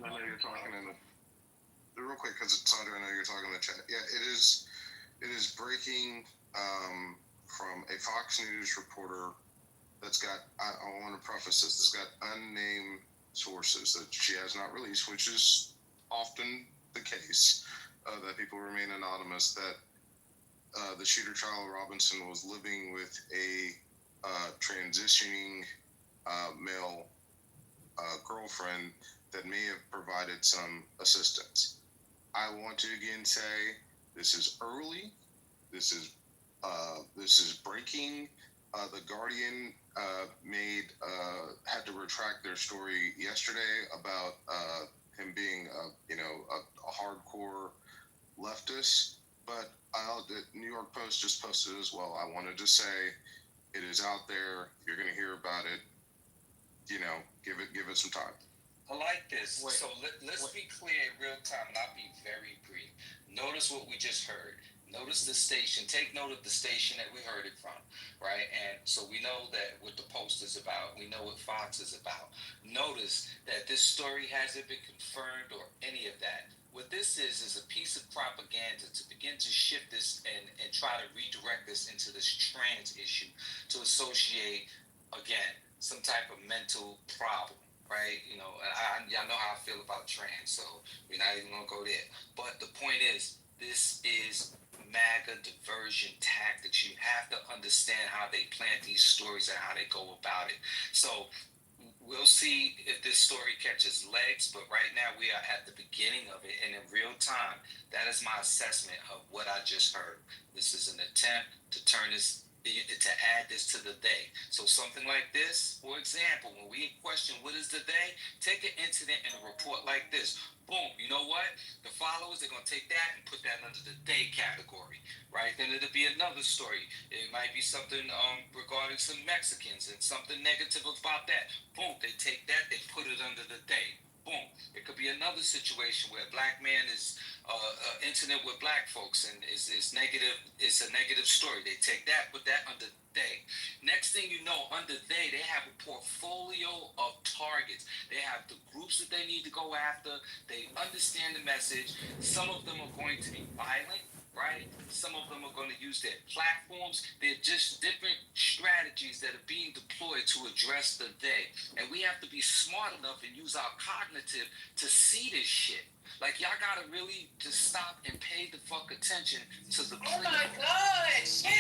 I know you're talking in the real quick because it's Sandra. I know you're talking in the chat. Yeah, it is. It is breaking from a Fox News reporter that's got. I want to preface this. It's got unnamed sources that she has not released, which is often the case. That people remain anonymous. That the shooter, Charlie Robinson, was living with a transitioning male girlfriend that may have provided some assistance. I want to again say this is early. This is breaking. The Guardian made had to retract their story yesterday about him being a hardcore leftist. But the New York Post just posted as well. I wanted to say it is out there. You're going to hear about it. Give it some time. I like this. Wait, so let's be clear in real time, and I'll be very brief. Notice what we just heard. Notice the station. Take note of the station that we heard it from, right? And so we know that what the Post is about. We know what Fox is about. Notice that this story hasn't been confirmed or any of that. What this is a piece of propaganda to begin to shift this and try to redirect this into this trans issue to associate, again, some type of mental problem. Right, y'all know how I feel about trans, so we're not even gonna go there. But the point is, this is MAGA diversion tactics. You have to understand how they plant these stories and how they go about it. So we'll see if this story catches legs, but right now we are at the beginning of it, and in real time, that is my assessment of what I just heard. This is an attempt to turn this, to add this to the they. So something like this, for example, when we question what is the they, take an incident and a report like this. Boom, you know what? The followers are going to take that and put that under the they category, right? Then it'll be another story. It might be something regarding some Mexicans and something negative about that. Boom, they take that, they put it under the they. Boom. It could be another situation where a black man is intimate with black folks and is negative. It's a negative story. They take that, put that under they. Next thing you know, under they have a portfolio of targets. They have the groups that they need to go after. They understand the message. Some of them are going to be violent. Right? Some of them are going to use their platforms. They're just different strategies that are being deployed to address the they. And we have to be smart enough and use our cognitive to see this shit. Like, y'all gotta really just stop and pay the fuck attention to the Oh my God! Shit,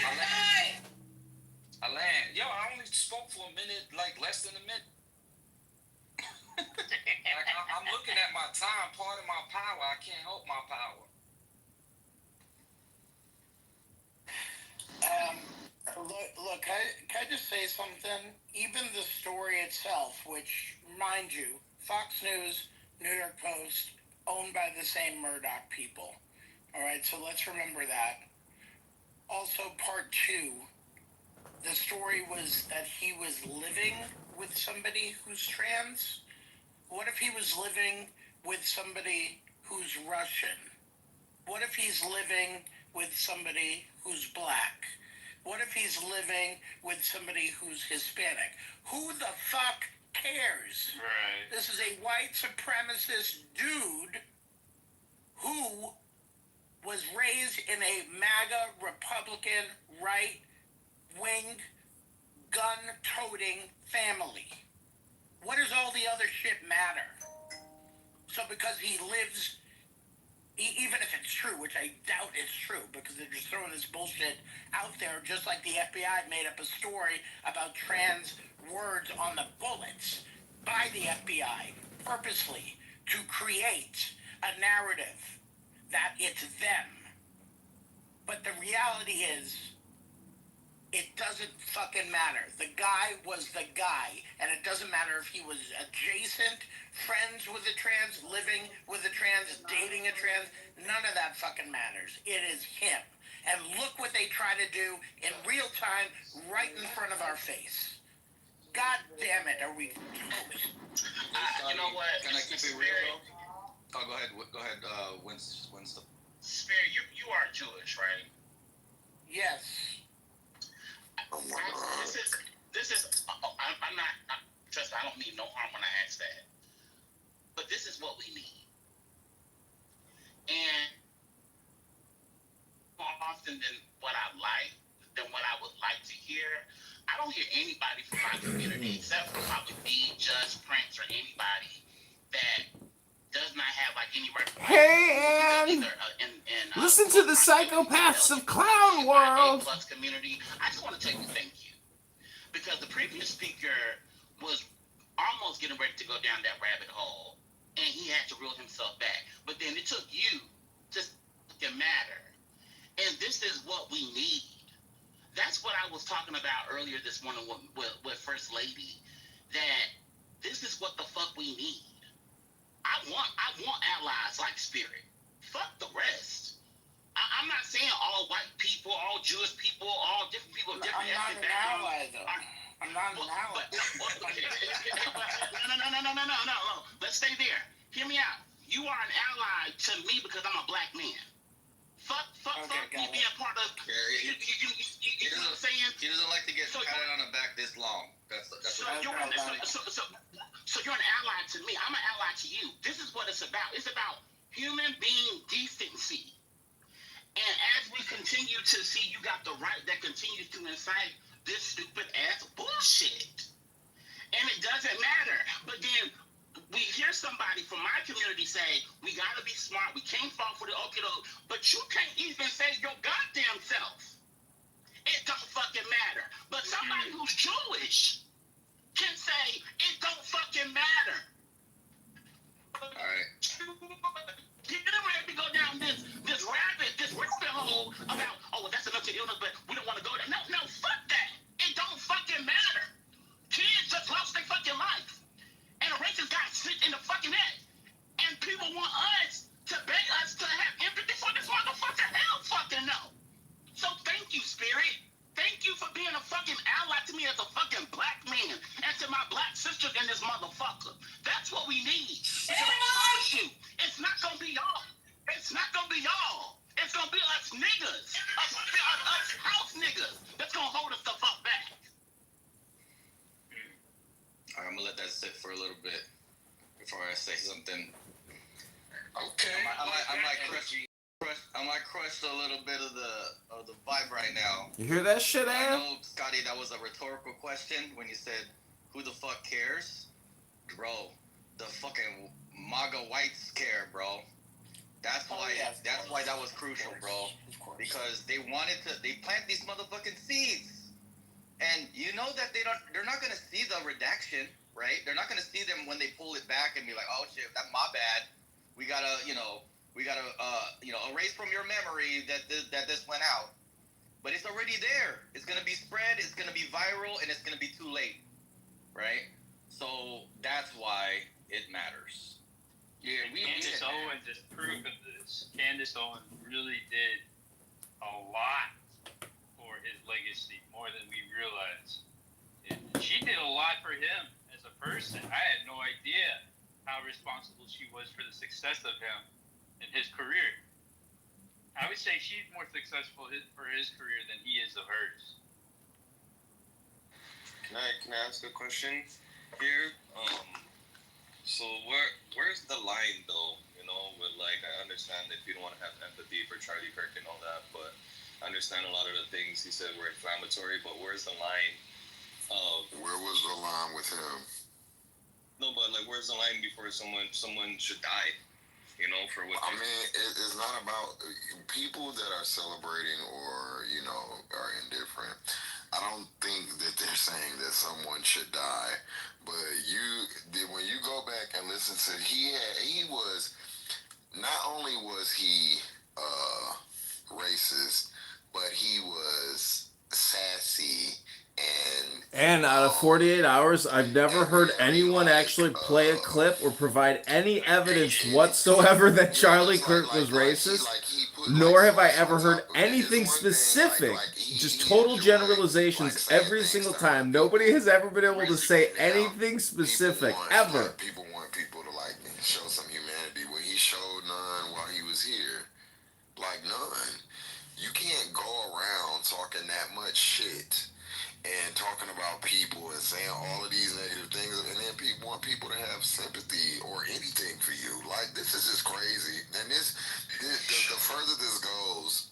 Alan, yo, I only spoke for a minute, like less than a minute. Like, I'm looking at my time, part of my power. I can't help my power. Look, can I just say something? Even the story itself, which, mind you, Fox News, New York Post, owned by the same Murdoch people. All right, so let's remember that. Also, part two, the story was that he was living with somebody who's trans. What if he was living with somebody who's Russian? What if he's living with somebody who's black? What if he's living with somebody who's Hispanic? Who the fuck cares? Right. This is a white supremacist dude who was raised in a MAGA Republican right-wing gun-toting family. What does all the other shit matter? So because he lives, even if it's true, which I doubt it's true, because they're just throwing this bullshit out there, just like the FBI made up a story about trans words on the bullets by the FBI purposely to create a narrative that it's them. But the reality is, it doesn't fucking matter. The guy was the guy, and it doesn't matter if he was adjacent, friends with a trans, living with a trans, dating a trans. None of that fucking matters. It is him. And look what they try to do in real time, right in front of our face. God damn it, are we... You know what? Can I keep it real, though? Oh, go ahead. Winston. Spirit, you are Jewish, right? Yes. This is. I'm not. Trust me, I don't mean no harm when I ask that. But this is what we need. And more often than what I would like to hear, I don't hear anybody from my community except for probably me, Just Prince, or anybody that does not have like any Hey, Ann! Listen to the psychopaths of Clown World! plus community. I just want to tell you thank you. Because the previous speaker was almost getting ready to go down that rabbit hole, and he had to reel himself back. But then it took you to matter. And this is what we need. That's what I was talking about earlier this morning with First Lady, that this is what the fuck we need. I want allies like Spirit. Fuck the rest. I'm not saying all white people, all Jewish people, all different people, different ethnic backgrounds. I'm not an ally. No. Let's stay there. Hear me out. You are an ally to me because I'm a black man. Fuck me being part of. You know what I'm saying? He doesn't like to get patted on the back this long. So you're an ally to me. I'm an ally to you. This is what it's about. It's about human being decency. And as we continue to see, you got the right that continues to incite this stupid ass bullshit. And it doesn't matter. But then we hear somebody from my community say, we got to be smart. We can't fall for the okie doke. But you can't even say your goddamn self. It don't fucking matter. But somebody who's Jewish can say, it don't fucking matter. All right. Getting ready to go down this rabbit hole about, oh, well, that's enough to illness, but we don't want to go there. No, fuck that. It don't fucking matter. Kids just lost their fucking life. And a racist guy sit in the fucking head. And people want us to beg us to have empathy for this motherfucker. Hell fucking no. So thank you, Spirit. Thank you for being a fucking ally to me as a fucking black man. And to my black sisters in this motherfucker. That's what we need. It's not gonna be y'all. It's not gonna be y'all. It's gonna be us niggas. Us house niggas. That's gonna hold us the fuck back. All right, I'm gonna let that sit for a little bit before I say something. Okay. I might crush a little bit of the vibe right now. You hear that shit, I Ann? know, Scotty, that was a rhetorical question when you said, "Who the fuck cares?" Bro, the fucking MAGA whites care, bro. That's why that was crucial, bro. Because they plant these motherfucking seeds. And you know that they're not gonna see the redaction, right? They're not gonna see them when they pull it back and be like, "Oh shit, that's my bad. We gotta erase from your memory that this went out." But it's already there. It's gonna be spread. It's gonna be viral, and it's gonna be too late, right? So that's why it matters. Yeah, Candace Owens is proof of this. Candace Owens really did a lot for his legacy, more than we realize. And she did a lot for him as a person. I had no idea how responsible she was for the success of him in his career. I would say she's more successful for his career than he is of hers. Can I ask a question here? So where's the line though? You know, with like, I understand if you don't want to have empathy for Charlie Kirk and all that, but I understand a lot of the things he said were inflammatory. But where's the line of Where was the line with him? no? But like, where's the line before someone should die? You know, for what? I mean, it's not about people that are celebrating or, you know, are indifferent. I don't think that they're saying that someone should die, but when you go back and listen to, he was, not only was he racist, but he was sassy And out of 48 hours, I've never heard anyone actually play a clip or provide any evidence whatsoever that Charlie Kirk was racist, nor have I ever heard anything specific, just total generalizations every single time. Nobody has ever been able to say anything specific, ever. People want people to like show some humanity. Well, he showed none while he was here. Like none. You can't go around talking that much shit and talking about people and saying all of these negative things, and then people want people to have sympathy or anything for you. Like, this is just crazy. And the further this goes,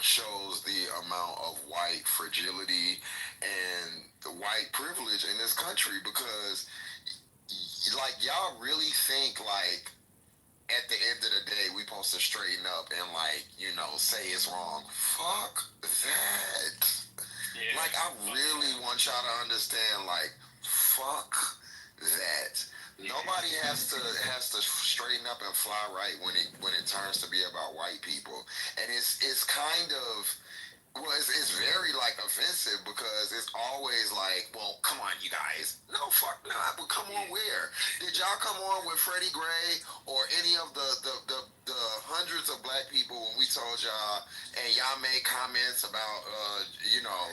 shows the amount of white fragility and the white privilege in this country, because like, y'all really think like at the end of the day we supposed to straighten up and, like, you know, say it's wrong? Fuck that. Yeah. Like, I really want y'all to understand, like, fuck that. Nobody has to straighten up and fly right when it turns to be about white people. And it's kind of, well, it's very, like, offensive, because it's always like, well, come on, you guys. No, fuck no. But come on, where? Did y'all come on with Freddie Gray or any of the hundreds of black people when we told y'all, and y'all made comments about, you know,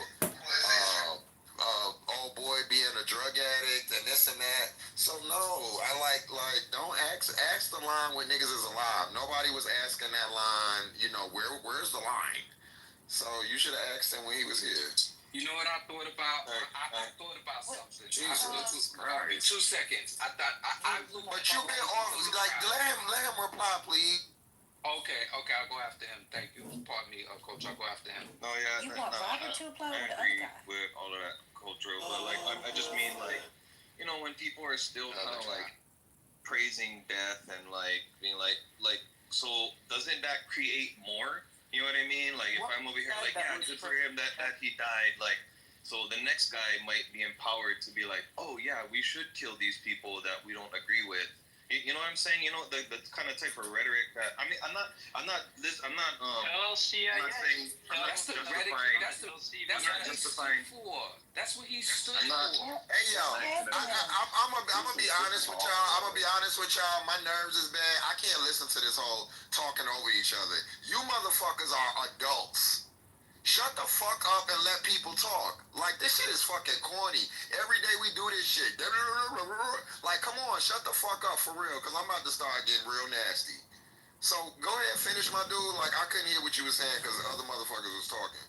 old boy being a drug addict and this and that? So no, I like don't ask the line when niggas is alive. Nobody was asking that line, you know, where's the line? So you should have asked him when he was here. You know what I thought about? I thought about something. Jesus Christ. 2 seconds. I thought I blew my But you been off, like, let him reply, please. Okay, I'll go after him. Thank you. Pardon me, Coach. I'll go after him. No, yeah, You want Robert to apply I with the other agree guy? with all of that cultural, but like I just mean, like, you know, when people are still kind of like praising death and like being like so doesn't that create more? You know what I mean? Like, if I'm over here like, yeah, good for him that he died, like, so the next guy might be empowered to be like, oh yeah, we should kill these people that we don't agree with. You know what I'm saying? You know, the kind of type of rhetoric that, I mean, I'm not LCIS. I'm not saying, I'm not That's the justifying. rhetoric. That's what he stood for. That's what he stood for. Hey yo, I'm gonna be honest with y'all. My nerves is bad. I can't listen to this whole talking over each other. You motherfuckers are adults. Shut the fuck up and let people talk. Like, this shit is fucking corny. Every day we do this shit. Like, come on, shut the fuck up for real, because I'm about to start getting real nasty. So go ahead, finish, my dude. Like, I couldn't hear what you were saying because the other motherfuckers was talking.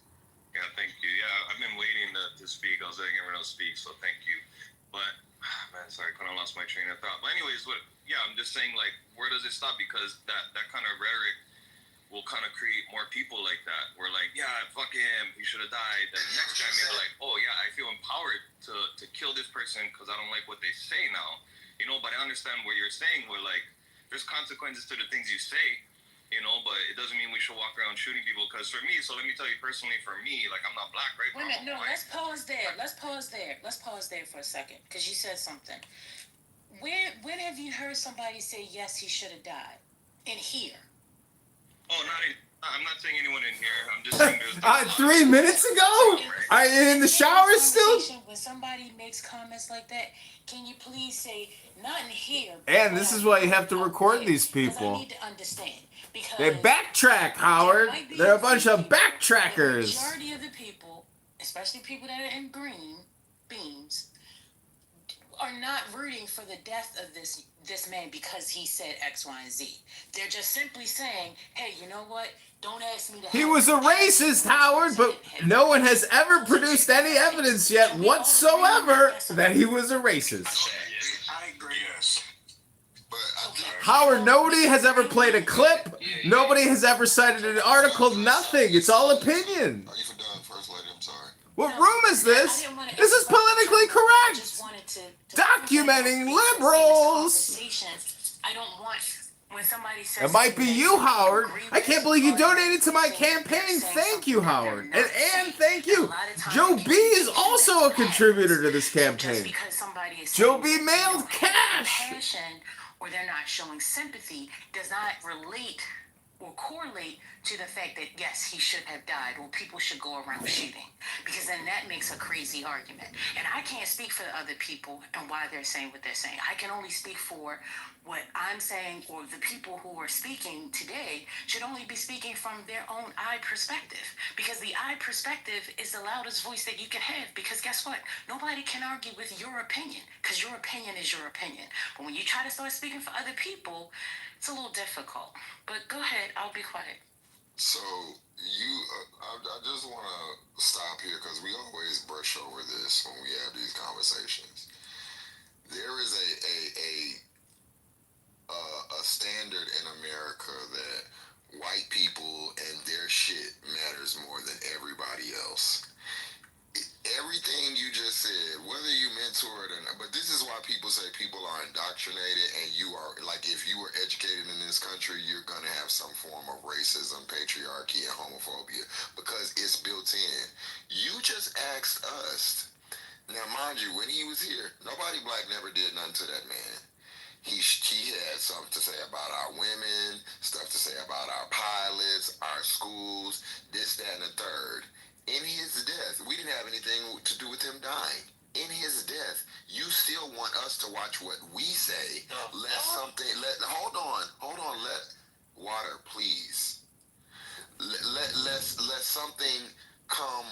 Yeah, thank you. Yeah, I've been waiting to speak. I was letting everyone else speak, so thank you. But, man, sorry, I kind of lost my train of thought. But anyways, I'm just saying, like, where does it stop? Because that kind of rhetoric will kind of create more people like that. We're like, yeah, fuck him, he should have died. Then the next guy may be like, oh yeah, I feel empowered to kill this person because I don't like what they say now. You know, but I understand what you're saying. We're like, there's consequences to the things you say, you know, but it doesn't mean we should walk around shooting people. Because for me, so let me tell you personally, for me, like, I'm not black, right? Wait a minute, no, let's pause there. Let's pause there for a second, because you said something. When have you heard somebody say, yes, he should have died? In here. Oh, I'm not saying anyone in here. I'm just saying there's 3 minutes ago? In the shower still? When somebody makes comments like that, can you please say, not in here. And this is why you have to record these people. I need to understand. Because They backtrack, Howard. They're a bunch of backtrackers. The majority of the people, especially people that are in green beams, are not rooting for the death of this man because he said X, Y, and Z. They're just simply saying, hey, you know what? Don't ask me to. He was a racist, Howard, but no one has ever produced any evidence yet whatsoever that he was a racist. I agree. Yes. But Howard, nobody has ever played a clip. Nobody has ever cited an article. Nothing. It's all opinion. Are you for done, First Lady? I'm sorry. What room is this? This is politically correct. Documenting liberals. I don't want when somebody says It might be you, Howard. I can't believe you donated to my campaign. Thank you, Howard. And thank you. Joe B is also a contributor to this campaign. Joe B mailed cash. Or they're not showing sympathy does not relate or correlate to the fact that, yes, he should have died, or people should go around shooting. Because then that makes a crazy argument. And I can't speak for the other people and why they're saying what they're saying. I can only speak for what I'm saying, or the people who are speaking today should only be speaking from their own I perspective. Because the I perspective is the loudest voice that you can have. Because guess what? Nobody can argue with your opinion, because your opinion is your opinion. But when you try to start speaking for other people, it's a little difficult. But go ahead, I'll be quiet. So I just want to stop here because we always brush over this when we have these conversations. There is a standard in America that white people and their shit matters more than everybody else. Everything you just said, whether you mentor it or not, but this is why people say people are indoctrinated, and you are, like, if you were educated in this country, you're gonna have some form of racism, patriarchy, and homophobia because it's built in. You just asked us. Now, mind you, when he was here, nobody black never did nothing to that man. He had something to say about our women, stuff to say about our pilots, our schools, this, that, and the third. In his death, we didn't have anything to do with him dying. In his death, you still want us to watch what we say. Hold on, let water, please. Let something come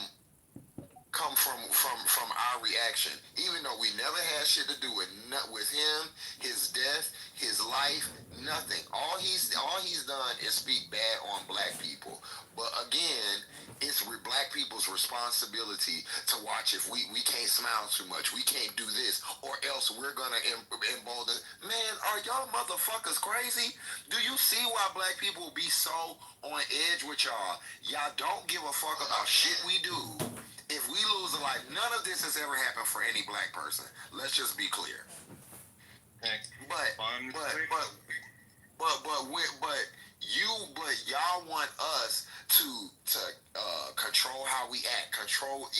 from our reaction, even though we never had shit to do with him, his death, his life, nothing. All he's done is speak bad on black people. But again, it's black people's responsibility to watch. If we can't smile too much, we can't do this, or else we're gonna embolden. Man, are y'all motherfuckers crazy? Do you see why black people be so on edge with y'all? Y'all don't give a fuck about shit we do. If we lose a life, none of this has ever happened for any black person. Let's just be clear. But y'all want us to control how we act,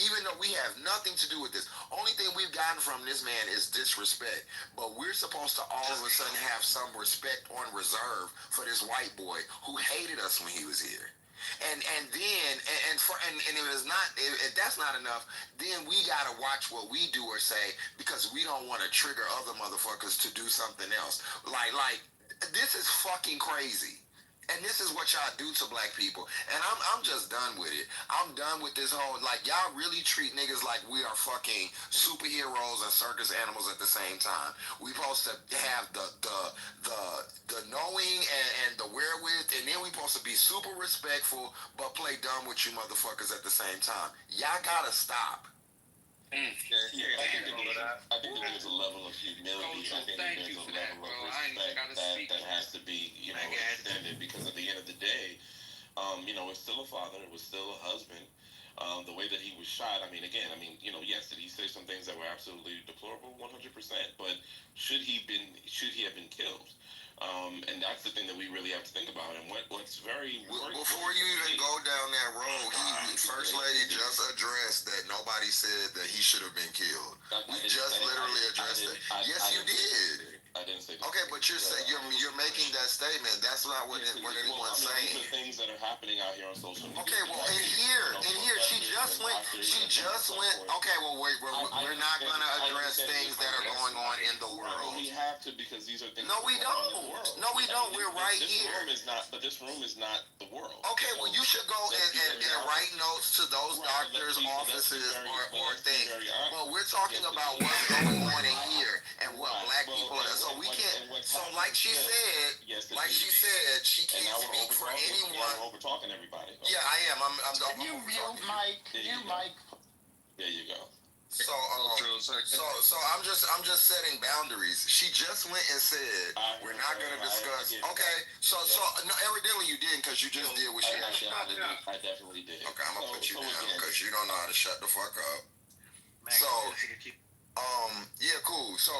even though we have nothing to do with this. Only thing we've gotten from this man is disrespect. But we're supposed to all of a sudden have some respect on reserve for this white boy who hated us when he was here. And then if that's not enough, then we gotta watch what we do or say because we don't want to trigger other motherfuckers to do something else. Like this is fucking crazy. And this is what y'all do to black people. And I'm just done with it. I'm done with this whole, like, y'all really treat niggas like we are fucking superheroes and circus animals at the same time. We supposed to have the knowing and the wherewith, and then we supposed to be super respectful but play dumb with you motherfuckers at the same time. Y'all gotta stop. I think there's a level of humility. I think there's a level of respect that has to be, extended because at the end of the day, it's still a father, it was still a husband. The way that he was shot, yes, did he say some things that were absolutely deplorable? 100%. But should he have been killed? And that's the thing that we really have to think about. And what's very before you even go down that road, First Lady just addressed that nobody said that he should have been killed. We just literally addressed that. Yes, you did. I didn't say that. Okay, but you're making that statement. That's not what anyone's saying. These are things that are happening out here on social media. Okay, well, in here, she just went. Okay, well, we're not gonna address things that are going on in the world. We have to because these are things. No, we don't. No, we don't. We're right here. This room is not the world. Okay, well, you should go and write notes to those doctors' offices or things. Well, we're talking about what's going on in here and what black people are. So we can't. So like she said, she can't speak for anyone. You're over talking everybody. Yeah, I am. I'm you real Mike. You Mike. There you go. So I'm just setting boundaries. She just went and said we're not going to discuss. Okay, so no, evidently you didn't because you just did what she asked you to do. I definitely did. Okay, I'm gonna put you down because you don't know how to shut the fuck up. So yeah, cool. So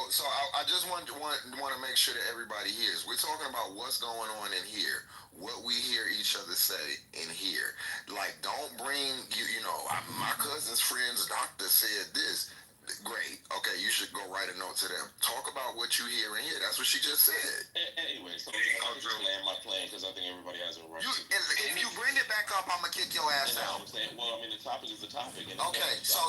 I just want to make sure that everybody hears. We're talking about what's going on in here, what we hear each other say in here. Like, don't bring my cousin's friend's doctor said this. Great. Okay, you should go write a note to them. Talk about what you hear in here. That's what she just said. Anyway, so I'll just land my plane because I think everybody has a right. If you bring it back up, I'm gonna kick your ass out. Well, the topic is the topic. Okay, so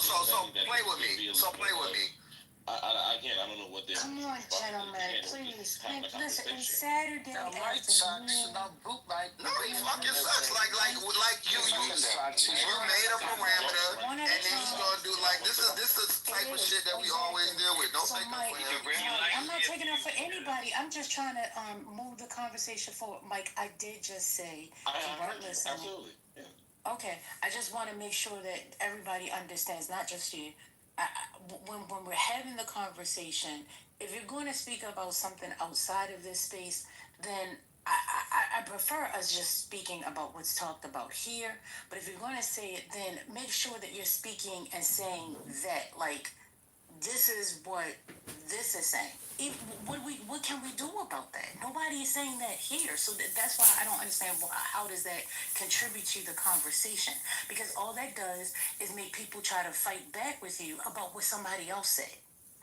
play with me. So play with me. Again, I don't know what they're. Come on, gentlemen, please. Listen, it's Saturday Mike sucks about boot like. No, he fucking sucks. Like you made a parameter, and then he's gonna do like this is the type of shit that we always deal with. Don't take Mike, that for him. I'm not triggering enough for anybody. I'm just trying to move the conversation forward. Mike, I did just say you weren't listening. Absolutely. Yeah. Okay, I just want to make sure that everybody understands, not just you. When we're having the conversation, if you're going to speak about something outside of this space, then I prefer us just speaking about what's talked about here. But if you're going to say it, then make sure that you're speaking and saying that, like, this is what this is saying. What can we do about that? Nobody is saying that here. So that's why I don't understand how does that contribute to the conversation? Because all that does is make people try to fight back with you about what somebody else said,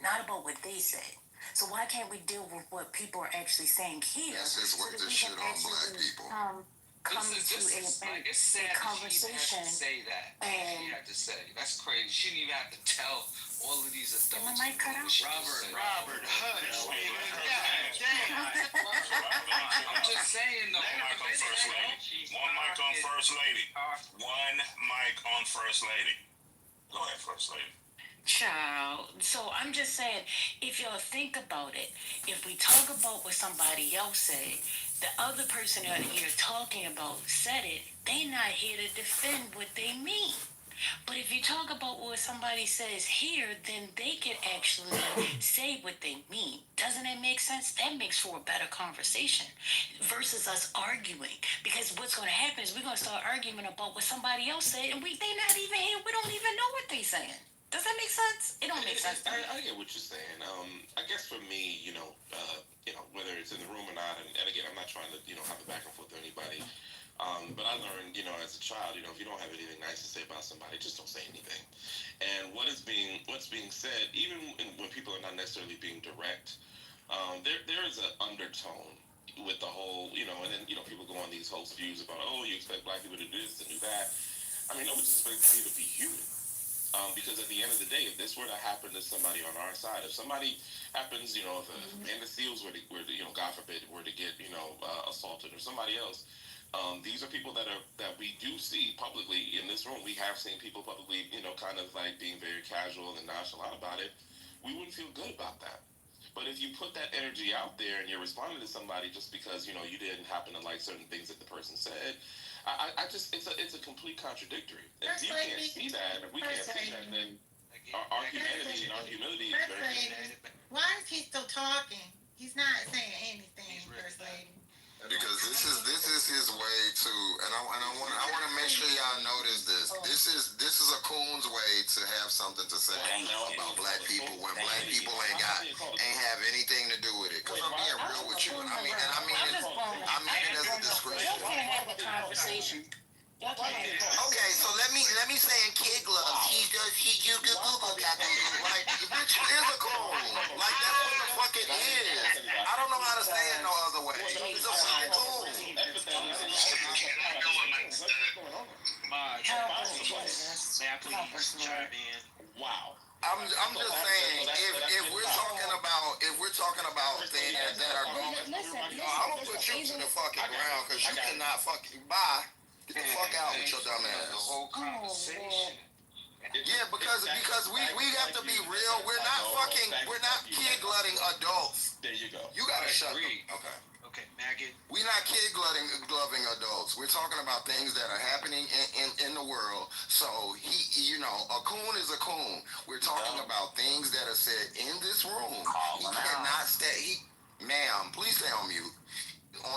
not about what they said. So why can't we deal with what people are actually saying here? This is what so this shit on black people. Come This is to it's sad a that conversation. she even has to say that. And She had to say that's crazy. She didn't even have to tell all of these adults. Am I mic cut out? Robert, hush. I'm just saying though. One mic on First Lady. One mic on First Lady. One mic on First Lady. Go ahead, First Lady. Child. So I'm just saying, if y'all think about it, if we talk about what somebody else said, the other person out here talking about said it, they not here to defend what they mean. But if you talk about what somebody says here, then they can actually say what they mean. Doesn't that make sense? That makes for a better conversation versus us arguing. Because what's going to happen is we're going to start arguing about what somebody else said, and they not even here. We don't even know what they saying. Does that make sense? It don't make sense to me. I get what you're saying. I guess for me, whether it's in the room or not, and again, I'm not trying to, have a back and forth with anybody. But I learned, as a child, if you don't have anything nice to say about somebody, just don't say anything. And what's being said, even when people are not necessarily being direct, there is an undertone with the whole, and then, people go on these host views about, oh, you expect black people to do this and do that. I mean, nobody expects you to be human. Because at the end of the day, if this were to happen to somebody on our side, if somebody happens, if a man of seals were to, God forbid, were to get, assaulted or somebody else, these are people that we do see publicly in this room. We have seen people publicly, kind of like being very casual and nonchalant about it. We wouldn't feel good about that. But if you put that energy out there and you're responding to somebody just because, you didn't happen to like certain things that the person said, it's a complete contradictory. If you can't see that, if we can't see that, then our humanity and our humility is very... Why is he still talking? He's not saying anything, First Lady. Because this is his way to, and I want to make sure y'all notice this. This is a coon's way to have something to say about black people when black people ain't have anything to do with it. Cause I'm being real with you, and I mean it as a discretion. Y'all can't have a conversation. Y'all can't have a conversation. Okay, so let me say in kid gloves, he used the Google cat, like bitch is a coon. Like that's what the fuck it is. I don't know how to say it no other way. It's a fucking coon. Wow. I'm just saying, if we're talking about things that are going, I'm gonna put you to the fucking ground because you cannot fucking bye. Get the fuck out with your dumb ass. The whole conversation. Yeah, because we have to be real. We're not kid glutting adults. There you go. You gotta shut them. Okay, Maggot. We're not kid gloving adults. We're talking about things that are happening in the world. So a coon is a coon. We're talking about things that are said in this room. He cannot stay. Ma'am, please stay on mute.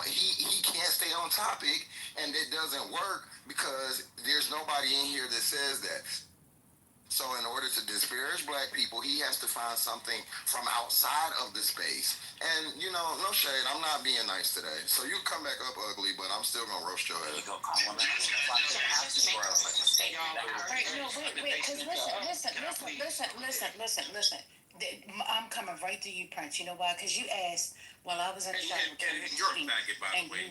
He can't stay on topic, and it doesn't work because there's nobody in here that says that. So in order to disparage black people, he has to find something from outside of the space. And, no shade, I'm not being nice today. So you come back up ugly, but I'm still going to roast your head. Listen. I'm coming right to you, Prince. You know why? Because you asked while I was in the shower. And you're a faggot, by the way.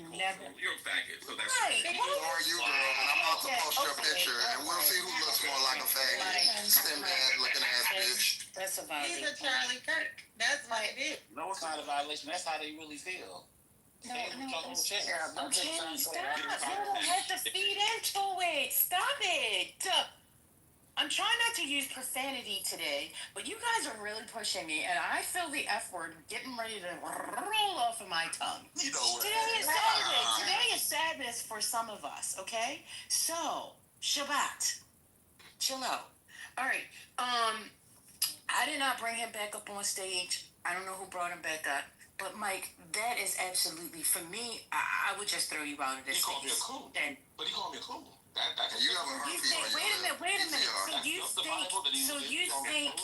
You're a faggot, so that's right. Who are you, girl? And I'm about to post your picture, and we'll see who looks more like a faggot. Stim-bad looking ass bitch. That's a violation. He's a Charlie Kirk. That's what it is. No, it's not a violation. That's how they really feel. No, it's terrible. Okay, stop. You don't have to feed into it. Stop it. I'm trying not to use profanity today, but you guys are really pushing me, and I feel the F word getting ready to roll off of my tongue. You know what? Today is Saturday. Today is sadness for some of us, okay? So, Shabbat. Chill out. All right. I did not bring him back up on stage. I don't know who brought him back up. But Mike, that is absolutely, for me, I would just throw you out of this. He called me a coon. But he called me a coon. That's You have a heartbeat. Wait a minute. So you think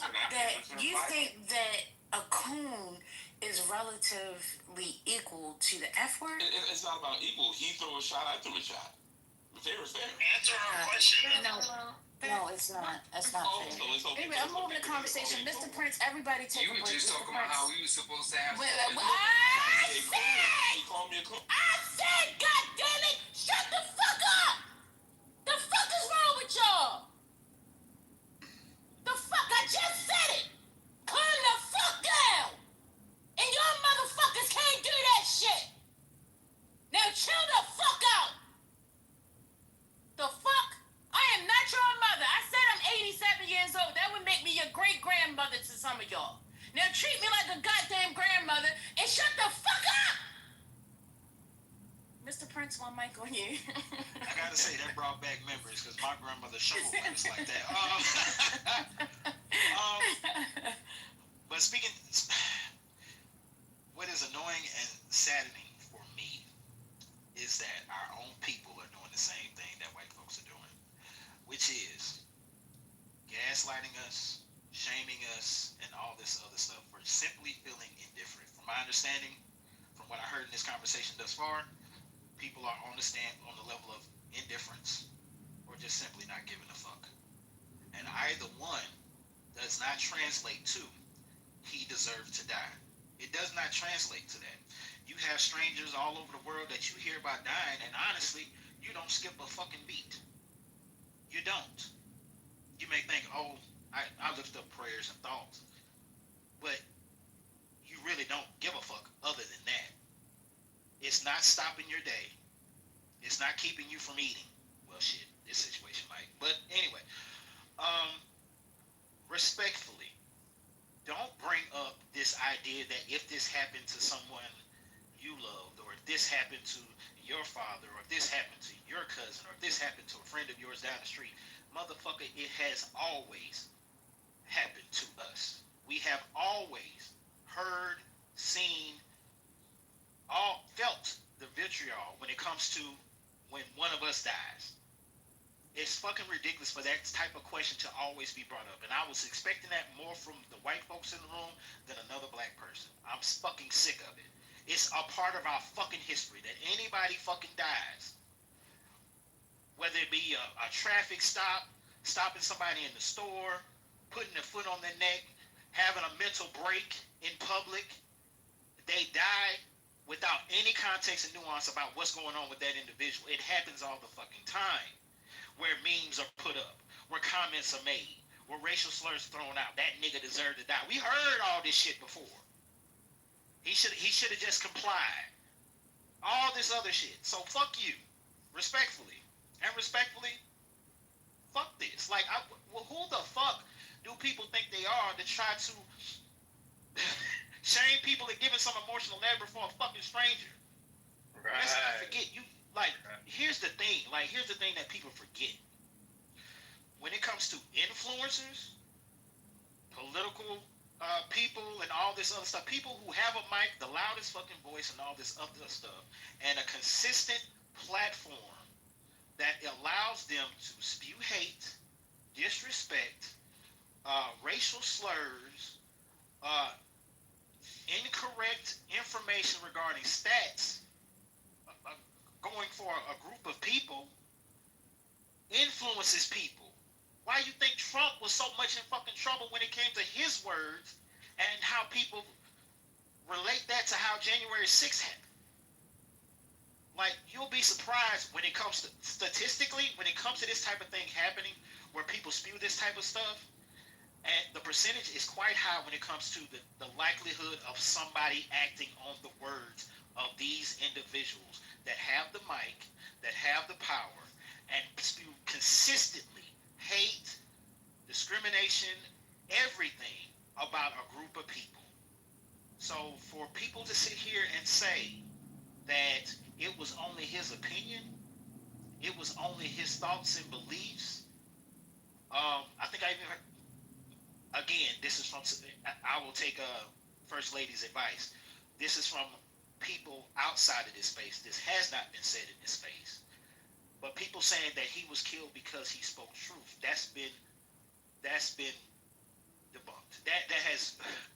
that a coon is relatively equal to the F word? It's not about equal. He threw a shot, I threw a shot. Fair is fair. Answer her question. No, it's not. That's not fair. Anyway, I'm moving the conversation. Mr. Prince, everybody take a break. You were just talking about how we were supposed to have. He called me a coon. I said, God damn it, shut the fuck up! The fuck is wrong with y'all? The fuck, I just said it! Calm the fuck down! And y'all motherfuckers can't do that shit! Now chill the fuck out! The fuck? I am not your mother. I said I'm 87 years old. That would make me your great-grandmother to some of y'all. Now treat me like a goddamn grandmother and shut the fuck up! Mr. Prince, one mic on you. I gotta say, that brought back memories because my grandmother showed was like that. But speaking, what is annoying and saddening for me is that our own people are doing the same thing that white folks are doing, which is gaslighting us, shaming us, and all this other stuff for simply feeling indifferent. From my understanding, from what I heard in this conversation thus far, people are on the level of indifference or just simply not giving a fuck. And either one does not translate to he deserved to die. It does not translate to that. You have strangers all over the world that you hear about dying, and honestly, you don't skip a fucking beat. You don't. You may think, oh, I lift up prayers and thoughts, but you really don't give a fuck other than that. It's not stopping your day. It's not keeping you from eating. Well, shit, this situation might. But anyway, respectfully, don't bring up this idea that if this happened to someone you loved, or if this happened to your father, or if this happened to your cousin, or if this happened to a friend of yours down the street, motherfucker, it has always happened to us. We have always heard, seen, all felt the vitriol when it comes to when one of us dies. It's fucking ridiculous for that type of question to always be brought up. And I was expecting that more from the white folks in the room than another black person. I'm fucking sick of it. It's a part of our fucking history that anybody fucking dies. Whether it be a traffic stop, stopping somebody in the store, putting their foot on their neck, having a mental break in public, they die without any context and nuance about what's going on with that individual. It happens all the fucking time. Where memes are put up, where comments are made, where racial slurs thrown out. That nigga deserved to die. We heard all this shit before. He should have just complied. All this other shit. So fuck you, respectfully, and respectfully, fuck this. Like, who the fuck do people think they are to try to shame people and giving some emotional labor for a fucking stranger? Right. Let's not forget you. Like, here's the thing that people forget. When it comes to influencers, political people, and all this other stuff, people who have a mic, the loudest fucking voice, and all this other stuff, and a consistent platform that allows them to spew hate, disrespect, racial slurs, incorrect information regarding stats, going for a group of people, influences people. Why you think Trump was so much in fucking trouble when it came to his words and how people relate that to how January 6th happened? Like, you'll be surprised when it comes to, statistically, when it comes to this type of thing happening, where people spew this type of stuff, and the percentage is quite high when it comes to the likelihood of somebody acting on the words of these individuals that have the mic, that have the power, and spew consistently hate, discrimination, everything about a group of people. So for people to sit here and say that it was only his opinion, it was only his thoughts and beliefs. I think I even again, this is from. I will take First Lady's advice. This is from people outside of this space. This has not been said in this space, but people saying that he was killed because he spoke truth. That's been debunked. That has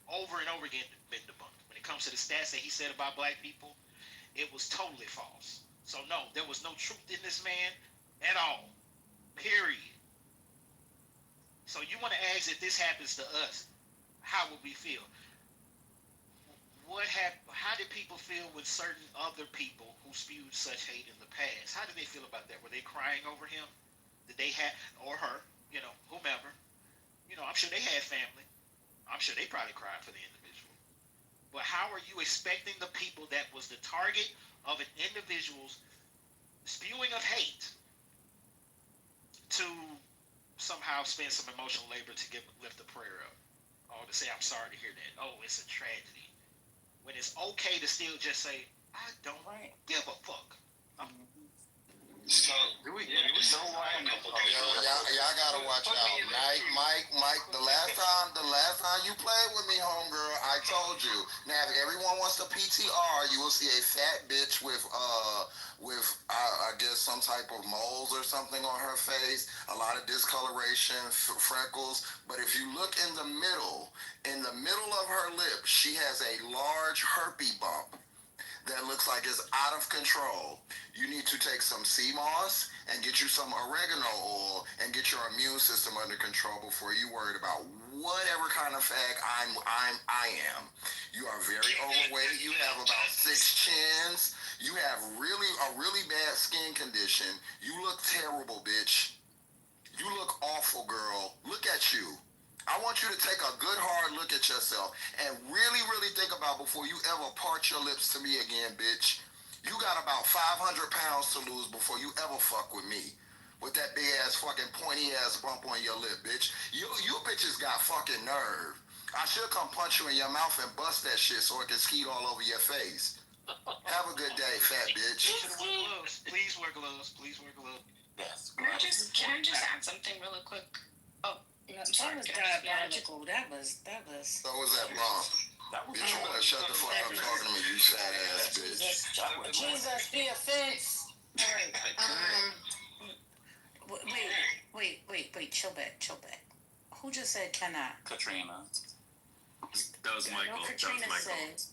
over and over again been debunked. When it comes to the stats that he said about black people, it was totally false. So no, there was no truth in this man at all. Period. So you want to ask if this happens to us, how would we feel? How did people feel with certain other people who spewed such hate in the past? How did they feel about that? Were they crying over him? Did they have, or her, whomever? I'm sure they had family. I'm sure they probably cried for the individual. But how are you expecting the people that was the target of an individual's spewing of hate to somehow spend some emotional labor to lift a prayer up? Or to say, I'm sorry to hear that. Oh, it's a tragedy. When it's okay to still just say, I don't give a fuck. So, Do we know why? y'all gotta watch out. Mike, the last time you played with me, homegirl, I told you. Now, if everyone wants to PTR, you will see a fat bitch with I guess some type of moles or something on her face, a lot of discoloration, freckles. But if you look in the middle of her lip, she has a large herpes bump that looks like it's out of control. You need to take some sea moss and get you some oregano oil and get your immune system under control before you worried about whatever kind of fag I am. You are very overweight. You have about 6 chins. You have a really bad skin condition. You look terrible, bitch. You look awful, girl. Look at you. I want you to take a good hard look at yourself and really, really think about before you ever part your lips to me again, bitch. You got about 500 pounds to lose before you ever fuck with me. With that big ass fucking pointy ass bump on your lip, bitch. You bitches got fucking nerve. I should come punch you in your mouth and bust that shit so it can skeet all over your face. Have a good day, fat bitch. Please wear gloves. Please wear gloves. Yes. Can I just add something really quick? Oh. I'm sorry, that was diabolical. That was. So was that bump? Bitch, you better shut the fuck up talking to me, you fat ass bitch. Jesus, the offense. All right. Wait. Chill back. Who just said cannot? Katrina. That was Michael. No, Katrina said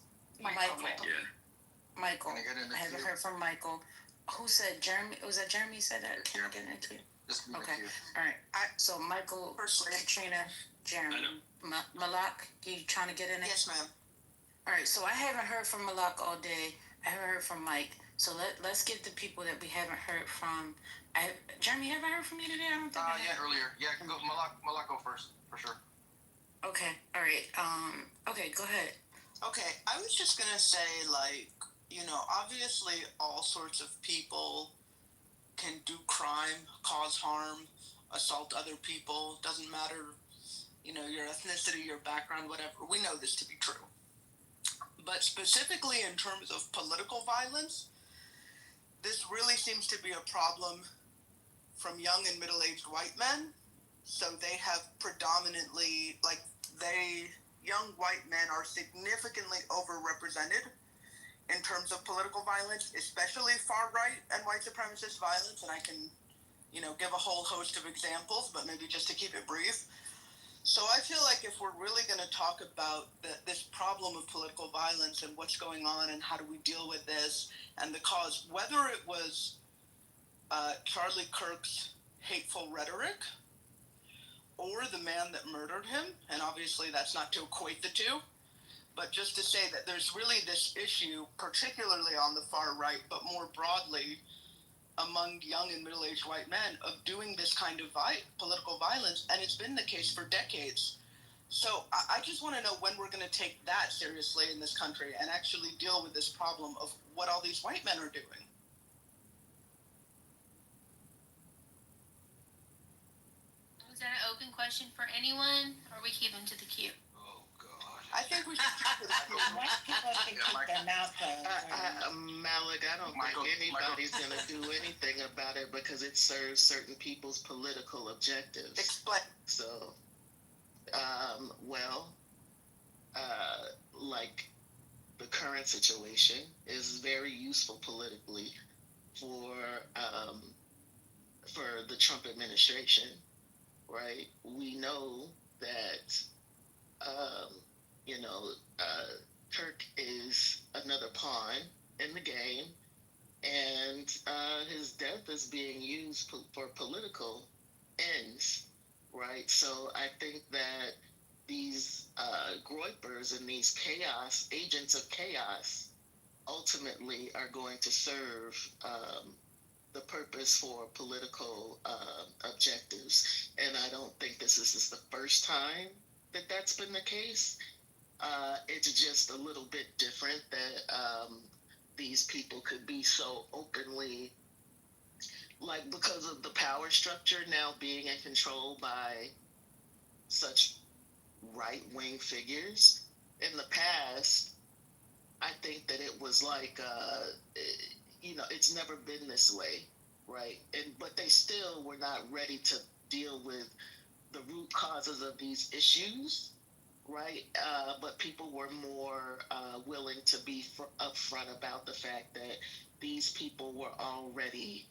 Michael. Yeah. Michael. I haven't heard from Michael. Who said Jeremy? Was that Jeremy said that? Can I get into it? Okay. All right. So Michael, Katrina, Jeremy, Malak, you trying to get in it? Yes, ma'am. All right. So I haven't heard from Malak all day. I haven't heard from Mike. So let's get the people that we haven't heard from. Jeremy, have I heard from you today? I don't think I have. Earlier. Yeah, I can go. Malak, go first for sure. Okay. All right. Okay. Go ahead. Okay. I was just gonna say, obviously, all sorts of people can do crime, cause harm, assault other people. Doesn't matter, your ethnicity, your background, whatever. We know this to be true. But specifically in terms of political violence, this really seems to be a problem from young and middle-aged white men. So they have predominantly, young white men are significantly overrepresented in terms of political violence, especially far-right and white supremacist violence, and I can, give a whole host of examples, but maybe just to keep it brief. So I feel like if we're really going to talk about this problem of political violence and what's going on and how do we deal with this and the cause, whether it was Charlie Kirk's hateful rhetoric or the man that murdered him, and obviously that's not to equate the two, but just to say that there's really this issue, particularly on the far right, but more broadly among young and middle-aged white men, of doing this kind of political violence, and it's been the case for decades. So I just want to know when we're going to take that seriously in this country and actually deal with this problem of what all these white men are doing. Was that an open question for anyone, or we keep them to the queue? Oh God. I think we should keep it. Most people can keep their mouth closed. Malik, I don't think anybody's going to do anything about it because it serves certain people's political objectives. Explain. So, like the current situation is very useful politically for the Trump administration, right? We know that Kirk is another pawn in the game, and his death is being used for political ends, right? So I think that these groypers and these agents of chaos, ultimately are going to serve the purpose for political objectives. And I don't think this is the first time that that's been the case. It's just a little bit different that these people could be so openly, like, because of the power structure now being in control by such right-wing figures. In the past, I think that it was like, it's never been this way, right? But they still were not ready to deal with the root causes of these issues, right? But people were more willing to be upfront about the fact that these people were already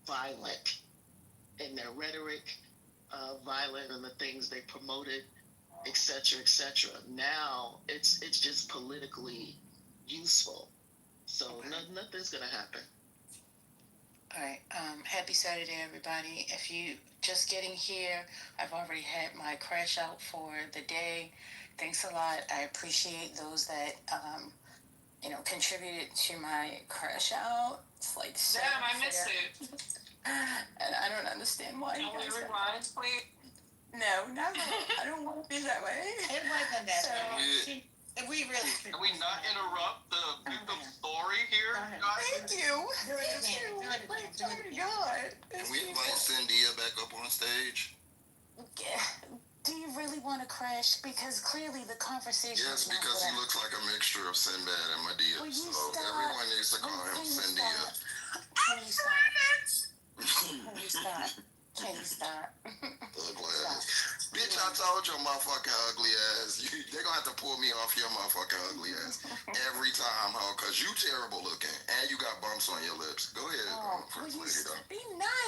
violent in their rhetoric, violent in the things they promoted, etc., etc. Now it's just politically useful, so nothing's gonna happen. All right. Happy Saturday, everybody. If you just getting here, I've already had my crash out for the day. Thanks a lot. I appreciate those that contributed to my crash out. It's like so Damn, I missed it. And I don't understand why. Can we rewind, please? No, never. I don't want to be that way. It wasn't that way. We really should. Can we not interrupt the victim's story here, guys? Thank you. Oh my God. Can we invite Cynthia back up on stage? Do you really want to crash? Because clearly the conversation. Yes, because he looks like a mixture of Sinbad and Medea. So everyone needs to call him Cynthia. Can you stop? Can you stop? Can you stop? Ugly ass. Bitch, I told your motherfucking ugly ass. They're gonna have to pull me off your motherfucking ugly ass every time, ho, because you terrible looking and you got bumps on your lips. Go ahead, first lady, though. Be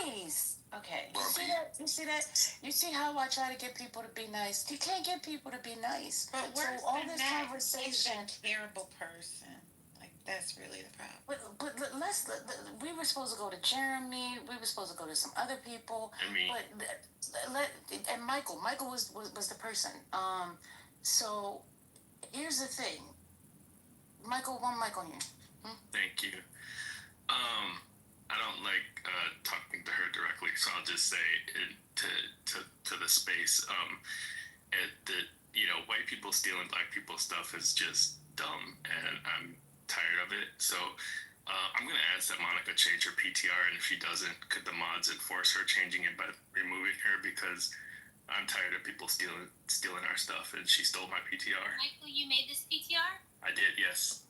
nice. Okay. Bumpy. You see that? You see how I try to get people to be nice? You can't get people to be nice. But we're so all this conversation. He's a terrible person. Like, that's really the problem. But we were supposed to go to Jeremy. We were supposed to go to some other people. And me. And Michael was the person. So here's the thing. Michael, one mic on here. Thank you. I don't like talking to her directly, so I'll just say to the space. White people stealing black people's stuff is just dumb, and I'm tired of it. So I'm gonna ask that Monica change her PTR, and if she doesn't, could the mods enforce her changing it by removing her, because I'm tired of people stealing our stuff, and she stole my PTR. Michael, you made this PTR? I did, yes.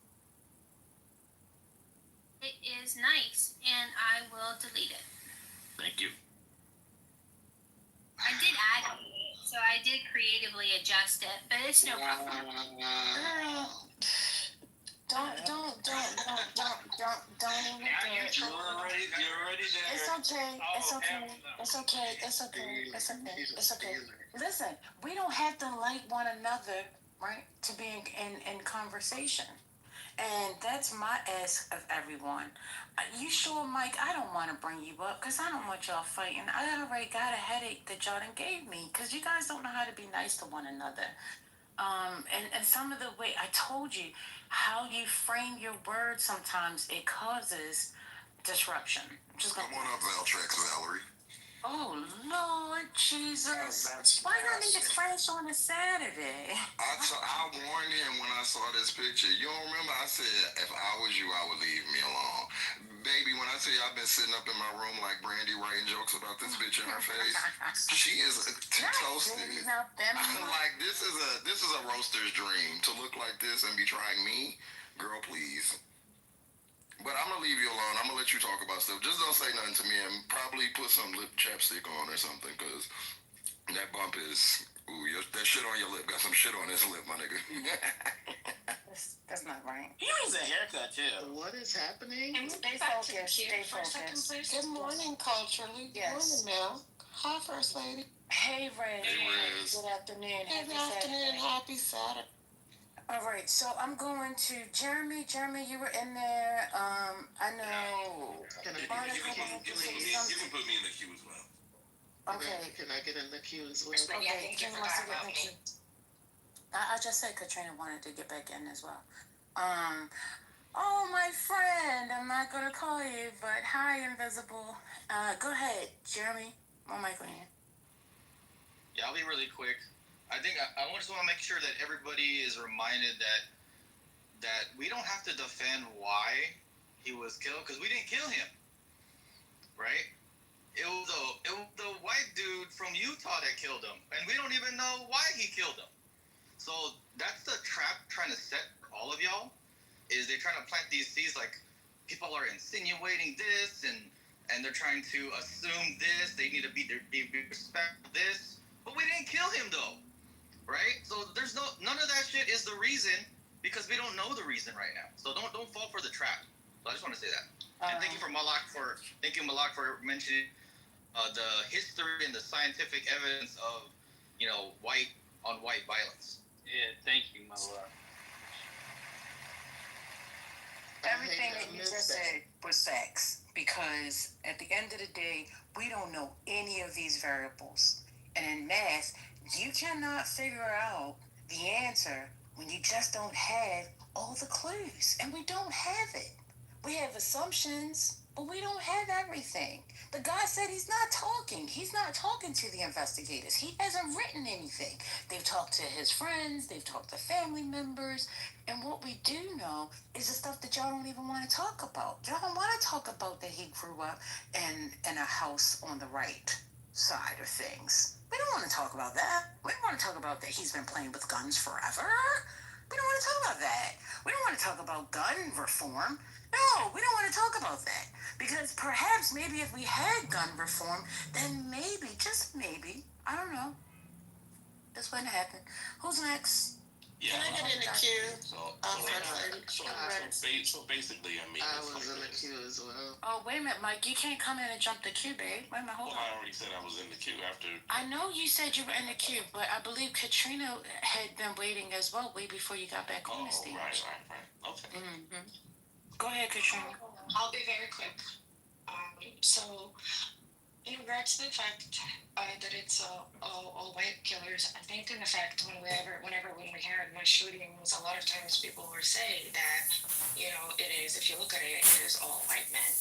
It is nice, and I will delete it. Thank you. I did add it, so I did creatively adjust it, but it's no problem. Don't even do it. You're already there. It's okay. Listen, we don't have to like one another, right, to be in conversation. And that's my ask of everyone. You sure, Mike? I don't want to bring you up because I don't want y'all fighting. I already got a headache that y'all done gave me because you guys don't know how to be nice to one another. And some of the way I told you how you frame your words, sometimes it causes disruption. Come on up, Valtrex Valerie. Oh Lord Jesus! Why not make it fresh on a Saturday? I warned him when I saw this picture. You don't remember? I said, if I was you, I would leave me alone. Baby, when I tell you I've been sitting up in my room like Brandy writing jokes about this bitch in her face, she is toasted. Like this is a roaster's dream to look like this and be trying me. Girl, please. But I'm gonna leave you alone. I'm gonna let you talk about stuff. Just don't say nothing to me, and probably put some lip chapstick on or something, cause that bump is that shit on your lip got some shit on his lip, my nigga. That's not right. He needs a haircut too. What is happening? Stay focused. Stay focused. Good morning, culturally. Good Yes. morning, Mel. Hi, First Lady. Hey, Ray. Hey, Riz. Good afternoon. Good afternoon. Happy Saturday. All right, so I'm going to Jeremy. Jeremy, you were in there. I know. Can I Monica You wanted to say can something. put me in the queue as well. Okay. Can I get in the queue as well? Okay, Katrina wants to get in the queue. I just said Katrina wanted to get back in as well. Oh, my friend. I'm not going to call you, but hi, Invisible. Go ahead, Jeremy. One mic on you. Yeah, I'll be really quick. I think I just want to make sure that everybody is reminded that we don't have to defend why he was killed, because we didn't kill him, right? It was the white dude from Utah that killed him, and we don't even know why he killed him. So that's the trap trying to set for all of y'all, is they're trying to plant these seeds, like people are insinuating this, and they're trying to assume this, they need to be respectful of this, but we didn't kill him though, right? So there's none of that shit is the reason, because we don't know the reason right now. So don't fall for the trap. So I just want to say that. And thank you Malak for mentioning the history and the scientific evidence of white on white violence. Yeah, thank you, Malak. Everything that you just said was facts, because at the end of the day, we don't know any of these variables. And in math, you cannot figure out the answer when you just don't have all the clues. And we don't have it. We have assumptions, but we don't have everything. The guy said he's not talking. He's not talking to the investigators. He hasn't written anything. They've talked to his friends. They've talked to family members. And what we do know is the stuff that y'all don't even want to talk about. Y'all don't want to talk about that he grew up in a house on the right side of things. We don't want to talk about that. We don't want to talk about that he's been playing with guns forever. We don't want to talk about that. We don't want to talk about gun reform. No, we don't want to talk about that. Because perhaps maybe if we had gun reform, then maybe, just maybe, I don't know, this wouldn't happen. Who's next? Yeah. Can I get in the queue? So basically, I mean, I was in the queue as well. Oh, wait a minute, Mike. You can't come in and jump the queue, babe. Wait a minute, hold on. I already said I was in the queue after. I know you said you were in the queue, but I believe Katrina had been waiting as well, way before you got back on the stage. Right. Okay. Mm-hmm. Go ahead, Katrina. I'll be very quick. So, in regards to the fact that it's all white killers, I think in the fact when we had mass shootings, a lot of times people were saying that, it is, if you look at it, it is all white men.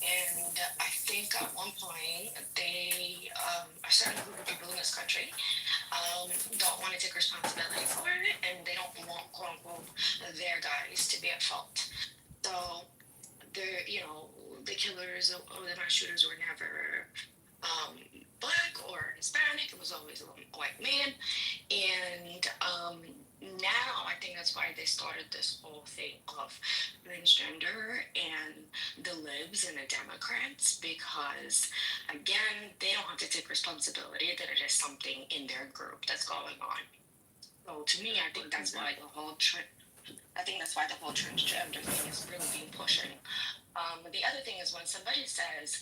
And I think at one point they, a certain group of people in this country don't want to take responsibility for it, and they don't want, quote unquote, their guys to be at fault. So the killers or the mass shooters were never black or Hispanic. It was always a white man. And now I think that's why they started this whole thing of transgender and the libs and the Democrats, because again, they don't have to take responsibility that it is something in their group that's going on. So to me, I think that's why the whole transgender thing is really being pushing. The other thing is when somebody says,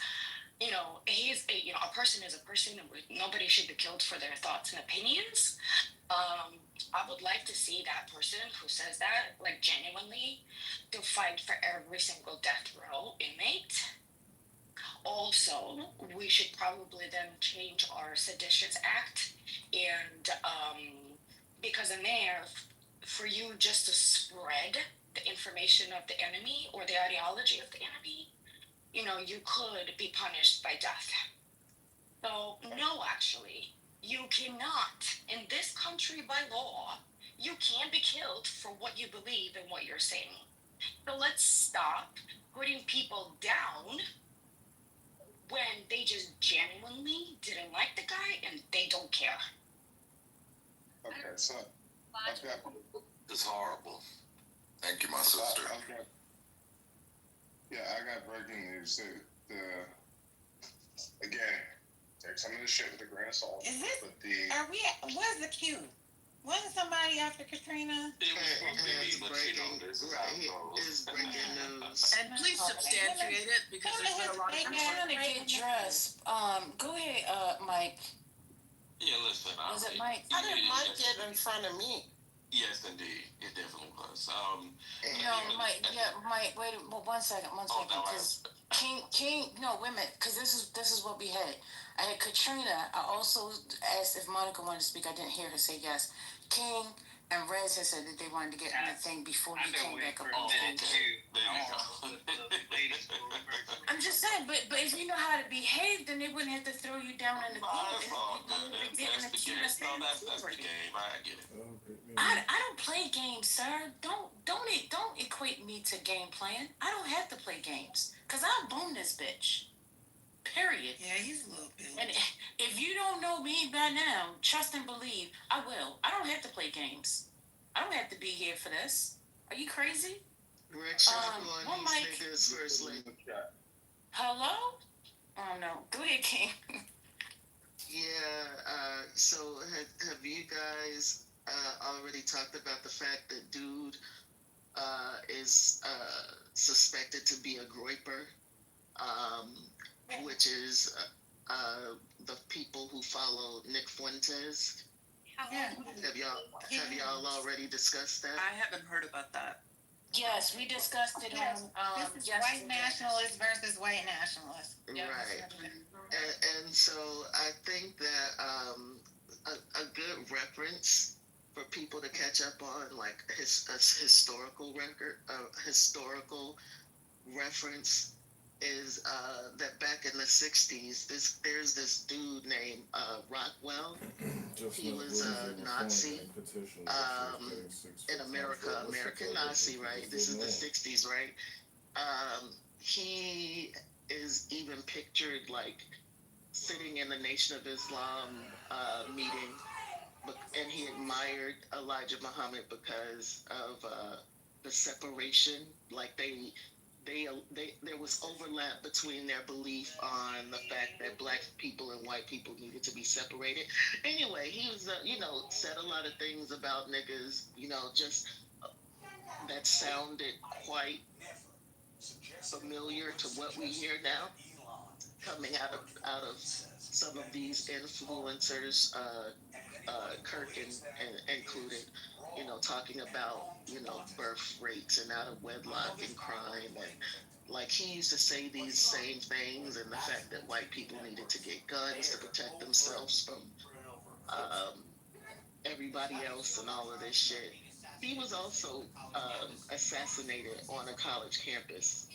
a person is a person and nobody should be killed for their thoughts and opinions. I would like to see that person who says that, like, genuinely, to fight for every single death row inmate. Also, we should probably then change our Seditious Act, and because in there, for you just to spread the information of the enemy or the ideology of the enemy, you could be punished by death. So, no, actually, you cannot, in this country by law, you can be killed for what you believe and what you're saying. So let's stop putting people down when they just genuinely didn't like the guy and they don't care. Okay, so I've got. It's horrible. Thank you, my sister. I got breaking news. Again, take some of this shit with a grain of salt. Is this? But Where's the cue? Wasn't somebody after Katrina? Is breaking news. And please substantiate it because there's been a lot of I'm trying to get dressed. Go ahead, Mike. Yeah, listen. Was it Mike? How did Mike get in front of me? Yes, indeed. It definitely was. No, Mike. Yeah, Mike. Wait, 1 second. 1 second. Because King. No, wait a minute. Because this is what we had. I had Katrina. I also asked if Monica wanted to speak. I didn't hear her say yes. King and Rez had said that they wanted to get in the thing before he came back up on stage. I'm just saying, but if you know how to behave, then they wouldn't have to throw you down in the That's the game. That's the game. I get it. I don't play games, sir. Don't equate me to game playing. I don't have to play games because I'll boom this bitch. Period. Yeah, he's a little bit. And if you don't know me by now, trust and believe, I will. I don't have to play games. I don't have to be here for this. Are you crazy? Rick Sharp on these niggas firstly. Hello? Oh no. Go ahead, King. Yeah, so have you guys already talked about the fact that dude is suspected to be a groiper, which is the people who follow Nick Fuentes? Yeah. Have y'all already discussed that? I haven't heard about that. Yes, we discussed it on This is white nationalists versus white nationalists. Right. And so I think that a good reference for people to catch up on, like a historical reference, is that back in the 60s, there's this dude named Rockwell. He was a Nazi in America, American Nazi, right? This is the 60s, right? He is even pictured like sitting in the Nation of Islam meeting, and he admired Elijah Muhammad because of the separation. Like there was overlap between their belief on the fact that black people and white people needed to be separated. Anyway, he was, said a lot of things about niggas, just that sounded quite familiar to what we hear now, coming out of some of these influencers, Kirk included, talking about, birth rates and out of wedlock and crime. And like he used to say these same things, and the fact that white people needed to get guns to protect themselves from everybody else and all of this shit. He was also assassinated on a college campus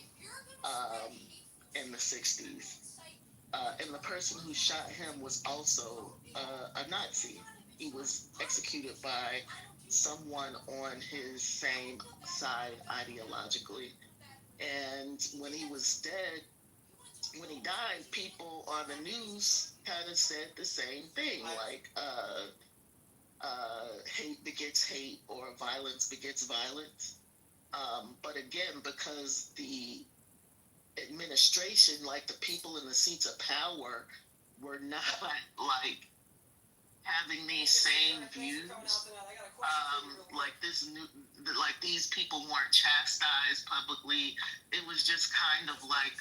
in the 60s. And the person who shot him was also a Nazi. He was executed by someone on his same side ideologically. And when he was dead, when he died, people on the news kind of said the same thing, like hate begets hate or violence begets violence. But again, because the administration, like the people in the seats of power, were not like having these same views. Like these people weren't chastised publicly. It was just kind of like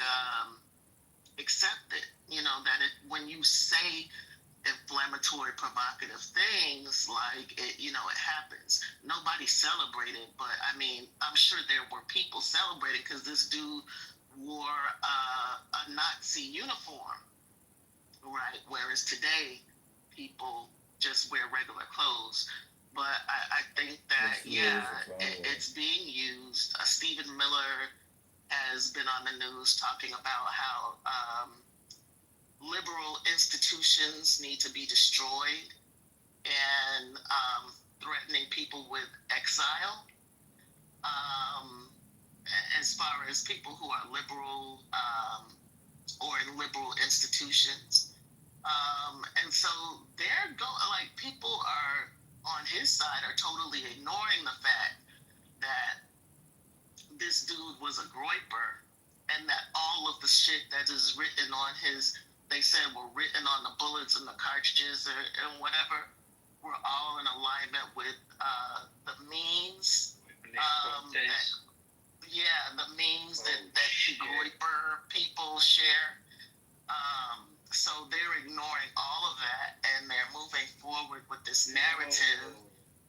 accepted, that when you say inflammatory, provocative things, like it, it happens. Nobody celebrated, but I mean, I'm sure there were people celebrating because this dude wore a Nazi uniform, right? Whereas today, people just wear regular clothes. But I think that, it's being used. Stephen Miller has been on the news talking about how liberal institutions need to be destroyed, and threatening people with exile. As far as people who are liberal or in liberal institutions. And so people are on his side are totally ignoring the fact that this dude was a groiper, and that all of the shit that is written on they said were written on the bullets and the cartridges and whatever, were all in alignment with the memes. The memes that groiper people share. So they're ignoring all of that, and they're moving forward with this narrative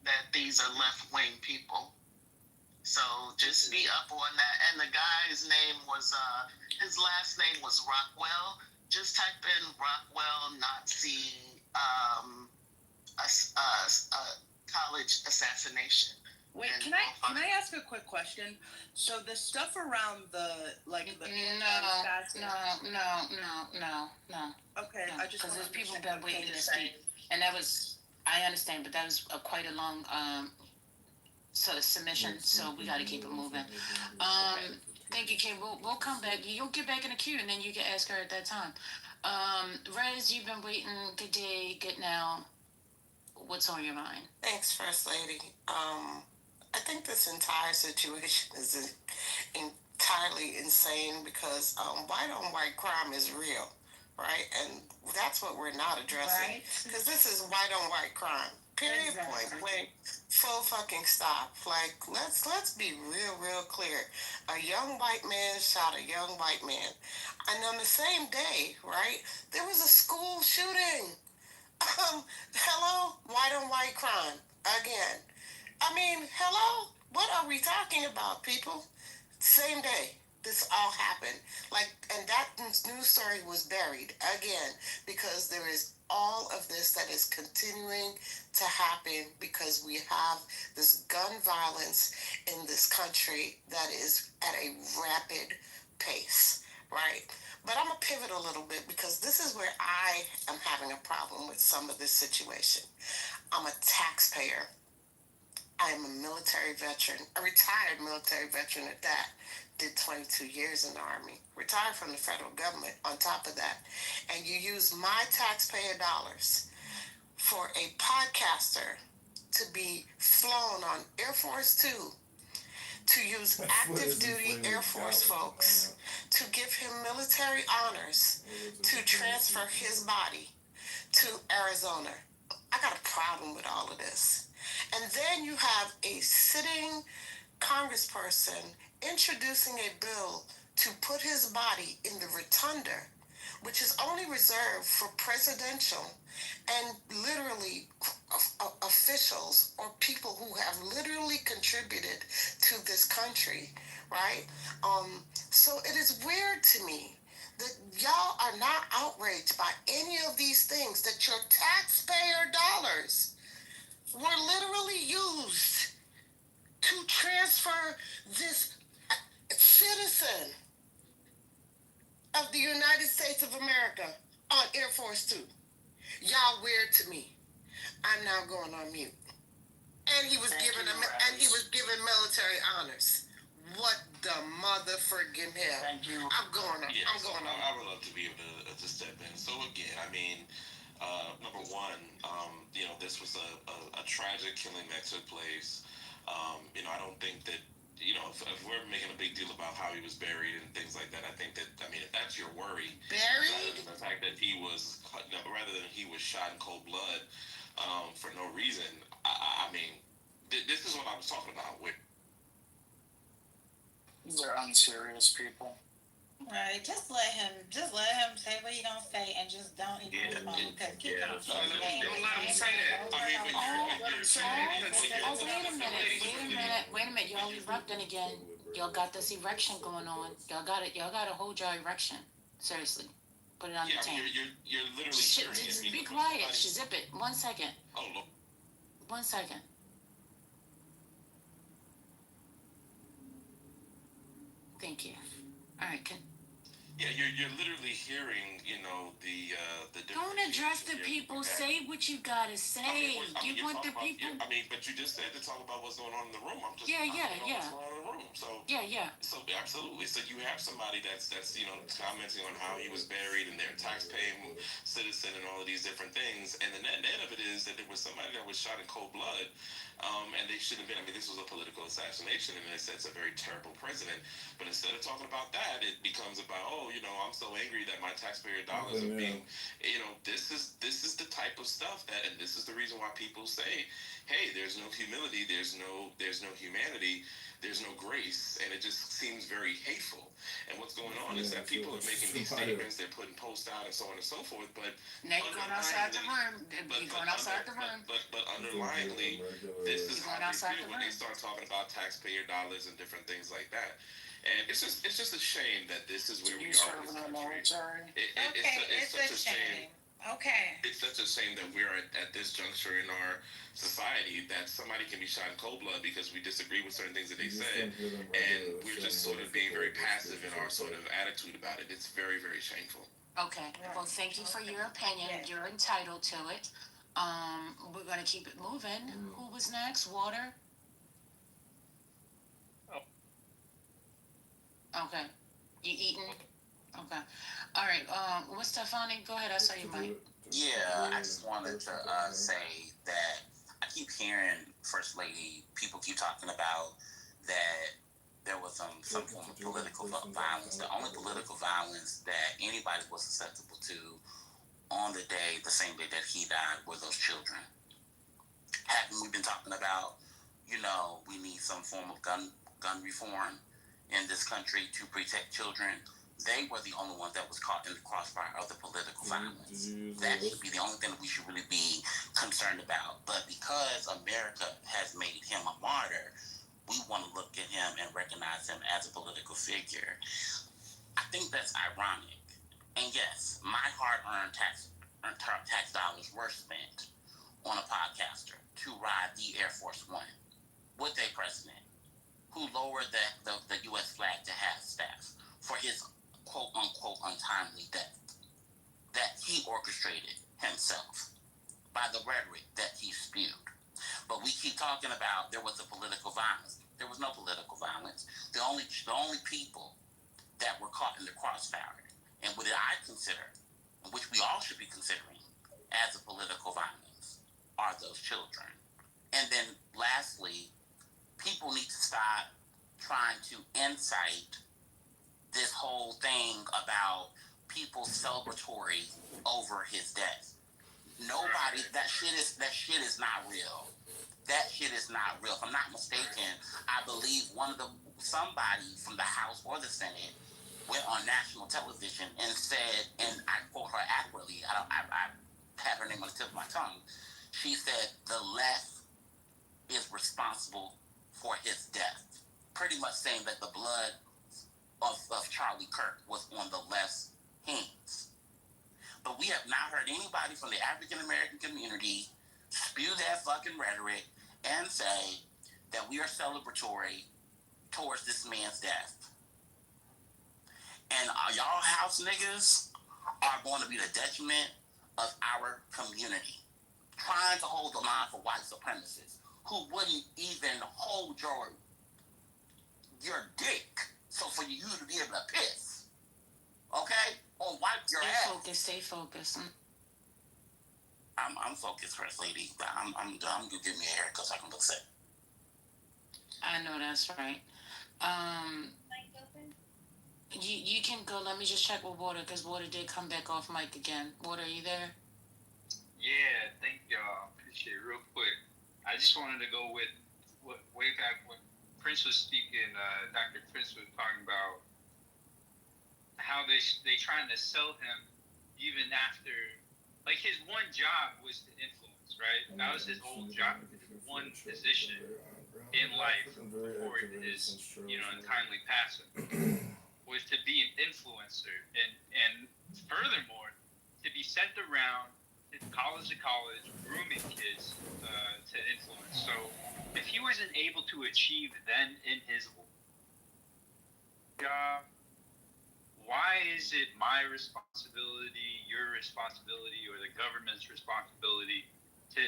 that these are left-wing people. So just be up on that. And the guy's name was, his last name was Rockwell. Just type in Rockwell Nazi college assassination. Wait, can I ask a quick question? So the stuff around the No. Okay, No, I just because there's people understand been what waiting you're to saying. speak, and that was, I understand, but that was quite a long sort of submission, so we got to keep it moving. Thank you, Kim. We'll come back. You'll get back in the queue, and then you can ask her at that time. Rez, you've been waiting. Good day, good now. What's on your mind? Thanks, First Lady. I think this entire situation is entirely insane because white on white crime is real, right? And that's what we're not addressing. Because this is white on white crime. Period. Exactly. Point blank. Full fucking stop. Like, let's be real clear. A young white man shot a young white man. And on the same day, right, there was a school shooting. Hello? White on white crime. Again. I mean, hello? What are we talking about, people? Same day, this all happened. And that news story was buried again because there is all of this that is continuing to happen because we have this gun violence in this country that is at a rapid pace, right? But I'm going to pivot a little bit because this is where I am having a problem with some of this situation. I'm a taxpayer. I am a military veteran, a retired military veteran at that. Did 22 years in the Army. Retired from the federal government on top of that. And you use my taxpayer dollars for a podcaster to be flown on Air Force Two, to use active duty Air Force folks, to give him military honors, to transfer his body to Arizona. I got a problem with all of this. And then you have a sitting congressperson introducing a bill to put his body in the rotunda, which is only reserved for presidential and literally officials or people who have literally contributed to this country, right? So it is weird to me that y'all are not outraged by any of these things, that your taxpayer dollars were literally used to transfer this citizen of the United States of America on Air Force Two. Y'all weird to me. I'm now going on mute. And he was given military honors. What the mother friggin' hell? Thank you. I'm going on. Yes, I'm going on. I would love to be able to step in. So again, I mean, number one, this was a tragic killing that took place. I don't think that, if we're making a big deal about how he was buried and things like that, I think that, if that's your worry, buried, the fact that he was, rather than he was shot in cold blood for no reason, I mean, this is what I was talking about with. These are unserious people. Right, just let him say what he gonna say and just don't even respond because keep on Don't let him say that. Wait a minute, y'all erupting again. Y'all got this erection going on. Y'all gotta hold your erection. Seriously. Put it on the tank. You're literally just be quiet. Zip it. 1 second. Oh, look. 1 second. Thank you. All right, Yeah, you're literally hearing, you know, the Don't address the people. Say what you gotta say. You want the people. But you just said to talk about what's going on in the room. I'm just Yeah. what's going on in the room. So Yeah. So absolutely. So you have somebody that's you know commenting on how he was buried and their tax-paying citizen and all of these different things. And the net of it is that there was somebody that was shot in cold blood, and they shouldn't have been. I mean, this was a political assassination, and it's a very terrible president. But instead of talking about that, it becomes about, oh, you know, I'm so angry that my taxpayer dollars are being, you know, this is the type of stuff that, and this is the reason why people say, hey, there's no humility, there's no humanity, there's no grace, and it just seems very hateful. And what's going on is that people are making these statements, they're putting posts out, and so on and so forth. But now you're going outside the room. You're going outside the room. But underlyingly, this is how they feel when they start talking about taxpayer dollars and different things like that. And it's just a shame that this is where we are in this country. It's such a shame. Okay. It's such a shame that we're at this juncture in our society that somebody can be shot in cold blood because we disagree with certain things that they said, and we're just sort of being very passive in our sort of attitude about it. It's very, very shameful. Okay. Well, thank you for your opinion. You're entitled to it. We're gonna keep it moving. Who was next? Water. Okay. You eating? Okay. All right. What's Stefani? Go ahead. I saw your mic. Yeah, I just wanted to say that I keep hearing First Lady, people keep talking about that there was some form of political violence. The only political violence that anybody was susceptible to on the same day that he died, were those children. Haven't we been talking about, you know, we need some form of gun reform in this country to protect children? They were the only ones that was caught in the crossfire of the political violence. That should be the only thing that we should really be concerned about. But because America has made him a martyr, we want to look at him and recognize him as a political figure. I think that's ironic. And yes, my hard-earned tax dollars were spent on a podcaster to ride the Air Force One with a president who lowered the U.S. flag to half staff for his quote-unquote untimely death that he orchestrated himself by the rhetoric that he spewed. But we keep talking about there was a political violence. There was no political violence. The only people that were caught in the crossfire, and what I consider, and which we all should be considering as a political violence, are those children. And then lastly, people need to stop trying to incite this whole thing about people celebratory over his death. Nobody, that shit is not real. That shit is not real. If I'm not mistaken, I believe somebody from the House or the Senate went on national television and said, and I quote her accurately, I have her name on the tip of my tongue. She said the left is responsible for his death. Pretty much saying that the blood of Charlie Kirk was on the left's hands. But we have not heard anybody from the African American community spew that fucking rhetoric and say that we are celebratory towards this man's death. And y'all house niggas are going to be the detriment of our community. Trying to hold the line for white supremacists who wouldn't even hold your dick so for you to be able to piss. Okay? Or wipe your ass. Stay focused. I'm focused, First Lady. I'm gonna give me a haircut so I can look sick. I know that's right. You can go. Let me just check with Water, because Water did come back off mic again. Water, are you there? Yeah, thank y'all. Appreciate it. Real quick, I just wanted to go with way back when Prince was speaking. Dr. Prince was talking about how they trying to sell him even after, like, his one job was to influence, right? That was his whole job, his one position in life before his, untimely passing, was to be an influencer, and furthermore, to be sent around college to college, grooming kids to influence. So if he wasn't able to achieve then in his job, why is is it my responsibility, your responsibility, or the government's responsibility to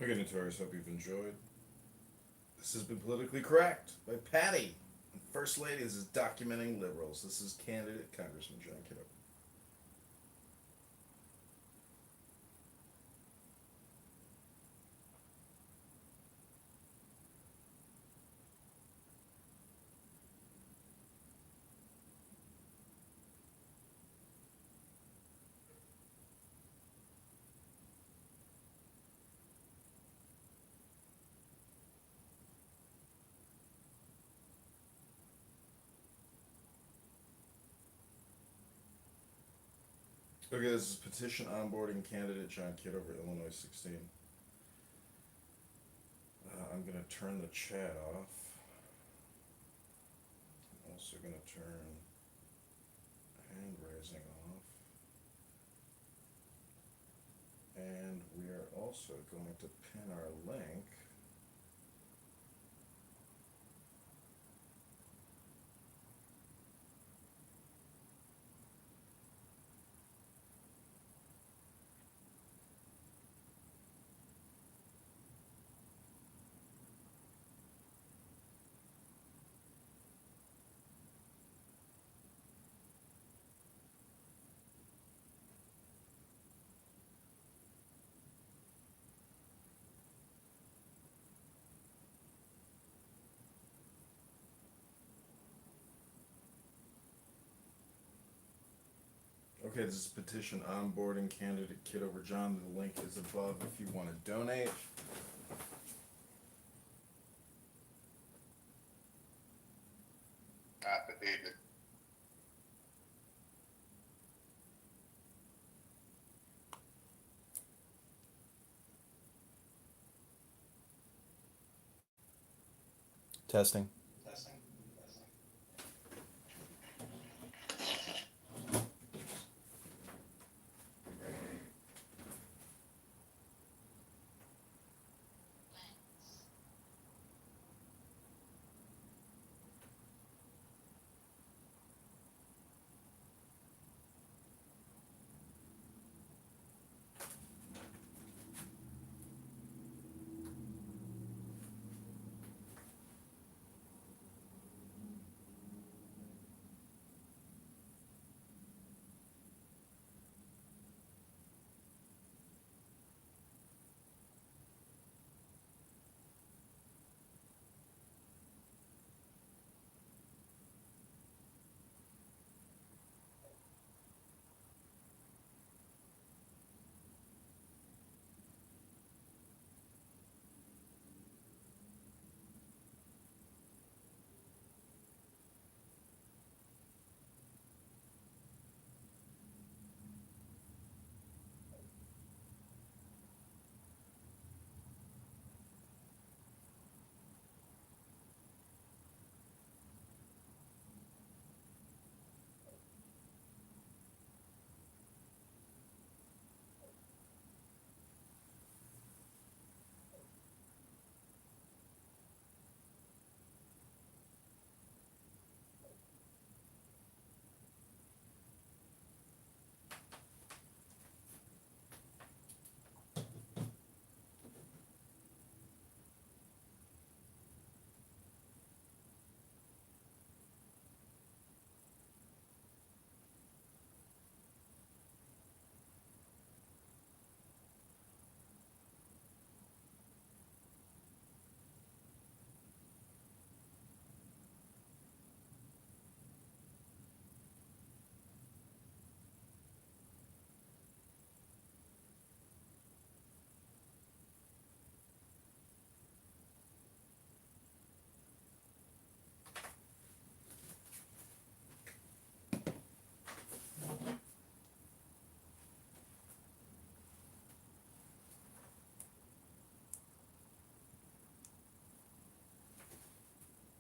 Okay, Notorious, hope you've enjoyed. This has been Politically Correct by Patty. And First Lady. This is Documenting Liberals. This is candidate Congressman John Kitover. Okay, this is petition onboarding candidate John Kitover, Illinois 16. I'm going to turn the chat off. I'm also going to turn hand raising off. And we are also going to pin our link. Okay, this is petition onboarding candidate Kitover John. The link is above if you want to donate. Affidavit. Testing.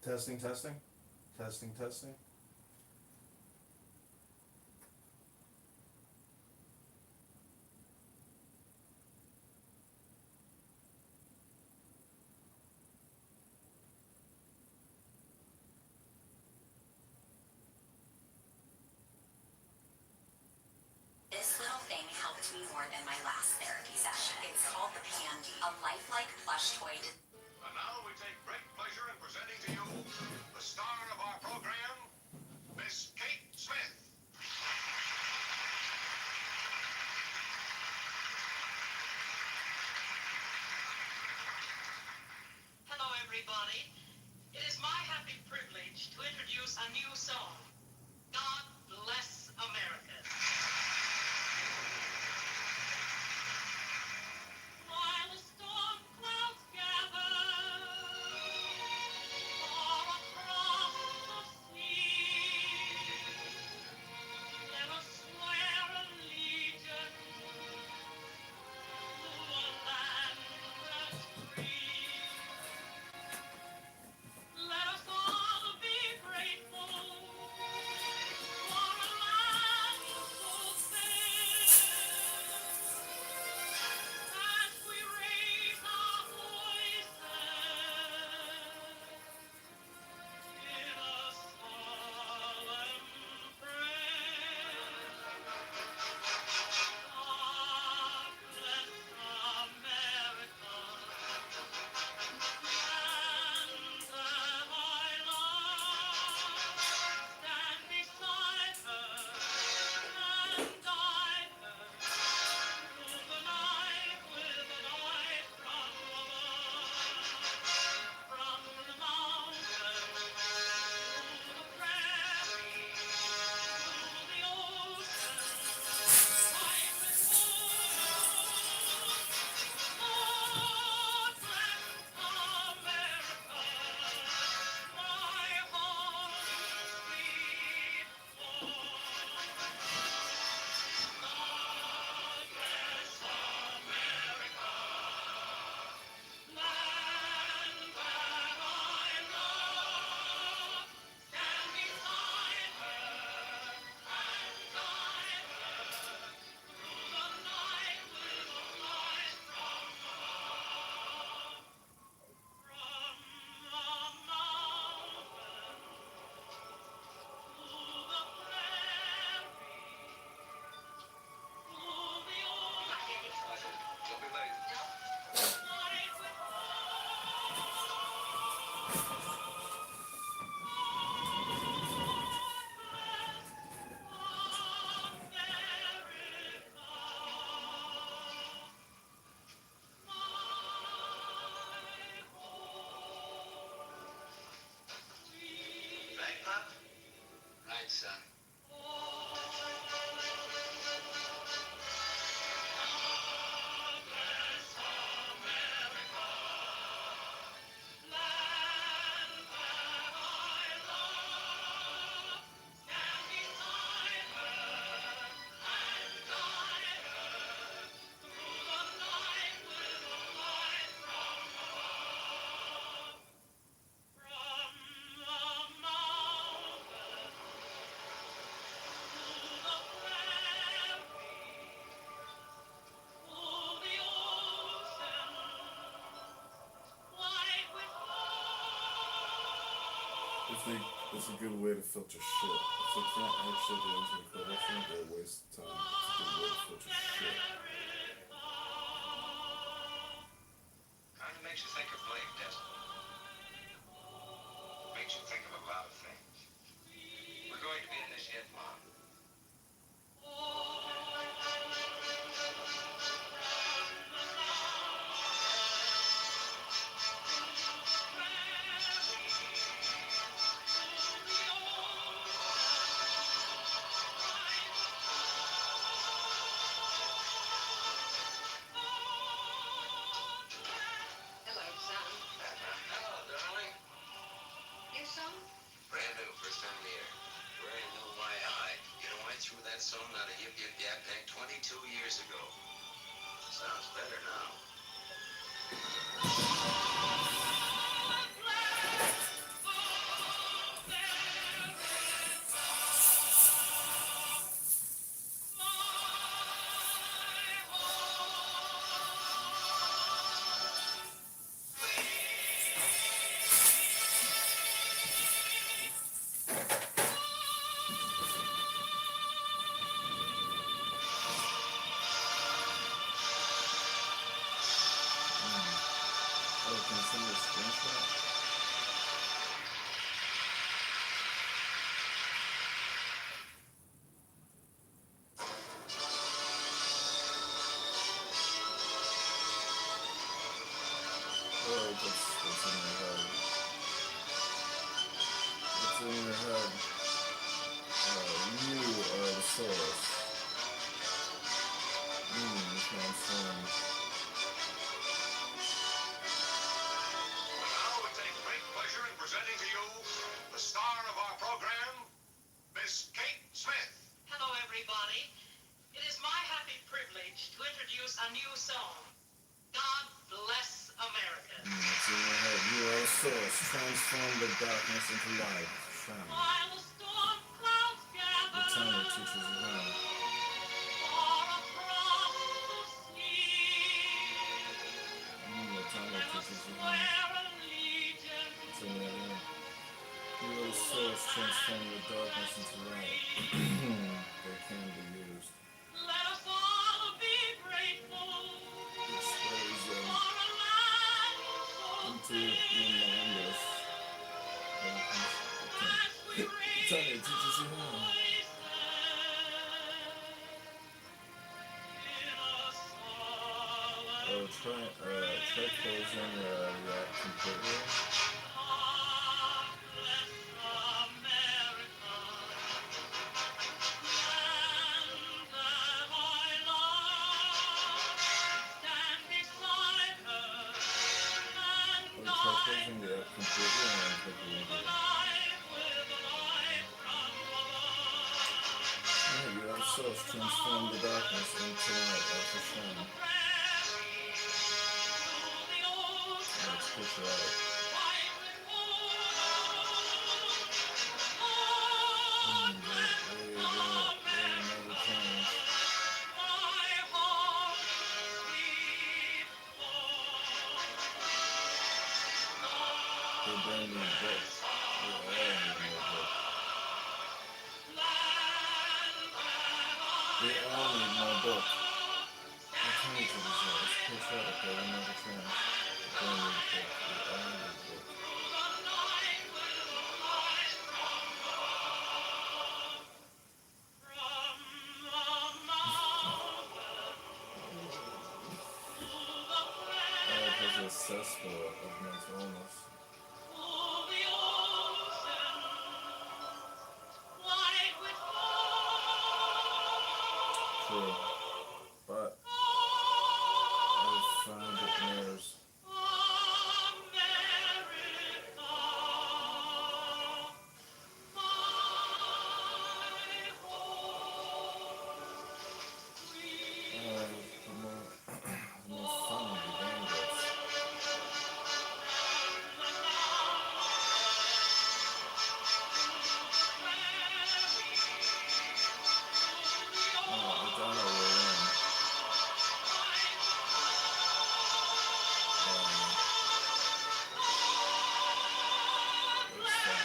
Testing, testing. Testing, testing. me more than my last therapy session. It's called the Pandy, a lifelike plush toy. And now we take great pleasure in presenting to you the star of our program, Miss Kate Smith. Hello, everybody. It is my happy privilege to introduce a new song, God Bless America. While the storm clouds gather far across the sea, let us swear allegiance to a land that's free. Let us all be grateful for a land so fair. As we raise our voices in a solemn prayer, God bless America, land that I love. Stand beside her and guide her through the night with an eye from above. From the mountains to the prairie, to the ocean, white with gold. God bless America, my home sweet home. God bless America, land that I love. Stand beside her and guide her through the night with a light from above. From the mountain to the prairie, to the ocean, white with Right, Pop? Right, son. It's a good way to filter shit. If they can't actually get into the collection, they'll waste time. It's a good way to filter shit. Kind of makes you think of Blake, doesn't it? Makes you think of a lot of things. We're going to be in this yet, Mom. Hello, son. Hello, darling. New song? Brand new, first time in the air. Brand new, my eye. You know, I threw that song out of Yip Yip Yap Tank 22 years ago. Sounds better now. a new song. God bless America. It's in your head. You are a source. Transform the darkness into light. Shine. While the storm clouds gather, The time that teaches you how. far across the sea, The time that let us teaches you how. swear allegiance It's in your head. You are a source. Transform the darkness into light. They can be used. Let us all be grateful Expose them for a land so into safe. humongous. The time that teaches you how. Oh, try closing that completely. Oh, try closing the app completely and then click redo. Yeah, you have a source. Transform the darkness into light. Alpha shine. Let's push it out. They bring me book. We all need more book. We all need more book. Alternative results. Patriotic. They will never change. They need book. We all need book. Because it's a cesspool of mental illness. True. But I've found it mirrors. The more fun the game gets. I doubt I will win. It's fun.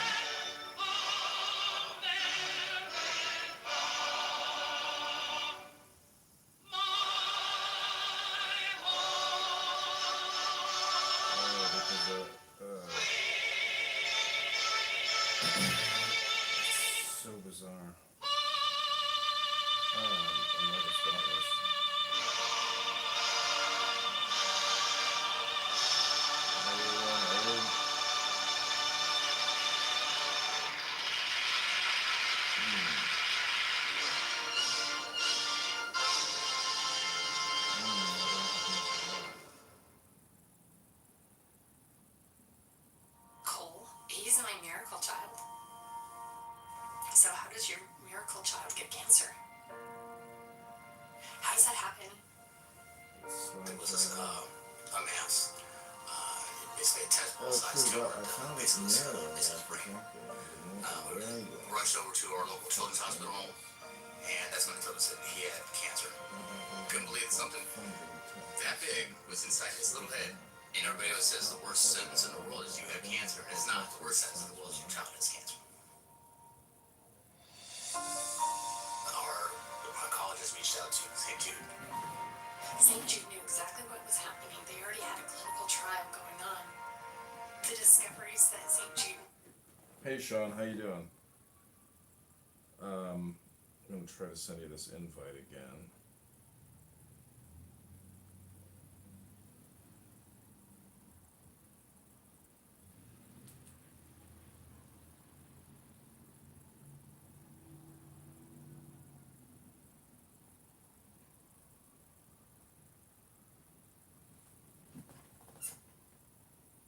Because it's so bizarre. Another spotless. Cole, he's my miracle child. So how does your miracle child get cancer? How does that happen? It was a mass. Basically a tadpole sized tumor. Basically, it's his brain. We rushed over to our local children's hospital, and that's when they told us that he had cancer. Couldn't believe something that big was inside his little head. And everybody always says the worst sentence in the world is you have cancer. And it's not. The worst sentence in the world is your child has cancer. Our oncologist reached out to St. Jude. St. Jude knew exactly what was happening. They already had a clinical trial going on. The discoveries that St. Jude... Hey Sean, how you doing? I'm gonna try to send you this invite again.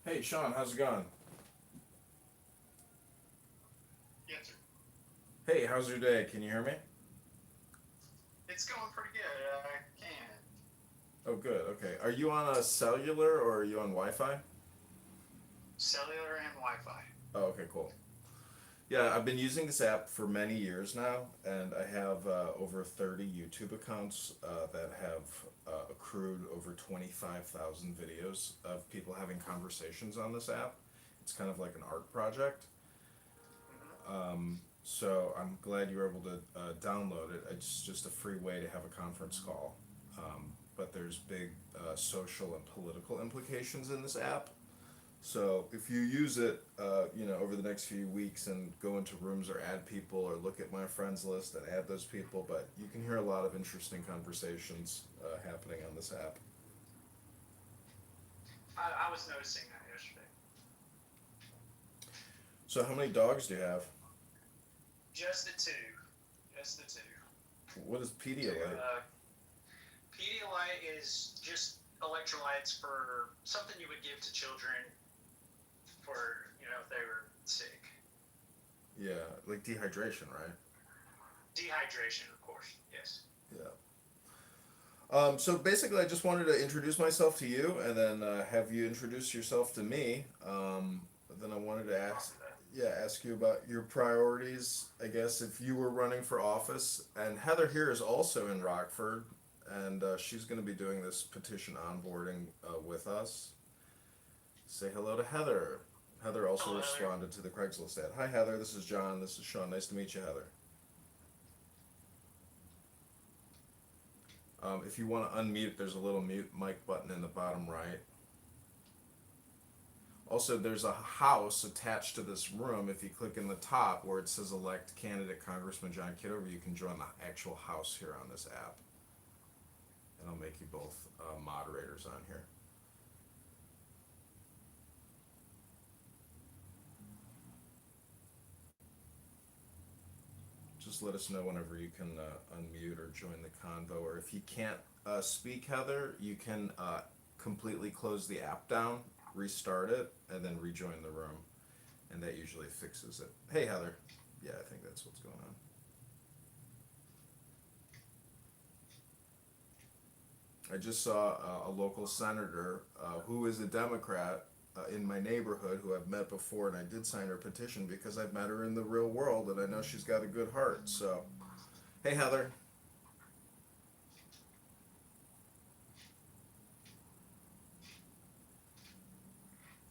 Hey Sean, how's it going? Yes, sir. Hey, how's your day? Can you hear me? It's going pretty good. I can. Oh, good. Okay. Are you on a cellular or are you on Wi-Fi? Cellular and Wi-Fi. Oh, okay, cool. Yeah, I've been using this app for many years now, and I have over 30 YouTube accounts that have accrued over 25,000 videos of people having conversations on this app. It's kind of like an art project. So I'm glad you were able to download it. It's just a free way to have a conference call. But there's big social and political implications in this app. So if you use it, over the next few weeks and go into rooms or add people or look at my friends list and add those people, but you can hear a lot of interesting conversations happening on this app. I was noticing that yesterday. So how many dogs do you have? Just the two. Just the two. What is Pedialyte? Pedialyte is just electrolytes for something you would give to children for, if they were sick. Yeah, like dehydration, right? Dehydration, of course, yes. Yeah. So basically, I just wanted to introduce myself to you, and then have you introduce yourself to me. Then I wanted to ask you about your priorities. I guess if you were running for office, and Heather here is also in Rockford, and she's going to be doing this petition onboarding with us. Say hello to Heather. Heather also responded to the Craigslist ad. Hi, Heather. This is John. This is Sean. Nice to meet you, Heather. If you want to unmute, there's a little mute mic button in the bottom right. Also, there's a house attached to this room. If you click in the top where it says elect candidate Congressman John Kitover, you can join the actual house here on this app. And I'll make you both moderators on here. Just let us know whenever you can unmute or join the convo. Or if you can't speak, Heather, you can completely close the app down, restart it, and then rejoin the room. And that usually fixes it. Hey, Heather. Yeah, I think that's what's going on. I just saw a local senator who is a Democrat in my neighborhood who I've met before, and I did sign her petition because I've met her in the real world, and I know she's got a good heart. So, hey, Heather.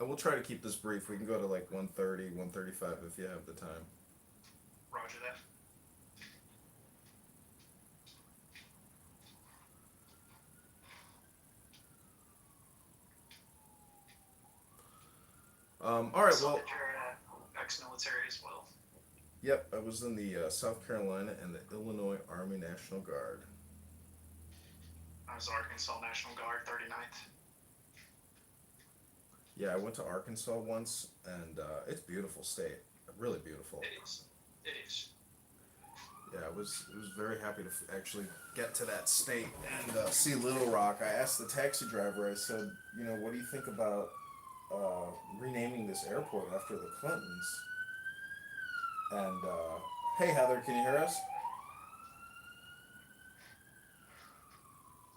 And we'll try to keep this brief. We can go to like 1:30, 1:35 if you have the time. Roger that. All right, well. You're ex-military as well. Yep, I was in the South Carolina and the Illinois Army National Guard. I was Arkansas National Guard, 39th. Yeah, I went to Arkansas once, and it's a beautiful state. Really beautiful. It is. It is. Yeah, I was very happy to actually get to that state and see Little Rock. I asked the taxi driver, I said, what do you think about renaming this airport after the Clintons? And, hey, Heather, can you hear us?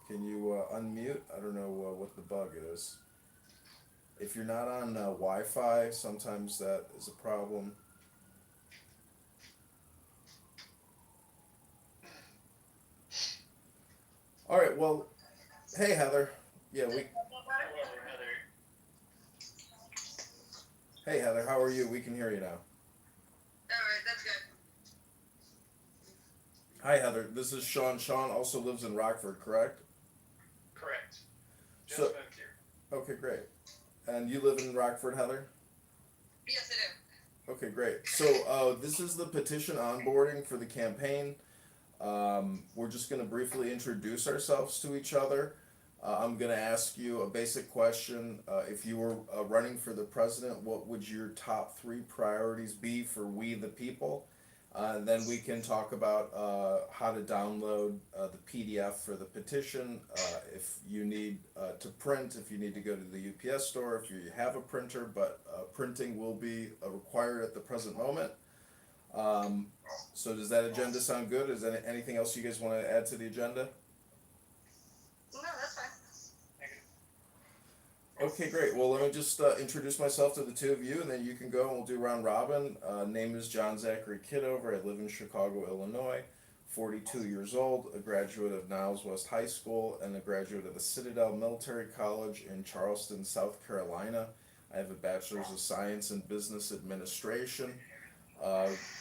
Can you unmute? I don't know what the bug is. If you're not on Wi-Fi, sometimes that is a problem. All right, well, hey, Heather. Yeah, Hey, Heather, how are you? We can hear you now. Alright, that's good. Hi, Heather. This is Sean. Sean also lives in Rockford, correct? Correct. Just So, moved here. okay, great. And you live in Rockford, Heather? Yes, I do. Okay, great. So this is the petition onboarding for the campaign. We're just going to briefly introduce ourselves to each other. I'm going to ask you a basic question. If you were running for the president, what would your top 3 priorities be for we the people? And then we can talk about how to download the PDF for the petition, if you need to print, if you need to go to the UPS store, if you have a printer, but printing will be required at the present moment. So does that agenda sound good? Is there anything else you guys want to add to the agenda? No, that's fine. Okay, great. Well, let me just introduce myself to the two of you, and then you can go and we'll do round robin. Name is John Zachary Kitover. I live in Chicago, Illinois. 42 years old, a graduate of Niles West High School, and a graduate of the Citadel Military College in Charleston, South Carolina. I have a Bachelor's of Science in Business Administration.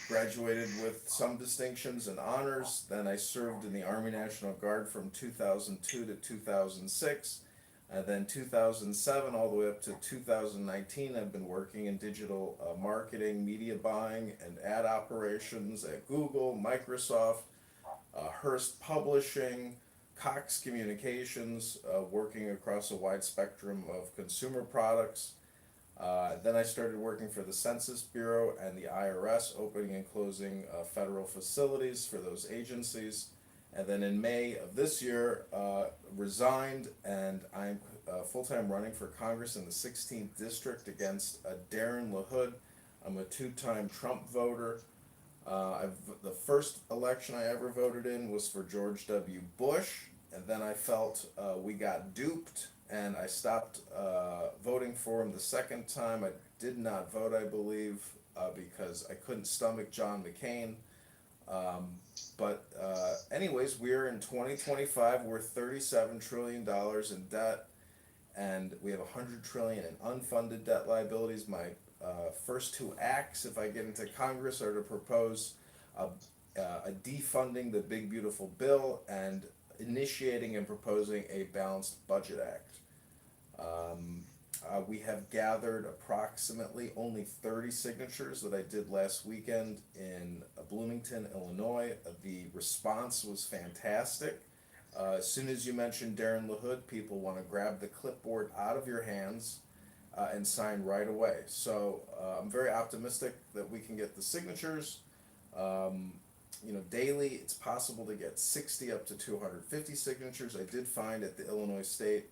Graduated with some distinctions and honors. Then I served in the Army National Guard from 2002 to 2006. And then 2007 all the way up to 2019, I've been working in digital marketing, media buying, and ad operations at Google, Microsoft, Hearst Publishing, Cox Communications, working across a wide spectrum of consumer products. Then I started working for the Census Bureau and the IRS, opening and closing federal facilities for those agencies. And then in May of this year, resigned, and I'm full-time running for Congress in the 16th District against Darren LaHood. I'm a two-time Trump voter. The first election I ever voted in was for George W. Bush, and then I felt we got duped, and I stopped voting for him the second time. I did not vote, I believe, because I couldn't stomach John McCain. But anyways, we're in 2025, we're $37 trillion in debt, and we have $100 trillion in unfunded debt liabilities. My first two acts, if I get into Congress, are to propose a defunding the big beautiful bill and initiating and proposing a balanced budget act. We have gathered approximately only 30 signatures that I did last weekend in Bloomington, Illinois. The response was fantastic. As soon as you mention Darren LaHood, people want to grab the clipboard out of your hands and sign right away. So I'm very optimistic that we can get the signatures. Daily it's possible to get 60 up to 250 signatures. I did find at the Illinois State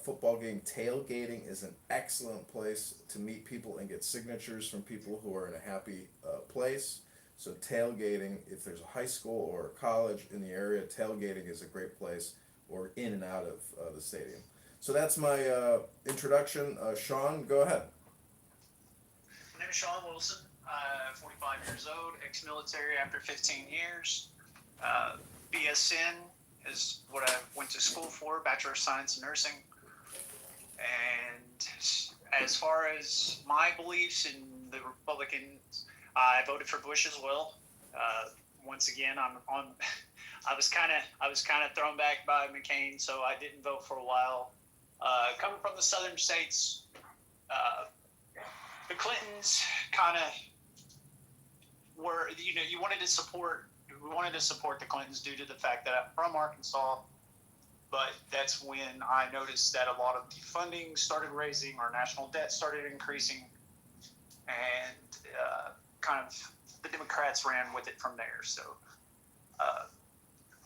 football game, tailgating is an excellent place to meet people and get signatures from people who are in a happy place. So tailgating, if there's a high school or a college in the area, tailgating is a great place, or in and out of the stadium. So that's my introduction. Sean, go ahead. My name is Sean Wilson. 45 years old, ex-military after 15 years. BSN is what I went to school for, Bachelor of Science in Nursing. And as far as my beliefs in the Republicans, I voted for Bush as well. Once again, I was kind of thrown back by McCain, so I didn't vote for a while. Coming from the southern states, the Clintons kind of were, we wanted to support the Clintons due to the fact that I'm from Arkansas, but that's when I noticed that a lot of the funding started raising, our national debt started increasing, and kind of the Democrats ran with it from there. So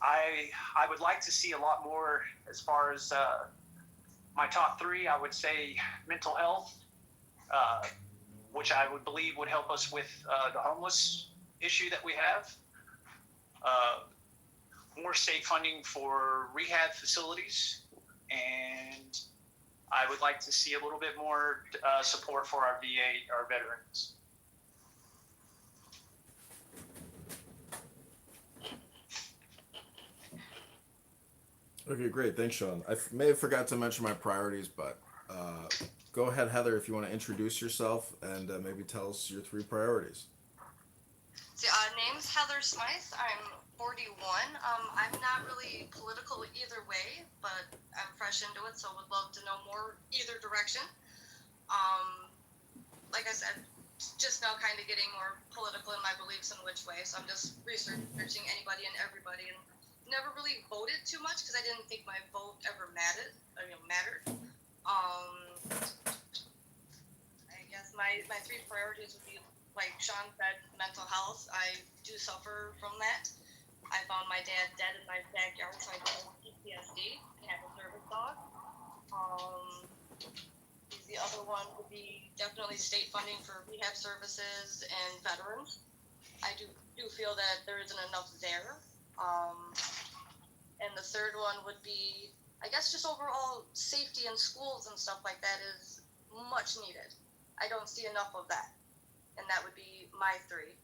I would like to see a lot more as far as my top three. I would say mental health, which I would believe would help us with the homeless issue that we have. More state funding for rehab facilities, and I would like to see a little bit more support for our VA, our veterans. Okay, great. Thanks, Sean. I may have forgot to mention my priorities, but go ahead, Heather, if you want to introduce yourself and maybe tell us your three priorities. So, name's Heather Smythe. I'm 41. I'm not really political either way, but I'm fresh into it, so would love to know more either direction. Like I said, just now kind of getting more political in my beliefs and which way, so I'm just researching anybody and everybody, and never really voted too much because I didn't think my vote ever mattered. I guess my three priorities would be, like Sean said, mental health. I do suffer from that. I found my dad dead in my backyard, so I developed PTSD and have a service dog. The other one would be definitely state funding for rehab services and veterans. I do feel that there isn't enough there. And the third one would be I guess just overall safety in schools and stuff like that is much needed. I don't see enough of that. And that would be my three.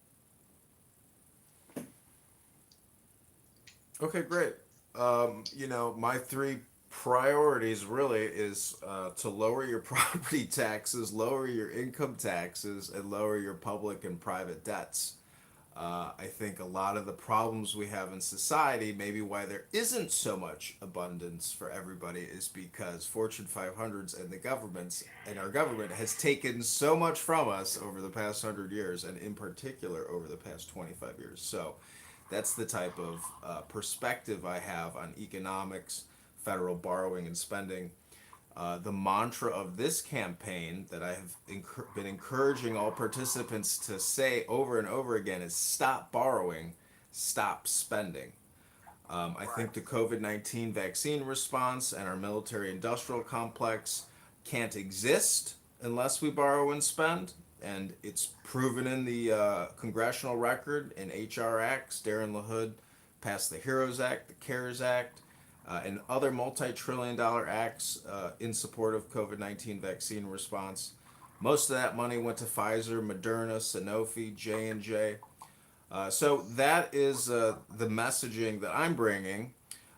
Okay, great. My three priorities really is to lower your property taxes, lower your income taxes, and lower your public and private debts. I think a lot of the problems we have in society, maybe why there isn't so much abundance for everybody, is because Fortune 500s and the governments and our government has taken so much from us over the past 100 years, and in particular over the past 25 years. So that's the type of perspective I have on economics, federal borrowing and spending. The mantra of this campaign that I have been encouraging all participants to say over and over again is stop borrowing, stop spending. I think the COVID 19 vaccine response and our military industrial complex can't exist unless we borrow and spend. And it's proven in the congressional record in HR Acts. Darren LaHood passed the HEROES Act, the CARES Act, and other multi-trillion-dollar acts in support of COVID-19 vaccine response. Most of that money went to Pfizer, Moderna, Sanofi, J&J. So that is the messaging that I'm bringing.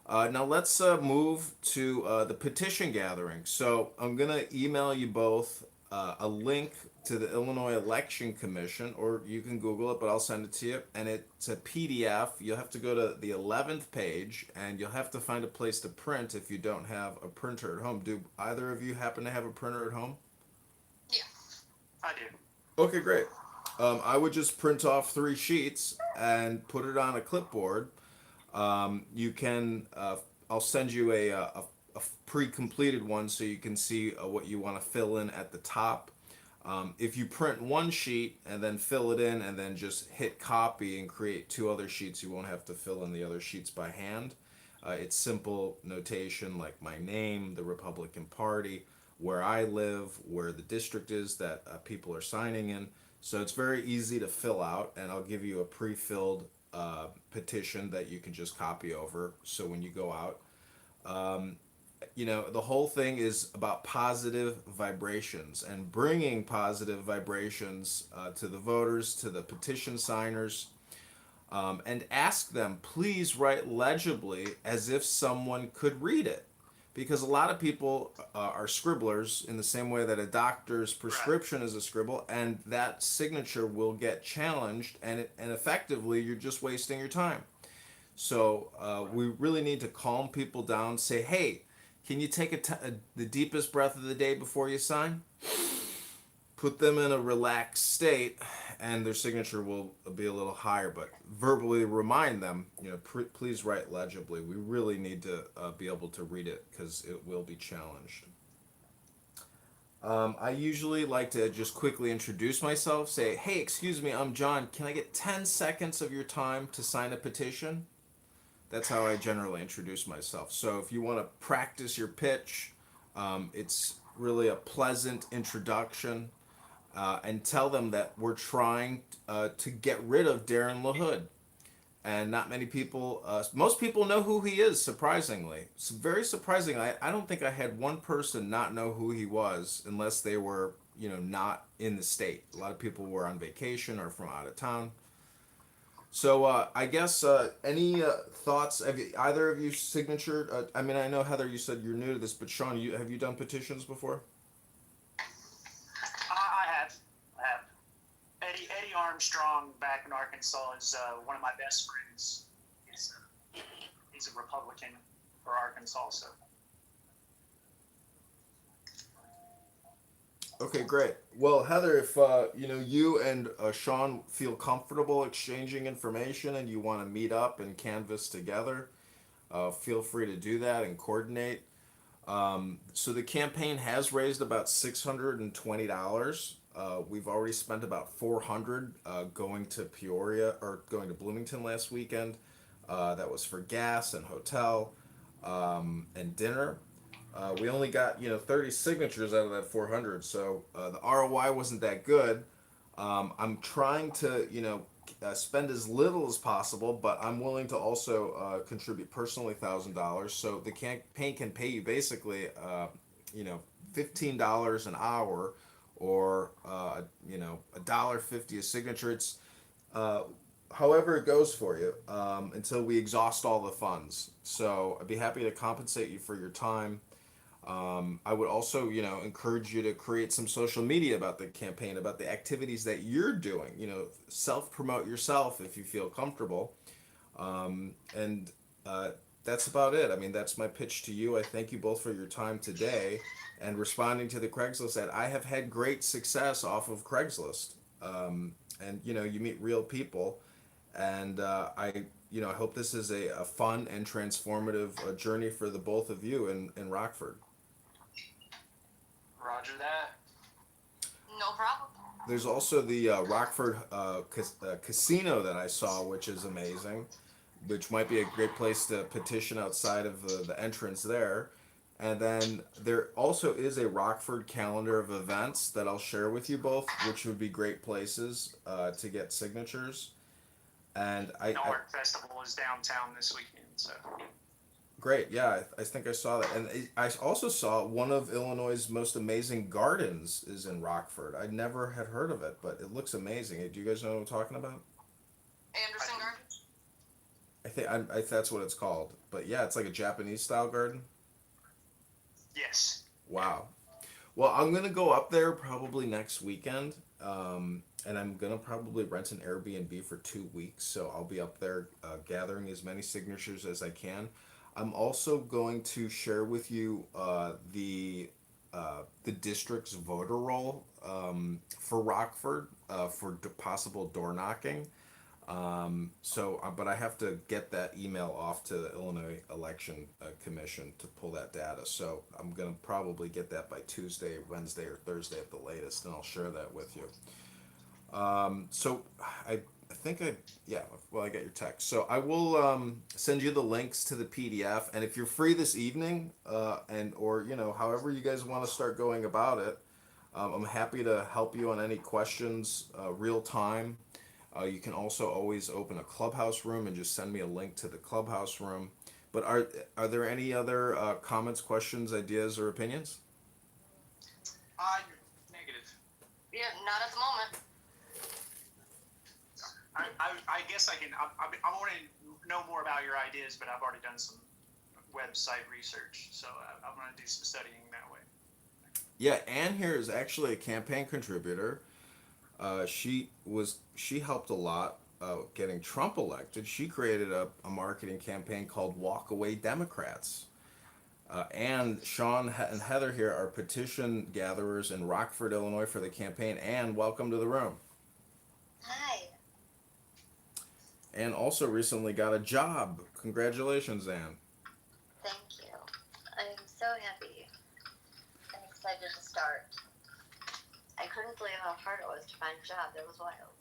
Now let's move to the petition gathering. So I'm going to email you both a link to the Illinois Election Commission, or you can Google it, but I'll send it to you. And it's a PDF. You'll have to go to the 11th page, and you'll have to find a place to print if you don't have a printer at home. Do either of you happen to have a printer at home? Yeah. I do. Okay, great. I would just print off 3 sheets and put it on a clipboard. You can, I'll send you a pre-completed one so you can see what you want to fill in at the top. If you print one sheet and then fill it in and then just hit copy and create 2 other sheets, you won't have to fill in the other sheets by hand. It's simple notation like my name, the Republican Party, where I live, where the district is that people are signing in. So it's very easy to fill out, and I'll give you a pre-filled petition that you can just copy over. So when you go out, the whole thing is about positive vibrations and bringing positive vibrations to the voters, to the petition signers, and ask them, please write legibly as if someone could read it. Because a lot of people are scribblers in the same way that a doctor's prescription is a scribble, and that signature will get challenged, and effectively you're just wasting your time. So we really need to calm people down, say, hey, can you take the deepest breath of the day before you sign? Put them in a relaxed state, and their signature will be a little higher, but verbally remind them, please write legibly. We really need to be able to read it because it will be challenged. I usually like to just quickly introduce myself, say, hey, excuse me, I'm John. Can I get 10 seconds of your time to sign a petition? That's how I generally introduce myself. So if you want to practice your pitch, it's really a pleasant introduction. And tell them that we're trying to get rid of Darren LaHood. And not many people, most people know who he is, surprisingly. It's very surprising. I don't think I had one person not know who he was unless they were, not in the state. A lot of people were on vacation or from out of town. So I guess any thoughts? Have either of you signatured? I know, Heather, you said you're new to this, but Sean, have you done petitions before? I have. Eddie Armstrong back in Arkansas is one of my best friends. He's a Republican for Arkansas. So. Okay, great. Well, Heather, if you and Sean feel comfortable exchanging information and you want to meet up and canvass together, feel free to do that and coordinate. So the campaign has raised about $620. We've already spent about $400 going to Peoria or going to Bloomington last weekend. That was for gas and hotel and dinner. We only got 30 signatures out of that 400, so the ROI wasn't that good. I'm trying to spend as little as possible, but I'm willing to also contribute personally $1,000. So the campaign can pay you basically, you know, $15 an hour, or you know, $1.50 a signature. It's uh, however it goes for you, until we exhaust all the funds. So I'd be happy to compensate you for your time. I would also, you know, encourage you to create some social media about the campaign, about the activities that you're doing. You know, self promote yourself if you feel comfortable. And that's about it. I mean, that's my pitch to you. I thank you both for your time today and responding to the Craigslist ad. I have had great success off of Craigslist. And you know, you meet real people, and you know, I hope this is a fun and transformative journey for the both of you in Rockford. Roger that. No problem. There's also the Rockford casino that I saw, which is amazing, which might be a great place to petition outside of the entrance there. And then there also is a Rockford calendar of events that I'll share with you both, which would be great places to get signatures. And Art Festival is downtown this weekend, so. Great, yeah, I think I saw that, and I also saw one of Illinois' most amazing gardens is in Rockford. I never had heard of it, but it looks amazing. Do you guys know what I'm talking about? Anderson Gardens? I think that's what it's called. But yeah, it's like a Japanese style garden. Yes. Wow. Well, I'm gonna go up there probably next weekend, and I'm gonna probably rent an Airbnb for 2 weeks. So I'll be up there gathering as many signatures as I can. I'm also going to share with you the district's voter roll for Rockford for possible door knocking. But I have to get that email off to the Illinois Election Commission to pull that data. So I'm gonna probably get that by Tuesday, Wednesday, or Thursday at the latest, and I'll share that with you. So I think I got your text. So I will send you the links to the PDF, and if you're free this evening, or you know, however you guys want to start going about it, I'm happy to help you on any questions real time. You can also always open a clubhouse room and just send me a link to the clubhouse room. But are there any other comments, questions, ideas, or opinions? Negative. Yeah, not at the moment. I guess I want to know more about your ideas, but I've already done some website research, so I'm going to do some studying that way. Yeah, Ann here is actually a campaign contributor. She helped a lot getting Trump elected. She created a marketing campaign called Walk Away Democrats. And Sean and Heather here are petition gatherers in Rockford, Illinois for the campaign. Ann, welcome to the room. Hi. And also recently got a job. Congratulations, Ann. Thank you. I'm so happy and excited to start. I couldn't believe how hard it was to find a job. That was wild.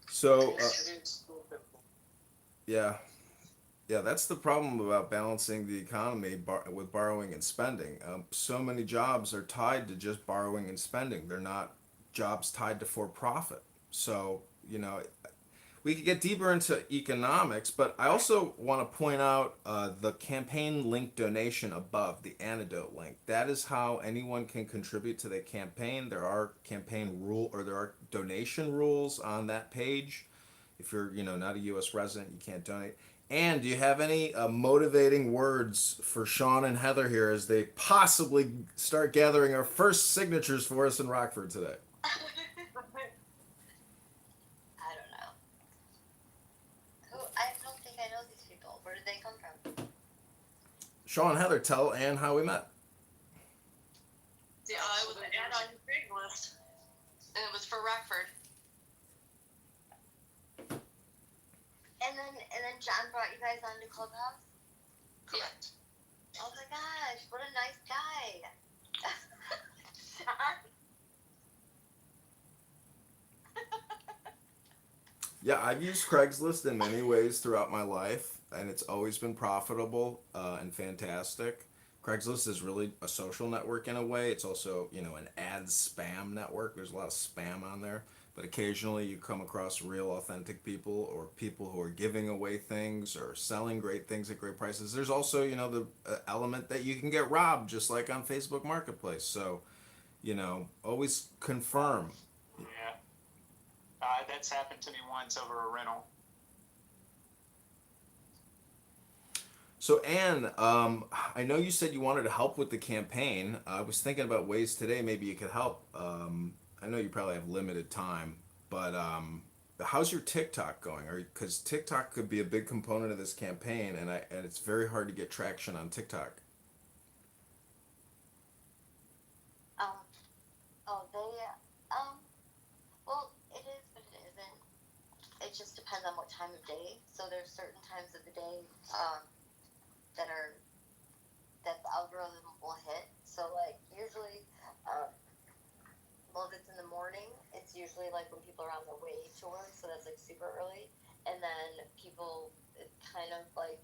So, yeah, that's the problem about balancing the economy with borrowing and spending. So many jobs are tied to just borrowing and spending. They're not jobs tied to for profit. So, you know, we could get deeper into economics, but I also want to point out the campaign link donation above, the antidote link. That is how anyone can contribute to the campaign. There are there are donation rules on that page. If you're, you know, not a U.S. resident, you can't donate. And do you have any motivating words for Sean and Heather here as they possibly start gathering our first signatures for us in Rockford today? I don't think I know these people. Where did they come from? Sean and Heather, tell Ann how we met. Yeah, it was an ad on Craigslist, and it was for Rockford. And then John brought you guys onto Clubhouse? Correct. Oh my gosh, what a nice guy. Yeah, I've used Craigslist in many ways throughout my life, and it's always been profitable and fantastic. Craigslist is really a social network in a way. It's also, you know, an ad spam network. There's a lot of spam on there. but occasionally you come across real authentic people or people who are giving away things or selling great things at great prices. There's also, you know, the element that you can get robbed just like on Facebook Marketplace. So, you know, always confirm. Yeah. That's happened to me once over a rental. So Anne, I know you said you wanted to help with the campaign. I was thinking about ways today maybe you could help. I know you probably have limited time, but how's your TikTok going? Because TikTok could be a big component of this campaign, and it's very hard to get traction on TikTok. Well, it is, but it isn't. It just depends on what time of day. So there's certain times of the day that the algorithm will hit. So like usually, well, if it's in the morning, it's usually like when people are on their way to work. So that's like super early. And then people, it's kind of like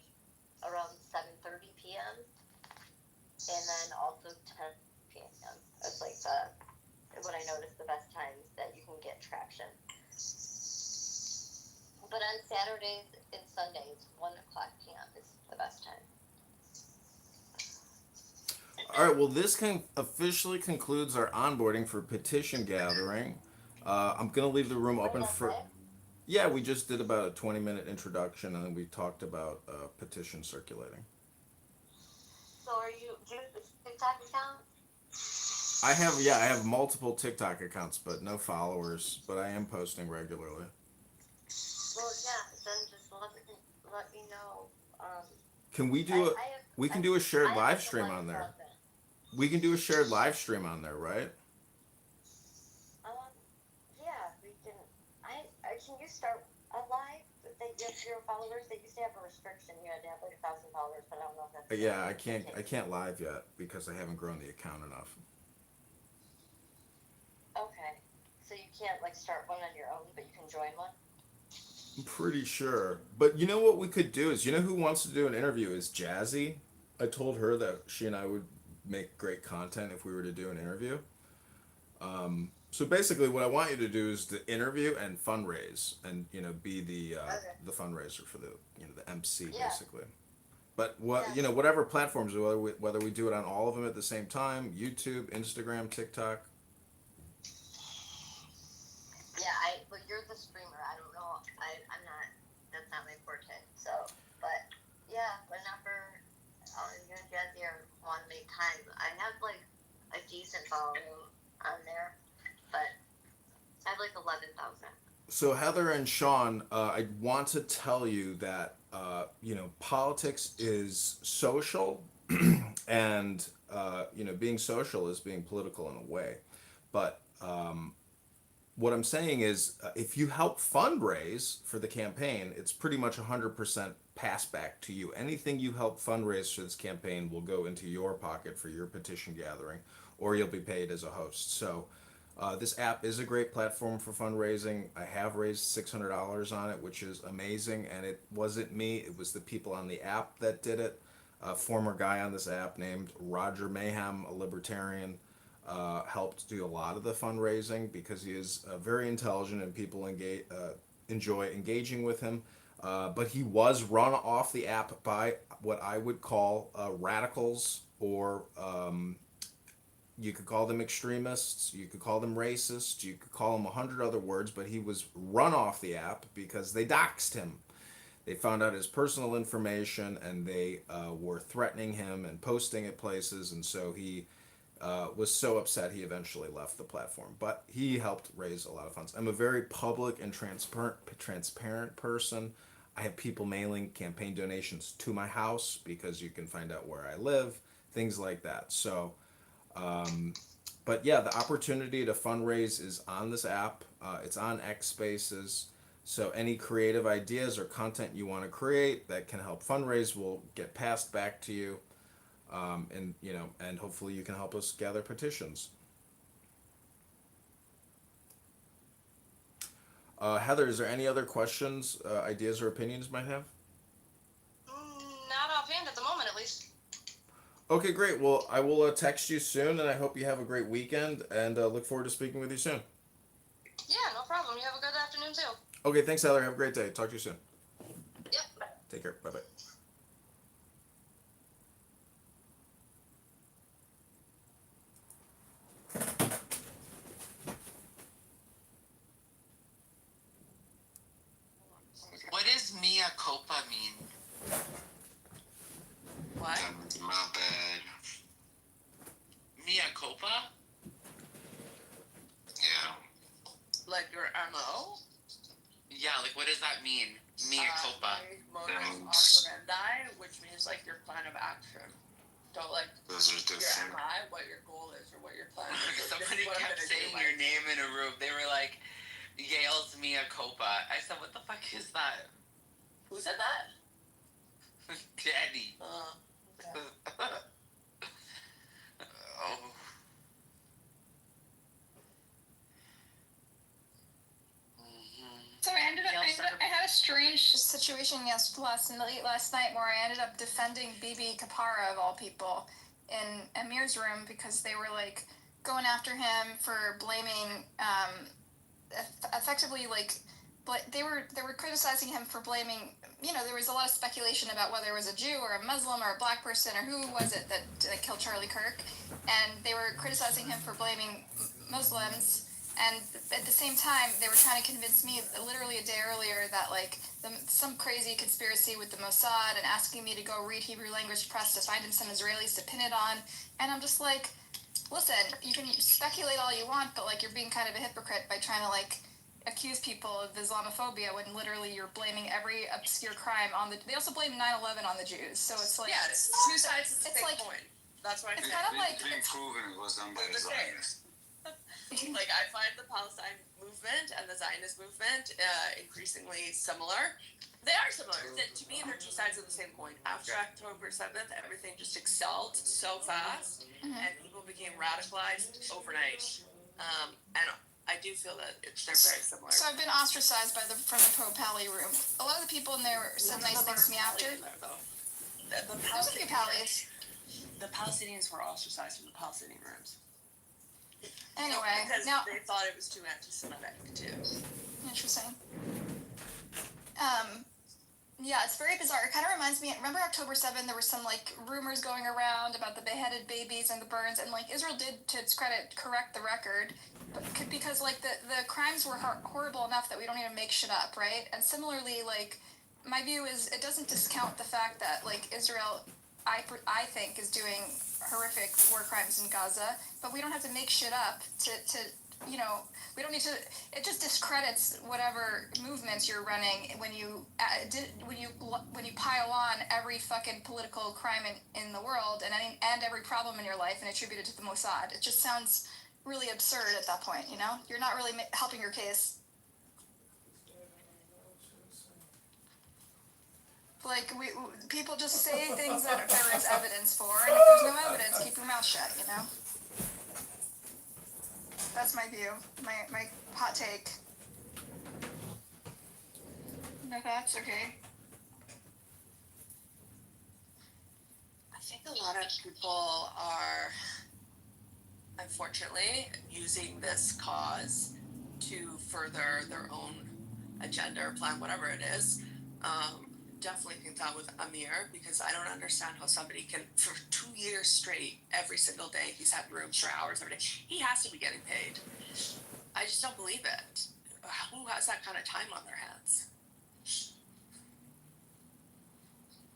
around 7:30 p.m. And then also 10 p.m. That's like what I noticed the best times that you can get traction. But on Saturdays and Sundays, 1:00 p.m. is the best time. All right, well, this officially concludes our onboarding for petition gathering. I'm going to leave the room open for... Yeah, we just did about a 20-minute introduction, and then we talked about petition circulating. So do you have a TikTok account? I have multiple TikTok accounts, but no followers, but I am posting regularly. Well, yeah, then just let me know. Can we do we can do a shared live stream on there? We can do a shared live stream on there, right? Yeah, we can. Can you start a live? They get 0 followers. They used to have a restriction. You had to have like 1,000 followers, but I don't know if that's. Yeah, I can't live yet because I haven't grown the account enough. Okay, so you can't like start one on your own, but you can join one. I'm pretty sure. But you know what we could do is, you know who wants to do an interview is Jazzy. I told her that she and I would make great content if we were to do an interview. So basically what I want you to do is to interview and fundraise and, you know, be the fundraiser for the, you know, the MC basically. But you know, whatever platforms, whether we do it on all of them at the same time, YouTube, Instagram, TikTok. Yeah, but you're the streamer. I don't know. I'm not. That's not my forte. So, but yeah, whenever you and Jazzy want to make time, I have like a decent following on there, but I have like 11,000. So Heather and Sean, I want to tell you that you know, politics is social, and you know, being social is being political in a way, but what I'm saying is, if you help fundraise for the campaign, it's pretty much 100% pass back to you. Anything you help fundraise for this campaign will go into your pocket for your petition gathering, or you'll be paid as a host. So this app is a great platform for fundraising. I have raised $600 on it, which is amazing, and it wasn't me, it was the people on the app that did it. A former guy on this app named Roger Mayhem, a libertarian, helped do a lot of the fundraising because he is very intelligent and people enjoy engaging with him. But he was run off the app by what I would call radicals, or you could call them extremists, you could call them racist, you could call them 100 other words, but he was run off the app because they doxed him. They found out his personal information, and they were threatening him and posting at places, and so he was so upset he eventually left the platform. But he helped raise a lot of funds. I'm a very public and transparent person. I have people mailing campaign donations to my house because you can find out where I live, things like that. So, but yeah, the opportunity to fundraise is on this app. It's on X Spaces. So any creative ideas or content you want to create that can help fundraise will get passed back to you. And you know, and hopefully you can help us gather petitions. Heather, is there any other questions, ideas, or opinions you might have? Not offhand at the moment, at least. Okay, great. Well, I will text you soon, and I hope you have a great weekend, and look forward to speaking with you soon. Yeah, no problem. You have a good afternoon too. Okay, thanks, Heather. Have a great day. Talk to you soon. Yep. Take care. Bye bye. What does mea culpa mean? What? My bad. Mea culpa? Yeah. Like your MO? Yeah, like what does that mean? Mea culpa. Modus operandi, which means like your plan of action. So like Those are your different. MI, what your goal is, or what your plan is. Somebody kept saying your name in a room. They were like, Yale's mea culpa. I said, what the fuck is that? Who said that? Daddy. Okay. Oh. So I had a strange situation last night where I ended up defending Bibi Kapara of all people in Amir's room because they were like going after him for blaming, effectively like, they were criticizing him for blaming. You know, there was a lot of speculation about whether it was a Jew or a Muslim or a black person or who was it that killed Charlie Kirk, and they were criticizing him for blaming Muslims. And at the same time, they were trying to convince me, literally a day earlier, that like some crazy conspiracy with the Mossad, and asking me to go read Hebrew language press to find him some Israelis to pin it on. And I'm just like, listen, you can speculate all you want, but like you're being kind of a hypocrite by trying to like accuse people of Islamophobia when literally you're blaming every obscure crime on the. They also blame 9/11 on the Jews, so it's like it's two sides of the same coin. That's why it's kind of like being proven it was done by the Zionists. Like I find the Palestine movement and the Zionist movement increasingly similar. They are similar. To me, they're two sides of the same coin. After October 7th, everything just excelled so fast, and people became radicalized overnight. And I do feel that they're very similar. So I've been ostracized from the Pro Pally room. A lot of the people in there said nice things to me after. There's a few Pallies. The Palestinians were ostracized from the Palestinian rooms. Anyway, because now they thought it was too anti-Semitic too. Interesting. Yeah, it's very bizarre. It kind of reminds me. Remember October 7th? There were some like rumors going around about the beheaded babies and the burns, and like Israel did, to its credit, correct the record, because like the crimes were horrible enough that we don't even make shit up, right? And similarly, like my view is it doesn't discount the fact that like Israel, I think, is doing horrific war crimes in Gaza, but we don't have to make shit up to you know, we don't need to. It just discredits whatever movements you're running when you pile on every fucking political crime in the world and every problem in your life and attribute it to the Mossad. It just sounds really absurd at that point. You know, you're not really helping your case. Like people just say things that there is evidence for, and if there's no evidence, keep your mouth shut. You know. That's my view. My hot take. No thoughts? Okay. I think a lot of people are, unfortunately, using this cause to further their own agenda or plan, whatever it is. Definitely think that with Amir, because I don't understand how somebody can, for 2 years straight, every single day, he's had rooms for hours every day. He has to be getting paid. I just don't believe it. Who has that kind of time on their hands?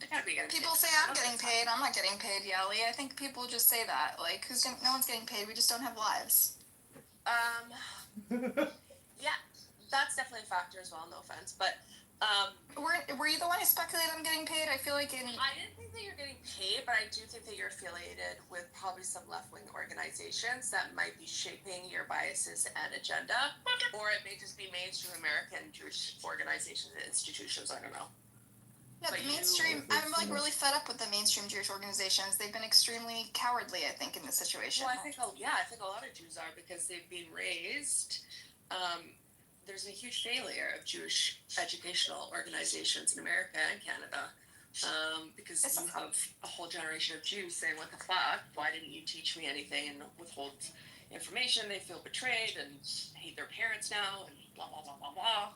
They gotta be getting people paid. Say I'm getting paid. I'm not getting paid, Yali. I think people just say that. Like, no one's getting paid. We just don't have lives. Yeah, that's definitely a factor as well. No offense, but. Were you the one who speculated on getting paid? I feel like I didn't think that you're getting paid, but I do think that you're affiliated with probably some left-wing organizations that might be shaping your biases and agenda, or it may just be mainstream American Jewish organizations and institutions. I don't know. Yeah, but the mainstream. I'm like really fed up with the mainstream Jewish organizations. They've been extremely cowardly, I think, in this situation. Well, I think a lot of Jews are because they've been raised. There's a huge failure of Jewish educational organizations in America and Canada because you have a whole generation of Jews saying, what the fuck, why didn't you teach me anything, and withhold information. They feel betrayed and hate their parents now. And blah blah blah blah blah.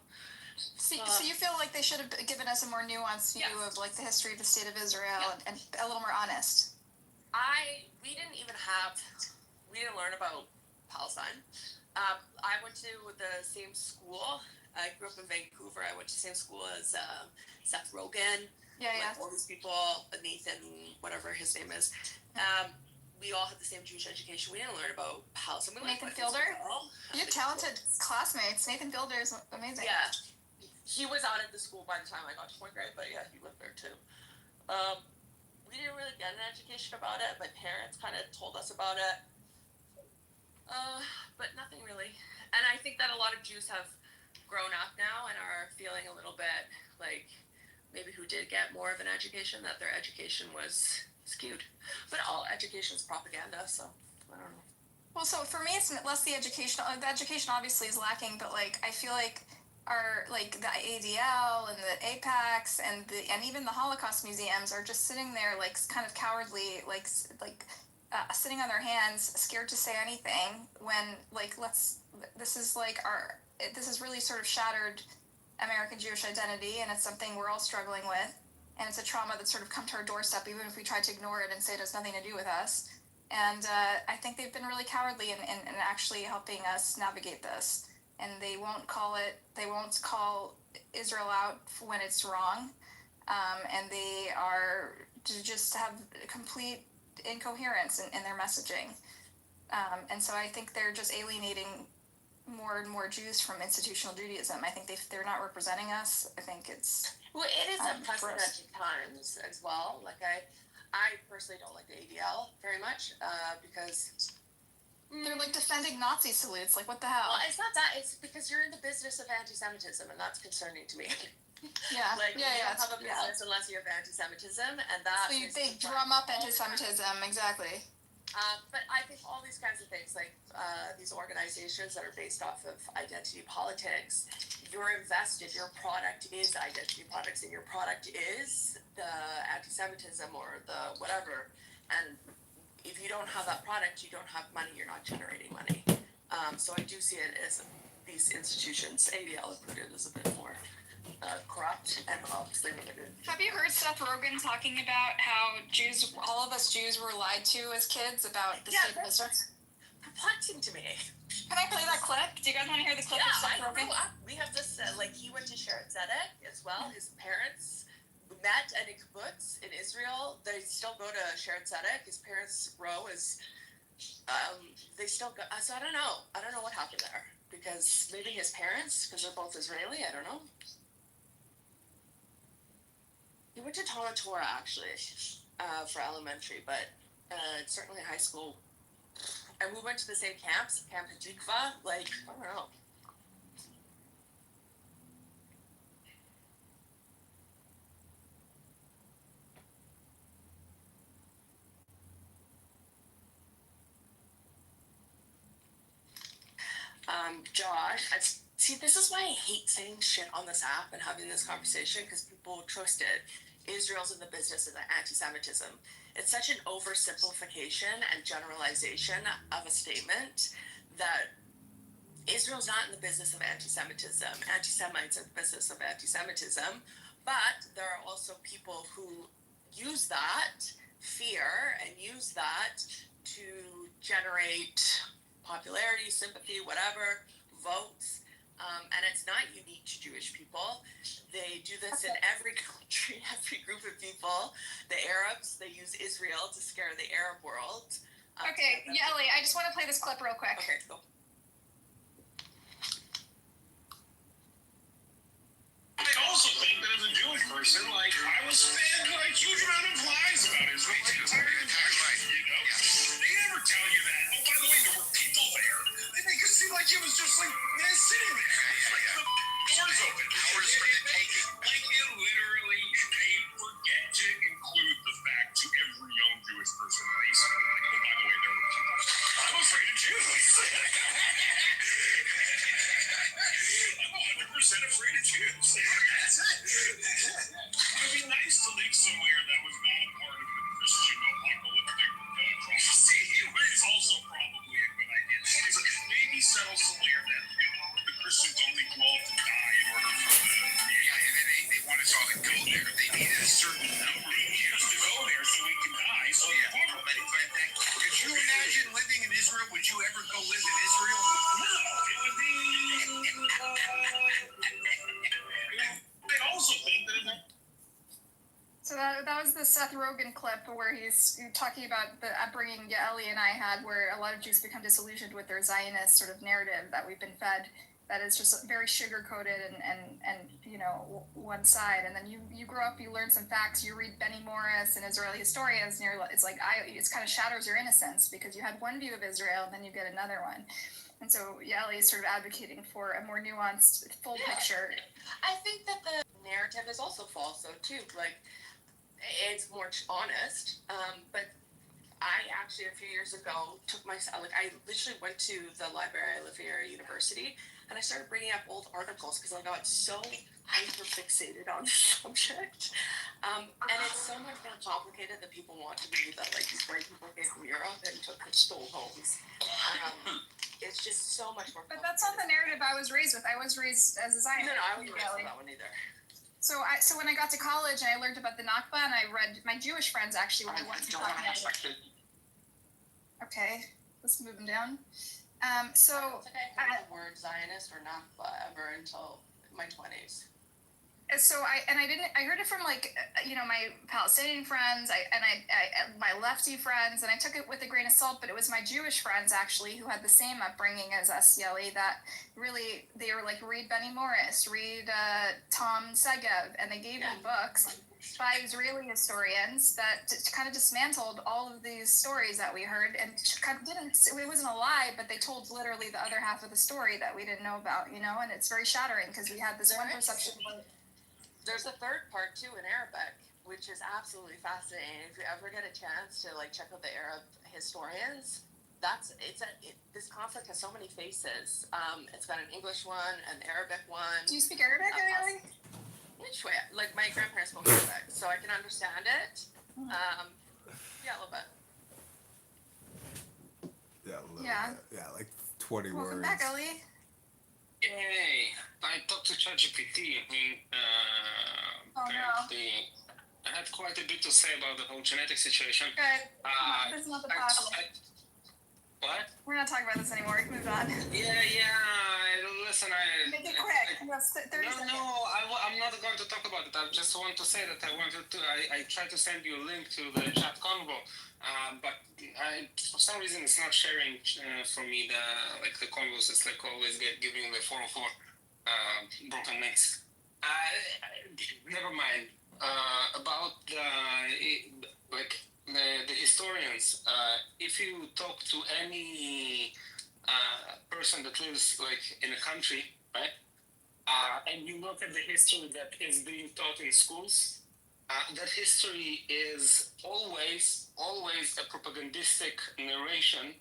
So you feel like they should have given us a more nuanced view of like the history of the state of Israel and a little more honest. We didn't learn about Palestine. I went to the same school. I grew up in Vancouver. I went to the same school as Seth Rogen. Yeah. All these people, Nathan, whatever his name is. We all had the same Jewish education. We didn't learn about Palestine. Nathan Fielder? You have talented classmates. Nathan Fielder is amazing. Yeah. He was out of the school by the time I got to 4th grade, but yeah, he lived there too. We didn't really get an education about it. My parents kind of told us about it. But nothing really. And I think that a lot of Jews have grown up now and are feeling a little bit like maybe who did get more of an education, that their education was skewed. But all education is propaganda, so I don't know. Well, so for me, it's less the education. The education obviously is lacking, but like I feel like the ADL and the APACs and even the Holocaust museums are just sitting there like kind of cowardly, sitting on their hands, scared to say anything. When this is really sort of shattered American Jewish identity, and it's something we're all struggling with, and it's a trauma that's sort of come to our doorstep, even if we try to ignore it and say it has nothing to do with us. And I think they've been really cowardly in actually helping us navigate this. And they won't call Israel out when it's wrong, and they are just have complete incoherence in their messaging. And so I think they're just alienating more and more Jews from institutional Judaism. I think they're not representing us. I think it's it is unprecedented times as well. Like I personally don't like the ADL very much because they're like defending Nazi salutes. Like what the hell? Well, it's not that. It's because you're in the business of anti-Semitism, and that's concerning to me. Yeah. You don't have a business unless you have anti-Semitism, and that. So they drum up anti-Semitism, exactly. But I think all these kinds of things, like these organizations that are based off of identity politics, you're invested, your product is identity politics, and your product is the anti-Semitism or the whatever. And if you don't have that product, you don't have money, you're not generating money. So I do see it as these institutions, ADL included, is a bit more corrupt and obviously limited. Have you heard Seth Rogen talking about how all of us Jews were lied to as kids about the state of Israel? Perplexing to me. Can I play that clip? Do you guys want to hear the clip of Seth Rogen? We have this, he went to Sharet Zedek as well. His parents met at a kibbutz in Israel. They still go to Sharet Zedek. His parents' row is, they still go, so I don't know what happened there. Because maybe his parents, because they're both Israeli, I don't know. He went to Talmud Torah, actually, for elementary, but certainly high school. And we went to the same camps, Camp Hajikva, I don't know. Josh, see, this is why I hate saying shit on this app and having this conversation, because people twist it. Israel's in the business of anti-Semitism. It's such an oversimplification and generalization of a statement that Israel's not in the business of anti-Semitism. Anti-Semites are in the business of anti-Semitism, but there are also people who use that fear and use that to generate popularity, sympathy, whatever, votes. And it's not unique to Jewish people. They do this in every country, every group of people. The Arabs, they use Israel to scare the Arab world. Okay, Ellie, I just want to play this clip real quick. Okay, go. I also think that as a Jewish person, I was fed a huge amount of lies about Israel. They never tell you that. Oh, by the way, there were people there. They make it seem like it was just sitting there. The doors open. Hours for the taking. It literally, they forget to include the fact to every young Jewish person that they say, oh, by the way, there were people. I'm afraid of Jews. I'm 100% afraid of Jews. That's it. It would be nice to live somewhere that was not a part of the Christian apocalyptic prophecy. It's also probably a good idea. Maybe settle somewhere that the Christians don't think the Seth Rogen clip where he's talking about the upbringing Ellie and I had, where a lot of Jews become disillusioned with their Zionist sort of narrative that we've been fed, that is just very sugar-coated and you know, one side. And then you grow up, you learn some facts, you read Benny Morris and Israeli historians, and it's like, it kind of shatters your innocence, because you had one view of Israel, and then you get another one. And so Ellie is sort of advocating for a more nuanced, full picture. I think that the narrative is also false, though, too. Like, it's more honest. But I actually, a few years ago, I literally went to the library. I live here at university, and I started bringing up old articles because I got so hyper-fixated on the subject. And it's so much more complicated than people want to believe, that, like, these white people came from Europe and stole homes. It's just so much more complicated. But that's not the narrative I was raised with. I was raised as a Zionist. No, I wasn't raised with that one either. So when I got to college and I learned about the Nakba, and I read, my Jewish friends actually went to Okay, let's move them down. I don't think I heard the word Zionist or Nakba ever until my 20s. So I heard it from, like, you know, my Palestinian friends, my lefty friends, and I took it with a grain of salt. But it was my Jewish friends actually who had the same upbringing as us, Yeli, that really they were like, read Benny Morris, read Tom Segev, and they gave me books by Israeli historians that kind of dismantled all of these stories that we heard, and kind of it wasn't a lie, but they told literally the other half of the story that we didn't know about, you know. And it's very shattering, because we had this one perception. There's a third part too in Arabic, which is absolutely fascinating. If you ever get a chance to, like, check out the Arab historians, this conflict has so many faces. It's got an English one, an Arabic one. Do you speak Arabic, Ellie? Which way? Like, my grandparents spoke Arabic, so I can understand it. Yeah, a little bit. Yeah, a little Yeah. bit. Yeah, like 20 Welcome words. back, Ellie. Hey, I talked to ChatGPT, and apparently I had quite a bit to say about the whole genetic situation. Good. This is not the problem. What? We're not talking about this anymore. Move on. Yeah, listen, Make it quick. You have 30 seconds. I'm not going to talk about it. I just want to say that I tried to send you a link to the chat convo, but for some reason it's not sharing for me the convos. It's like always giving the 404 broken links. Never mind. About the historians, if you talk to any person that lives, like, in a country, right, and you look at the history that is being taught in schools, that history is always a propagandistic narration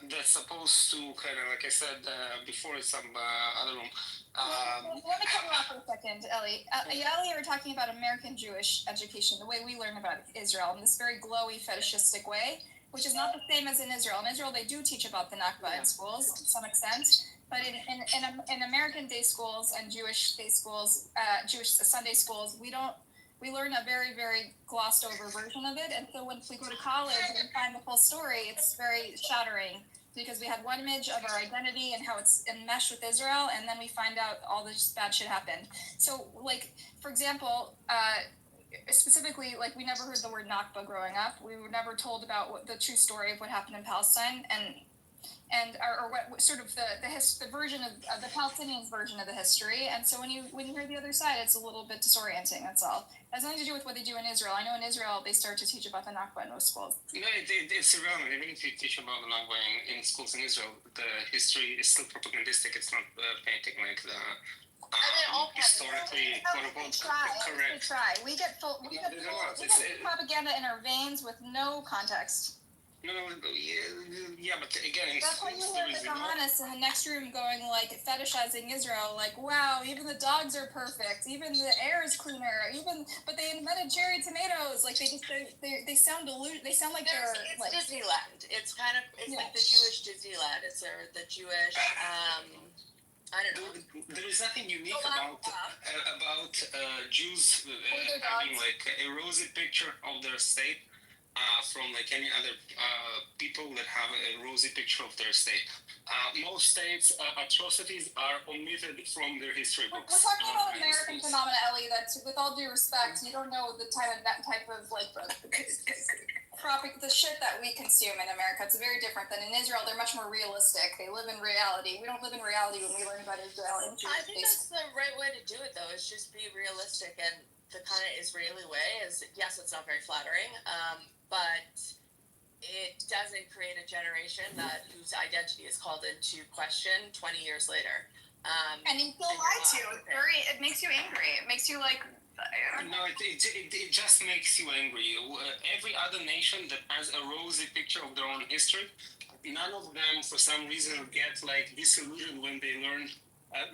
that's supposed to kind of, like I said before in some other room. Let me cut you off for a second, Ellie. Ellie, you were talking about American Jewish education, the way we learn about Israel, in this very glowy, fetishistic way, which is not the same as in Israel. In Israel, they do teach about the Nakba in schools to some extent, but in American day schools and Jewish day schools, Jewish Sunday schools, we learn a very, very glossed over version of it. And so once we go to college and find the full story, it's very shattering, because we had one image of our identity and how it's enmeshed with Israel, and then we find out all this bad shit happened. So, like, for example, specifically, like, we never heard the word Nakba growing up. We were never told about the true story of what happened in Palestine, or what sort of the version of the Palestinians' version of the history. And so when you hear the other side, it's a little bit disorienting. That's all. It has nothing to do with what they do in Israel. I know in Israel they start to teach about the Nakba in most schools. No, it's irrelevant. Even if you teach about the Nakba in schools in Israel, the history is still propagandistic. It's not painting like the historically quote-unquote correct. We try. We get propaganda in our veins with no context. No, yeah, but again, that's why you hear the Kahanists in the next room going, like, fetishizing Israel, like, wow, even the dogs are perfect, even the air is cleaner, but they invented cherry tomatoes. Like, they sound deluded. They sound like it's like Disneyland. It's kind of like the Jewish Disneyland. It's the Jewish. I don't know. There is nothing unique about Jews having, like, a rosy picture of their state. from like any other people that have a rosy picture of their state. Most states' atrocities are omitted from their history We're books. talking about American phenomena, Ellie. That, with all due respect, you don't know the type of like the shit that we consume in America. It's very different than in Israel. They're much more realistic. They live in reality. We don't live in reality when we learn about Israel. I think that's the right way to do it, though. Is just be realistic, and the kind of Israeli way is, yes, it's not very flattering, but it doesn't create a generation whose identity is called into question 20 years later. And you feel lied to. It makes you angry. It makes you like. No, it just makes you angry. Every other nation that has a rosy picture of their own history, none of them, for some reason, get like disillusioned when they learn.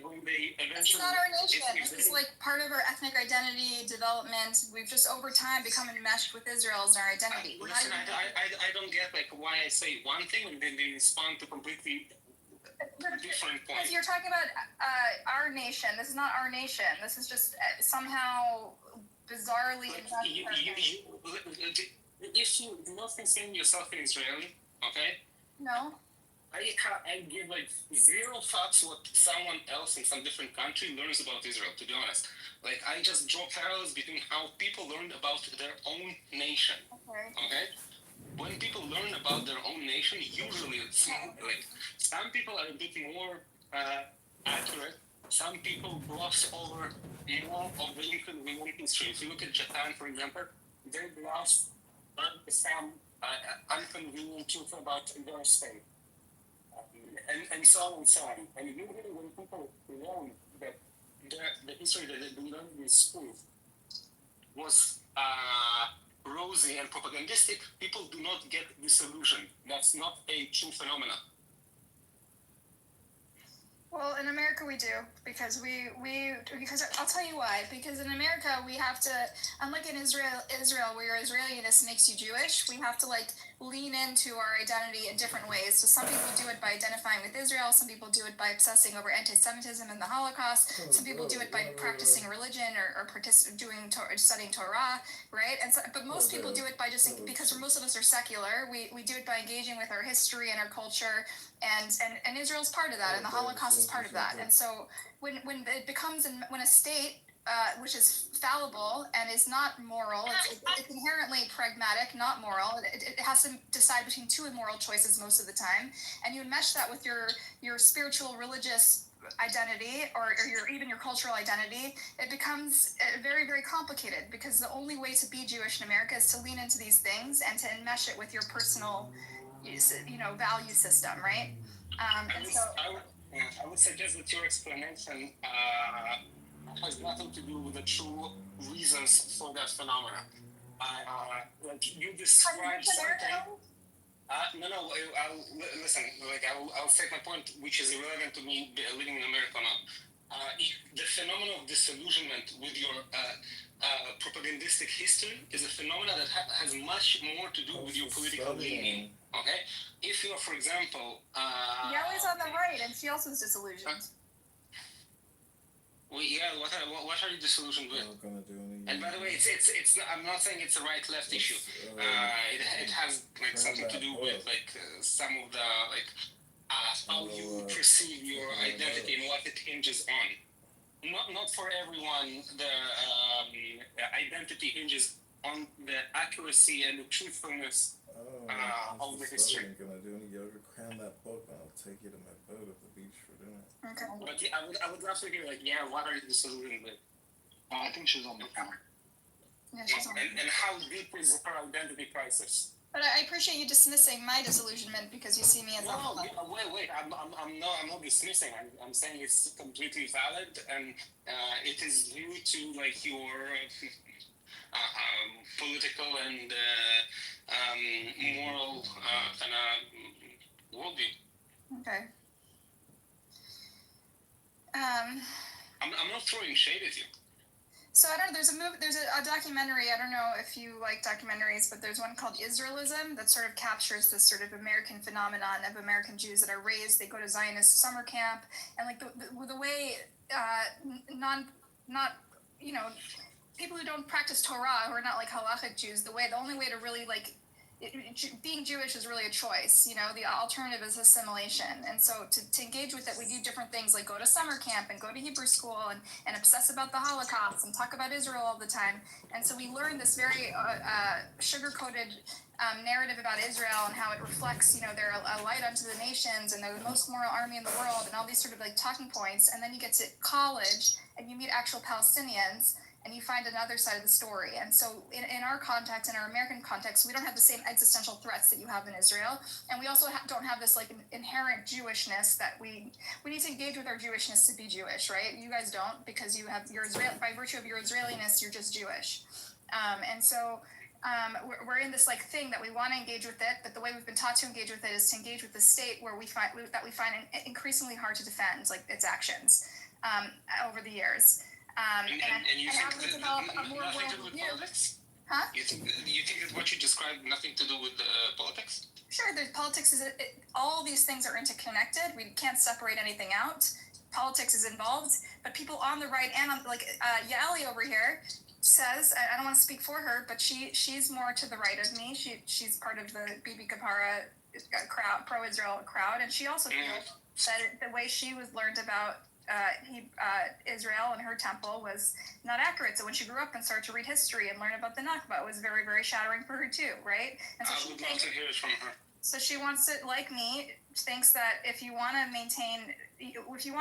When they eventually. It's not our nation. It's like part of our ethnic identity development. We've just over time become enmeshed with Israel as our identity. Listen, I don't get like why I say one thing and then they respond to completely different points. Because you're talking about our nation. This is not our nation. This is just somehow bizarrely. If you do not consider yourself an Israeli, okay? No. I give like zero fucks what someone else in some different country learns about Israel, to be honest. Like, I just draw parallels between how people learned about their own nation. Okay? When people learn about their own nation, usually it's like some people are a bit more accurate. Some people gloss over more of the inconvenient history. If you look at Japan, for example, they gloss some inconvenient truth about their state. And so on and so on. And usually when people learn that the history that they've been learning in school was rosy and propagandistic, people do not get disillusioned. That's not a true phenomenon. Well, in America we do, because because I'll tell you why. Because in America we have to, unlike in Israel where your Israeliness makes you Jewish, we have to like lean into our identity in different ways. So some people do it by identifying with Israel. Some people do it by obsessing over anti-Semitism and the Holocaust. Some people do it by practicing religion or studying Torah, right? And so, but most people do it by just because most of us are secular. We do it by engaging with our history and our culture. And Israel's part of that, and the Holocaust is part of that. And so when it becomes when a state which is fallible and is not moral, it's inherently pragmatic, not moral. It has to decide between two immoral choices most of the time, and you enmesh that with your spiritual, religious identity or even your cultural identity. It becomes very, very complicated, because the only way to be Jewish in America is to lean into these things and to enmesh it with your personal value system, right? I would suggest that your explanation has nothing to do with the true reasons for that phenomenon. Like you described something. No. Listen. Like I'll state my point, which is irrelevant to me living in America or not. The phenomenon of disillusionment with your propagandistic history is a phenomenon that has much more to do with your political leaning. Okay, if you're, for example, Yellow's on the right, and she also is disillusioned. Well, yeah. What are you disillusioned with? And by the way, it's not, I'm not saying it's a right-left issue. It has like something to do with like some of the like how you perceive your identity and what it hinges on. Not for everyone the identity hinges on the accuracy and the truthfulness of the history. I'm gonna do any yoga, cram that book, and I'll take you to my boat at the beach for dinner. Okay. But yeah, I would love to hear like, yeah, what are you disillusioned with? I think she's on the camera. Yeah, she's on. And how deep is her identity crisis? But I appreciate you dismissing my disillusionment because you see me as no, wait. I'm not dismissing. I'm saying it's completely valid, and it is due to like your political and moral kind of worldview. Okay. I'm not throwing shade at you. So I don't know, there's a documentary, I don't know if you like documentaries, but there's one called Israelism that sort of captures this sort of American phenomenon of American Jews that are raised, they go to Zionist summer camp, and like the way people who don't practice Torah, who are not like halachic Jews, the only way to really like being Jewish is really a choice. You know, the alternative is assimilation. And so to engage with it, we do different things like go to summer camp and go to Hebrew school and obsess about the Holocaust and talk about Israel all the time. And so we learn this very sugar-coated narrative about Israel and how it reflects, you know, they're a light unto the nations and they're the most moral army in the world and all these sort of like talking points. And then you get to college and you meet actual Palestinians and you find another side of the story. And so in our context, in our American context, we don't have the same existential threats that you have in Israel. And we also don't have this like inherent Jewishness that we need to engage with our Jewishness to be Jewish, right? You guys don't, because you have your Israel, by virtue of your Israeliness, you're just Jewish. And so we're in this like thing that we want to engage with it, but the way we've been taught to engage with it is to engage with the state where we find increasingly hard to defend, like its actions over the years. And you think that nothing to do with politics? Huh? You think that what you described nothing to do with politics? Sure, there's politics all these things are interconnected. We can't separate anything out. Politics is involved, but people on the right and on like Yaeli over here says, I don't want to speak for her, but she's more to the right of me. She's part of the Bibi Kapara crowd, pro-Israel crowd, and she also feels that the way she was learned about Israel and her temple was not accurate. So when she grew up and started to read history and learn about the Nakba, it was very, very shattering for her too, right? And so I would love to hear it from her. So she wants to, like me, thinks that if you want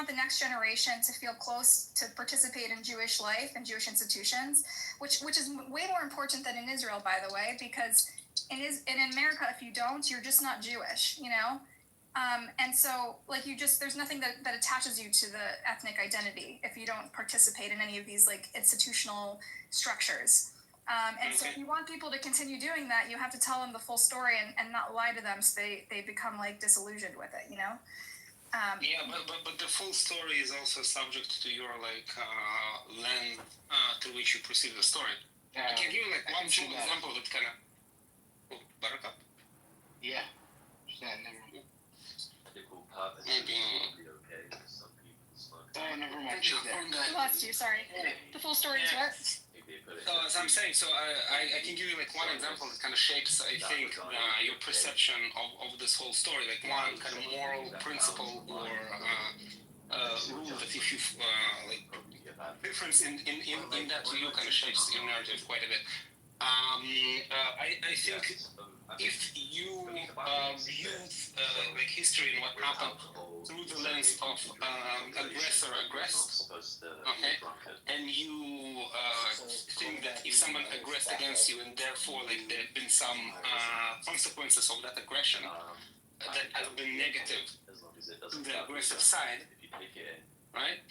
the next generation to feel close to participate in Jewish life and Jewish institutions, which is way more important than in Israel, by the way, because in America, if you don't, you're just not Jewish, you know? And so, like, there's nothing that attaches you to the ethnic identity if you don't participate in any of these, like, institutional structures. And so if you want people to continue doing that, you have to tell them the full story and not lie to them so they become, like, disillusioned with it, you know? Yeah, but the full story is also subject to your, like, lens through which you perceive the story. I can give you, like, one simple example that kind of... Oh, Buttercup? Yeah. Maybe... Oh, never mind. I lost you, sorry. The full story is what? So as I'm saying, I can give you like one example that kind of shapes, I think, your perception of this whole story. Like one kind of moral principle or rule that if you like difference in that view kind of shapes your narrative quite a bit. I think if you view like history and what happened through the lens of aggressor aggressed, okay, and you think that if someone aggressed against you and therefore like there have been some consequences of that aggression that have been negative to the aggressive side, right?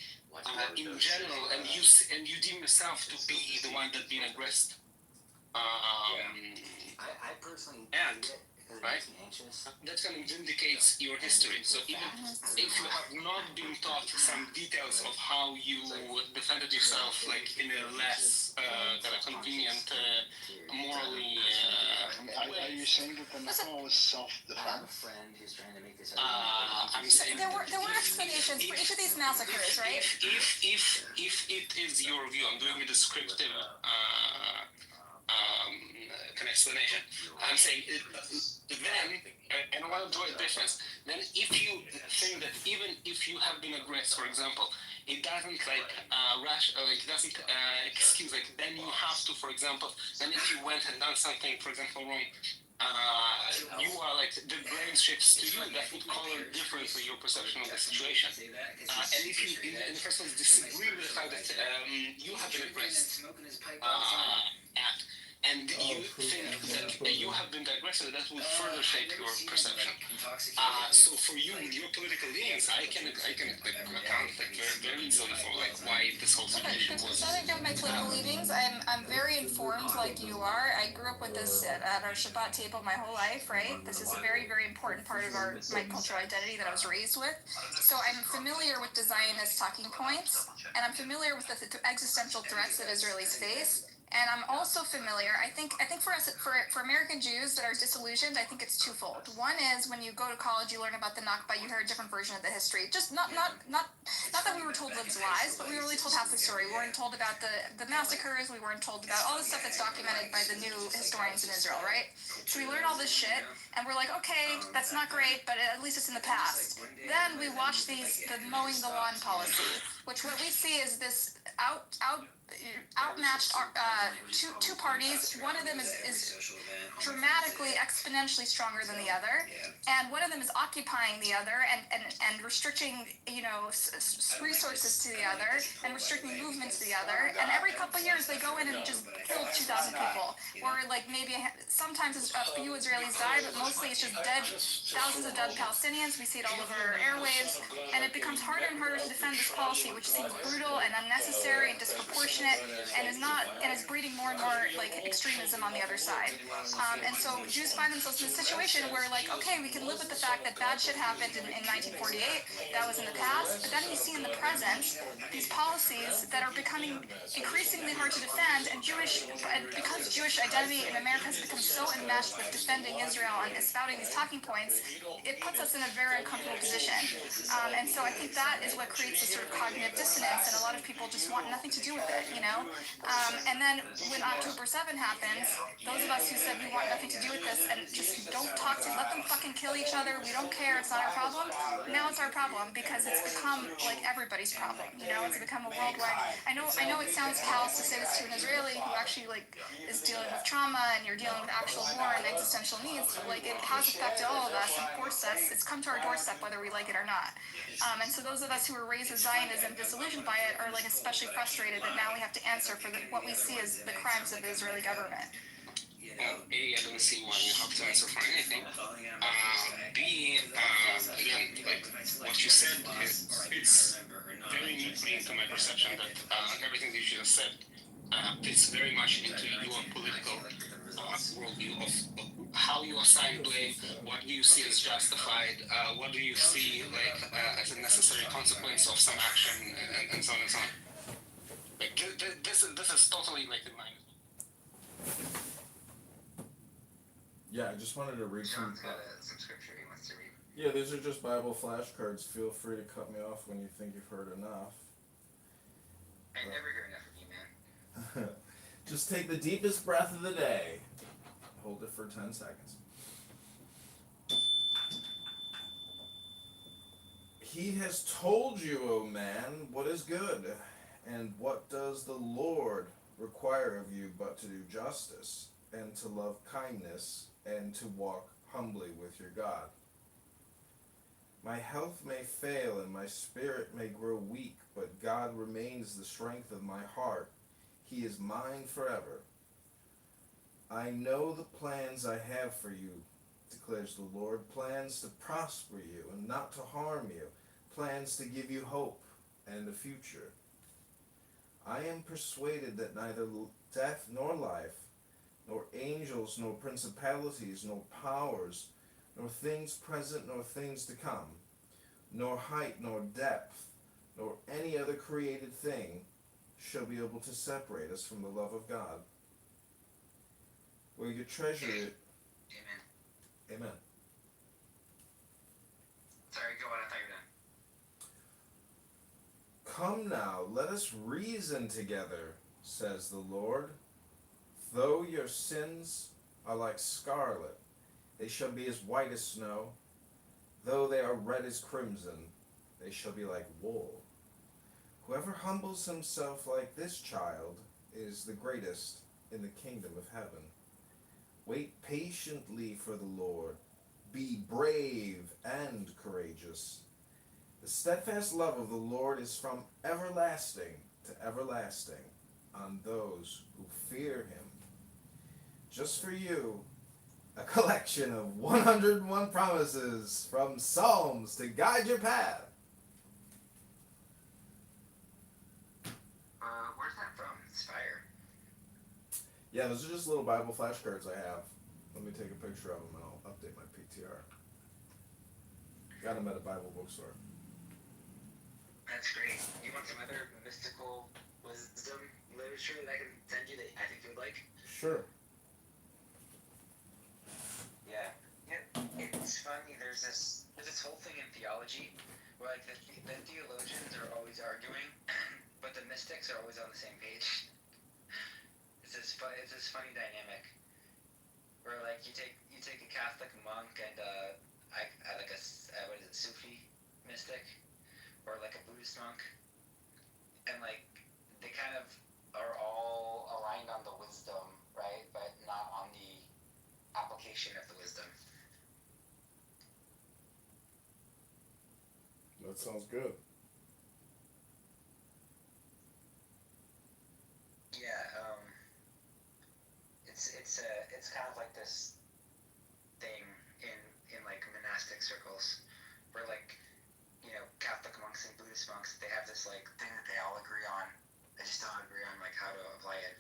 In general, and you deem yourself to be the one that's being aggressed. I personally right? That kind of vindicates your history. So even if you have not been taught some details of how you defended yourself, like in a less kind of convenient, morally Are you saying that the Nakba was self-defense? I'm saying there were explanations for each of these massacres, right? If it is your view, I'm doing a descriptive kind of explanation. I'm saying then, and I want to draw a difference. Then, if you think that even if you have been aggressed, for example, it doesn't like it doesn't excuse, like then you have to, for example, then if you went and done something, for example, wrong, you are like the brain shifts to you. That would color differently your perception of the situation. And if you, in the first place, disagree with the fact that you have been aggressed at, and you think that you have been the aggressor, that will further shape your perception. So for you, with your political leanings, I can account like very easily for like why this whole situation was. Nothing to do with my political leanings. I'm very informed, like you are. I grew up with this at our Shabbat table my whole life, right? This is a very, very important part of my cultural identity that I was raised with. So I'm familiar with the Zionist talking points, and I'm familiar with the existential threats that Israelis face. And I'm also familiar. I think for us, for American Jews that are disillusioned, I think it's twofold. One is when you go to college, you learn about the Nakba, you hear a different version of the history. Just not that we were told those lies, but we were really told half the story. We weren't told about the massacres. We weren't told about all the stuff that's documented by the new historians in Israel, right? So we learn all this shit, and we're like, okay, that's not great, but at least it's in the past. Then we watch the mowing the lawn policy, which what we see is this outmatched two parties. One of them is dramatically, exponentially stronger than the other, and one of them is occupying the other and restricting, resources to the other and restricting movement to the other. And every couple of years they go in and just kill 2,000 people, or like maybe sometimes a few Israelis die, but mostly it's just thousands of dead Palestinians. We see it all over our airwaves, and it becomes harder and harder to defend this policy, which seems brutal and unnecessary and disproportionate, and is breeding more and more like extremism on the other side. And so Jews find themselves in a situation where, like, okay, we can live with the fact that bad shit happened in 1948. That was in the past. But then you see in the present these policies that are becoming increasingly hard to defend, and because Jewish identity in America has become so enmeshed with defending Israel and spouting these talking points, it puts us in a very uncomfortable position. And so I think that is what creates this sort of cognitive dissonance, and a lot of people just want nothing to do with it, And then when October 7 happens, those of us who said we want nothing to do with this and just don't talk to, let them fucking kill each other, we don't care, it's not our problem. Now it's our problem because it's become like everybody's problem, It's become a worldwide. I know it sounds callous to say this to an Israeli who actually is dealing with trauma, and you're dealing with actual war and existential needs, but it has affected all of us and forced us. It's come to our doorstep whether we like it or not. And so those of us who were raised with Zionism, disillusioned by it, are especially frustrated that now we have to answer for what we see as the crimes of the Israeli government. A, I don't see why you have to answer for anything. B, again, what you said fits very neatly into my perception that everything that you just said fits very much into your political worldview of how you assign blame, what do you see as justified, what do you see as a necessary consequence of some action, and so on and so on. This is totally in line. Yeah, I just wanted to read John's got some scripture he wants to read. Yeah, these are just Bible flashcards. Feel free to cut me off when you think you've heard enough. I never hear enough of you, man. Just take the deepest breath of the day. Hold it for 10 seconds. He has told you, O man, what is good, and what does the Lord require of you but to do justice, and to love kindness, and to walk humbly with your God. My health may fail and my spirit may grow weak, but God remains the strength of my heart. He is mine forever. I know the plans I have for you, declares the Lord, plans to prosper you and not to harm you, plans to give you hope and a future. I am persuaded that neither death nor life, nor angels, nor principalities, nor powers, nor things present, nor things to come, nor height, nor depth, nor any other created thing shall be able to separate us from the love of God. Where your treasure is... Amen. Amen. Sorry, go on, I thought you were done. Come now, let us reason together, says the Lord. Though your sins are like scarlet, they shall be as white as snow. Though they are red as crimson, they shall be like wool. Whoever humbles himself like this child is the greatest in the kingdom of heaven. Wait patiently for the Lord. Be brave and courageous. The steadfast love of the Lord is from everlasting to everlasting on those who fear him. Just for you, a collection of 101 promises from Psalms to guide your path. Where's that from? It's fire. Yeah, those are just little Bible flashcards I have. Let me take a picture of them and I'll update my PTR. Got them at a Bible bookstore. That's great. You want some other mystical wisdom? literature that I can send you that I think you would like? Sure. Yeah. It's funny. There's this whole thing in theology where like the theologians are always arguing, but the mystics are always on the same page. It's this funny dynamic where like you take a Catholic monk and like a what is it, Sufi mystic, or like a Buddhist monk, and like they kind of are all aligned on the wisdom, right? But not on the application of the wisdom. That sounds good. Yeah, it's kind of like this thing in like monastic circles where like, you know, Catholic monks and Buddhist monks, they have this like thing that they all agree on. They just don't agree on like how to apply it.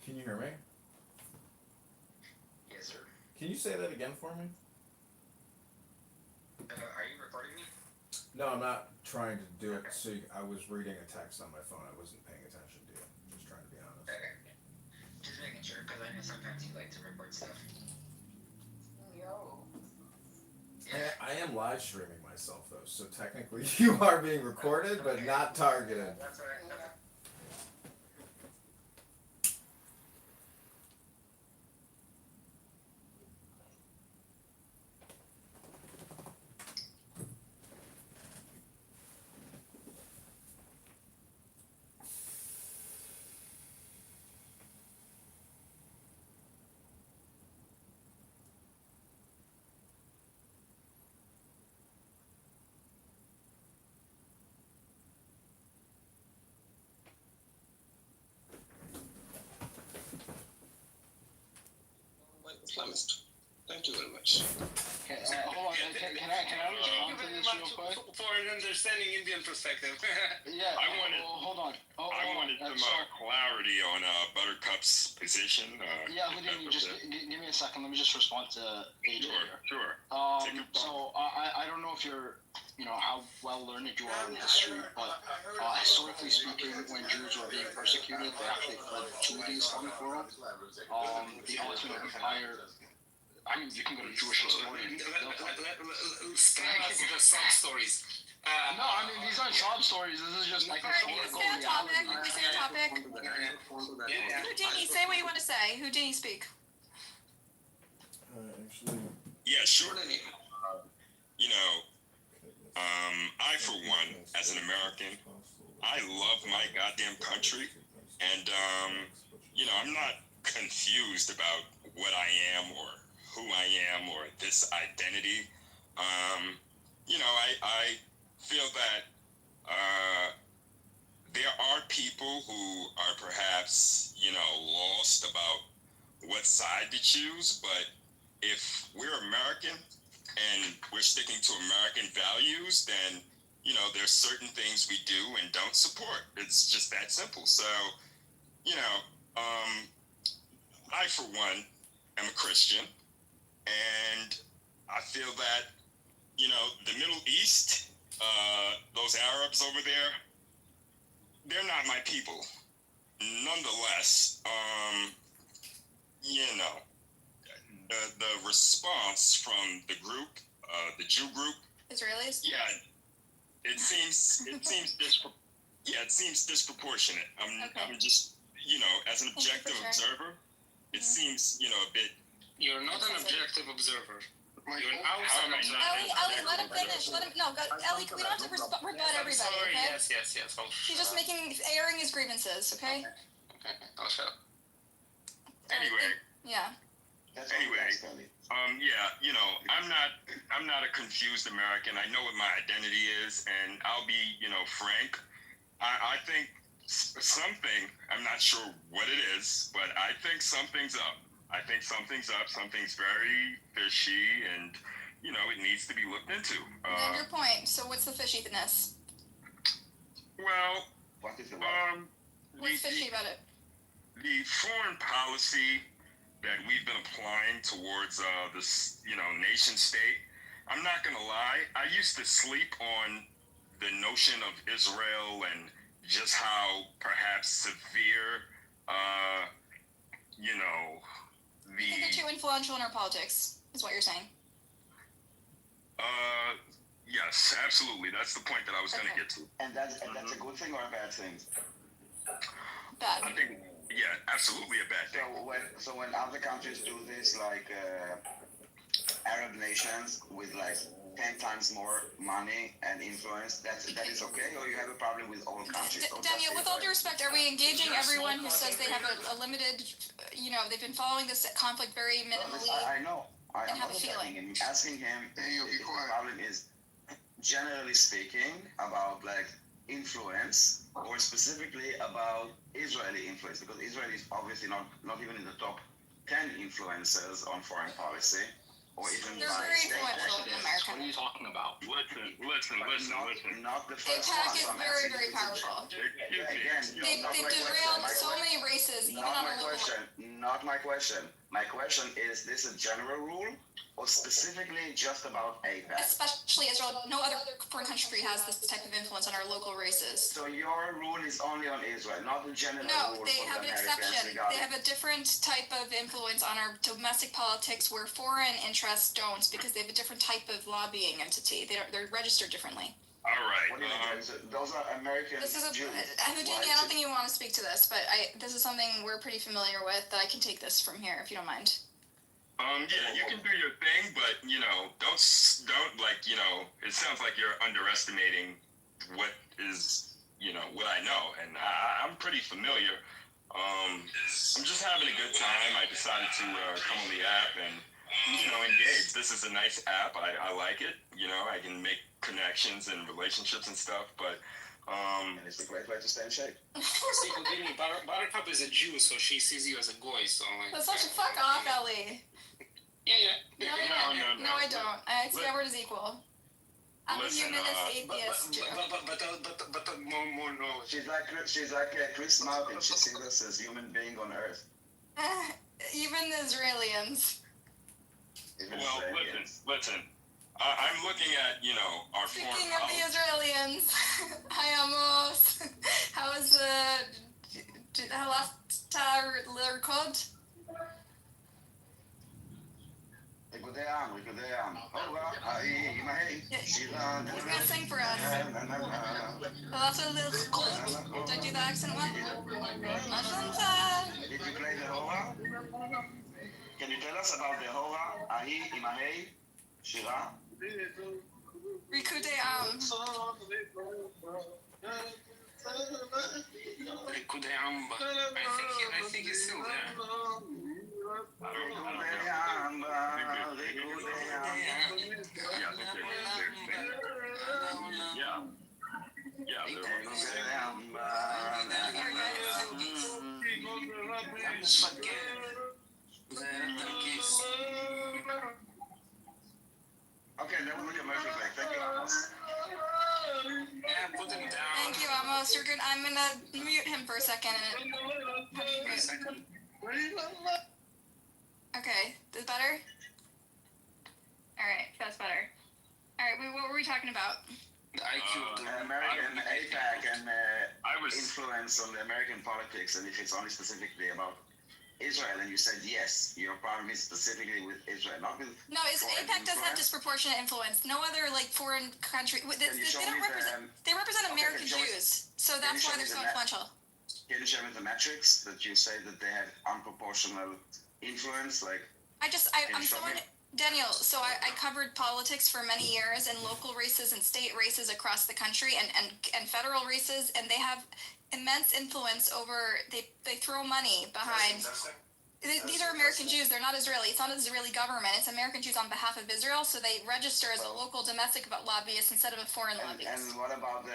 Can you hear me? Yes, sir. Can you say that again for me? Are you recording me? No, I'm not trying to do it. So I was reading a text on my phone. I wasn't paying attention to you. Just trying to be honest. Okay. Just making sure, because I know sometimes you like to record stuff. Yo. I am live streaming myself though, so technically you are being recorded, but not targeted. That's all right. Islamist. Thank you very much. Hold on, can I respond to this real quick? For an understanding Indian perspective. Yeah, I wanted- hold on. I wanted some clarity on Buttercup's position. Yeah, Houdini, just give me a second. Let me just respond to AJ here. Sure. So I don't know if you're, you know, how well learned you are in history, but historically speaking, when Jews were being persecuted, they actually fled to the Islamic world. The Ottoman Empire. I mean, you can go to Jewish historians. The sub stories. No, I mean, these aren't sob stories. This is just like historical reality. Stay on topic. Houdini, say what you want to say. Houdini, speak. Actually. Yeah, sure. You know, I for one, as an American, I love my goddamn country, and you know, I'm not confused about what I am or who I am or this identity. You know, I feel that there are people who are perhaps, you know, lost about what side to choose, but if we're American and we're sticking to American values, then, you know, there's certain things we do and don't support. It's just that simple. So, you know, I, for one, am a Christian, and I feel that, you know, the Middle East, those Arabs over there, they're not my people. Nonetheless, you know, the response from the group, the Jew group, Israelis? yeah, it seems disproportionate. I'm just, you know, as an objective observer, it seems, you know, a bit. You're not an objective observer. You're an outside observer. Ellie, let him finish. Let him. No, go, Ellie. We don't have to rebut everybody. Sorry. Okay? Yes. He's just airing his grievances. Okay. Okay. I'll shut up. Anyway. Yeah. Anyway, yeah, you know, I'm not a confused American. I know what my identity is, and I'll be, you know, frank. I think something, I'm not sure what it is, but I think something's up. Something's very fishy, and, it needs to be looked into. Then your point. So what's the fishiness? Well, What is the What's fishy about it? the foreign policy that we've been applying towards this, nation state. I'm not gonna lie. I used to sleep on the notion of Israel and just how perhaps severe, You think they're too influential in our politics, is what you're saying. Yes, absolutely. That's the point that I was gonna get to. And that's a good thing or a bad thing? Bad. I think, yeah, absolutely a bad thing. So when other countries do this, like Arab nations with like 10 times more money and influence, that is okay, or you have a problem with all countries? Daniel, with all due respect, are we engaging everyone who says they have a limited, they've been following this conflict very minimally? I know. I'm have a feeling. I'm asking him if the problem is, generally speaking, about like influence, or specifically about Israeli influence, because Israel is obviously not even in the top 10 influencers on foreign policy, or even They're by very state. influential in America. What are you talking about? Listen. Not the first AIPAC one. is So I'm very, asking very you- powerful. Again, They've not my derailed question. so many races, even Not on my a local question. Not my question. My question is this a general rule, or specifically just about AIPAC? Especially Israel. No other foreign country has this type of influence on our local races. So your rule is only on Israel, not the general No, rule they for have the an Americans exception. regarding. They have a different type of influence on our domestic politics where foreign interests don't, because they have a different type of lobbying entity. They're registered differently. All right. What do you mean? Those are American This is Jews. Houdini, I don't think you want to speak to this, but this is something we're pretty familiar with. I can take this from here if you don't mind. Yeah, you can do your thing, but don't like, it sounds like you're underestimating what is, what I know, and I'm pretty familiar. I'm just having a good time. I decided to come on the app and, engage. This is a nice app. I like it. I can make connections and relationships and stuff, but And it's a great way to stay in shape. See, Houdini, Buttercup is a Jew, so she sees you as a goy, so like... That's such a fuck off, Ellie. Yeah. No, I don't. I see Edward as equal. I'm a humanist atheist Jew. But more no. She's like Chris Martin. She sees us as human being on Earth. Even the Israelians. well, listen. I'm looking at, our foreign Speaking of the policy. Israelians, hi Amos. How is the Halafta Lirkod? ריקודי עם. הורה, ההיא, אמהי, שירה, He's gonna sing for us. Halafta Lirkod. Did I do the accent well? Did you play the hora? Can you tell us about the hora, ההיא, אמהי, שירה? Rikudei Am. Rikudei Am. I think it's still there. Okay, that was a commercial break. Thank you, Amos. Yeah, put him down. Thank you, Amos. You're good. I'm gonna mute him for a second. How do you mute? Okay, is better? Alright, that's better. Alright, what were we talking about? The IQ of the American AIPAC and influence on the American politics, and if it's only specifically about Israel, and you said yes, your problem is specifically with Israel, not with. No, AIPAC does have disproportionate influence. No other foreign country. They represent American Jews, so that's why they're so influential. Can you show me the metrics that you say that they have unproportional influence? I'm someone. Daniel, so I covered politics for many years and local races and state races across the country and federal races, and they have immense influence over, they throw money behind. These are American Jews, they're not Israeli. It's not an Israeli government, it's American Jews on behalf of Israel, so they register as a local domestic lobbyist instead of a foreign lobbyist. And what about the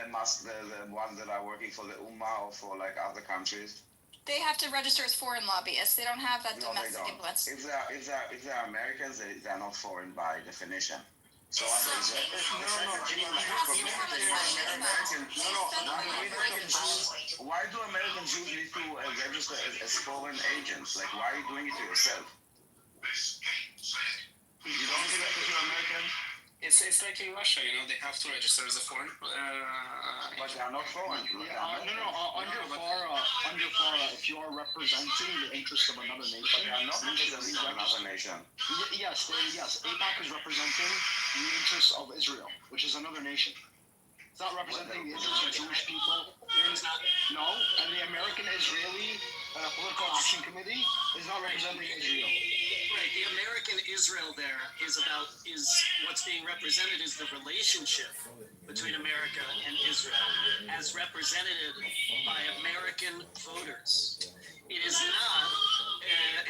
ones that are working for the Ummah or for other countries? They have to register as foreign lobbyists. They don't have that No, they domestic don't. influence. If they are Americans, they are not foreign by definition. So are they Israelis? He asked you how much money is Why do American Jews need to register as foreign agents? Like, why are you doing it to yourself? You don't do that if you're American? It's like in Russia, you know, they have to register as a foreign. But they are not foreign. Under FARA, if you are representing the interests of another nation, but they are not representing another nation. Yes, AIPAC is representing the interests of Israel, which is another nation. It's not representing the interests of Jewish people. And the American-Israeli Political Action Committee is not representing Israel. Right, the American Israel there is what's being represented is the relationship between America and Israel as represented by American voters. It is not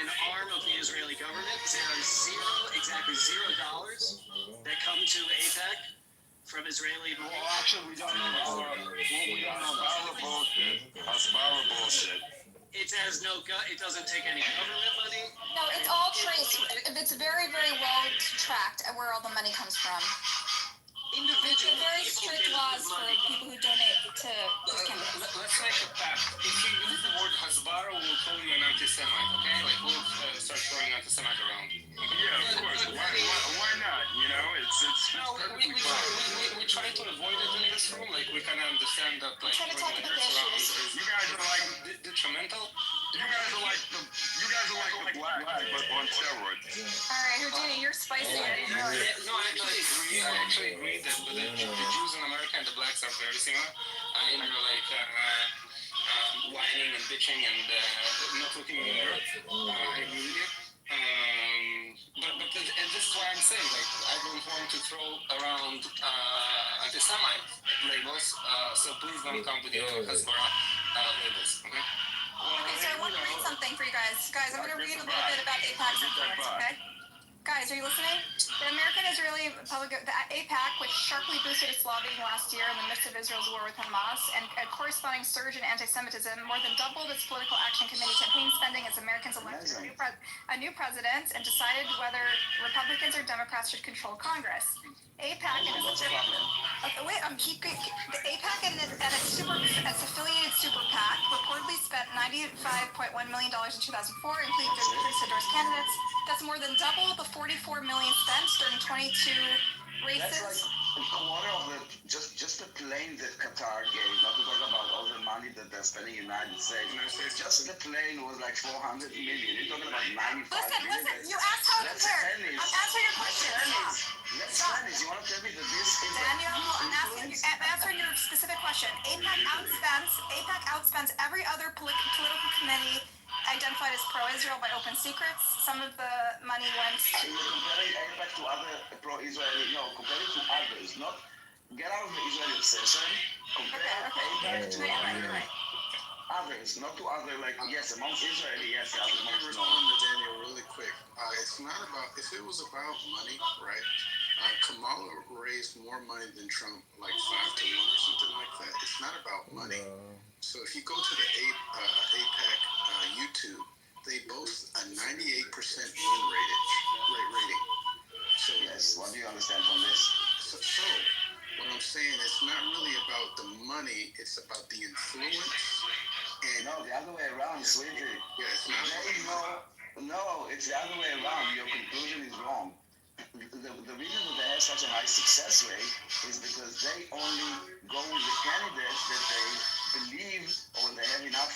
an arm of the Israeli government. There are exactly $0 that come to AIPAC from Israeli. Well, actually, we don't know. That's bullshit. It has it doesn't take any government money. No, it's all traced. It's very, very well tracked at where all the money comes from. Individual very strict laws for people who donate to this campaign. Let's make a pact. If you use the word Hasbara, we'll call you an anti-Semite, okay? Like, we'll start throwing anti-Semite around. Okay? Yeah, of course. Why not? You know, it's perfectly fine. We try to avoid it in this room. Like, we kind of understand that, like, try to talk about the issues. You guys are like detrimental. You guys are like the black, but on steroids. All right, Houdini, you're spicy. I didn't know it. No, I actually agree that the Jews in America and the blacks are very similar. In their like whining and bitching and not looking in the mirror. I agree with you. But and this is why I'm saying, like, I don't want to throw around anti-Semite labels, so please don't come with your Hasbara labels, okay? Okay, so I want to read something for you guys. Guys, I'm going to read a little bit about AIPAC's influence, okay? Guys, are you listening? The American-Israeli the AIPAC, which sharply boosted its lobbying last year in the midst of Israel's war with Hamas, and a corresponding surge in anti-Semitism, more than doubled its political action committee campaign spending as Americans elected a new president and decided whether Republicans or Democrats should control Congress. AIPAC and its the AIPAC and its affiliated super PAC reportedly spent $95.1 million in 2004 and increased endorsed candidates. That's more than double the $44 million spent during 22 races. That's like a quarter of just the plane that Qatar gave, not to talk about all the money that they're spending in the United States. Just the plane was like $400 million. You're talking about 95 million. Listen, you asked how it compared. I'm answering your question. Stop. You want to tell me that this is Daniel, I'm answering your specific question. AIPAC outspends every other political committee identified as pro-Israel by open secrets. Some of the money went to... You're comparing AIPAC to other pro-Israeli... No, comparing to others. Not... Get out of the Israeli obsession. Compare AIPAC to others. Not to other, like, yes, amongst Israeli, yes. Let me respond to Daniel really quick. It's not about... If it was about money, right? Kamala raised more money than Trump, like 5 to 1 or something like that. It's not about money. So if you go to the AIPAC YouTube, they boast a 98% win rating. So yes, what do you understand from this? So what I'm saying, it's not really about the money; it's about the influence. And no, the other way around, sweetie. Yeah, it's not. No, it's the other way around. Your conclusion is wrong. The reason that they have such a high success rate is because they only go with the candidates that they believe or they have enough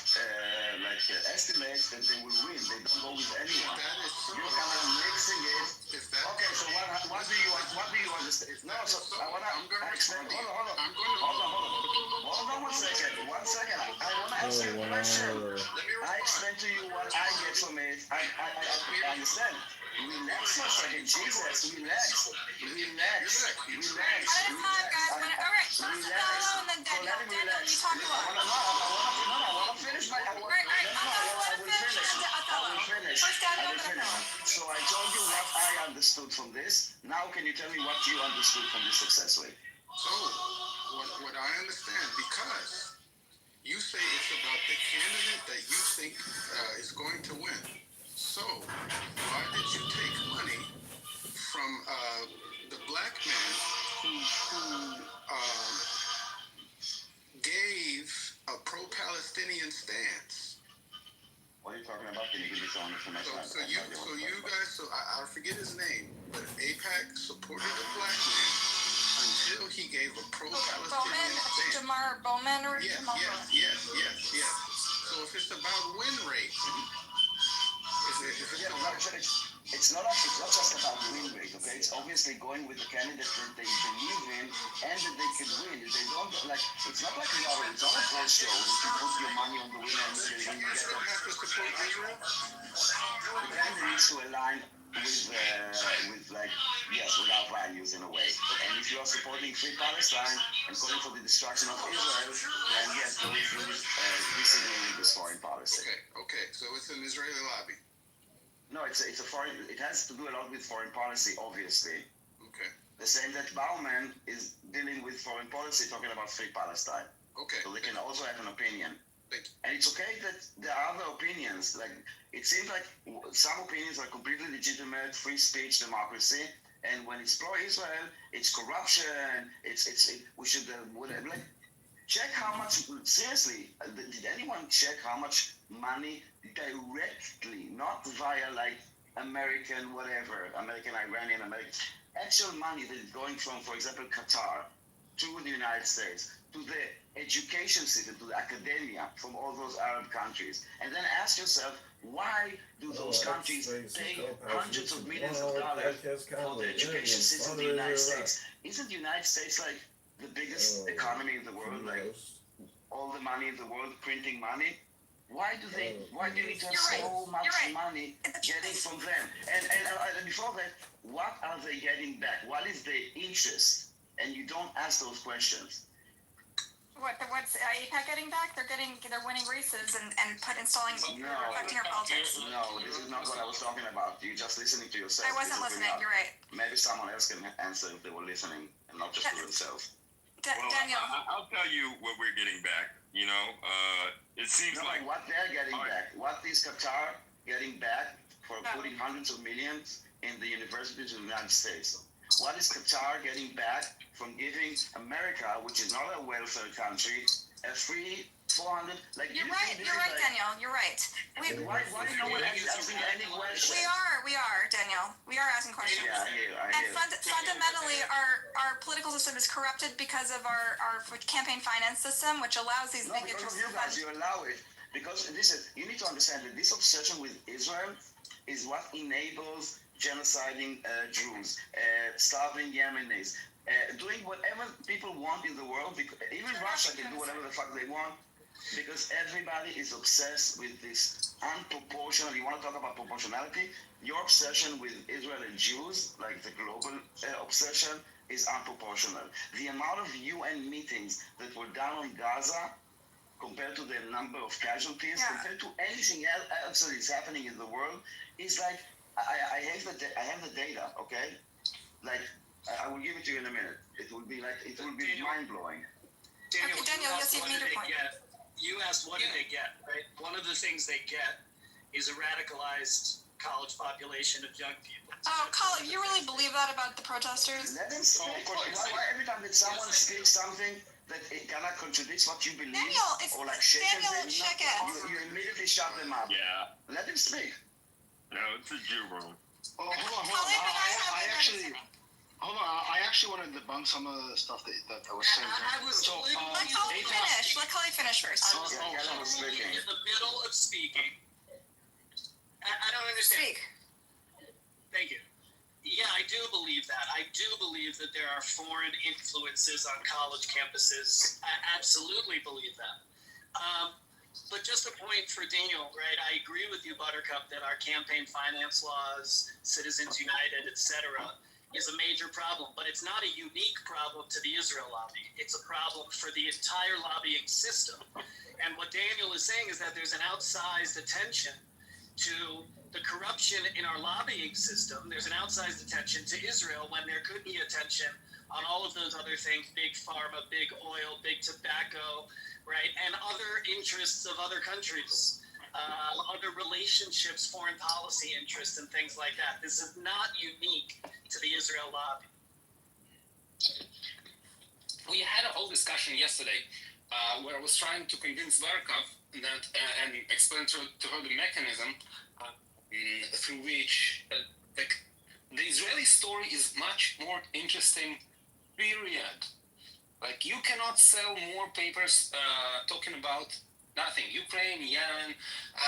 estimates that they will win. They don't go with anyone. You're kind of mixing it. Okay, so what do you understand? No, so I want to explain. Hold on 1 second. 1 second. I want to ask you a question. I explain to you what I get from it. I understand. Relax for a second, Jesus. Relax. All right, so let's alone then, Daniel. Daniel, you talk alone. I want to finish my... I will finish. So I told you what I understood from this. Now can you tell me what you understood from this success rate? So, what I understand, because you say it's about the candidate that you think is going to win. So, why did you take money from the black man who gave a pro-Palestinian stance. What are you talking about? Can you give me some information? So you guys, I forget his name, but AIPAC supported the black man until he gave a pro-Palestinian stance. Jamar Bowman or Yes. So if it's about win rate, it's not just about win rate, okay? It's obviously going with the candidate that they believe in and that they can win. They don't it's not like lottery. It's not a horse show that you put your money on the winner and you get them. have to support Israel. The candidate needs to align with our values in a way. And if you are supporting Free Palestine and calling for the destruction of Israel, then yes, those disagree with this foreign policy. Okay. So it's an Israeli lobby. No, it's a foreign. It has to do a lot with foreign policy, obviously. Okay. The same that Bauman is dealing with foreign policy, talking about Free Palestine. Okay. So they can also have an opinion. Thank you. And it's okay that there are other opinions. Like, it seems like some opinions are completely legitimate, free speech, democracy, and when it's pro-Israel, it's corruption. We should check how much. Seriously, did anyone check how much money directly, not via American Iranian, actual money that is going from, for example, Qatar to the United States, to the education system, to the academia from all those Arab countries. And then ask yourself, why do those countries pay hundreds of millions of dollars for the education system of the United States? Isn't the United States the biggest economy in the world? All the money in the world, printing money? Why do you need to have so much money getting from them? And before that, what are they getting back? What is the interest? And you don't ask those questions. What's AIPAC getting back? They're winning races and installing affecting our politics. No, this is not what I was talking about. You're just listening to yourself. I wasn't listening. You're right. Maybe someone else can answer if they were listening and not just to themselves. Daniel, I'll tell you what we're getting back. It seems like what they're getting back. What is Qatar getting back for putting hundreds of millions in the universities of the United States? What is Qatar getting back from giving America, which is not a welfare country, a free 400? You're right, Daniel. You're right. Why do no one asking any questions? We are, Daniel. We are asking questions. Yeah, I hear. Fundamentally, our political system is corrupted because of our campaign finance system, which allows these big interests. You guys, you allow it. Because you need to understand that this obsession with Israel is what enables genociding Jews, starving Yemenis, doing whatever people want in the world. Even Russia can do whatever the fuck they want, because everybody is obsessed with this unproportional. You want to talk about proportionality? Your obsession with Israel and Jews, like the global obsession, is unproportional. The amount of UN meetings that were done on Gaza, compared to the number of casualties, compared to anything else that is happening in the world, is like, I have the data, okay? I will give it to you in a minute. It will be mind-blowing. Daniel, Daniel, yes, you've made your point. You asked what did they get, right? One of the things they get is a radicalized college population of young people. Oh, Colin, you really believe that about the protesters? Let them speak. Why every time that someone speaks something that it cannot contradicts what you believe, Daniel, you immediately shut them up. Yeah. Let them speak. No, it's a Jew room. Oh, hold on. I actually want to debunk some of the stuff that I was saying. Let Colin finish first. I was in the middle of speaking. I don't understand. Speak. Thank you. Yeah, I do believe that. I do believe that there are foreign influences on college campuses. I absolutely believe that. But just a point for Daniel, right? I agree with you, Buttercup, that our campaign finance laws, Citizens United, etc., is a major problem. But it's not a unique problem to the Israel lobby. It's a problem for the entire lobbying system. And what Daniel is saying is that there's an outsized attention to the corruption in our lobbying system. There's an outsized attention to Israel when there could be attention on all of those other things, big pharma, big oil, big tobacco, right, and other interests of other countries. other relationships, foreign policy interests, and things like that. This is not unique to the Israel lobby. We had a whole discussion yesterday where I was trying to convince Barkov that and explain to her the mechanism through which the Israeli story is much more interesting, period. Like, you cannot sell more papers talking about nothing. Ukraine, Yemen,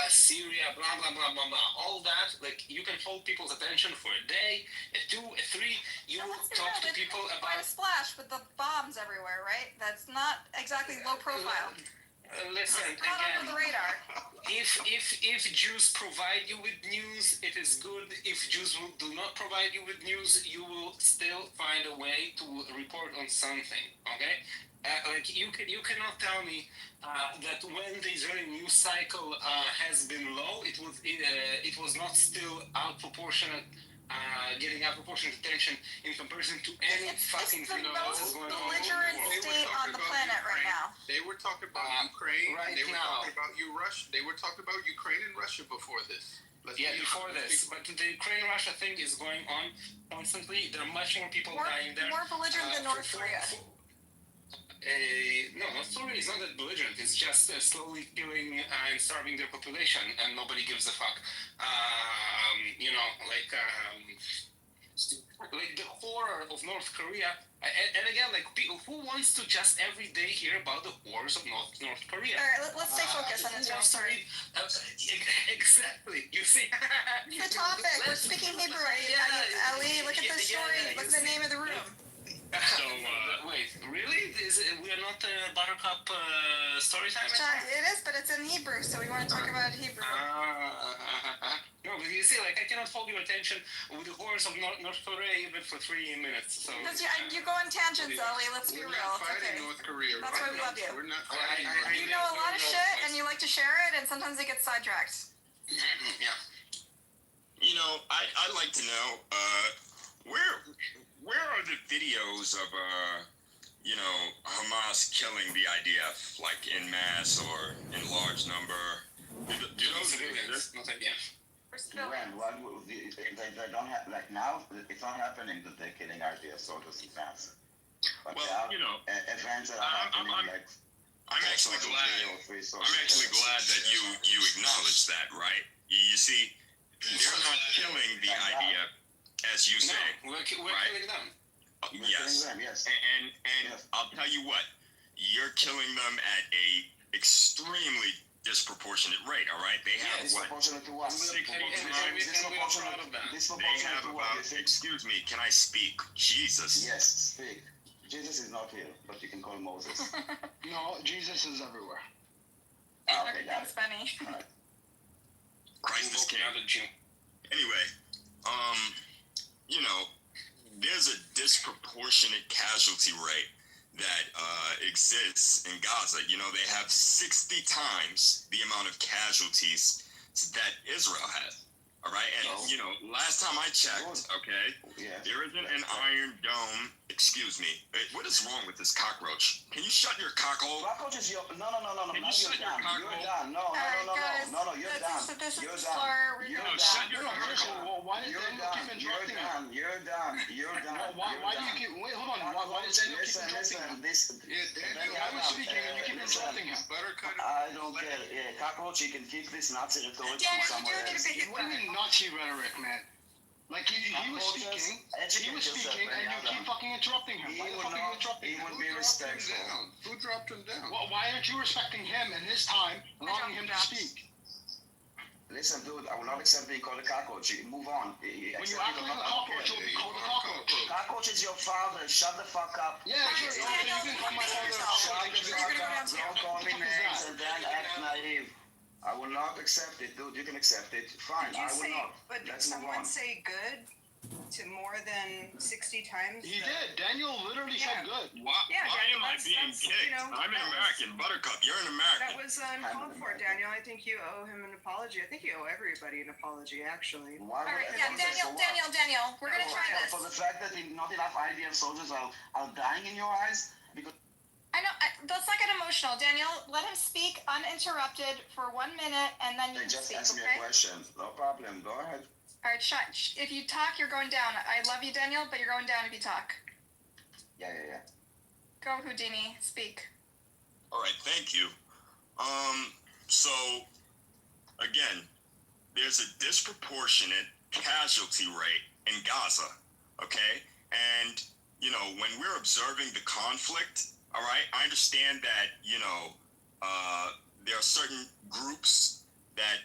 Syria, blah, blah, blah, blah, blah. All that, like, you can hold people's attention for a day, a 2, a 3. You will talk to people Quite a about... splash with the bombs everywhere, right? That's not exactly low profile. Listen, It's not again, under the radar. if Jews provide you with news, it is good. If Jews do not provide you with news, you will still find a way to report on something. Okay, like you cannot tell me that when the Israeli news cycle has been low, it was not still out proportionate. Getting out proportionate attention in comparison to any fucking thing else is going on. It's the most belligerent state on the planet right now. They were talking about Ukraine. Right they were now. talking about Russia. They were talking about Ukraine and Russia before this. Before this. But the Ukraine-Russia thing is going on constantly. There are much more people dying there. More belligerent than North Korea. No, North Korea is not that belligerent. It's just slowly killing and starving their population, and nobody gives a fuck. Like the horror of North Korea. And again, like, who wants to just every day hear about the horrors of North Korea? All right, let's stay focused on Israel story. Exactly. You see? The topic. We're speaking Hebrew. Ali, look at the story. Look at the name of the room. So, wait, really? We are not Buttercup story time? It is, but it's in Hebrew, so we want to talk about Hebrew. No, but you see, like, I cannot hold your attention with the horrors of North Korea even for 3 minutes. So you go on tangents, Ali. Let's be real. It's okay. North Korea. That's why we love you. We're not fighting North Korea. You know a lot of shit, and you like to share it, and sometimes it gets sidetracked. Yeah. You know, I'd like to know where are the videos of Hamas killing the IDF, like in mass or in large number? Do those exist? Not again. When they don't have, like now, it's not happening that they're killing RDF soldiers in mass. But well, events that are happening, like. I'm actually glad that you acknowledge that, right? You see, they're not killing the IDF, as you say. No, we're killing them. Yes. And I'll tell you what, you're killing them at a extremely disproportionate rate, all right? They have disproportionate to what? They have about, excuse me, can I speak? Jesus. Yes, speak. Jesus is not here, but you can call Moses. No, Jesus is everywhere. Okay, got Thanks, Benny. Right. Christ is king. Anyway, there's a disproportionate casualty rate that exists in Gaza. They have 60 times the amount of casualties that Israel has. All right, and last time I checked, okay, there isn't an Iron Dome. Excuse me. What is wrong with this cockroach? Can you shut your cockhole? Cockroach is your no. Can you shut your cockhole? You're done. No. You're done. You're done. Shut your cockhole. Why did Daniel keep interrupting him? You're done. Why do you keep? Wait, hold on. Why does Daniel keep interrupting him? I was speaking and you keep interrupting him. I don't care. Cockroach, you can keep this Nazi rhetoric from somewhere else. What do you mean Nazi rhetoric, man? Like he was speaking, and you keep fucking interrupting him. Why the fuck are you interrupting him? He would be respectful. Who dropped him down? Well, why aren't you respecting him and his time, allowing him to speak? Listen, dude, I will not accept being called a cockroach. Move on. When you act like a cockroach, you'll be called a cockroach. Cockroach is your father. Shut the fuck up. Yeah, sure. You can call my father a cockroach. Shut the fuck up. Don't call me names and then act naive. I will not accept it, dude. You can accept it. Fine, I will not. But did Let's move someone on. say good to more than 60 times? He did. Daniel literally said good. Why am I being kicked? I'm an American. Buttercup, you're an American. That was uncalled for, Daniel. I think you owe him an apology. I think you owe everybody an apology, actually. Why All right, Daniel, we're gonna try this. For the fact that not enough IDF soldiers are dying in your eyes? Because I Let's not get emotional. Daniel, let him speak uninterrupted for 1 minute, and then you can Just speak, ask me okay? a question. No problem. Go ahead. All right, if you talk, you're going down. I love you, Daniel, but you're going down if you talk. Yeah. Go, Houdini. Speak. All right, thank you. So again, there's a disproportionate casualty rate in Gaza, okay? And, you know, when we're observing the conflict, all right, I understand that, you know, there are certain groups that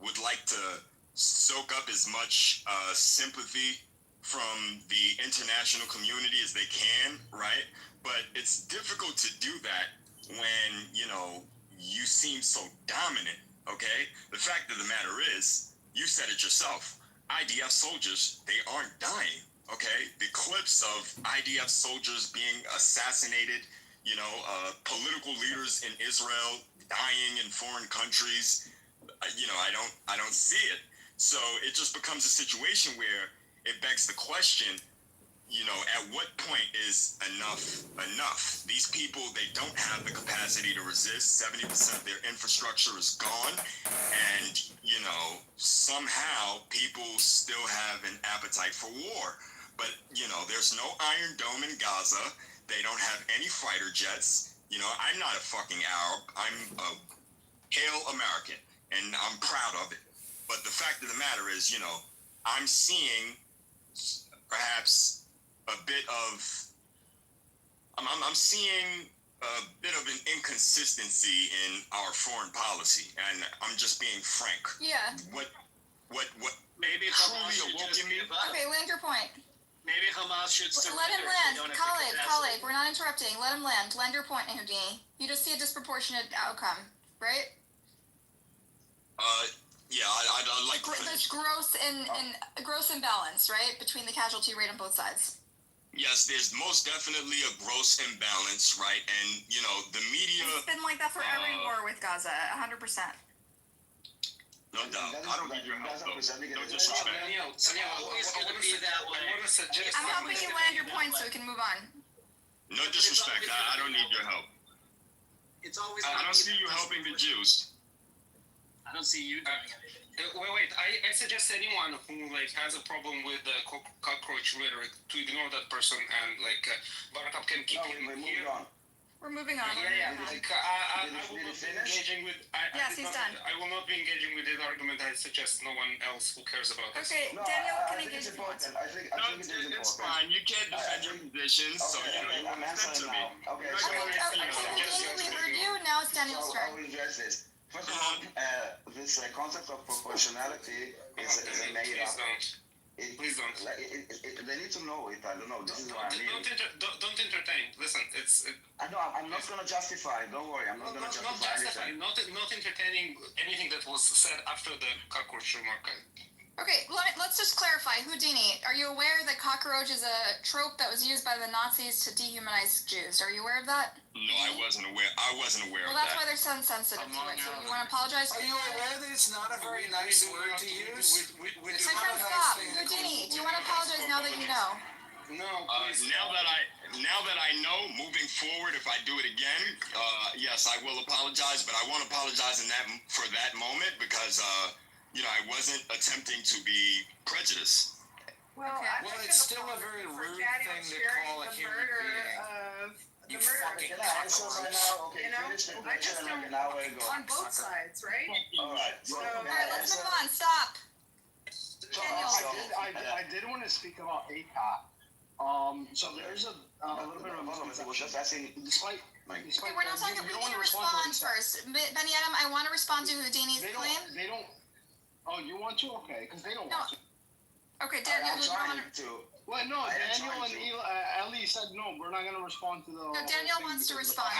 would like to soak up as much sympathy from the international community as they can, right? But it's difficult to do that when, you know, you seem so dominant, okay? The fact of the matter is, you said it yourself, IDF soldiers, they aren't dying, okay? The clips of IDF soldiers being assassinated, you know, political leaders in Israel dying in foreign countries, you know, I don't see it. So it just becomes a situation where it begs the question, you know, at what point is enough? These people, they don't have the capacity to resist. 70% of their infrastructure is gone. And, you know, somehow people still have an appetite for war. But, you know, there's no Iron Dome in Gaza. They don't have any fighter jets. You know, I'm not a fucking Arab. I'm a hail American, and I'm proud of it. But the fact of the matter is, you know, I'm seeing perhaps a bit of, I'm seeing a bit of an inconsistency in our foreign policy, and I'm just being frank. Yeah. What Maybe truly Hamas should awoke just in me? give up. Okay, land your point. Maybe Hamas should surrender. Let him if they land. don't have the capacity. Khaled, we're not interrupting. Let him land. Land your point, Houdini. You just see a disproportionate outcome, right? Yeah, I'd like to There's finish. gross imbalance, right, between the casualty rate on both sides. Yes, there's most definitely a gross imbalance, right? And, you know, the media... It's been like that for every war with Gaza, 100%. No doubt. I don't need your help, though. No disrespect. Daniel, it's always going to be that way. I'm helping you land your point so we can move on. No disrespect. I don't need your help. It's always I don't see you helping the Jews. I don't see you doing anything. Wait. I suggest anyone who like has a problem with the cockroach rhetoric to ignore that person and like Barakat can keep him here. We're moving on. Yeah. Like I will not be engaging with. Yes, he's done. I will not be engaging with this argument. I suggest no one else who cares about this. Okay, Daniel can engage if he wants. I think It's fine. You can't defend your position, so you know you I'm want to answering to me. now. Okay, We heard you, now it's Daniel's I turn. will address this. First of all, this concept of proportionality is a made up. Please don't. They need to know it. I don't know. This is what I mean. Don't entertain. Listen, it's. I know. I'm not going to justify. Don't worry. I'm not going to justify anything. Not entertaining anything that was said after the cockroach remark. Okay, let's just clarify. Houdini, are you aware that cockroach is a trope that was used by the Nazis to dehumanize Jews? Are you aware of that? No, I wasn't aware. Well, of that's that. why they're so insensitive to it. So you want to apologize? Are you aware that it's not a very nice word to use? My friend, stop. Houdini, do you want to apologize now that you know? No. Now that I know, moving forward, if I do it again, yes, I will apologize. But I won't apologize for that moment because you know, I wasn't attempting to be prejudiced. Well, it's still a very rude thing to call a human being. You fucking You know, I just don't, on both sides, right? Alright, Let's move on. Stop. I did want to speak about ACOT. So there's a little bit of a misconception. Despite Okay, we're not talking. We need to respond first. Benny Adam, I want to respond to Houdini's claim. They don't. Oh, you want to? Okay, because they don't want to. Okay, Daniel, you don't want to. Well, no, Daniel and Ellie said no. We're not gonna respond to the. No, Daniel wants to respond.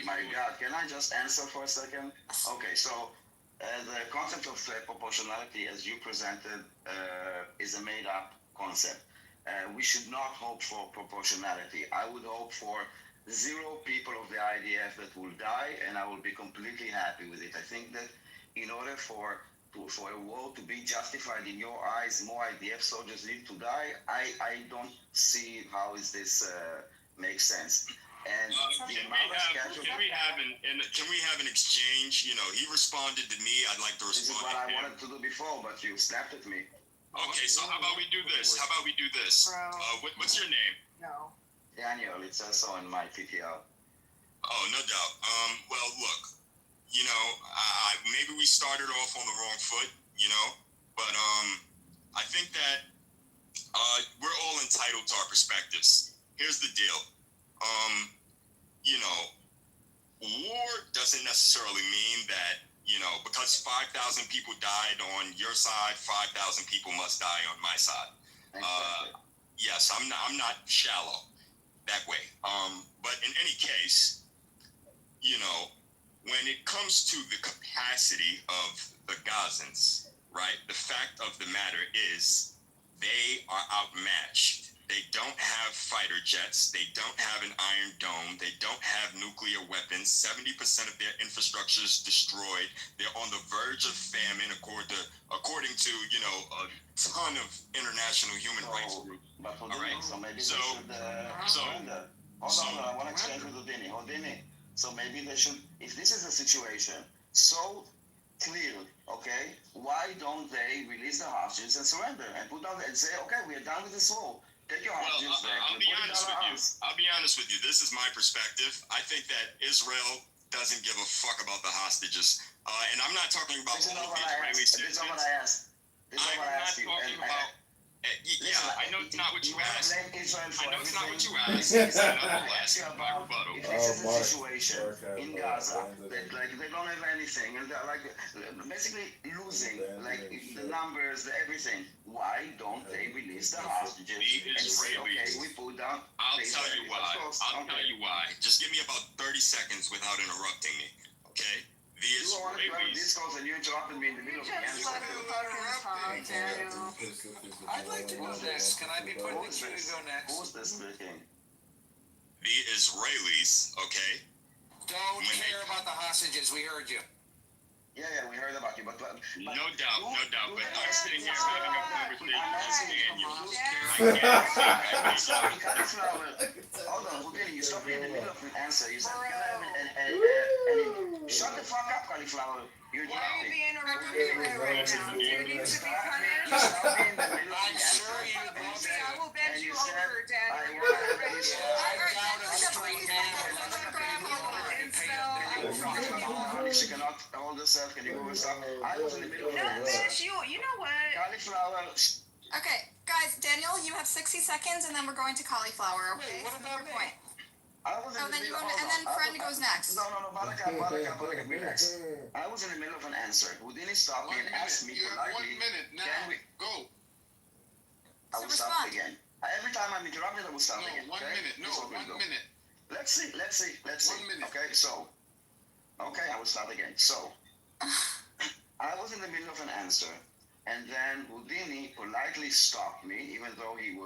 My God, can I just answer for a second? Okay, so the concept of proportionality, as you presented, is a made-up concept. We should not hope for proportionality. I would hope for 0 people of the IDF that will die, and I will be completely happy with it. I think that in order for a war to be justified in your eyes, more IDF soldiers need to die. I don't see how is this makes sense. And can we have an exchange? You know, he responded to me. I'd like to this is respond what to I him. wanted to do before, but you snapped at me. Okay, so how about we do this? What's your name? No. Daniel, it's also in my PTR. Oh, no doubt. Well, look, you know, maybe we started off on the wrong foot, you know, but I think that we're all entitled to our perspectives. Here's the deal. You know, war doesn't necessarily mean that, you know, because 5,000 people died on your side, 5,000 people must die on my side. Yes, I'm not shallow that way. But in any case, you know, when it comes to the capacity of the Gazans, right, the fact of the matter is they are outmatched. They don't have fighter jets. They don't have an Iron Dome. They don't have nuclear weapons. 70% of their infrastructure is destroyed. They're on the verge of famine, according to you know, a ton of international human rights groups. But All right. So maybe they should surrender. Hold on, I want to exchange with Houdini. So maybe they should, if this is a situation so clear, okay, why don't they release the hostages and surrender and put down and say, okay, we are done with this war. Take your hostages back. I'll be honest with you. I'll be honest with you. This is my perspective. I think that Israel doesn't give a fuck about the hostages. And I'm not talking about all of the Israeli citizens. This is what I asked. This is what I asked you. Yeah, I know it's not what you asked. I know it's not what you asked. Nonetheless, my rebuttal. If this is a situation in Gaza that like they don't have anything and they're like basically losing like the numbers, everything, why don't they release the hostages and say, okay, we put down? I'll tell you why. I'll tell you why. Just give me about 30 seconds without interrupting me, okay? The Israelis. And you interrupted me in the middle of the answer. I'd like to go next. Can I be put in the queue to go next? Who's this speaking? The Israelis, okay? Don't care about the hostages. We heard you. Yeah, we heard about you, but no doubt. But I'm sitting here having a conversation Hold on, Houdini, you stopped me in the middle of an answer. You said, shut the fuck up, Cauliflower. You're why are you being interrupted right now? Do you need to be punished? I'm sure you love it. I will bend you over, Daniel. She cannot hold herself. Can you go and stop? I was in the middle of no, bitch, you know what? Cauliflower. Okay, guys, Daniel, you have 60 seconds, and then we're going to Cauliflower, okay? Wait, what about me? Point. I was in the middle, and then Friend goes next. No, Balaka, relax. I was in the middle of an answer. Houdini stopped me and asked me politely. 1 minute now. Go. I will stop again. Every time I'm interrupted, I will stop again. 1 minute. No, 1 minute. Let's see. 1 minute. Okay, so. Okay, I will start again. So. I was in the middle of an answer, and then Houdini politely stopped me, even though he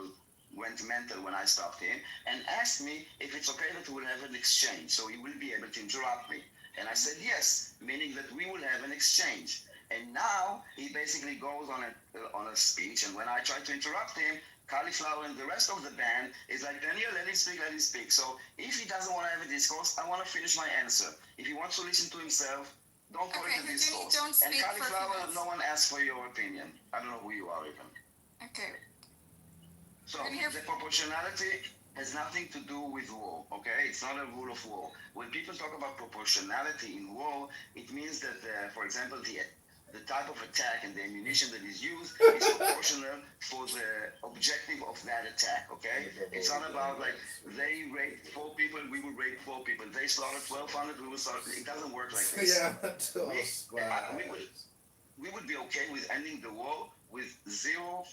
went mental when I stopped him, and asked me if it's okay that we will have an exchange, so he will be able to interrupt me. And I said yes, meaning that we will have an exchange. And now he basically goes on a speech, and when I try to interrupt him, Cauliflower and the rest of the band is like, Daniel, let him speak. So if he doesn't want to have a discourse, I want to finish my answer. If he wants to listen to himself, don't call it a discourse. Don't speak. And Cauliflower, no one asked for your opinion. I don't know who you are even. Okay. So the proportionality has nothing to do with war, okay? It's not a rule of war. When people talk about proportionality in war, it means that, for example, the type of attack and the ammunition that is used is proportional for the objective of that attack, okay? It's not about like they raped 4 people, we will rape 4 people. They slaughtered 1,200, we will slaughter. It doesn't work like this. We would be okay with ending the war with 0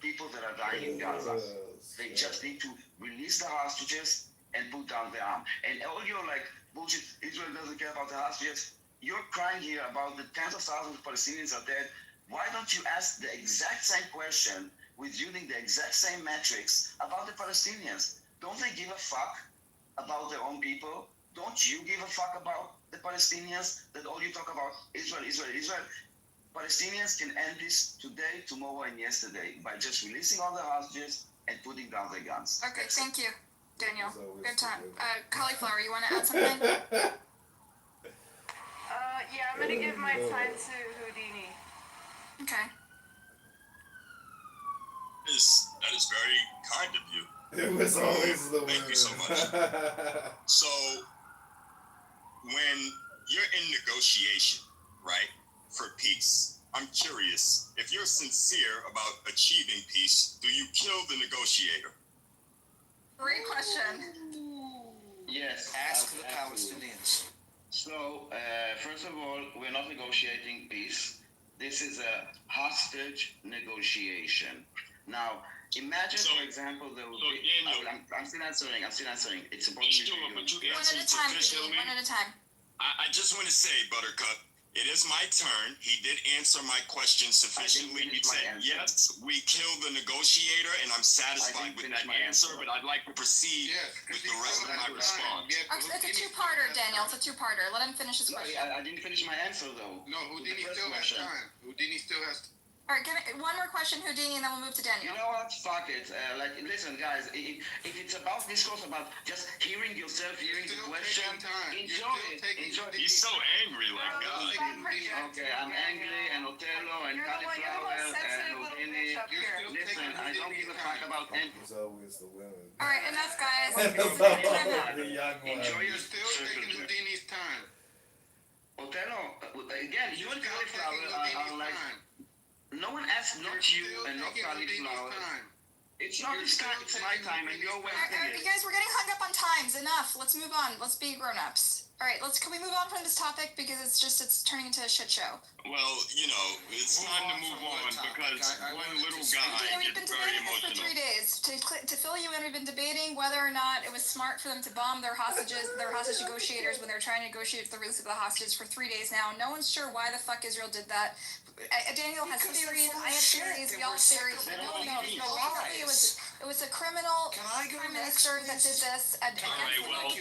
people that are dying in Gaza. They just need to release the hostages and put down the arm. And all your like bullshit, Israel doesn't care about the hostages. You're crying here about the tens of thousands of Palestinians are dead. Why don't you ask the exact same question with using the exact same metrics about the Palestinians? Don't they give a fuck about their own people? Don't you give a fuck about the Palestinians? That all you talk about Israel. Palestinians can end this today, tomorrow, and yesterday by just releasing all the hostages and putting down their guns. Okay, thank you. Daniel, good time. Cauliflower, you want to add something? Yeah, I'm gonna give my time to Houdini. Okay. That is very kind of you. It was always the Thank you so much. So, when you're in negotiation, right, for peace, I'm curious, if you're sincere about achieving peace, do you kill the negotiator? Great question. Yes. Ask the Palestinians. So, first of all, we're not negotiating peace. This is a hostage negotiation. Now, imagine, for example, there will be. I'm still answering. It's important. One at a time, Houdini. One at a time. I just want to say, Buttercup, it is my turn. He did answer my question sufficiently. He said, yes, we killed the negotiator, and I'm satisfied with that answer, but I'd like to proceed with the rest of my response. It's a two-parter, Daniel. It's a two-parter. Let him finish his question. I didn't finish my answer, though. No, Houdini still has time. Houdini still has. All right, give me one more question, Houdini, and then we'll move to Daniel. You know what? Fuck it. Listen, guys. If it's about discourse about just hearing yourself, hearing the question, enjoy it. He's so angry, like God. Okay, I'm angry, and Otello, and Cauliflower, and Houdini. Listen, I don't give a fuck about anything. It's always the women. All right, enough, guys. The young one. Enjoy your Still taking Houdini's time. Otello, again, you and Cauliflower are like. No one asked not you and not Cauliflower. It's not his time, it's my time, and you're wasting You guys, we're getting hung up on times. Enough. Let's move on. Let's be grown-ups. All right, can we move on from this topic because it's turning into a shit show. Well, it's time to move on because one little guy We've been gets very debating this for emotional. 3 days. To fill you in, we've been debating whether or not it was smart for them to bomb their hostage negotiators when they're trying to negotiate the release of the hostages for 3 days now. No one's sure why the fuck Israel did that. Daniel has theories. I have theories. We all have theories. No. It was a criminal prime minister that did this. I'd like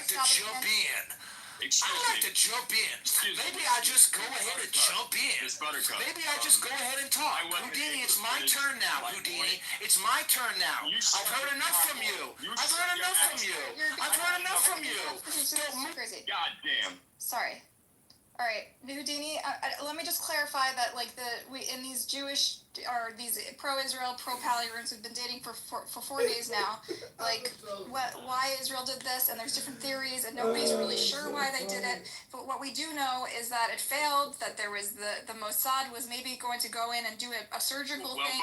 to jump in. I'd like to jump in. Maybe I just go ahead and jump in. Maybe I just go ahead and talk. Houdini, it's my turn now, Houdini. It's my turn now. I've heard enough from you. I've heard enough from you. God damn. Sorry. All right, Houdini. Let me just clarify that, in these Jewish or these pro-Israel, pro-Pally rooms, we've been dating for 4 days now. Why Israel did this, and there's different theories, and nobody's really sure why they did it. But what we do know is that it failed. That there was the Mossad was maybe going to go in and do a surgical thing.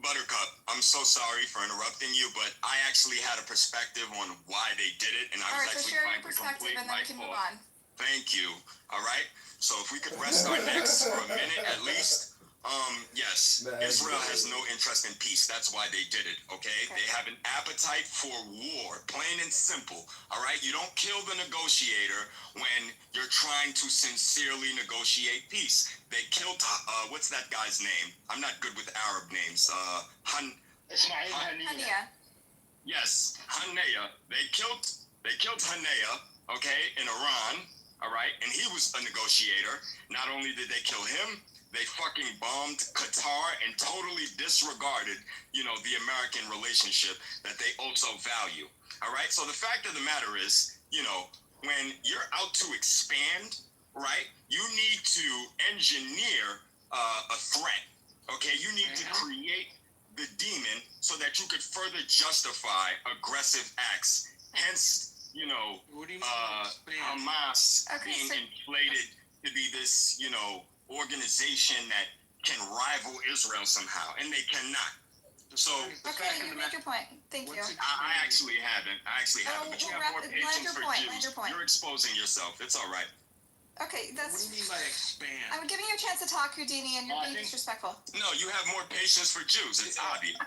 Buttercup, I'm so sorry for interrupting you, but I actually had a perspective on why they did it, and I was actually trying to complete my thought. Thank you. All right. So if we could rest our necks for a minute at least. Yes, Israel has no interest in peace. That's why they did it. Okay. They have an appetite for war, plain and simple. All right. You don't kill the negotiator when you're trying to sincerely negotiate peace. They killed. What's that guy's name? I'm not good with Arab names. Hania. Yes, Hanea. They killed Hanea. Okay, in Iran. All right, and he was a negotiator. Not only did they kill him, they fucking bombed Qatar and totally disregarded, the American relationship that they also value. All right, so the fact of the matter is, when you're out to expand, right, you need to engineer a threat. Okay, you need to create the demon so that you could further justify aggressive acts. Hence, Hamas being inflated to be this, organization that can rival Israel somehow, and they cannot. So, you made your point. Thank you. I actually haven't, but you have more patience for Jews. You're exposing yourself. It's all right. Okay, What do you mean by expand? I'm giving you a chance to talk, Houdini, and you're being disrespectful. No, you have more patience for Jews. It's obvious.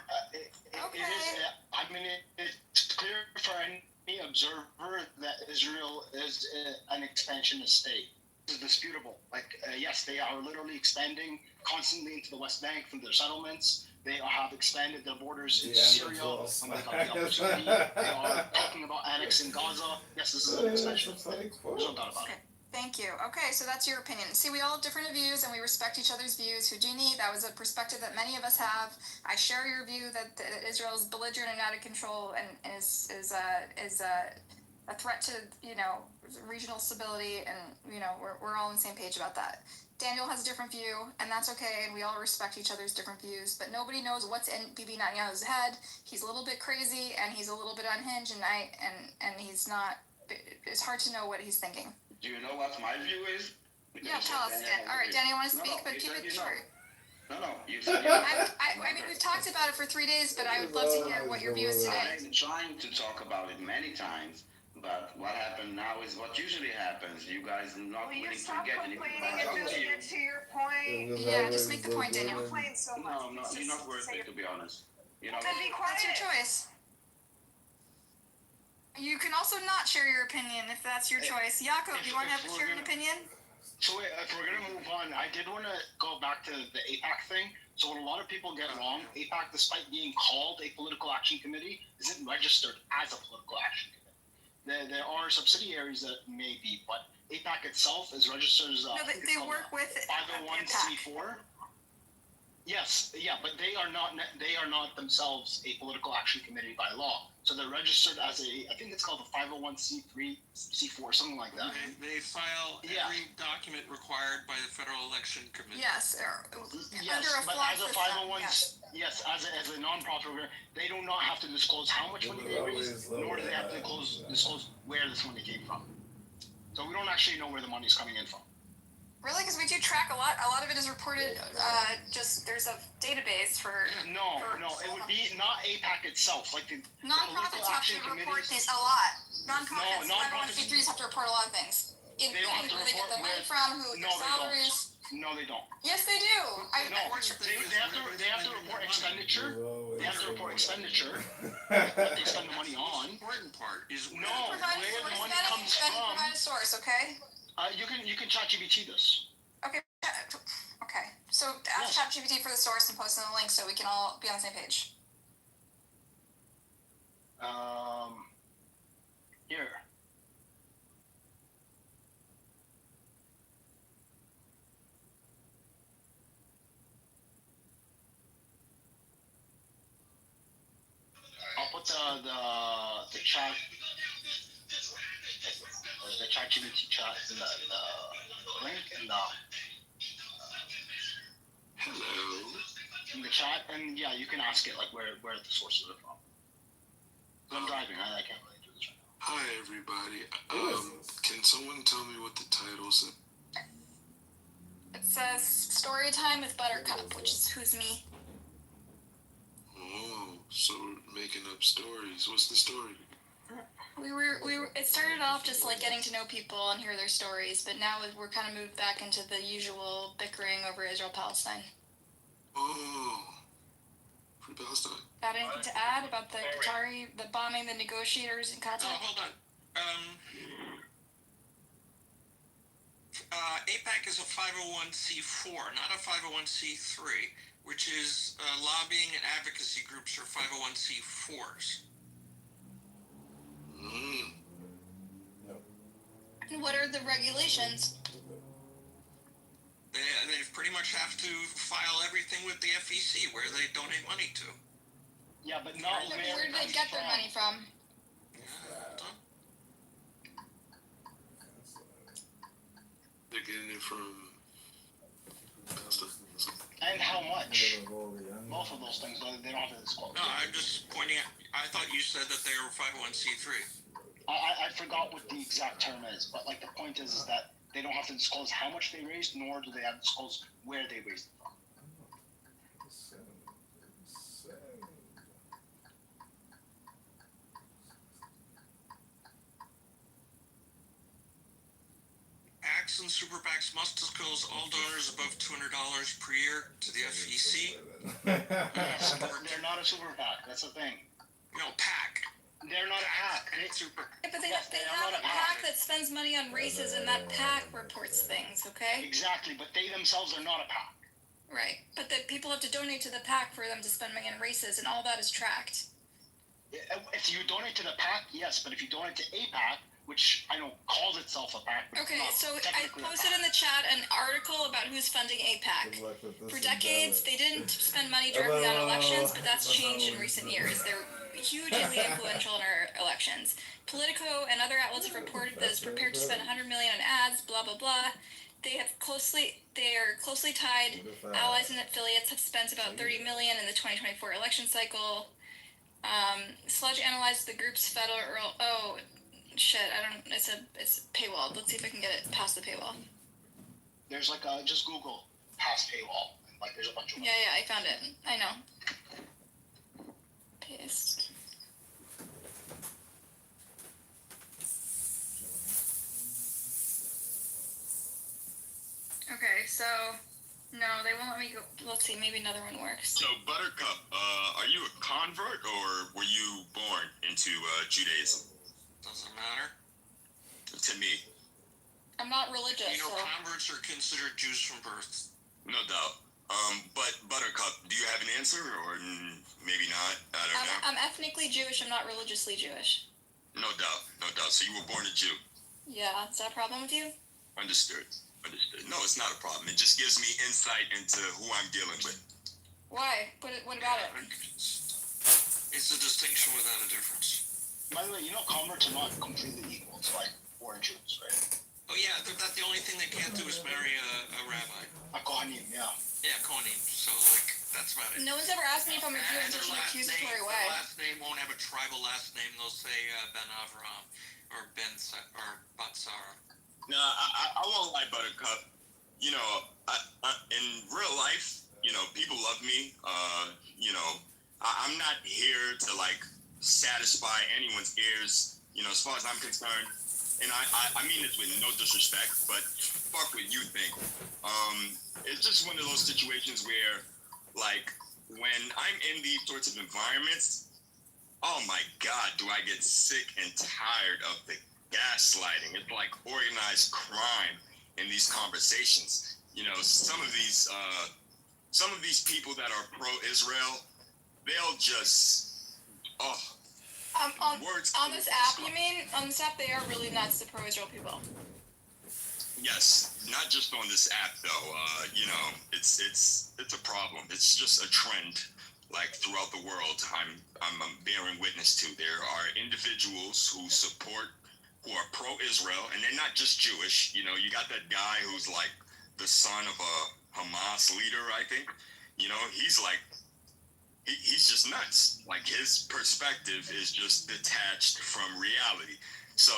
It's clear for any observer that Israel is an expansionist state. This is disputable. Yes, they are literally expanding constantly into the West Bank from their settlements. They have expanded their borders in Syria when they got the opportunity. They are talking about annexing Gaza. Yes, this is an expansionist state. There's no doubt about it. Thank you. Okay, so that's your opinion. See, we all have different views, and we respect each other's views. Houdini, that was a perspective that many of us have. I share your view that Israel is belligerent and out of control, and is a threat to regional stability, and we're all on the same page about that. Daniel has a different view, and that's okay, and we all respect each other's different views, but nobody knows what's in Bibi Netanyahu's head. He's a little bit crazy, and he's a little bit unhinged, and he's not, it's hard to know what he's thinking. Do you know what my view is? Because Yeah, tell us, Dan. All right, Daniel, you want to speak, but keep it short. No, you said you know. I mean, we've talked about it for 3 days, but I would love to hear what your view is today. I'm trying to talk about it many times, but what happened now is what usually happens. You guys are not willing to get any complaining and just get to your point? Yeah, just make the point, Daniel. Complain so much. No, you're not worth it, to be honest. You know, Then be quiet. That's your choice. You can also not share your opinion if that's your choice. Jakob, do you want to share an opinion? So if we're gonna move on, I did want to go back to the AIPAC thing. So what a lot of people get wrong, AIPAC, despite being called a political action committee, isn't registered as a political action committee. There are subsidiaries that may be, but AIPAC itself is registered as a they work with 501c4. Yes, yeah, but they are not themselves a political action committee by law. So they're registered as I think it's called a 501c3, C4, something like that. They file every document required by the Federal Election Commission. Yes, under a but flawed as a system. 501, yes, as a nonprofit, they do not have to disclose how much money they raised, nor do they have to disclose where this money came from. So we don't actually know where the money is coming in from. Really? Because we do track a lot. A lot of it is reported. Just there's a database for. No, it would be not AIPAC itself, like the nonprofits have to report this a lot. Nonprofits, 501c3s have to report a lot of things, including where they get the money from, who their salaries. No, they don't. Yes, they do. They have to report expenditure. They have to report expenditure. What they spend the money on. The important part is where the money comes from. Provide a source, okay? You can ChatGPT this. Okay. So ask ChatGPT for the source and post in the link so we can all be on the same page. Here. I'll put the chat. The ChatGPT chat in the link in the in the chat, and yeah, you can ask it like where the sources are from. I'm driving. I can't really do this right now. Hi everybody. Can someone tell me what the title said? It says story time with Buttercup, which is who's me. Oh, so we're making up stories. What's the story? It started off just like getting to know people and hear their stories, but now we're kind of moved back into the usual bickering over Israel-Palestine. Oh, Free Palestine. Got anything to add about the Qatari, the bombing the negotiators in Qatar? Hold on. AIPAC is a 501c4, not a 501c3, which is lobbying and advocacy groups for 501c4s. And what are the regulations? They pretty much have to file everything with the FEC where they donate money to. Yeah, but not where do they get their money from? They're getting it from Palestine. And how much? Both of those things, they don't have to disclose. No, I'm just pointing out. I thought you said that they were 501c3. I forgot what the exact term is, but like the point is that they don't have to disclose how much they raised, nor do they have to disclose where they raised it from. PACs and super PACs must disclose all donors above $200 per year to the FEC. They're not a super PAC. That's the thing. No, PAC. They're not a PAC. Yeah, but they have a PAC that spends money on races, and that PAC reports things, okay? Exactly, but they themselves are not a PAC. Right, but the people have to donate to the PAC for them to spend money on races, and all that is tracked. If you donate to the PAC, yes, but if you donate to AIPAC, which I know calls itself a PAC. But Okay, it's not so I technically a posted PAC. in the chat an article about who's funding APAC. Good luck with this For and decades, that. they didn't spend money directly on elections, but that's changed in recent years. They're hugely influential in our elections. Politico and other outlets have reported that it's prepared to spend 100 million on ads, blah blah blah. They are closely tied. Allies and affiliates have spent about 30 million in the 2024 election cycle. Sludge analyzed the group's federal. Oh, shit! I don't. It's paywall. Let's see if I can get it past the paywall. There's like just Google past paywall. Like there's a bunch of them. Yeah, I found it. I know. Paste. Okay, so no, they won't let me go. Let's see, maybe another one works. So, Buttercup, are you a convert or were you born into Judaism? Doesn't matter. To me, I'm not religious. You know, So. converts are considered Jews from birth. no doubt. But Buttercup, do you have an answer or maybe not? I don't know. I'm ethnically Jewish. I'm not religiously Jewish. No doubt, no doubt. So you were born a Jew. Yeah, is that a problem with you? Understood. No, it's not a problem. It just gives me insight into who I'm dealing with. Why? What about it? It's a distinction without a difference. By the way, you know converts are not completely equal to like foreign Jews, right? Oh yeah, that the only thing they can't do is marry a rabbi. A Kohanim, yeah. Yeah, Kohanim. So like that's about it. No one's ever asked me if I'm a Jew in And such their an last accusatory name, way. their last name won't have a tribal last name. They'll say Ben Avraham or or Bat Sarah. No, I won't lie, Buttercup. You know, in real life, you know, people love me. You know, I'm not here to like satisfy anyone's ears. You know, as far as I'm concerned, and I mean this with no disrespect, but fuck what you think. It's just one of those situations where, like, when I'm in these sorts of environments, oh my God, do I get sick and tired of the gaslighting. It's like organized crime in these conversations. You know, some of these people that are pro-Israel, they'll just words. On this app, you mean? On this app, they are really nuts, the pro-Israel people. Yes, not just on this app though. You know, it's a problem. It's just a trend. Like throughout the world, I'm bearing witness to. There are individuals who are pro-Israel, and they're not just Jewish. You know, you got that guy who's like the son of a Hamas leader, I think. You know, he's like, he's just nuts. Like his perspective is just detached from reality. So,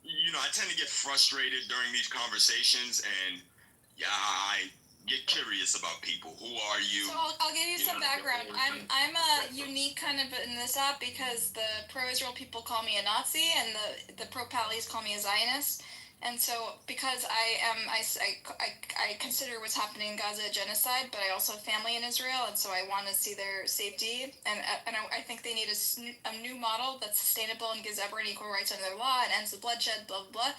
you know, I tend to get frustrated during these conversations, and yeah, I get curious about people. Who are you? So I'll give you some background. I'm a unique kind of in this app because the pro-Israel people call me a Nazi and the pro-Palestinians call me a Zionist. And so because I consider what's happening in Gaza a genocide, but I also have family in Israel, and so I want to see their safety. And I think they need a new model that's sustainable and gives everyone equal rights under the law and ends the bloodshed, blah, blah, blah.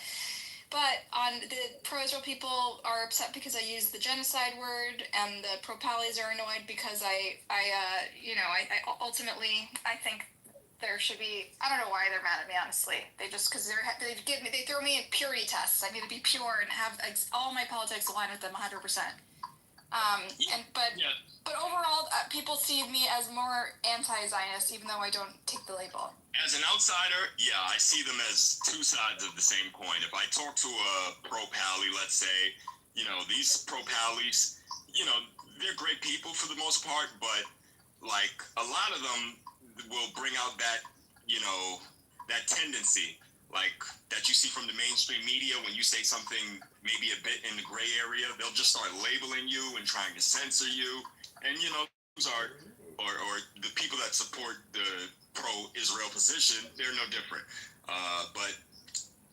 But the pro-Israel people are upset because I use the genocide word, and the pro-Pallies are annoyed because I ultimately I think there should be. I don't know why they're mad at me, honestly. They just because they throw me in purity tests. I need to be pure and have all my politics align with them 100%. But overall, people see me as more anti-Zionist, even though I don't take the label. As an outsider, yeah, I see them as two sides of the same coin. If I talk to a pro-Pally, let's say, you know, these pro-Pallies, you know, they're great people for the most part, but like a lot of them will bring out that, you know, that tendency, like that you see from the mainstream media when you say something maybe a bit in the gray area, they'll just start labeling you and trying to censor you. And, you know, those are, or the people that support the pro-Israel position, they're no different. But,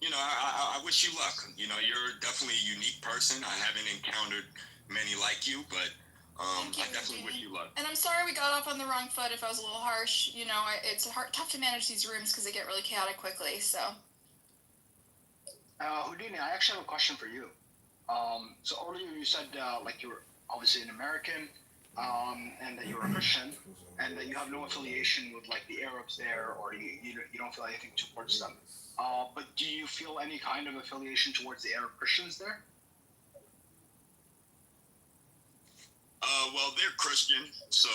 you know, I wish you luck. You know, you're definitely a unique person. I haven't encountered many like you, but I definitely wish you luck. And I'm sorry we got off on the wrong foot if I was a little harsh. You know, it's tough to manage these rooms because they get really chaotic quickly, so. Houdini, I actually have a question for you. So earlier you said like you were obviously an American, and that you're a Christian, and that you have no affiliation with like the Arabs there, or you don't feel anything towards them. But do you feel any kind of affiliation towards the Arab Christians there? Well, they're Christian, so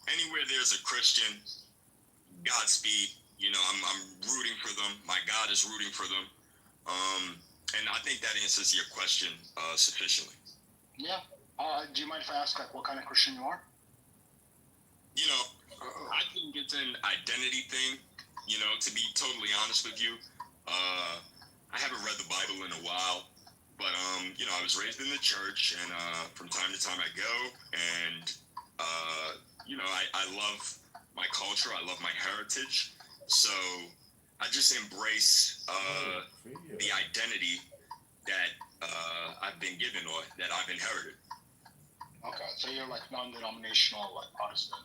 anywhere there's a Christian, Godspeed. I'm rooting for them. My God is rooting for them. And I think that answers your question sufficiently. Yeah. Do you mind if I ask like what kind of Christian you are? I think it's an identity thing. To be totally honest with you, I haven't read the Bible in a while, but I was raised in the church, and from time to time I go, and I love my culture. I love my heritage, so I just embrace the identity that I've been given or that I've inherited. Okay, so you're like non-denominational, like Protestant.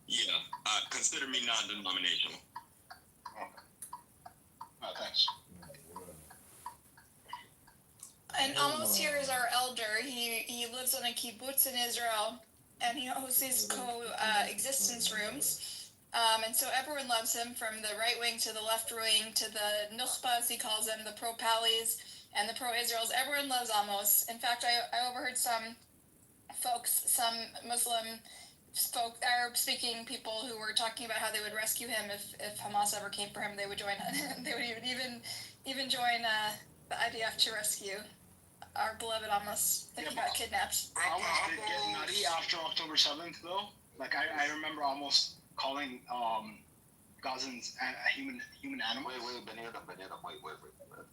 Yeah, consider me non-denominational. Okay. Thanks. And almost here is our elder. He lives on a kibbutz in Israel, and he hosts these coexistence rooms. And so everyone loves him, from the right wing to the left wing to the nukhbas, he calls them, the pro-Pallies and the pro-Israels. Everyone loves Amos. In fact, I overheard some folks, some Muslim Arab-speaking people who were talking about how they would rescue him if Hamas ever came for him. They would join. They would even join the IDF to rescue our beloved Amos that he got kidnapped. Amos did get nutty after October 7th, though. Like I remember almost calling Gazans a human animal. Wait, Benita, wait.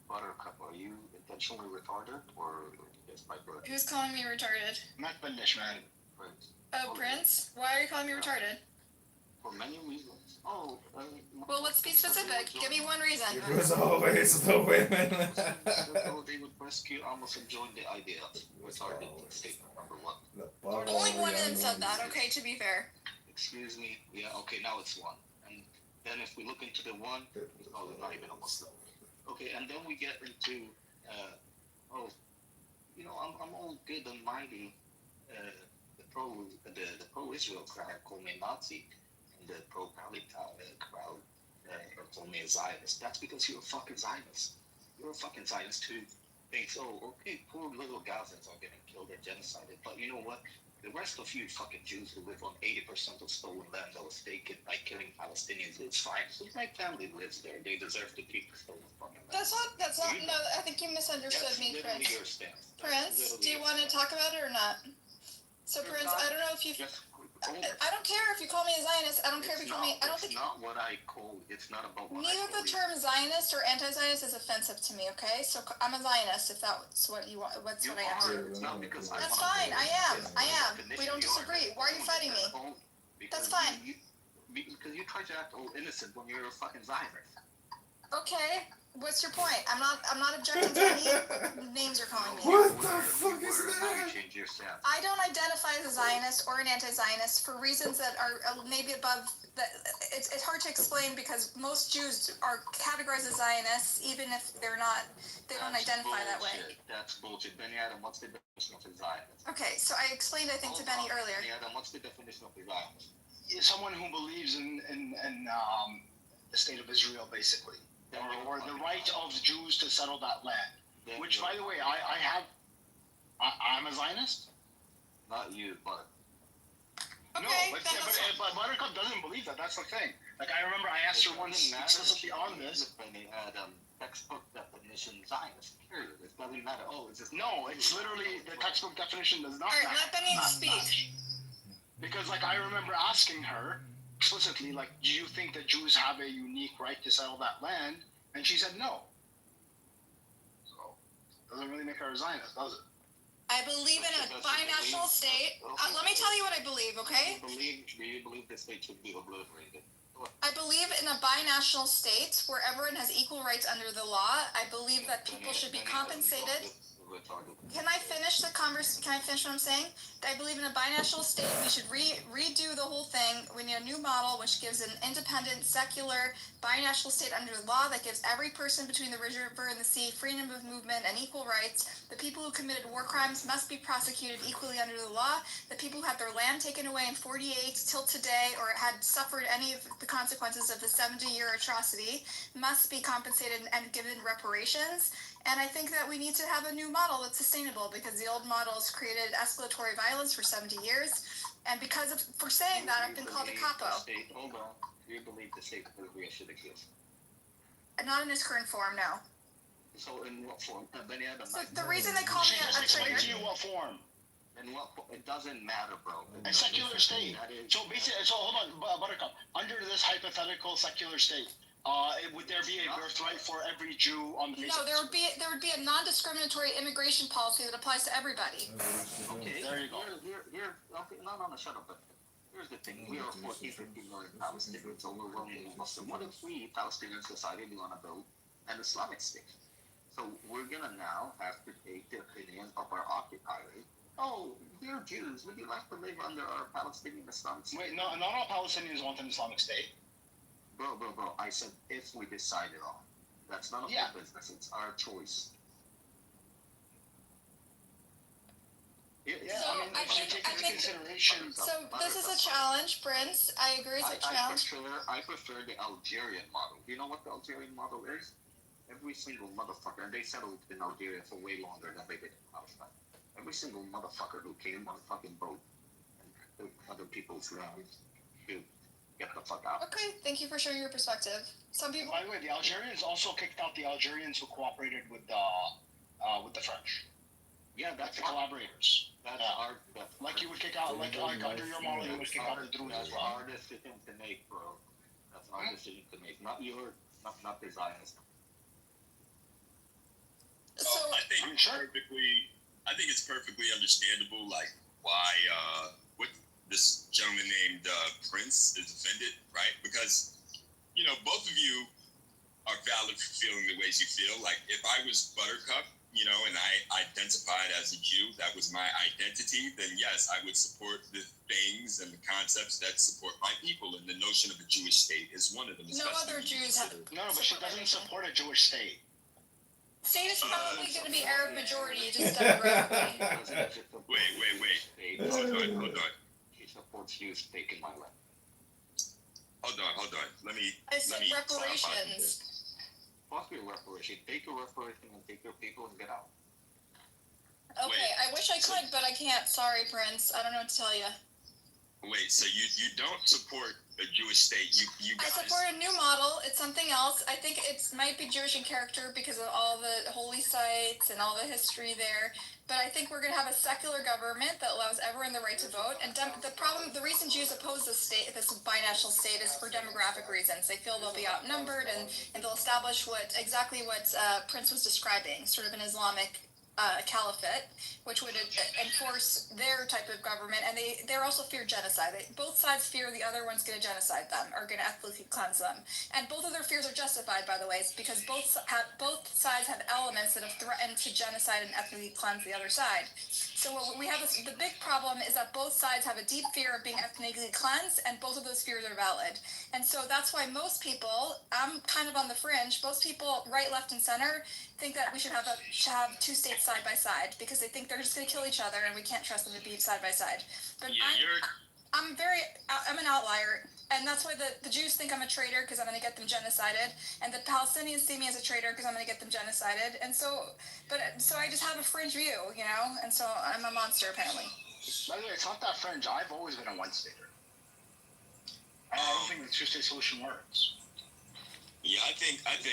Buttercup, are you intentionally retarded or just my birth? Who's calling me retarded? Not Bendish, man. Prince. Oh, Prince? Why are you calling me retarded? For many reasons. Well, let's be specific. Give me one reason. As always, the women. They would rescue Amos and join the IDF. Retarded statement number one. Only one of them said that, okay, to be fair. Excuse me. Yeah, okay, now it's one. And then if we look into the one, they're not even a Muslim. Okay, and then we get into, I'm all good and mighty. The pro-Israel crowd call me a Nazi, and the pro-Palestine crowd call me a Zionist. That's because you're a fucking Zionist. You're a fucking Zionist who thinks, okay, poor little Gazans are getting killed and genocided, but you know what? The rest of you fucking Jews who live on 80% of stolen land that was taken by killing Palestinians, it's fine. So my family lives there. They deserve to keep the stolen fucking land. That's not, no, I think you misunderstood me, Prince. Your stance. Prince, do you want to talk about it or not? So, Prince, I don't know if you... I don't care if you call me a Zionist. I don't care if you call me... I don't think... It's not what I call... It's not about what Neither the term Zionist or anti-Zionist is offensive to me, okay? So I'm a Zionist if that's what you want. That's what I am. It's not because That's fine. I am. We don't disagree. Why are you fighting me? That's fine. Because you try to act all innocent when you're a fucking Zionist. Okay. What's your point? I'm not objecting to any names you're calling me. What the fuck is that? I don't identify as a Zionist or an anti-Zionist for reasons that are maybe above. It's hard to explain because most Jews are categorized as Zionists, even if they're not. They don't identify that way. That's bullshit. Benny Adam, what's the definition of a Zionist? Okay, so I explained, I think, to Benny earlier. Benny Adam, what's the definition of a Zionist? Someone who believes in the state of Israel, basically. Or the right of Jews to settle that land. Which, by the way, I'm a Zionist. Not you, but... Okay, no, but Buttercup doesn't believe that. That's the thing. Like, I remember I asked her once explicitly on this. Textbook definition Zionist, period. It doesn't matter. No, it's literally, the textbook definition does not matter. Alright, let Benny speak. Because, like, I remember asking her explicitly, like, do you think that Jews have a unique right to settle that land? And she said no. So, doesn't really make her a Zionist, does it? I believe in a binational state. Let me tell you what I believe, okay? Do you believe the state should be obliterated? I believe in a binational state where everyone has equal rights under the law. I believe that people should be compensated. Can I finish the Can I finish what I'm saying? I believe in a binational state. We should redo the whole thing. We need a new model which gives an independent, secular, binational state under law that gives every person between the river and the sea freedom of movement and equal rights. The people who committed war crimes must be prosecuted equally under the law. The people who had their land taken away in 48 till today or had suffered any of the consequences of the 70-year atrocity must be compensated and given reparations. And I think that we need to have a new model that's sustainable because the old model has created escalatory violence for 70 years. And for saying that, I've been called a capo. Hold on. Do you believe the state of Libya should exist? Not in its current form, no. So in what form? So the reason they call me a traitor. To you what form? In what it doesn't matter, bro. A secular state. So basically, hold on, Buttercup. Under this hypothetical secular state, would there be a birthright for every Jew on the face of the earth? No, there would be a non-discriminatory immigration policy that applies to everybody. Okay, there you go. Okay, no, shut up. But here's the thing: we are 14, 15 million Palestinians, overwhelmingly Muslim. What if we, Palestinian society, want to build an Islamic state? So we're gonna now have to take the opinion of our occupiers. Oh, dear Jews, would you like to live under our Palestinian Islamic state? Wait, no, not all Palestinians want an Islamic state. Bro, I said if we decided on. That's none of our business. It's our choice. Yeah, I think consideration. So this is a challenge, Prince. I agree it's a challenge. I prefer the Algerian model. Do you know what the Algerian model is? Every single motherfucker, and they settled in Algeria for way longer than they did in Palestine. Every single motherfucker who came on a fucking boat and took other people's land to get the fuck out. Okay, thank you for sharing your perspective. Some people. By the way, the Algerians also kicked out the Algerians who cooperated with the French. Yeah, that's the collaborators. That's hard. Like you would kick out, like under your model, you would kick out the Druze as well. That's our decision to make, bro. That's our decision to make, not yours, not the Zionists. So I think it's perfectly understandable, like why what this gentleman named Prince is offended, right? Because both of you are valid for feeling the ways you feel. Like if I was Buttercup, and I identified as a Jew, that was my identity, then yes, I would support the things and the concepts that support my people, and the notion of a Jewish state is one of them. No other Jews have. No, but she doesn't support a Jewish state. State is probably going to be Arab majority, just demographically. Wait. Hold on. She supports you taking my land. Hold on. Let me reparations. Fuck your reparation. Take your reparation and take your people and get out. Okay, I wish I could, but I can't. Sorry, Prince. I don't know what to tell you. Wait, so you don't support a Jewish state? You guys... I support a new model. It's something else. I think it might be Jewish in character because of all the holy sites and all the history there. But I think we're going to have a secular government that allows everyone the right to vote. And the reason Jews oppose this binational state is for demographic reasons. They feel they'll be outnumbered and they'll establish exactly what Prince was describing, sort of an Islamic caliphate, which would enforce their type of government, and they also fear genocide. Both sides fear the other one's going to genocide them, or going to ethnically cleanse them, and both of their fears are justified, by the way, because both sides have elements that have threatened to genocide and ethnically cleanse the other side. So what we have the big problem is that both sides have a deep fear of being ethnically cleansed, and both of those fears are valid. And so that's why most people, I'm kind of on the fringe, most people, right, left, and center, think that we should have two states side by side because they think they're just going to kill each other and we can't trust them to be side by side. But I'm an outlier, and that's why the Jews think I'm a traitor because I'm going to get them genocided, and the Palestinians see me as a traitor because I'm going to get them genocided. And so I just have a fringe view, and so I'm a monster apparently. By the way, it's not that fringe. I've always been a one-stater. I don't think the two-state solution works. Yeah, I think at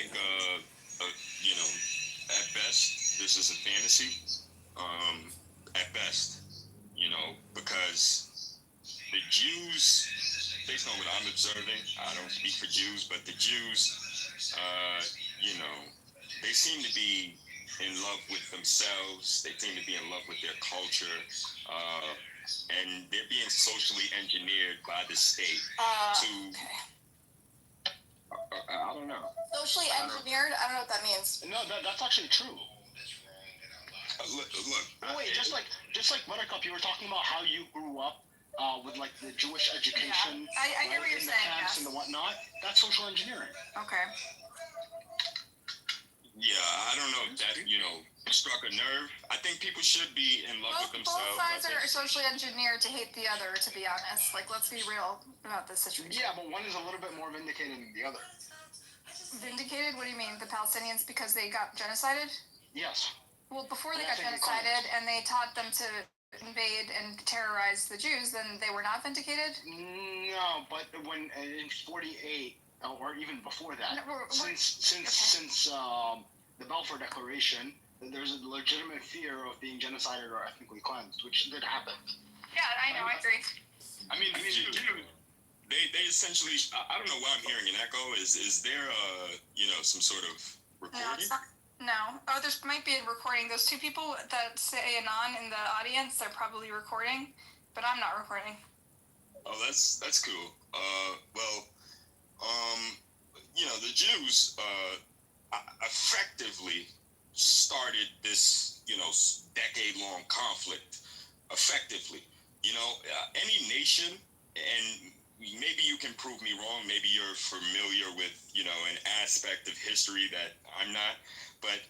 best, this is a fantasy. At best, because the Jews, based on what I'm observing, I don't speak for Jews, but the Jews, they seem to be in love with themselves. They seem to be in love with their culture, and they're being socially engineered by the state to. I don't know. Socially engineered? I don't know what that means. No, that's actually true. look. Wait, just like Buttercup, you were talking about how you grew up with like the Jewish education. Yeah, I hear what you're in saying. The camps Yes. and the whatnot. That's social engineering. Okay. Yeah, I don't know if that, struck a nerve. I think people should be in love with themselves. Both sides are socially engineered to hate the other, to be honest. Like, let's be real about this situation. Yeah, but one is a little bit more vindicated than the other. Vindicated? What do you mean? The Palestinians because they got genocided? Yes. Well, before they got genocided and they taught them to invade and terrorize the Jews, then they were not vindicated? No, but when in 48, or even before that, No, since the Balfour Declaration, there's a legitimate fear of being genocided or ethnically cleansed, which did happen. Yeah, I know, I agree. I mean, they essentially, I don't know why I'm hearing an echo. Is there some sort of recording? No, it's not. No. Oh, there might be a recording. Those two people that say anon in the audience, they're probably recording, but I'm not recording. Oh, that's cool. The Jews effectively started this, decade-long conflict. Effectively, any nation, and maybe you can prove me wrong. Maybe you're familiar with, an aspect of history that I'm not. But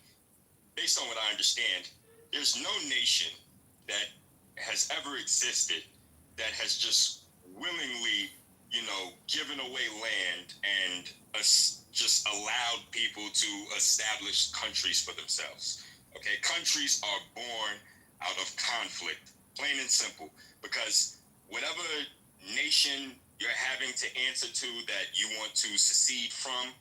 based on what I understand, there's no nation that has ever existed that has just willingly, given away land and just allowed people to establish countries for themselves. Okay, countries are born out of conflict, plain and simple, because whatever nation you're having to answer to that you want to secede from,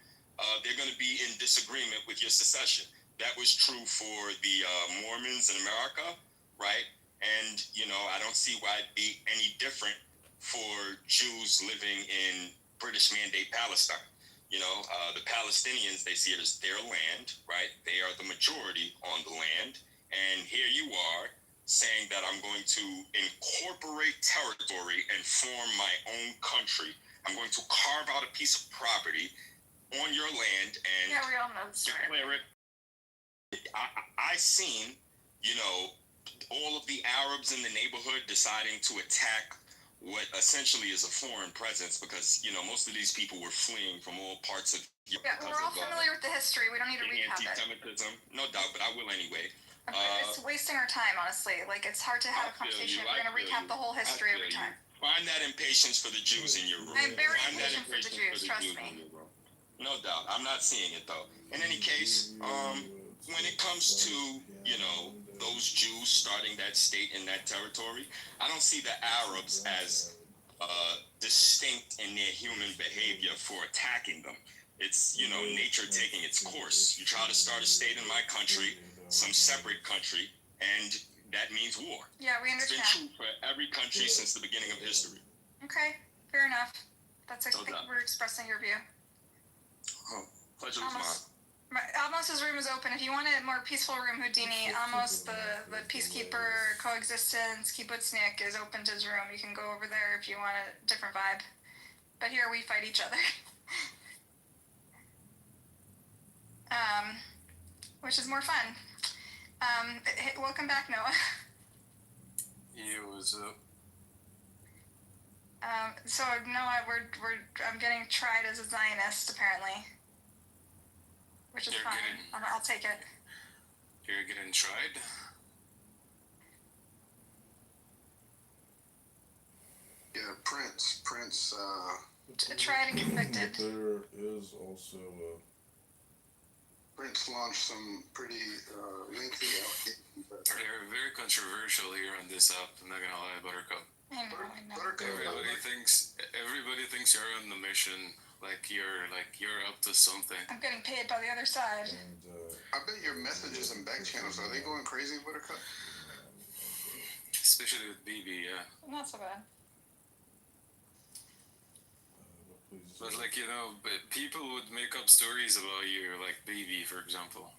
they're going to be in disagreement with your secession. That was true for the Mormons in America, right? And, I don't see why it'd be any different for Jews living in British Mandate Palestine. The Palestinians, they see it as their land, right? They are the majority on the land. And here you are saying that I'm going to incorporate territory and form my own country. I'm going to carve out a piece of property on your land and we all know the story. declare it. I seen, all of the Arabs in the neighborhood deciding to attack what essentially is a foreign presence because, most of these people were fleeing from all parts of Europe. Yeah, we're all familiar with the history. We don't need to recap it. Anti-Semitism, no doubt, but I will anyway. It's wasting our time, honestly. Like, it's hard to have a conversation. We're going to recap the whole history every time. Find that impatience for the Jews in your room. I'm very impatient for the Jews, trust me. No doubt. I'm not seeing it, though. In any case, when it comes to, those Jews starting that state in that territory, I don't see the Arabs as distinct in their human behavior for attacking them. It's, nature taking its course. You try to start a state in my country, some separate country, and that means war. Yeah, we understand. It's been true for every country since the beginning of history. Okay, fair enough. That's I No think doubt. we're expressing your view. Oh, pleasure was mine. Amos's room is open. If you want a more peaceful room, Houdini, Amos, the peacekeeper, coexistence, kibbutznik is open to his room. You can go over there if you want a different vibe. But here we fight each other. Which is more fun. Welcome back, Noah. Yeah, what's up? So Noah, I'm getting tried as a Zionist apparently, which is fine. I'll take it. You're getting tried? Yeah, Prince. Tried and convicted. There is also Prince launched some pretty lengthy They're very controversial here on this app. I'm not gonna lie, Buttercup. I know. Everybody thinks you're on the mission, like you're up to something. I'm getting paid by the other side. I bet your messages and back channels, are they going crazy, Buttercup? Especially with BB, yeah. Not so bad. But people would make up stories about you, like BB, for example.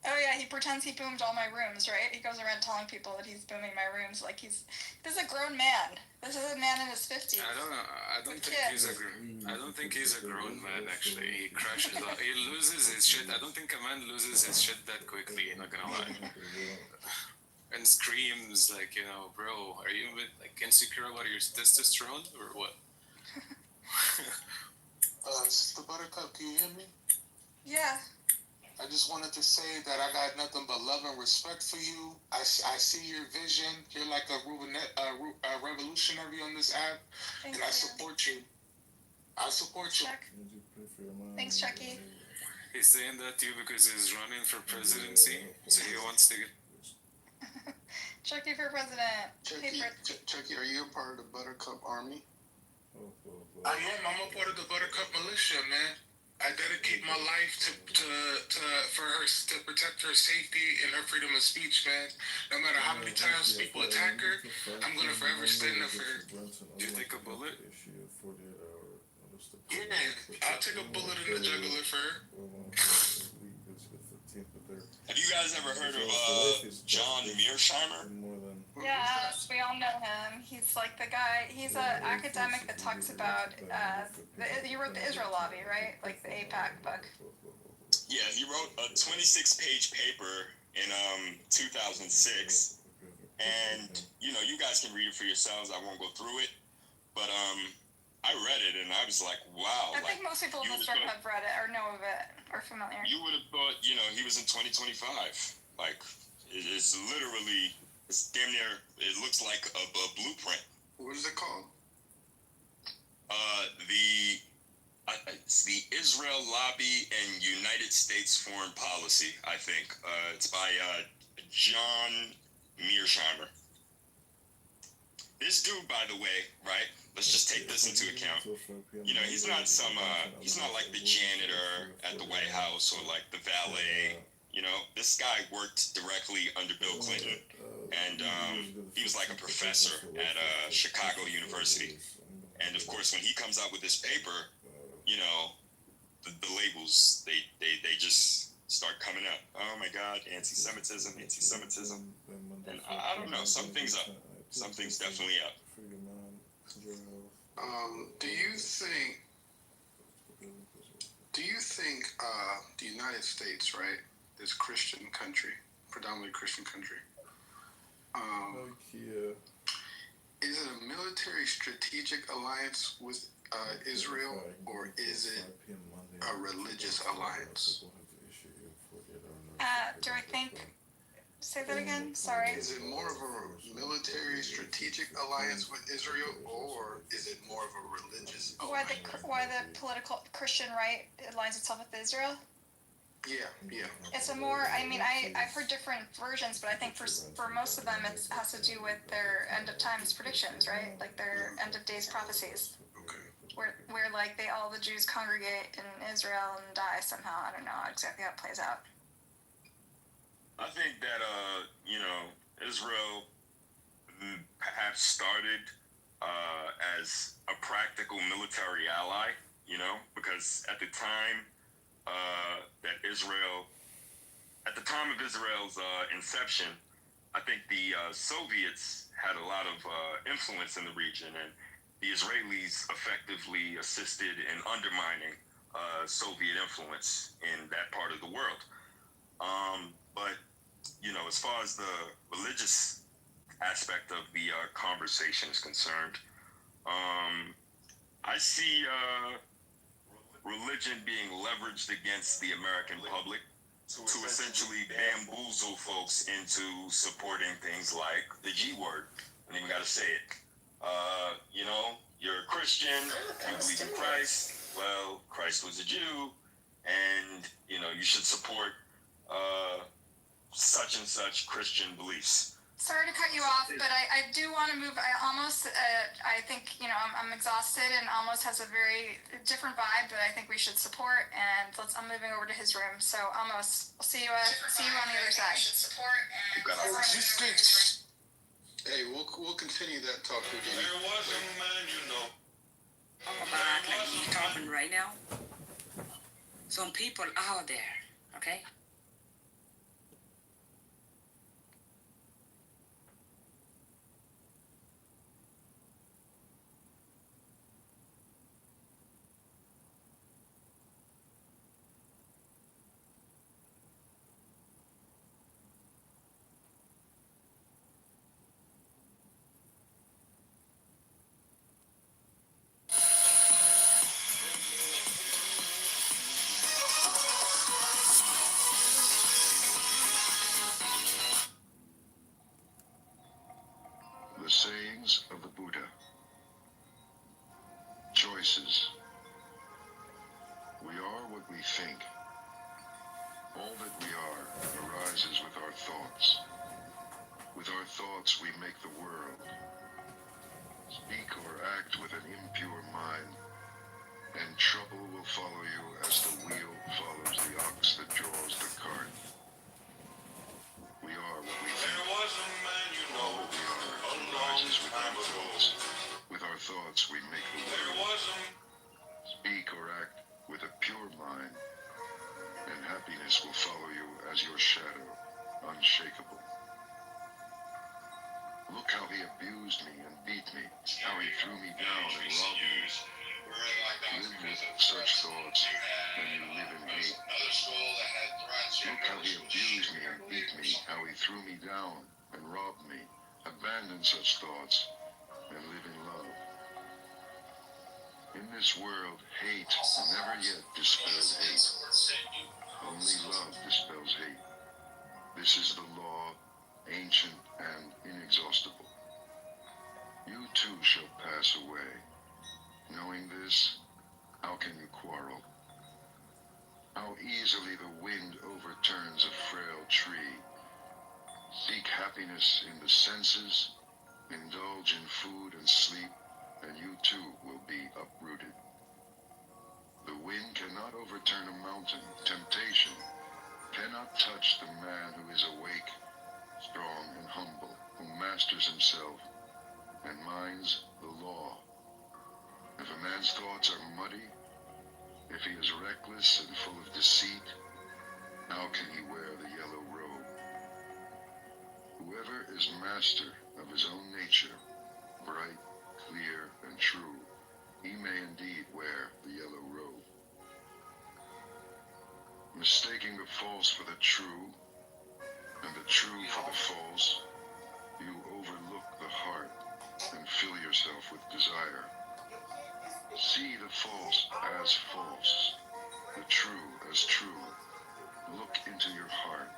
Oh yeah, he pretends he boomed all my rooms, right? He goes around telling people that he's booming my rooms like this is a grown man. This is a man in his 50s. I don't think he's a grown man, actually. He crashes out. He loses his shit. I don't think a man loses his shit that quickly, not gonna lie. screams like, you know, bro, are you a bit like insecure about your testosterone or what? Sister Buttercup, can you hear me? Yeah. I just wanted to say that I got nothing but love and respect for you. I see your vision. You're like a revolutionary on this app, and I support you. I support you. Thanks, Chucky. He's saying that to you because he's running for presidency, so he wants to get. Chucky for president. Chucky, are you a part of the Buttercup Army? I am. I'm a part of the Buttercup militia, man. I dedicate my life for her to protect her safety and her freedom of speech, man. No matter how many times people attack her, I'm gonna forever stand up for her. Do you take a bullet? Yeah, I'll take a bullet in the jugular for her. Have you guys ever heard of John Mearsheimer? Yes, we all know him. He's like the guy, he's an academic that talks about, you wrote the Israel Lobby, right? Like the AIPAC book. Yeah, he wrote a 26-page paper in 2006, and you know, you guys can read it for yourselves. I won't go through it, but I read it and I was like, wow. I think most people in this room have read it or know of it or familiar. You would have thought, you know, he was in 2025. Like, it's literally, it's damn near, it looks like a blueprint. What is it called? It's the Israel Lobby and United States Foreign Policy, I think. It's by John Mearsheimer. This dude, by the way, right? Let's just take this into account. You know, he's not like the janitor at the White House or like the valet. You know, this guy worked directly under Bill Clinton, and he was like a professor at Chicago University. And of course, when he comes out with this paper, you know, the labels they just start coming up. Oh my God, anti-Semitism. And I don't know, something's up. Something's definitely up. Do you think the United States, right, this Christian country, predominantly Christian country, is it a military strategic alliance with Israel, or is it a religious alliance? Do I think? Say that again. Sorry. Is it more of a military strategic alliance with Israel, or is it more of a religious alliance? Why the political Christian right aligns itself with Israel? Yeah. It's a more. I mean, I've heard different versions, but I think for most of them, it has to do with their end of times predictions, right? Like their end of days prophecies. Okay. Where like all the Jews congregate in Israel and die somehow. I don't know exactly how it plays out. I think that, you know, Israel perhaps started as a practical military ally, you know, because at the time at the time of Israel's inception, I think the Soviets had a lot of influence in the region, and the Israelis effectively assisted in undermining Soviet influence in that part of the world. But you know, as far as the religious aspect of the conversation is concerned, I see religion being leveraged against the American public to essentially bamboozle folks into supporting things like the G word. I don't even got to say it. You know, you're a Christian, you believe in Christ. Well, Christ was a Jew, and you know, you should support such and such Christian beliefs. Sorry to cut you off, but I do want to move. I think, you know, I'm exhausted and almost has a very different vibe that I think we should support. And I'm moving over to his room. So almost, we'll see you on the other side. Hey, we'll continue that talk again. There was a man, you know. Like he's talking right now. Some people out there, okay? the sayings of the Buddha. Choices. We are what we think. All that we are arises with our thoughts. With our thoughts we make the world. Speak or act with an impure mind, and trouble will follow you as the wheel follows the ox that draws the cart. We are what we think. All that we are arises with our thoughts. With our thoughts we make the world. Speak or act with a pure mind, and happiness will follow you as your shadow, unshakable. Look how he abused me and beat me, how he threw me down and robbed me. Live with such thoughts, and you live in hate. Look how he abused me and beat me, how he threw me down and robbed me. Abandon such thoughts, and live in love. In this world, hate never yet dispelled hate. Only love dispels hate. This is the law, ancient and inexhaustible. You too shall pass away. Knowing this, how can you quarrel? How easily the wind overturns a frail tree. Seek happiness in the senses, indulge in food and sleep, and you too will be uprooted. The wind cannot overturn a mountain. Temptation cannot touch the man who is awake, strong and humble, who masters himself and minds the law. If a man's thoughts are muddy, if he is reckless and full of deceit, how can he wear the yellow robe? Whoever is master of his own nature, bright, clear, and true, he may indeed wear the yellow robe. Mistaking the false for the true, and the true for the false, you overlook the heart and fill yourself with desire. See the false as false, the true as true. Look into your heart.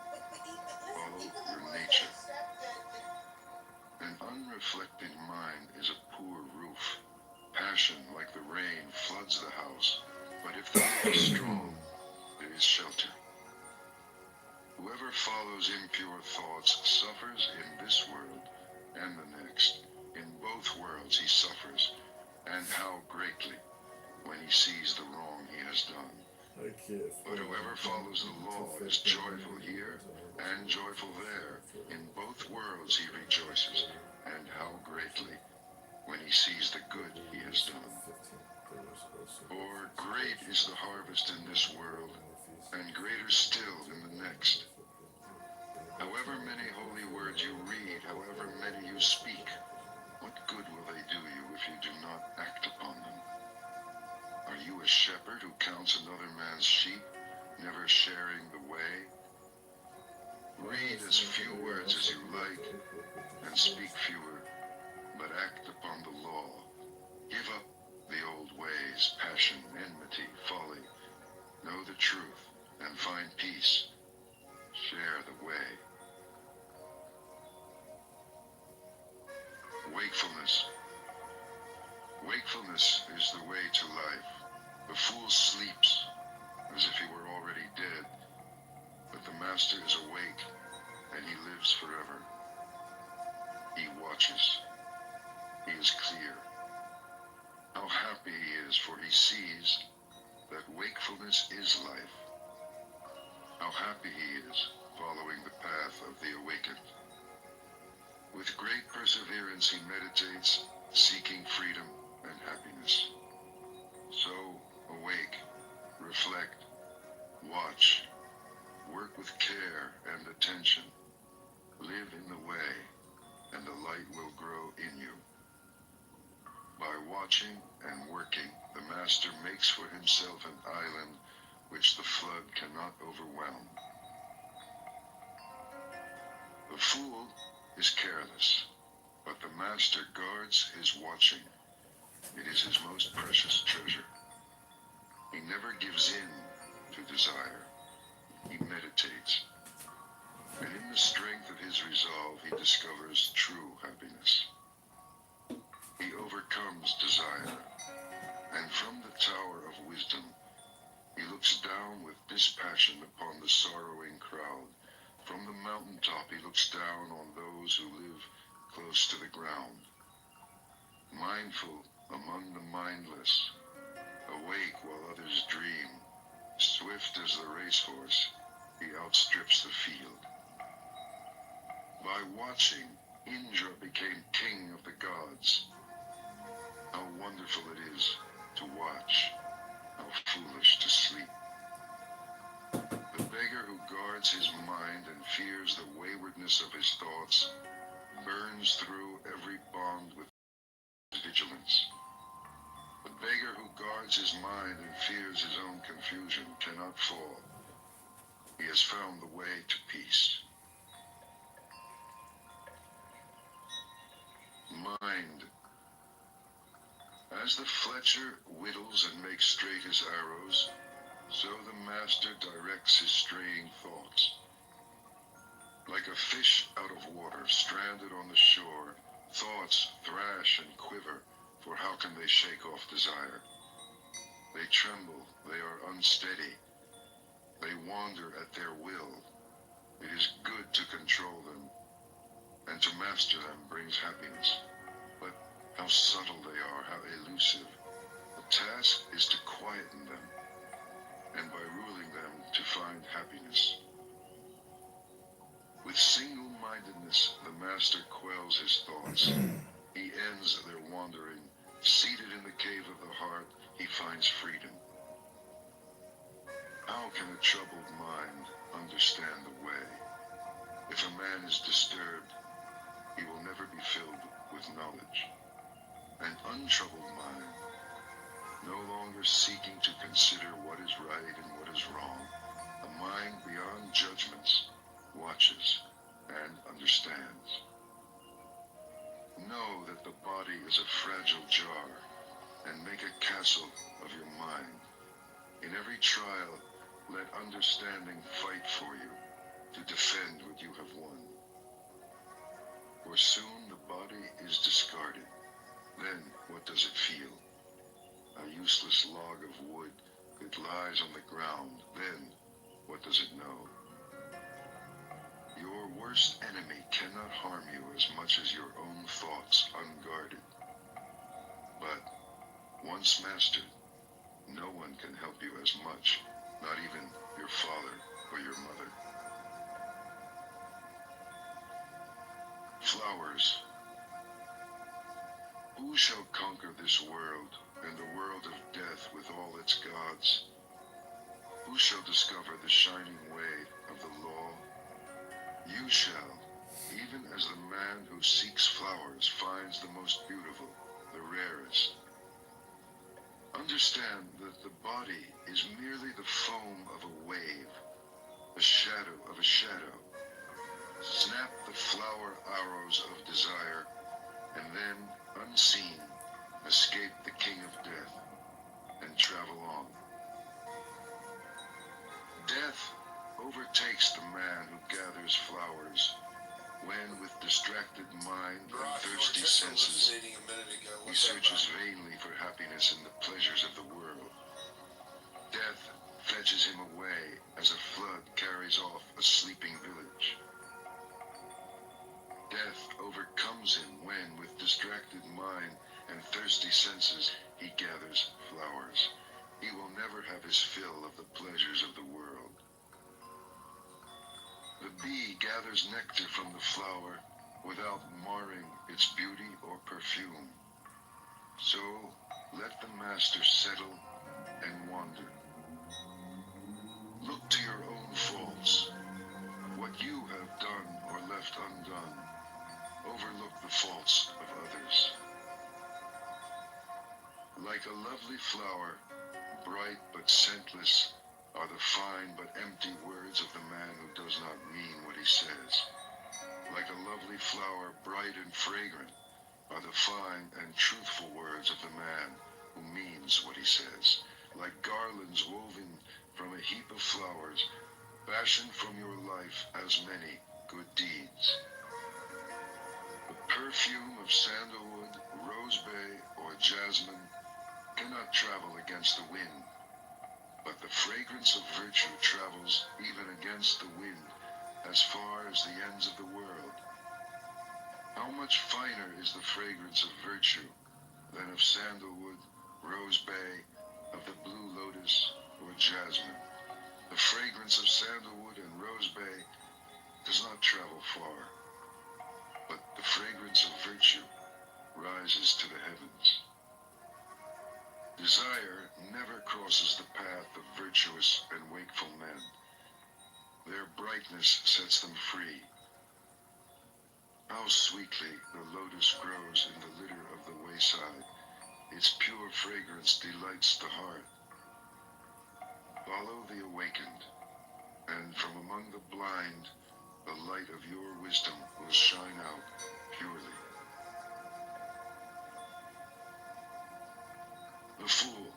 Follow your nature. An unreflecting mind is a poor roof. Passion, like the rain, floods the house. But if the roof is strong, there is shelter. Whoever follows impure thoughts suffers in this world and the next. In both worlds he suffers, and how greatly, when he sees the wrong he has done. But whoever follows the law is joyful here and joyful there. In both worlds he rejoices, and how greatly, when he sees the good he has done. For great is the harvest in this world, and greater still in the next. However many holy words you read, however many you speak, what good will they do you if you do not act upon them? Are you a shepherd who counts another man's sheep, never sharing the way? Read as few words as you like, and speak fewer, but act upon the law. Give up the old ways, passion, enmity, folly. Know the truth, and find peace. Share the way. Wakefulness. Wakefulness is the way to life. The fool sleeps as if he were already dead, but the master is awake, and he lives forever. He watches. He is clear. How happy he is, for he sees that wakefulness is life. How happy he is, following the path of the awakened. With great perseverance he meditates, seeking freedom and happiness. So, awake, reflect, watch, work with care and attention. Live in the way, and the light will grow in you. By watching and working, the master makes for himself an island which the flood cannot overwhelm. The fool is careless, but the master guards his watching. It is his most precious treasure. He never gives in to desire. He meditates, and in the strength of his resolve he discovers true happiness. he overcomes desire, and from the tower of wisdom, he looks down with dispassion upon the sorrowing crowd. From the mountaintop he looks down on those who live close to the ground. Mindful among the mindless, awake while others dream, swift as the racehorse, he outstrips the field. By watching, Indra became king of the gods. How wonderful it is to watch, how foolish to sleep. The beggar who guards his mind and fears the waywardness of his thoughts burns through every bond with vigilance. The beggar who guards his mind and fears his own confusion cannot fall. He has found the way to peace. Mind. As the fletcher whittles and makes straight his arrows, so the master directs his straying thoughts. Like a fish out of water, stranded on the shore, thoughts thrash and quiver, for how can they shake off desire? They tremble, they are unsteady, they wander at their will. It is good to control them, and to master them brings happiness. But how subtle they are, how elusive. The task is to quieten them, and by ruling them to find happiness. With single-mindedness, the master quells his thoughts. He ends their wandering. Seated in the cave of the heart, he finds freedom. How can a troubled mind understand the way? If a man is disturbed, he will never be filled with knowledge. An untroubled mind, no longer seeking to consider what is right and what is wrong, a mind beyond judgments, watches and understands. Know that the body is a fragile jar, and make a castle of your mind. In every trial, let understanding fight for you, to defend what you have won. For soon the body is discarded. Then what does it feel? A useless log of wood that lies on the ground. Then what does it know? Your worst enemy cannot harm you as much as your own thoughts unguarded. But once mastered, no one can help you as much, not even your father or your mother. Flowers. Who shall conquer this world, and the world of death with all its gods? Who shall discover the shining way of the law? You shall, even as the man who seeks flowers finds the most beautiful, the rarest. Understand that the body is merely the foam of a wave, a shadow of a shadow. Snap the flower arrows of desire, and then, unseen, escape the king of death, and travel on. Death overtakes the man who gathers flowers, when with distracted mind and thirsty senses, he searches vainly for happiness in the pleasures of the world. Death fetches him away as a flood carries off a sleeping village. Death overcomes him when, with distracted mind and thirsty senses, he gathers flowers. He will never have his fill of the pleasures of the world. The bee gathers nectar from the flower without marring its beauty or perfume. So let the master settle and wander. Look to your own faults, what you have done or left undone. Overlook the faults of others. Like a lovely flower, bright but scentless, are the fine but empty words of the man who does not mean what he says. Like a lovely flower, bright and fragrant, are the fine and truthful words of the man who means what he says. Like garlands woven from a heap of flowers, fashioned from your life as many good deeds. The perfume of sandalwood, roseberry, jasmine cannot travel against the wind, but the fragrance of virtue travels even against the wind as far as the ends of the world. How much finer is the fragrance of virtue than of sandalwood, rose bay, of the blue lotus, or jasmine? The fragrance of sandalwood and rose bay does not travel far, but the fragrance of virtue rises to the heavens. Desire never crosses the path of virtuous and wakeful men. Their brightness sets them free. How sweetly the lotus grows in the litter of the wayside. Its pure fragrance delights the heart. Follow the awakened, and from among the blind, the light of your wisdom will shine out purely. The Fool.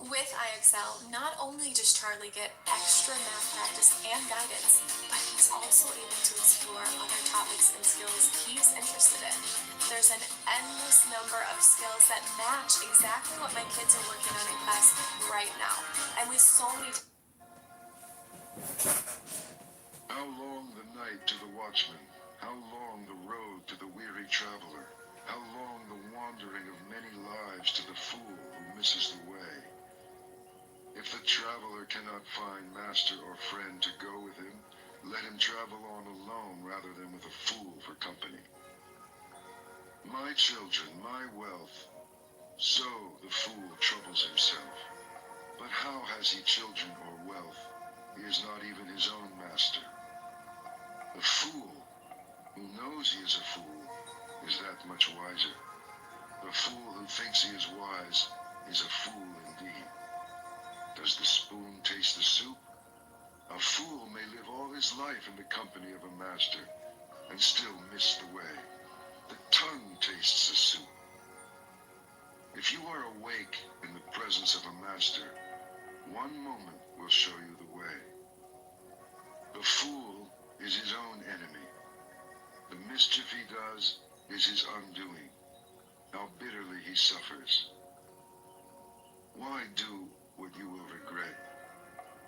With IXL, not only does Charlie get extra math practice and guidance, but he's also able to explore other topics and skills he's interested in. There's an endless number of skills that match exactly what my kids are working on in class right now. And with so many... How long the night to the watchman? How long the road to the weary traveler? How long the wandering of many lives to the fool who misses the way? If the traveler cannot find master or friend to go with him, let him travel on alone rather than with a fool for company. My children, my wealth, so the fool troubles himself. But how has he children or wealth? He is not even his own master. The fool, who knows he is a fool, is that much wiser. The fool who thinks he is wise is a fool indeed. Does the spoon taste the soup? A fool may live all his life in the company of a master and still miss the way. The tongue tastes the soup. If you are awake in the presence of a master, one moment will show you the way. The fool is his own enemy. The mischief he does is his undoing. How bitterly he suffers. Why do what you will regret?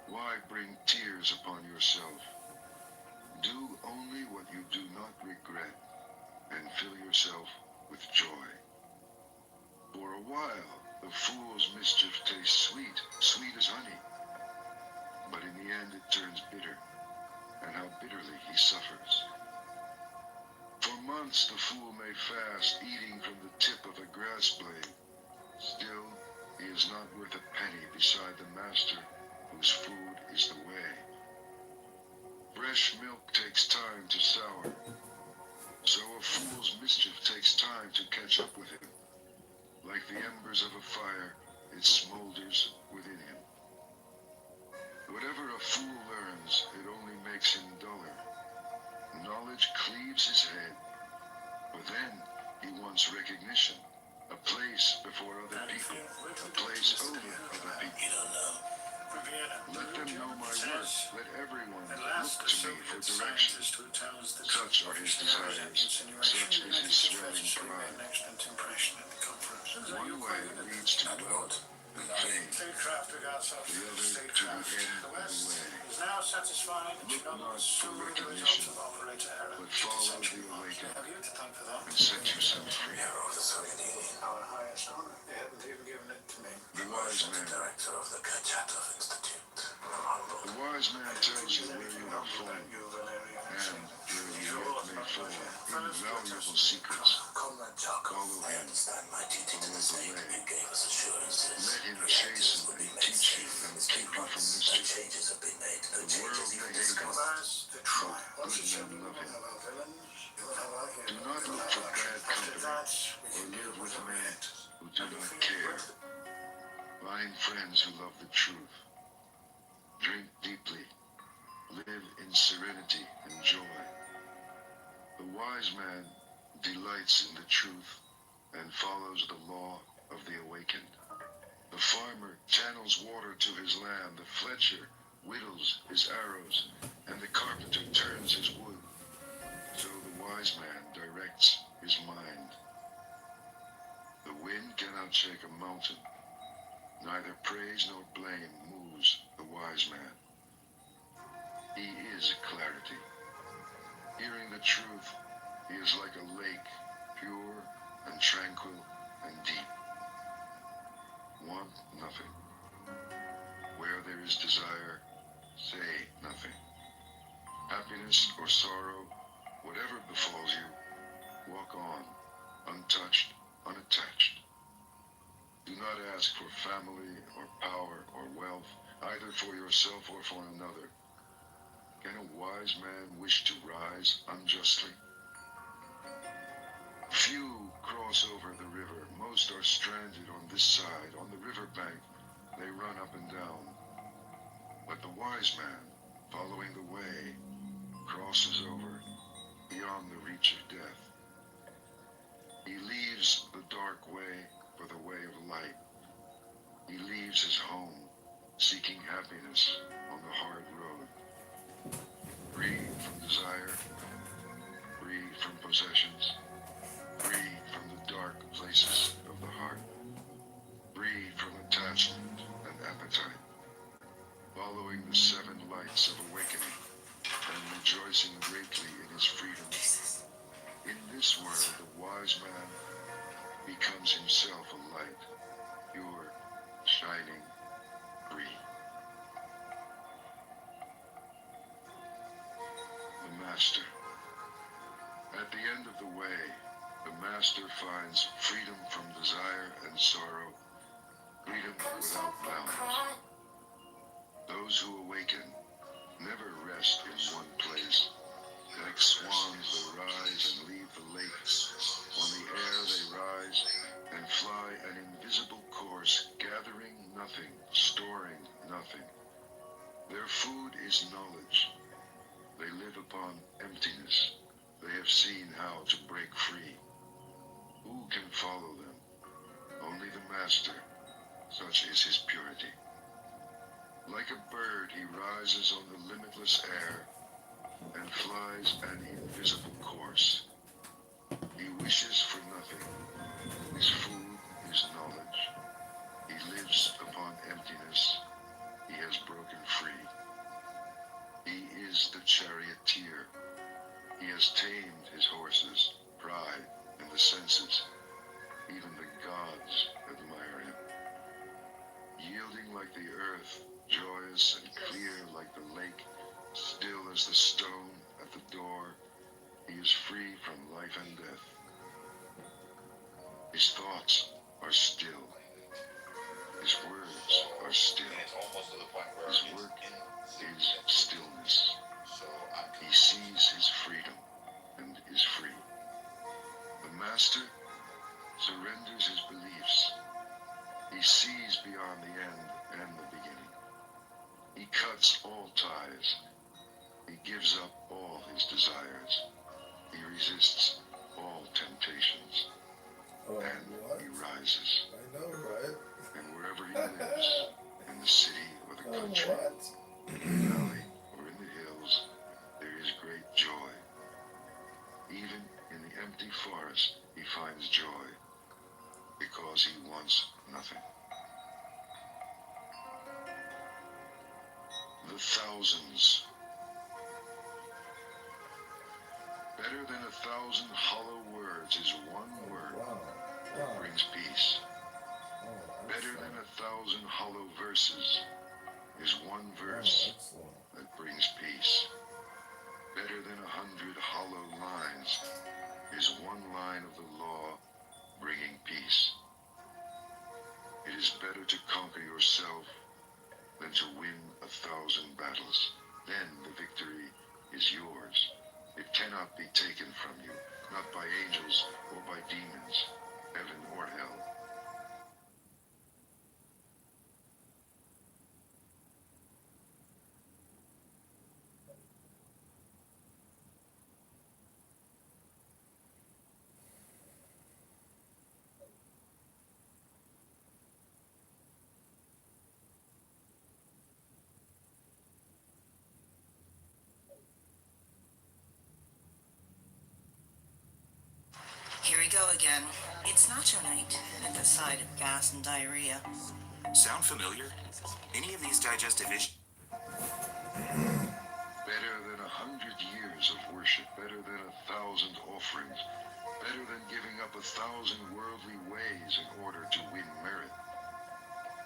Why bring tears upon yourself? Do only what you do not regret, and fill yourself with joy. For a while, the fool's mischief tastes sweet, sweet as honey. But in the end it turns bitter, and how bitterly he suffers. For months the fool may fast, eating from the tip of a grass blade. Still, he is not worth a penny beside the master whose food is the way. Fresh milk takes time to sour, so a fool's mischief takes time to catch up with him. Like the embers of a fire, it smolders within him. Whatever a fool learns, it only makes him duller. Knowledge cleaves his head, but then he wants recognition, a place before other people, a place over other people. Let them know my work. Let everyone look to me for direction. Such are his desires. Such is his swelling pride. One way leads to wealth and fame. The other to the end of the way. Look not for recognition, but follow the awakened and set yourself free. Our highest honor. They haven't even given it to me. The wise man. Director of the Kitover Institute. The wise man tells you where you have fallen, and where you yet may fall. Invaluable secrets. Follow him. Follow the way. Let him chasten and teach you and keep you from mischief. The world may hate him, but good men love him. Do not look for bad company, or live with men who do not care. Find friends who love the truth. Drink deeply. Live in serenity and joy. The wise man delights in the truth and follows the law of the awakened. The farmer channels water to his land. The fletcher whittles his arrows, and the carpenter turns his wood. So the wise man directs praise nor blame moves the wise man. He is clarity. Hearing the truth, he is like a lake, pure and tranquil and deep. Want nothing. Where there is desire, say nothing. Happiness or sorrow, whatever befalls you, walk on, untouched, unattached. Do not ask for family or power or wealth, either for yourself or for another. Can a wise man wish to rise unjustly? Few cross over the river. Most are stranded on this side. On the river bank, they run up and down. But the wise man, following the way, crosses over beyond the reach of death. He leaves the dark way for the way of light. He leaves his home, seeking happiness on the hard road. Free from desire, free from possessions, free from the dark places of the heart, free from attachment and appetite, following the 7 lights of awakening and rejoicing greatly in his freedom. In this world, the wise man becomes himself a light, pure, shining, free. The Master. At the end of the way, the Master finds freedom from desire and sorrow, freedom without bounds. Those who awaken never rest in one place. Like swans, they rise and leave the lake. On the air they rise and fly an invisible course, gathering nothing, storing nothing. Their food is knowledge. They live upon emptiness. They have seen how to break free. Who can follow them? Only the Master. Such is his purity. Like a bird, he rises on the limitless air and flies an invisible course. He wishes for nothing. His food is knowledge. He lives upon emptiness. He has broken free. He is the charioteer. He has tamed his horses, pride, and the senses. Even the gods admire him. Yielding like the earth, joyous and clear like the lake, still as the stone at the door, he is free from life and death. His thoughts are still. His words are still. His work is stillness. He sees his freedom and is free. The Master surrenders his beliefs. He sees beyond the end and the beginning. He cuts all ties. He gives up all his desires. He resists all temptations. And he rises. I know, right? And wherever he lives, in the city or the country, in the valley or in the hills, there is great joy. Even in the empty forest, he finds joy, because he wants nothing. The thousands. Better than 1,000 hollow words is one word that brings peace. Better than 1,000 hollow verses is one verse that brings peace. Better than 100 hollow lines is one line of the law bringing peace. It is better to conquer yourself than to win 1,000 battles. Then the victory is yours. It cannot be taken from you, not by angels or by demons, heaven or hell. Here we go again. It's nacho night at the side of gas and diarrhea. Sound familiar? Any of these digestive issues? Better than 100 years of worship, better than 1,000 offerings, better than giving up 1,000 worldly ways in order to win merit.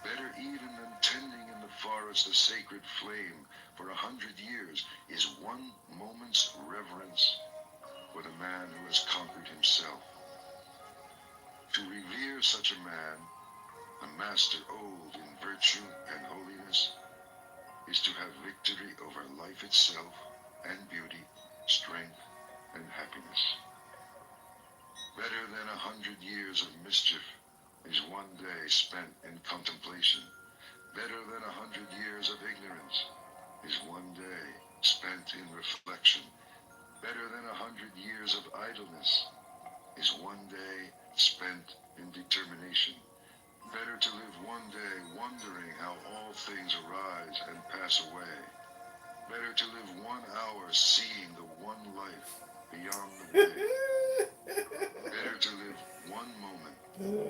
Better even than tending in the forest a sacred flame for 100 years is one moment's reverence for the man who has conquered himself. To revere such a man, a master old in virtue and holiness, is to have victory over life itself and beauty, strength and happiness. Better than 100 years of mischief is one day spent in contemplation. Better than 100 years of ignorance is one day spent in reflection. Better than 100 years of idleness is one day spent in determination. Better to live one day wondering how all things arise and pass away. Better to live 1 hour seeing the one life beyond the way. Better to live 1 moment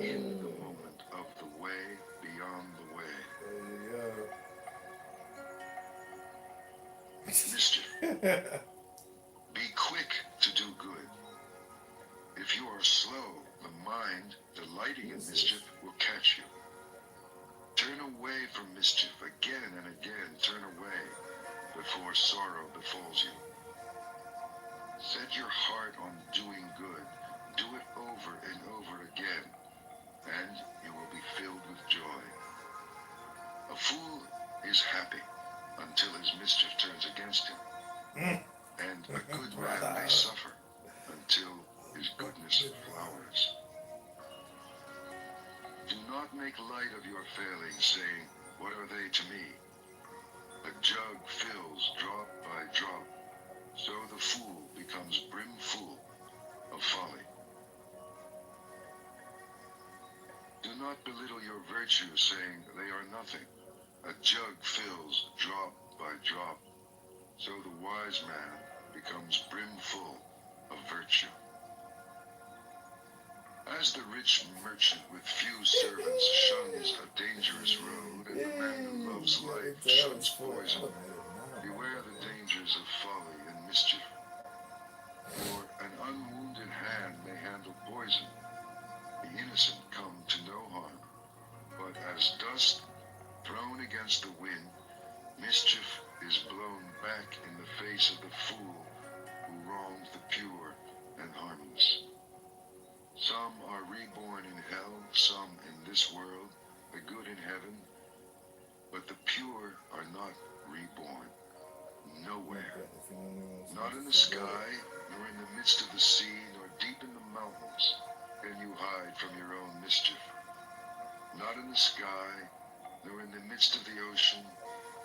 in the moment of the way beyond the way. Mischief. Be quick to do good. If you are slow, the mind, delighting in mischief, will catch you. Turn away from mischief again and again. Turn away before sorrow befalls you. Set your heart on doing good. Do it over and over again, and you will be filled with joy. A fool is happy until his mischief turns against him, and a good man may suffer until his goodness flowers. Do not make light of your failings, saying, "What are they to me?" A jug fills drop by drop, so the fool becomes brimful of folly. Do not belittle your virtues, saying they are nothing. A jug fills drop by drop, so the wise man becomes brimful of virtue. As the rich merchant with few servants shuns a dangerous road, and the man who loves life shuns poison, beware the dangers of folly and mischief. For an unwounded hand may handle poison, the innocent come to no harm. But as dust thrown against the wind, mischief is blown back in the face of the fool who wrongs the pure and harmless. Some are reborn in hell, some in this world, the good in heaven, but the pure are not reborn. Nowhere. Not in the sky, nor in the midst of the sea, nor deep in the mountains can you hide from your own mischief. Not in the sky, nor in the midst of the ocean,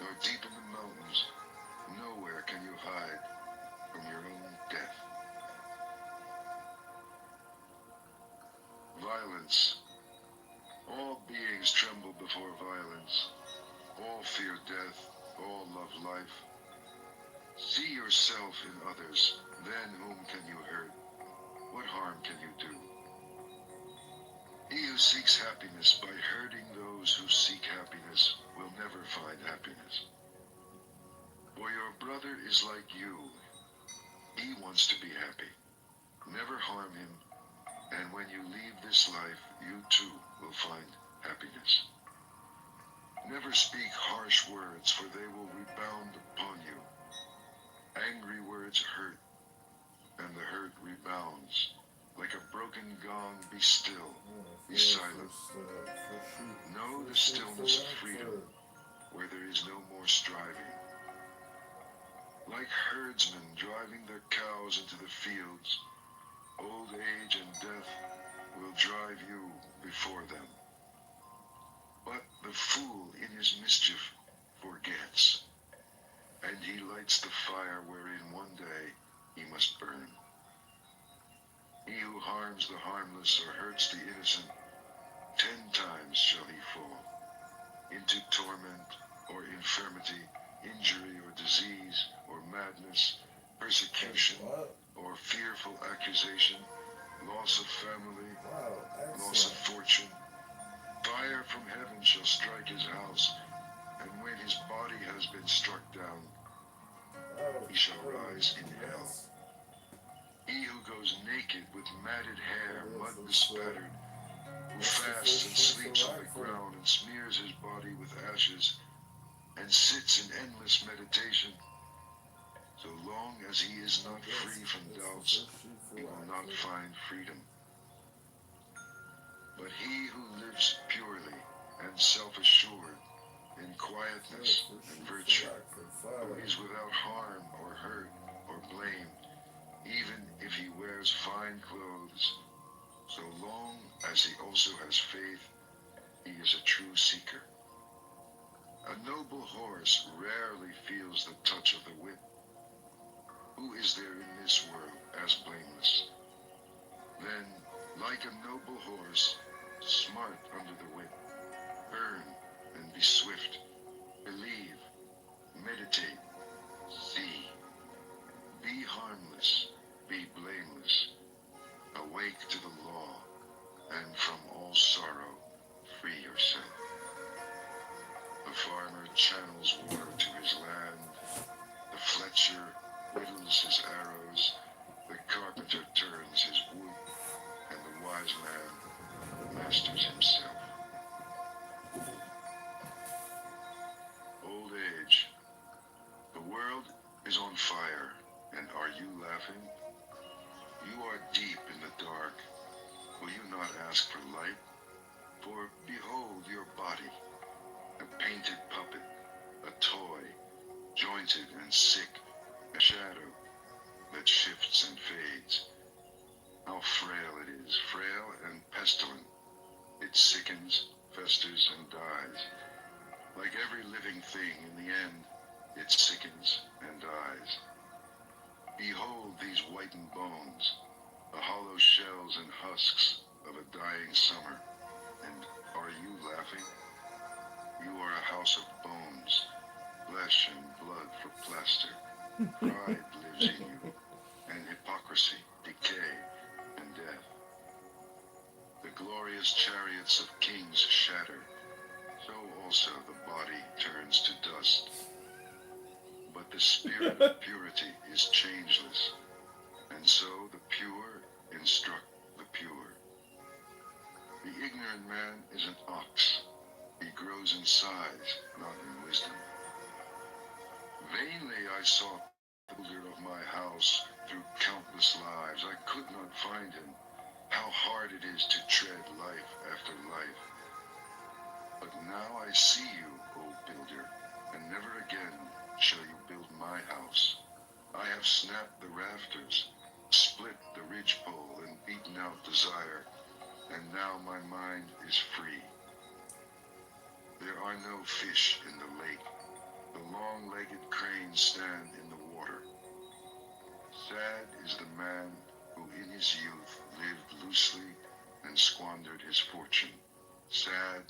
nor deep in the mountains, nowhere can you hide from your own death. Violence. All beings tremble before violence. All fear death. All love life. See yourself in others, then whom can you hurt? What harm can you do? He who seeks happiness by hurting those who seek happiness will never find happiness. For your brother is like you. He wants to be happy. Never harm him, and when you leave this life, you too will find happiness. Never speak harsh words, for they will rebound upon you. Angry words hurt, and the hurt rebounds. Like a broken gong, be still, be silent. Know the stillness of freedom, where there is no more striving. Like herdsmen driving their cows into the fields, old age and death will drive you before them. But the fool in his mischief forgets, and he lights the fire wherein one day he must burn. He who harms the harmless or hurts the innocent, 10 times shall he fall, into torment or infirmity, injury or disease or madness, persecution or fearful accusation, loss of family, loss of fortune, Fire from heaven shall strike his house, and when his body has been struck down, he shall rise in hell. He who goes naked with matted hair, mud bespattered, who fasts and sleeps on the ground and smears his body with ashes, and sits in endless meditation, so long as he is not free from doubts, he will not find freedom. But he who lives purely and self-assured, in quietness and virtue, who is without harm or hurt or blame, even if he wears fine clothes, so long as he also has faith, he is a true seeker. A noble horse rarely feels the touch of the whip. Who is there in this world as blameless? Then, like a noble horse, smart under the whip, burn and be swift, believe, meditate, see, be harmless, be blameless, awake to the law, and from all sorrow free yourself. The farmer channels water to his land, the fletcher whittles his arrows, the carpenter turns his wood, and the wise man masters himself. Old age. The world is on fire, and are you laughing? You are deep in the dark. Will you not ask for light? For behold your body, a painted puppet, a toy, jointed and sick, a shadow that shifts and fades. How frail it is, frail and pestilent. It sickens, festers, and dies. Like every living thing, in the end, it sickens and dies. Behold these whitened bones, the hollow shells and husks of a dying summer. And are you laughing? You are a house of bones, flesh and blood for plaster. Pride lives in you, and hypocrisy, decay, and death. The glorious chariots of kings shatter, so also the body turns to dust. But the spirit of purity is changeless, and so the pure instruct the pure. The ignorant man is an ox. He grows in size, not in wisdom. Vainly I sought the builder of my house through countless lives. I could not find him. How hard it is to tread life after life. But now I see you, O builder, and never again shall you build my house. I have snapped the rafters, split the ridgepole, and beaten out desire, and now my mind is free. There are no fish in the lake. The long-legged cranes stand in the water. Sad is the man who in his youth lived loosely and squandered his fortune. Sad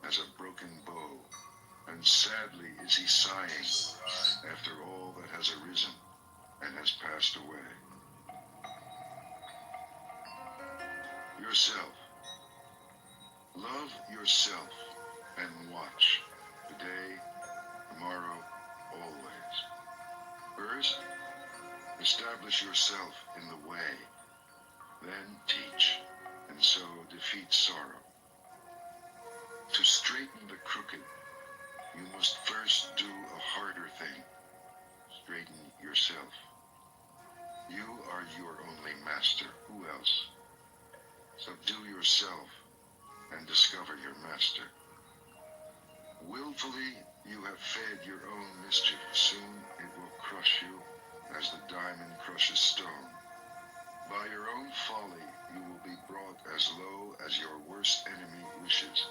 as a broken bow, and sadly is he sighing after all that has arisen and has passed away. Yourself. Love yourself and watch, today, tomorrow, always. First, establish yourself in the way, then teach, and so defeat sorrow. To straighten the crooked, you must first do a harder thing, straighten yourself. You are your only master. Who else? Subdue yourself and discover your master. Willfully you have fed your own mischief. Soon it will crush you as the diamond crushes stone. By your own folly you will be brought as low as your worst enemy wishes.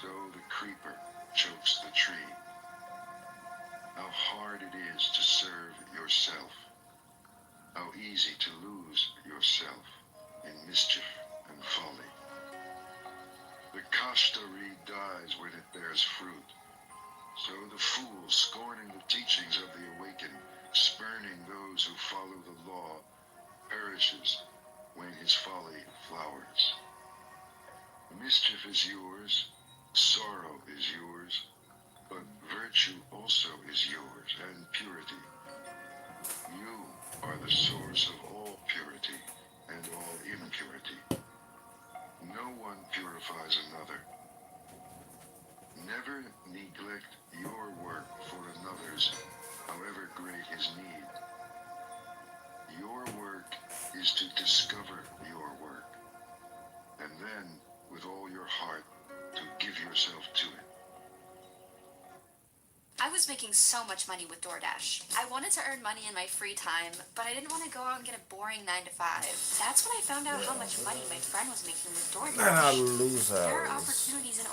So the creeper chokes the tree. How hard it is to serve yourself. How easy to lose yourself in mischief and folly. The kashta reed dies when it bears fruit. So the fool, scorning the teachings of the awakened, spurning those who follow the law, perishes when his folly flowers. Mischief is yours, sorrow is yours, but virtue also is yours, and purity. You are the source of all purity and all impurity. No one purifies another. Never neglect your work for another's, however great his need. Your work is to discover your work, and then, with all your heart, to give yourself to it. I was making so much money with DoorDash. I wanted to earn money in my free time, but I didn't want to go out and get a boring 9 to 5. That's when I found out how much money my friend was making with DoorDash. There are opportunities in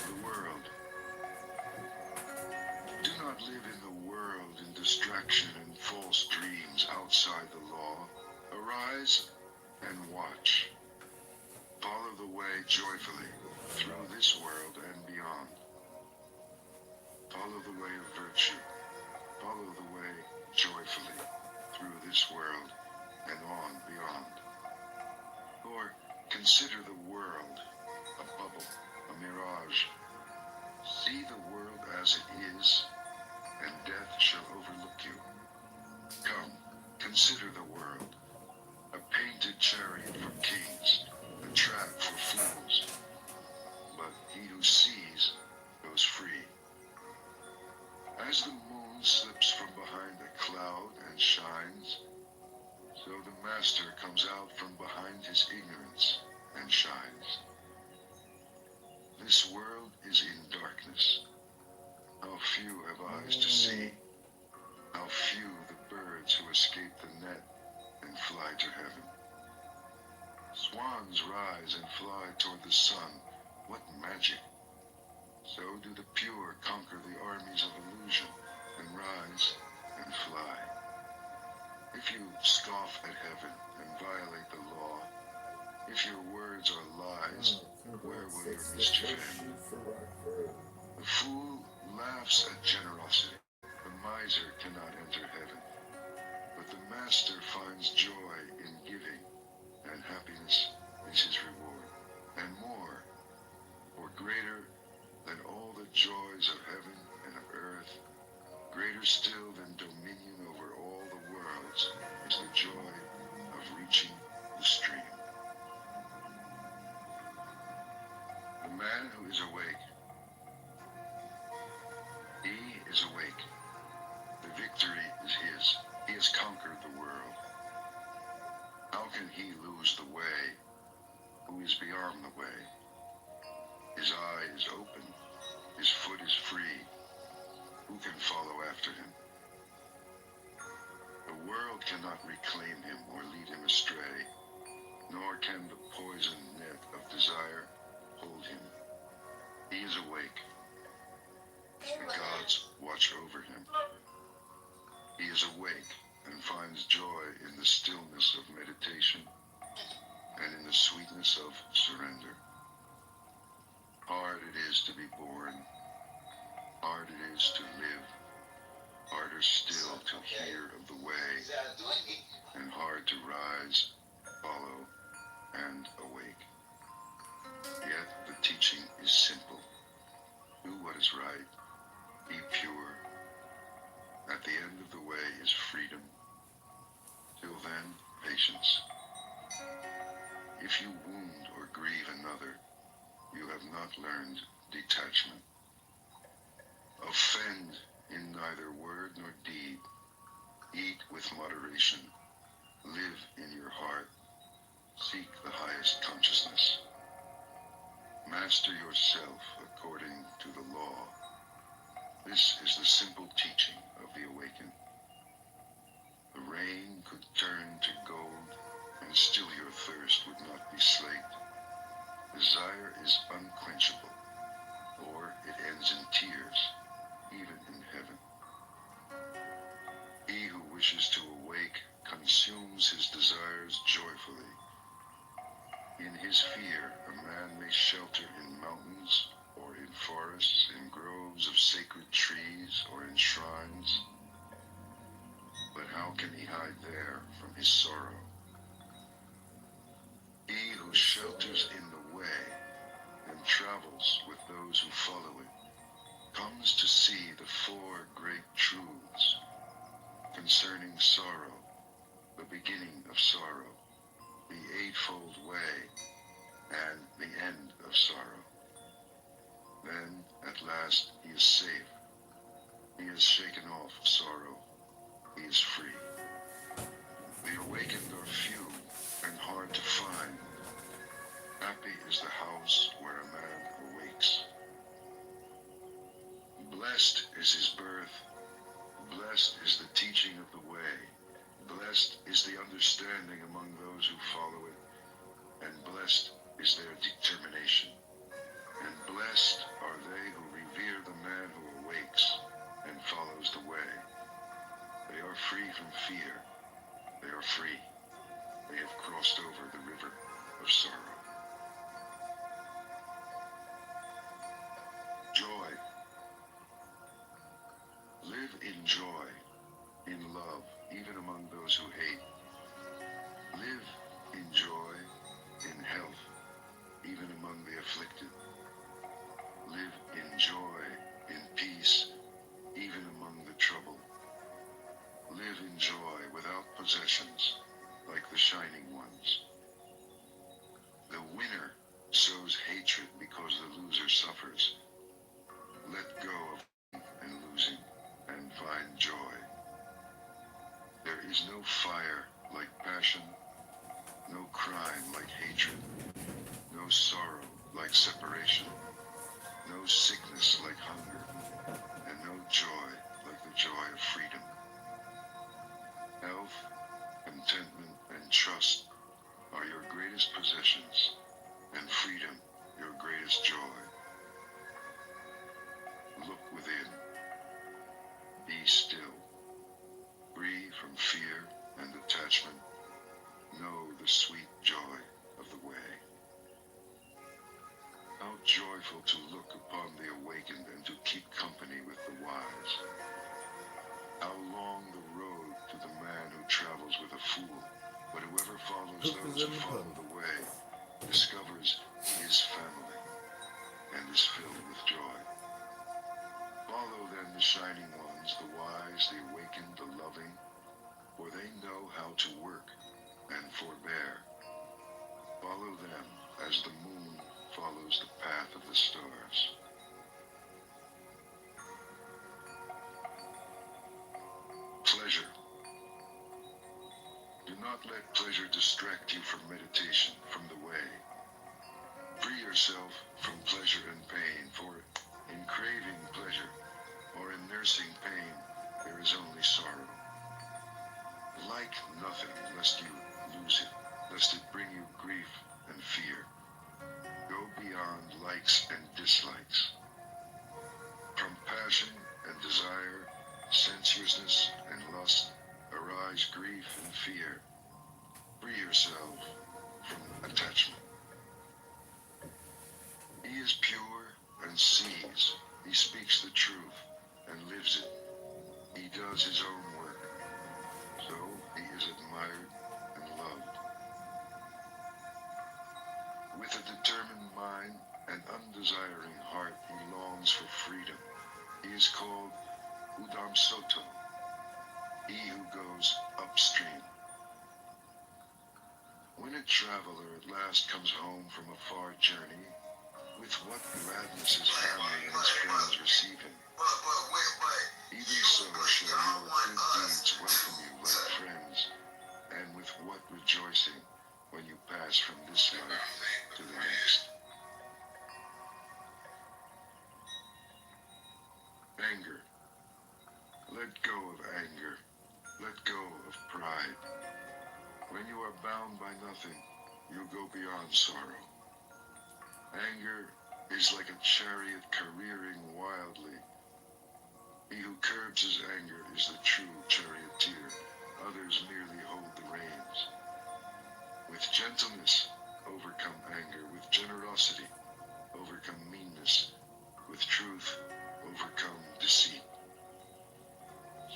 The world. Do not live in the world in distraction and false dreams outside the law. Arise and watch. Follow the way joyfully through this world and beyond. Follow the way of virtue. Follow the way joyfully through this world and on beyond. Or consider the world a bubble, a mirage. See the world as it is, and death shall overlook you. Come, consider the world, a painted chariot for kings, a trap for fools. But he who sees goes free. As the moon slips from behind a cloud and shines, so the master comes out from behind his ignorance and shines. This world is in darkness. How few have eyes to see. How few the birds who escape the net and fly to heaven. Swans rise and fly toward the sun. What magic! So do the pure conquer the armies of illusion and rise and fly. If you scoff at heaven and violate the law, if your words are lies, where will your mischief end? The fool laughs at generosity. The miser cannot enter heaven. But the master finds joy in giving, and happiness is his reward. And more, or greater than all the joys of heaven and of earth, greater still than dominion over all the worlds, is the joy of reaching the stream. The man who is awake, he is awake. The victory is his. He has conquered the world. How can he lose the way who is beyond the way? His eye is open. His foot is free. Who can follow after him? The world cannot reclaim him or lead him astray, nor can the poison net of desire hold him. He is awake. The gods watch over him. He is awake and finds joy in the stillness of meditation and in the sweetness of surrender. Hard it is to be born. Hard it is to live. Harder still to hear of the way, and hard to rise, follow, and awake. Yet the teaching is simple. Do what is right. Be pure. At the end of the way is freedom. Till then, patience. If you wound or grieve another, you have not learned detachment. Offend in neither word nor deed. Eat with moderation. Live in your heart. Seek the highest consciousness. Master yourself according to the law. This is the simple teaching of the awakened. The rain could turn to gold, and still your thirst would not be slaked. Desire is unquenchable, or it ends in tears, even in heaven. He who wishes to awake consumes his desires joyfully. In his fear, a man may shelter in mountains, or in forests, in groves of sacred trees, or in shrines. But how can he hide there from his sorrow? travels with those who follow it comes to see the four great truths concerning sorrow, the beginning of sorrow, the eightfold way, and the end of sorrow. Then, at last, he is safe. He has shaken off sorrow. He is free. The awakened are few and hard to find. Happy is the house where a man awakes. Blessed is his birth. Blessed is the teaching of the way. Blessed is the understanding among those who follow it. And blessed is their determination. And blessed are they who revere the man who awakes and follows the way. They are free from fear. They are free. They have crossed over the river of sorrow. Joy. Live in joy, in love, even among those who hate. Live in joy, in health, even among the afflicted. Live in joy, in peace, even among the troubled. Live in joy without possessions, like the shining ones. The winner sows hatred because the loser suffers. Let go of and losing and find joy. There is no fire like passion, no crime like hatred, no sorrow like separation, no sickness like hunger, and no joy like the joy of freedom. Health, contentment, and trust are your greatest possessions, and freedom your greatest joy. Look within. Be still. Free from fear and attachment. Know the sweet joy of the way. How joyful to look upon the awakened and to keep company with the wise. How long the road to the man who travels with a fool, but whoever follows those who follow the way discovers his family and is filled with joy. Follow then the shining ones, the wise, the awakened, the loving, for they know how to work and forbear. Follow them as the moon follows the path of the stars. Pleasure. Do not let pleasure distract you from meditation, from the way. Free yourself from pleasure and pain, for in craving pleasure or in nursing pain, there is only sorrow. Like nothing, lest you lose it, lest it bring you grief and fear. Go beyond likes and dislikes. From passion and desire, sensuousness and lust, arise grief and fear. Free yourself from attachment. He is pure and sees. He speaks the truth and lives it. He does his own work. So he is admired and loved. With a determined mind and undesiring heart, he longs for freedom. He is called Udam Soto, he who goes upstream. When a traveler at last comes home from a far journey, with what gladness his family and his friends receive him. Even so shall your good deeds welcome you like friends, and with what rejoicing when you pass from this life to the next. Anger. Let go of anger. Let go of pride. When you are bound by nothing, you go beyond sorrow. Anger is like a chariot careering wildly. He who curbs his anger is the true charioteer. Others merely hold the reins. With gentleness, overcome anger. With generosity, overcome meanness. With truth, overcome deceit.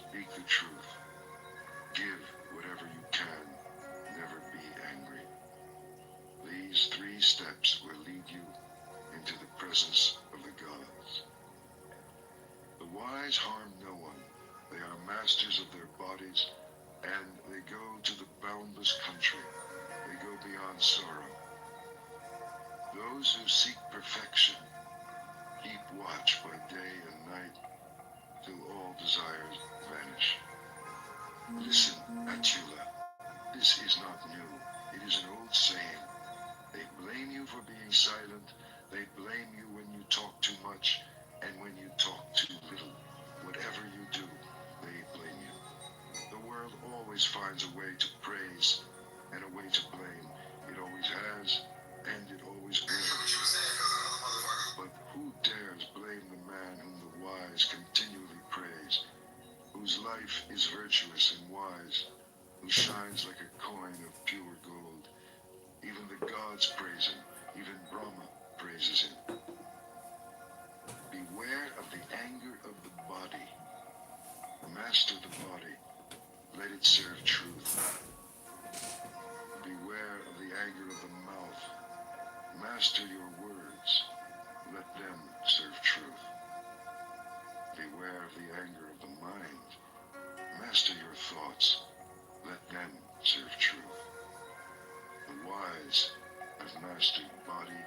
Speak the truth. Give whatever you can. Never be angry. These 3 steps will lead you into the presence presence of the gods. The wise harm no one. They are masters of their bodies, and they go to the boundless country. They go beyond sorrow. Those who seek perfection keep watch by day and night till all desires vanish. Listen, Attila, this is not new. It is an old saying. They blame you for being silent. They blame you when you talk too much and when you talk too little. Whatever you do, they blame you. The world always finds a way to praise and a way to blame. It always has, and it always will. But who dares blame the man whom the wise continually praise, whose life is virtuous and wise, who shines like a coin of pure gold? Even the gods praise him, even Brahma praises him. Beware of the anger of the body. Master the body, let it serve truth. Beware of the anger of the mouth. Master your words, let them serve truth. Beware of the anger of the mind. Master your thoughts, let them serve truth. The wise have mastered body,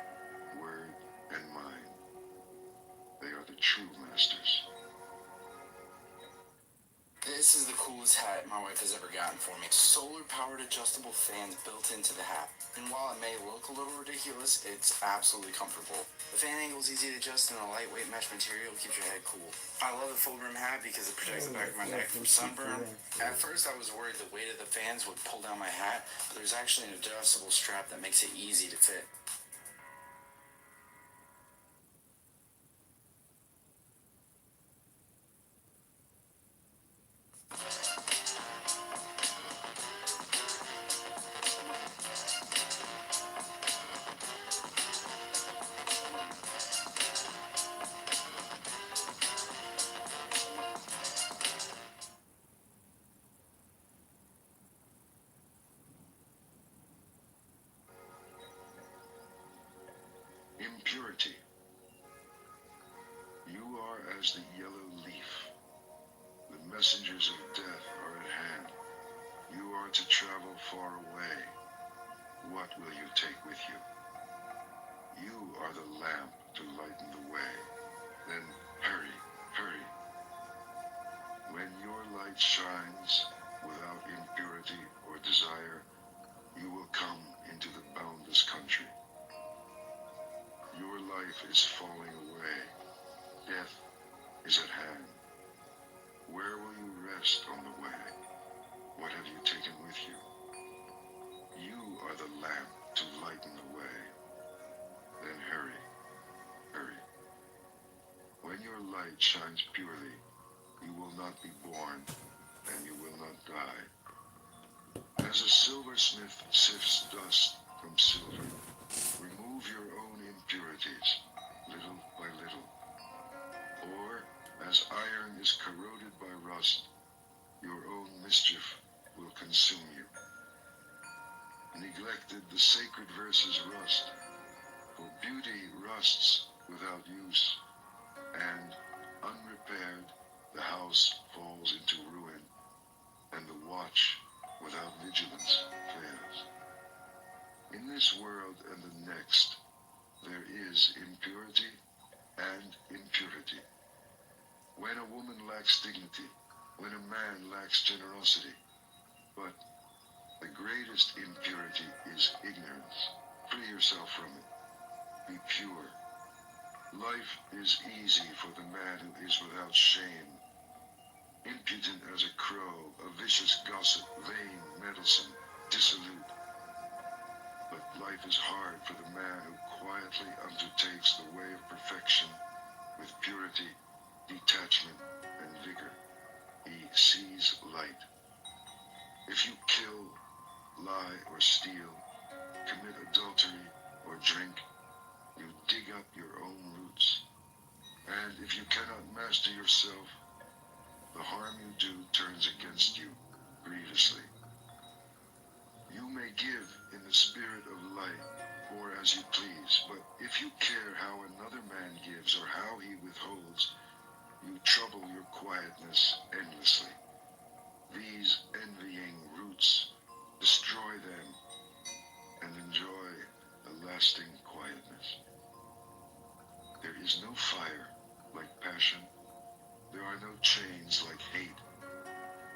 word, and mind. They are the true masters. This is the coolest hat my wife has ever gotten for me. Solar-powered adjustable fans built into the hat. And while it may look a little ridiculous, it's absolutely comfortable. The fan angle is easy to adjust and the lightweight mesh material keeps your head cool. I love the full brim hat because it protects the back of my neck from sunburn. At first I was worried the weight of the fans would pull down my hat, but there's actually an adjustable strap that makes it easy to fit. Impurity. You are as the yellow leaf. The messengers of death are at hand. You are to travel far away. What will you take with you? You are the lamp to lighten the way. Then hurry, hurry. When your light shines without impurity or desire, you will come into the boundless country. Your life is falling away. Death is at hand. Where will you rest on the way? What have you taken with you? You are the lamp to lighten the way. Then hurry, hurry. When your light shines purely, you will not be born, and you will not die. As a silversmith sifts dust from silver, remove your own impurities, little by little. Or, as iron is corroded by rust, your own mischief will consume you. Neglected, the sacred verses rust, for beauty rusts without use, and, unrepaired, the house falls into ruin, and the watch without vigilance fails. In this world and the next, there is impurity and impurity. When a woman lacks dignity, when a man lacks generosity, but the greatest impurity is ignorance. Free yourself from it. Be pure. Life is easy for the man who is without shame. Impudent as a crow, a vicious gossip, vain, meddlesome, dissolute. But life is hard for the man who quietly undertakes the way of perfection with purity, detachment, and vigor. He sees light. If you kill, lie, or steal, commit adultery, or drink, you dig up your own roots. And if you cannot master yourself, the harm you do turns against you grievously. You may give in the spirit of light, or as you please, but if you care how another man gives or how he withholds, you trouble your quietness endlessly. These envying roots, destroy them and enjoy a lasting quietness. There is no fire like passion. There are no chains like hate.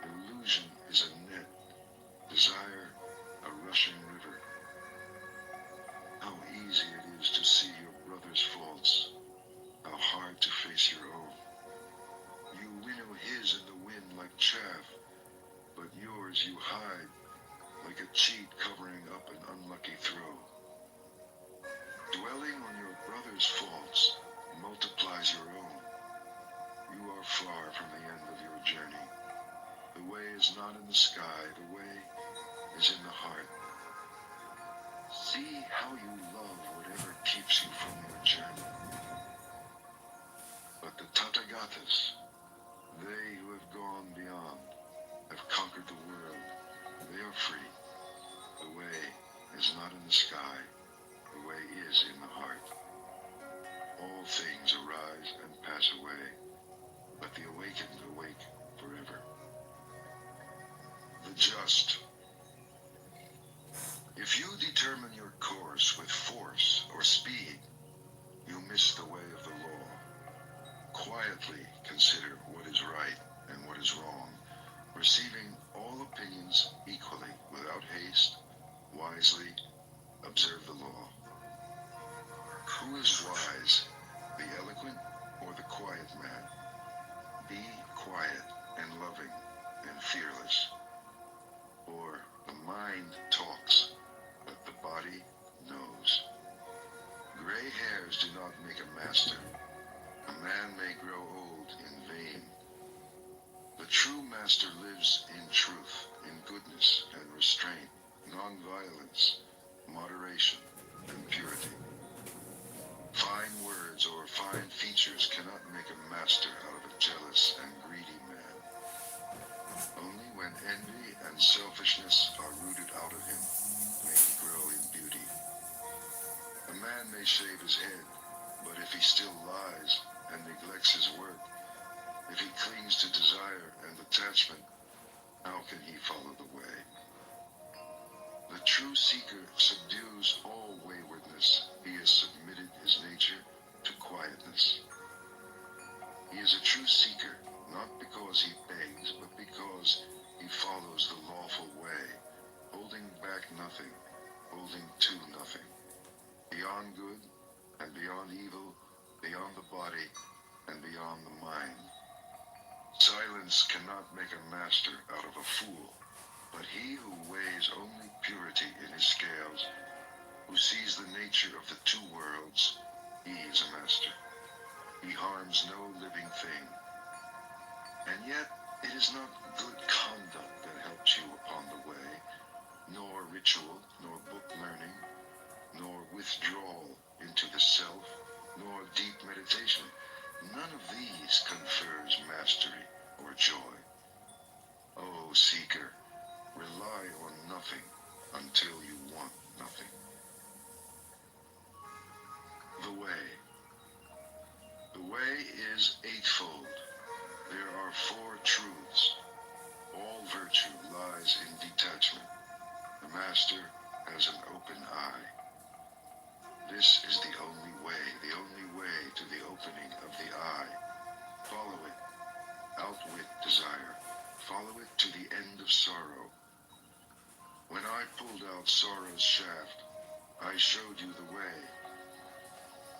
Illusion is a net, desire a rushing river. How easy it is to see your brother's faults, how hard to face your own. You winnow his in the wind like chaff, but yours you hide like a cheat covering up an unlucky throw. Dwelling on your brother's faults multiplies your own. You are far from the end of your journey. The way is not in the sky, the way is in the heart. See how you love whatever keeps you from your journey. But the Tathagatas, they who have gone beyond, have conquered the world. They are free. The way is not in the sky, the way is in the heart. All things arise and pass away, but the awakened awake forever. The just. If you determine your course with force or speed, you miss the way of the law. Quietly consider what is right and what is wrong, receiving all opinions equally without haste, wisely observe the law. Who is wise, the eloquent or the quiet man? Be quiet and loving and fearless. For the mind talks, but the body knows. Gray hairs do not make a master. A man may grow old in vain. The true master lives in truth, in goodness and restraint, non-violence, moderation, and purity. Fine words or fine features cannot make a master out of a jealous and greedy man. Only when envy and selfishness are rooted out of him may he grow in beauty. A man may shave his head, but if he still lies and neglects his work, if he clings to desire and attachment, how can he follow the way? The true seeker subdues all waywardness. He has submitted his nature to quietness. He is a true seeker, not because he begs, but because he follows the lawful way, holding back nothing, holding to nothing. Beyond good and beyond evil, beyond the body and beyond the mind. Silence cannot make a master out of a fool, but he who weighs only purity in his scales, who sees the nature of the two worlds, he is a master. He harms no living thing. And yet, it is not good conduct that helps you upon the way, nor ritual, nor book learning, nor withdrawal into the self, nor deep meditation. None of these confers mastery or joy. O seeker, rely on nothing until you want nothing. The way. The way is eightfold. There are four truths. All virtue lies in detachment. The master has an open eye. This is the only way to the opening of the eye. Follow it. Outwit desire. Follow it to the end of sorrow. When I pulled out sorrow's shaft, I showed you the way.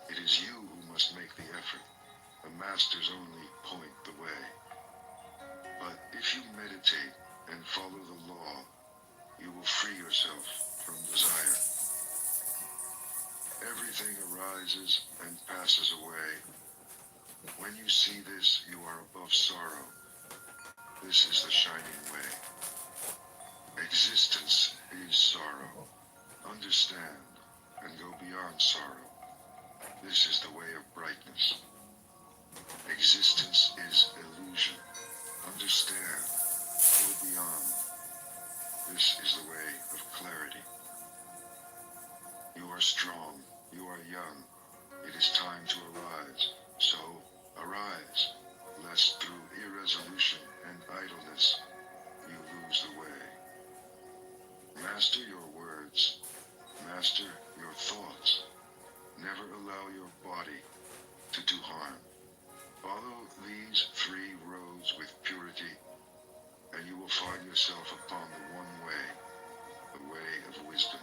It is you who must make the effort. The masters only point the way. But if you meditate and follow the law, you will free yourself from desire. Everything arises and passes away. When you see this, you are above sorrow. This is the shining way. Existence is sorrow. Understand and go beyond sorrow. This is the way of brightness. Existence is illusion. Understand. Go beyond. This is the way of clarity. You are strong. You are young. It is time to arise. So, arise, lest through irresolution and idleness you lose the way. Master your words. Master your thoughts. Never allow your body to do harm. Follow these 3 roads with purity, and you will find yourself upon the one way, the way of wisdom.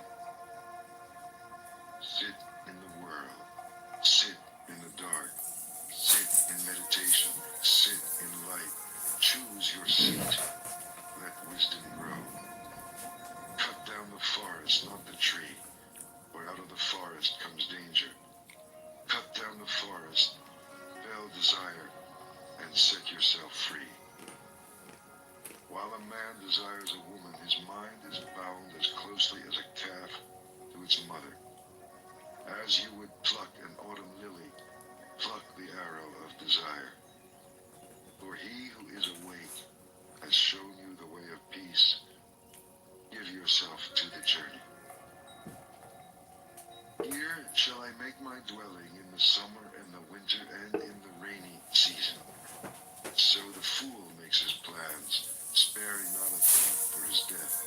Sit in the world. Sit in the dark. Sit in meditation. Sit in light. Choose your seat. Let wisdom grow. Cut down the forest, not the tree, for out of the forest comes danger. Cut down the forest, fell desire, and set yourself free. While a man desires a woman, his mind is bound as closely as a calf to its mother. As you would pluck an autumn lily, pluck the arrow of desire. For he who is awake has shown you the way of peace. Give yourself to the journey. Here shall I make my dwelling in the summer and the winter and in the rainy season. So the fool makes his plans, sparing not a thought for his death.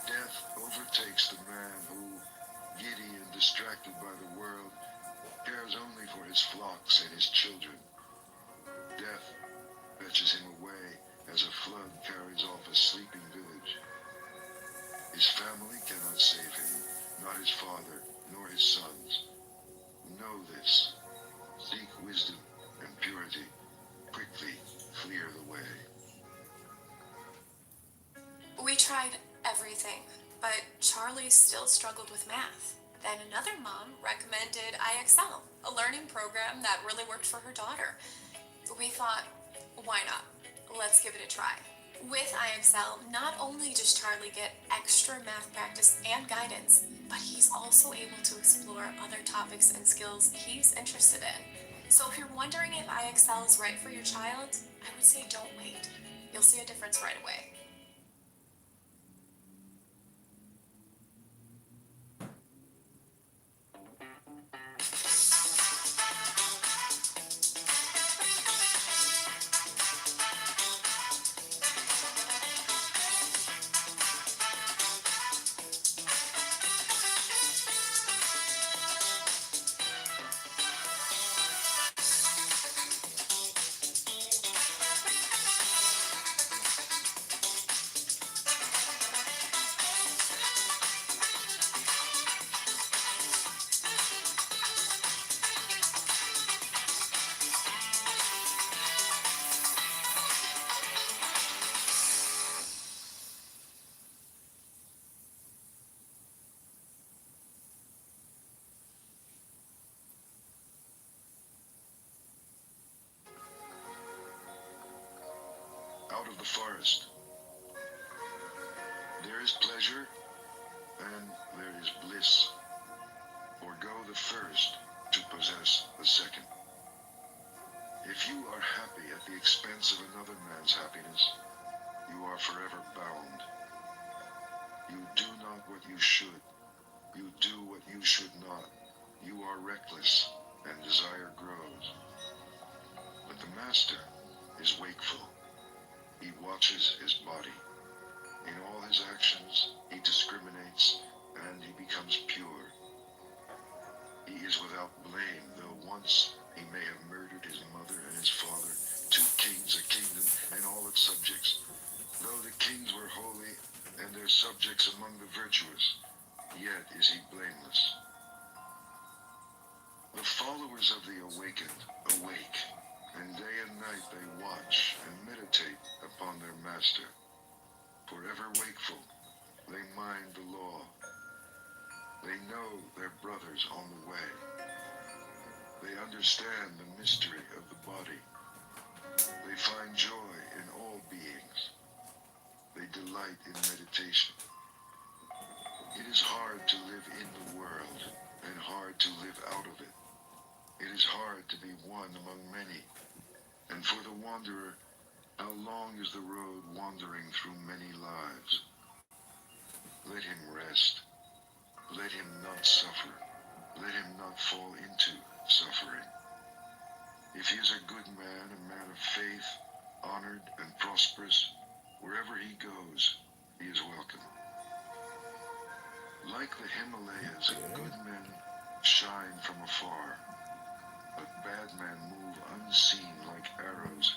Death overtakes the man who, giddy and distracted by the world, cares only for his flocks and his children. Death fetches him away as a flood carries off a sleeping village. His family cannot save him, not his father, nor his sons. Know this. Seek wisdom and purity. Quickly clear the way. We tried everything, but Charlie still struggled with math. Then another mom recommended IXL, a learning program that really worked for her daughter. We thought, why not? Let's give it a try. With IXL, not only does Charlie get extra math practice and guidance, but he's also able to explore other topics and skills he's interested in. So if you're wondering if IXL is right for your child, I would say don't wait. You'll see a difference right away. Out of the forest. There is pleasure, and there is bliss. Forgo the first to possess the second. If you are happy at the expense of another man's happiness, you are forever bound. You do not what you should. You do what you should not. You are reckless, and desire grows. But the master is wakeful. He watches his body. In all his actions, he discriminates, and he becomes pure. He is without blame, though once he may have murdered his mother and his father, 2 kings, a kingdom, and all its subjects. Though the kings were holy, and their subjects among the virtuous, yet is he blameless. The followers of the awakened awake, and day and night they watch and meditate upon their master. Forever wakeful, they mind the law. They know their brothers on the way. They understand the mystery of the body. They find joy in all beings. They delight in meditation. It is hard to live in the world, and hard to live out of it. It is hard to be one among many. And for the wanderer, how long is the road wandering through many lives? Let him rest. Let him not suffer. Let him not fall into suffering. If he is a good man, a man of faith, honored and prosperous, wherever he goes, he is welcome. Like the Himalayas, good men shine from afar, but bad men move unseen like arrows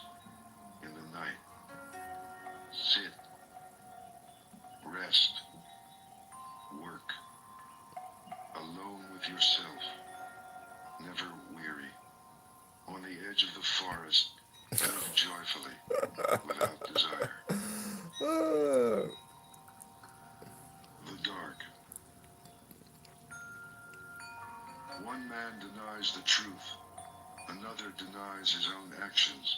in the night. Sit, rest, work, alone with yourself, never weary. On the edge of the forest, live joyfully, without desire. The dark. One man denies the truth, another denies his own actions.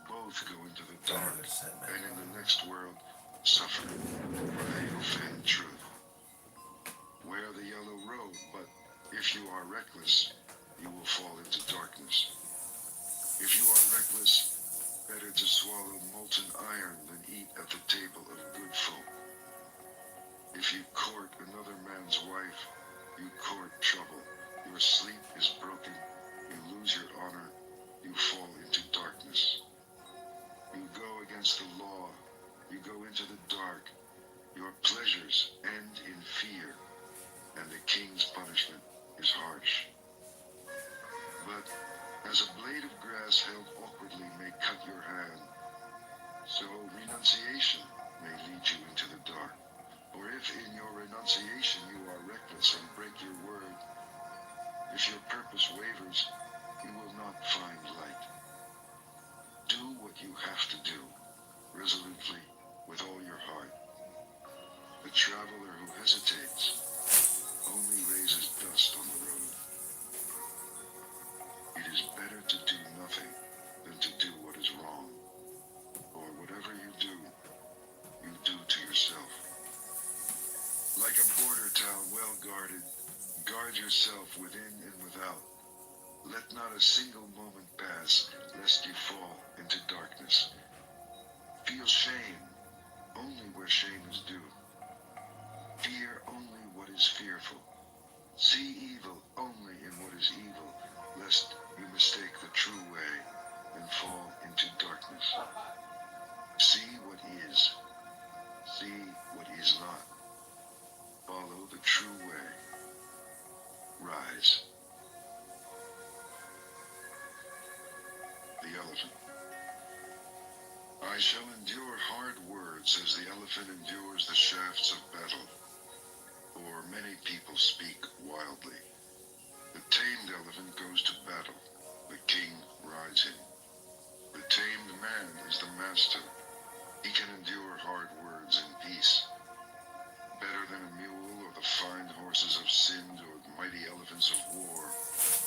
Both go into the dark, and in the next world suffer, for they offend truth. Wear the yellow robe, but if you are reckless, you will fall into darkness. If you are reckless, better to swallow molten iron than eat at the table of good folk. If you court another man's wife, you court trouble. Your sleep is broken, you lose your honor, you fall into darkness. You go against the law, you go into the dark. Your pleasures end in fear, and the king's punishment is harsh. But as a blade of grass held awkwardly may cut your hand, so renunciation may lead you into the dark. Or if in your renunciation you are reckless and break your word, if your purpose wavers, you will not find light. Do what you have to do, resolutely, with all your heart. The traveler who hesitates only raises dust on the road. It is better to do nothing than to do what is wrong. For whatever you do to yourself. Like a border town well guarded, guard yourself within and without. Let not a single moment pass, lest you fall into darkness. Feel shame only where shame is due. Fear only what is fearful. See evil only in what is evil, lest you mistake the true way and fall into darkness. See what is. See what is not. Follow the true way. Rise. The elephant. I shall endure hard words as the elephant endures the shafts of battle. For many people speak wildly. The tamed elephant goes to battle. The king rides him. The tamed man is the master. He can endure hard words in peace. Better than a mule or the fine horses of Sind or the mighty elephants of war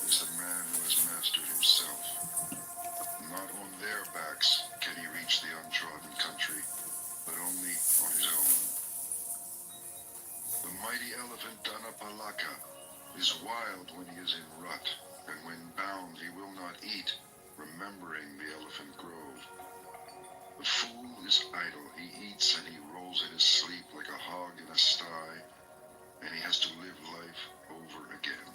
is the man who has mastered himself. Not on their backs can he reach the untrodden country, but only on his own. The mighty elephant Danapalaka is wild when he is in rut, and when bound he will not eat, remembering the elephant grove. The fool is idle, he eats and he rolls in his sleep like a hog in a sty, and he has to live life over again.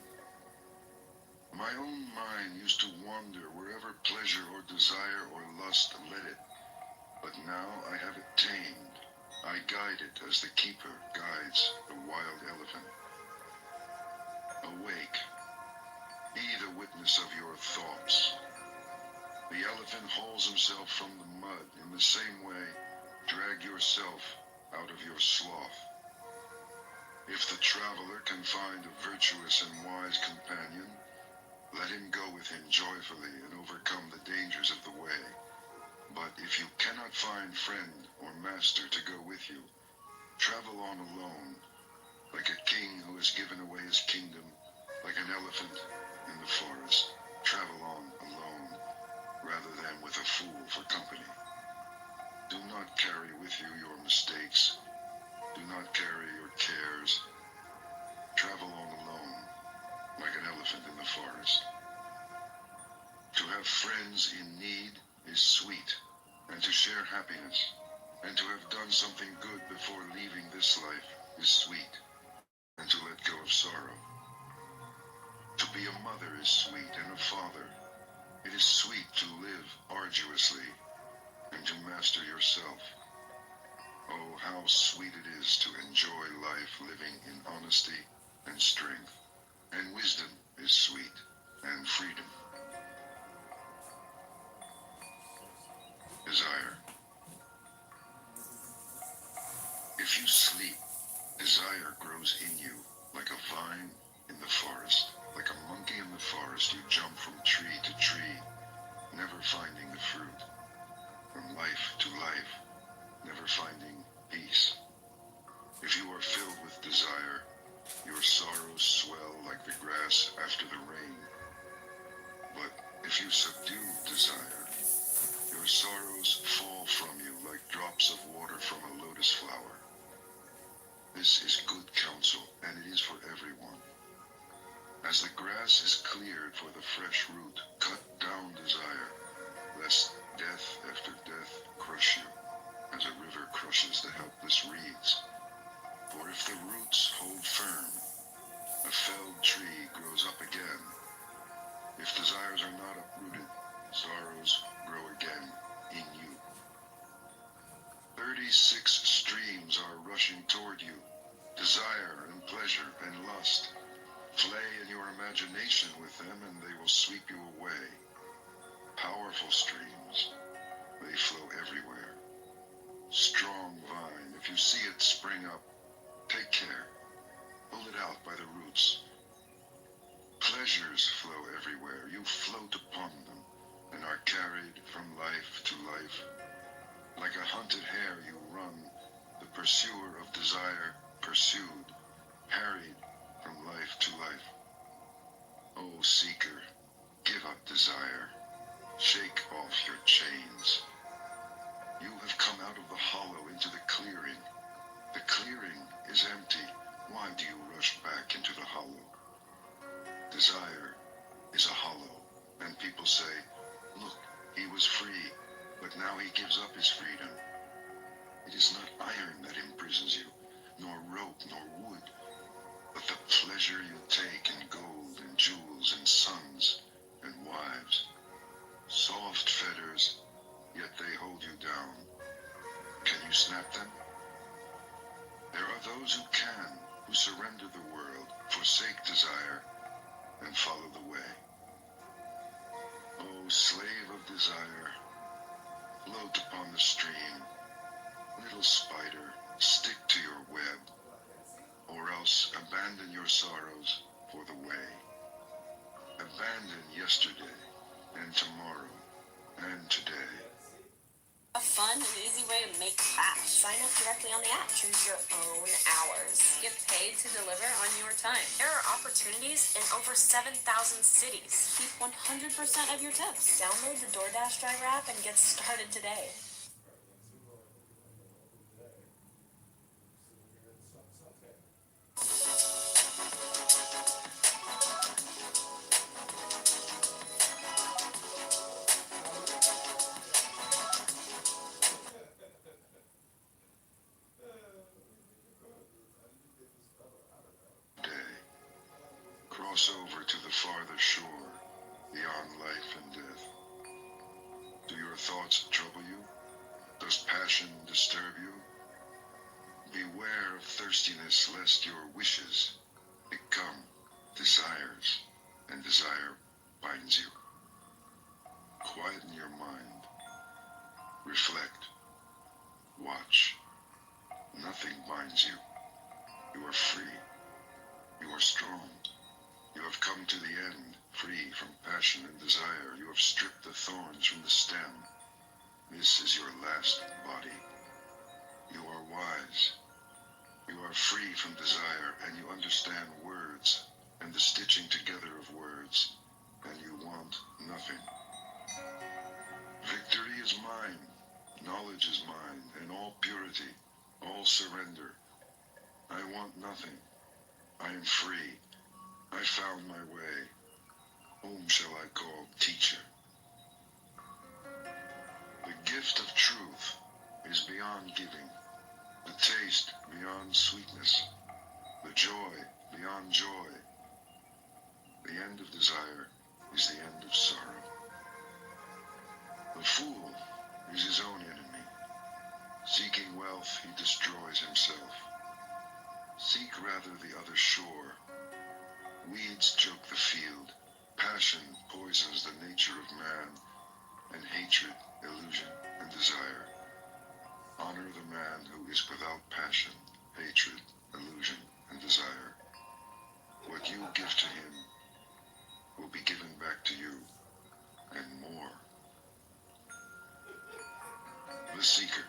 My own mind used to wander wherever pleasure or desire or lust led it, but now I have it tamed. I guide it as the keeper guides the wild elephant. Awake, be the witness of your thoughts. The elephant hauls himself from the mud. In the same way, drag yourself out of your sloth. If the traveler can find a virtuous and wise companion, let him go with him joyfully and overcome the dangers of the way. But if you cannot find friend or master to go with you, travel on alone, like a king who has given away his kingdom, like an elephant in the forest. Travel on alone, rather than with a fool for company. Do not carry with you your mistakes. Do not carry your cares. Travel on alone, like an elephant in the forest. To have friends in need is sweet, and to share happiness, and to have done something good before leaving this life is sweet. and to let go of sorrow. To be a mother is sweet, and a father. It is sweet to live arduously and to master yourself. Oh, how sweet it is to enjoy life living in honesty and strength. And wisdom is sweet, and freedom. Desire. If you sleep, desire grows in you like a vine in the forest. Like a monkey in the forest, you jump from tree to tree, never finding the fruit. From life to life, never finding peace. If you are filled with desire, your sorrows swell like the grass after the rain. But if you subdue desire, your sorrows fall from you like drops of water from a lotus flower. This is good counsel, and it is for everyone. As the grass is cleared for the fresh root, cut down desire, lest death after death crush you, as a river crushes the helpless reeds. For if the roots hold firm, a felled tree grows up again. If desires are not uprooted, sorrows grow again in you. 36 streams are rushing toward you, desire and pleasure and lust. Play in your imagination with them and they will sweep you away. Powerful streams, they flow everywhere. Strong vine, if you see it spring up, take care. Pull it out by the roots. Pleasures flow everywhere. You float upon them and are carried from life to life. Like a hunted hare you run, the pursuer of desire pursued, harried from life to life. O seeker, give up desire. Shake off your chains. You have come out of the hollow into the clearing. The clearing is empty. Why do you rush back into the hollow? Desire is a hollow, and people say, look, he was free, but now he gives up his freedom. It is not iron that imprisons you, nor rope, nor wood, but the pleasure you take in gold and jewels and sons and wives. Soft fetters, yet they hold you down. Can you snap them? There are those who can, who surrender the world, forsake desire, and follow the way. O slave of desire, float upon the stream. Little spider, stick to your web, or else abandon your sorrows for the way. Abandon yesterday, and tomorrow, and today. A fun and easy way to make cash. Sign up directly on the app. Choose your own hours. Get paid to deliver on your time. There are opportunities in over 7,000 cities. Keep 100% of your tips. Download the DoorDash driver app and get started today. Cross over to the farther shore, beyond life and death. Do your thoughts trouble you? Does passion disturb you? Beware of thirstiness, lest your wishes become desires, and desire binds you. Quieten your mind. Reflect. Watch. Nothing binds you. You are free. You are strong. You have come to the end, free from passion and desire. You have stripped the thorns from the stem. This is your last body. You are wise. You are free from desire, and you understand words and the stitching together of words, and you want nothing. Victory is mine. Knowledge is mine, and all purity, all surrender. I want nothing. I am free. I found my way. Whom shall I call teacher? The gift of truth is beyond giving, the taste beyond sweetness, The joy beyond joy. The end of desire is the end of sorrow. The fool is his own enemy. Seeking wealth, he destroys himself. Seek rather the other shore. Weeds choke the field. Passion poisons the nature of man, and hatred, illusion, and desire. Honor the man who is without passion, hatred, illusion, and desire. What you give to him will be given back to you, and more. The Seeker.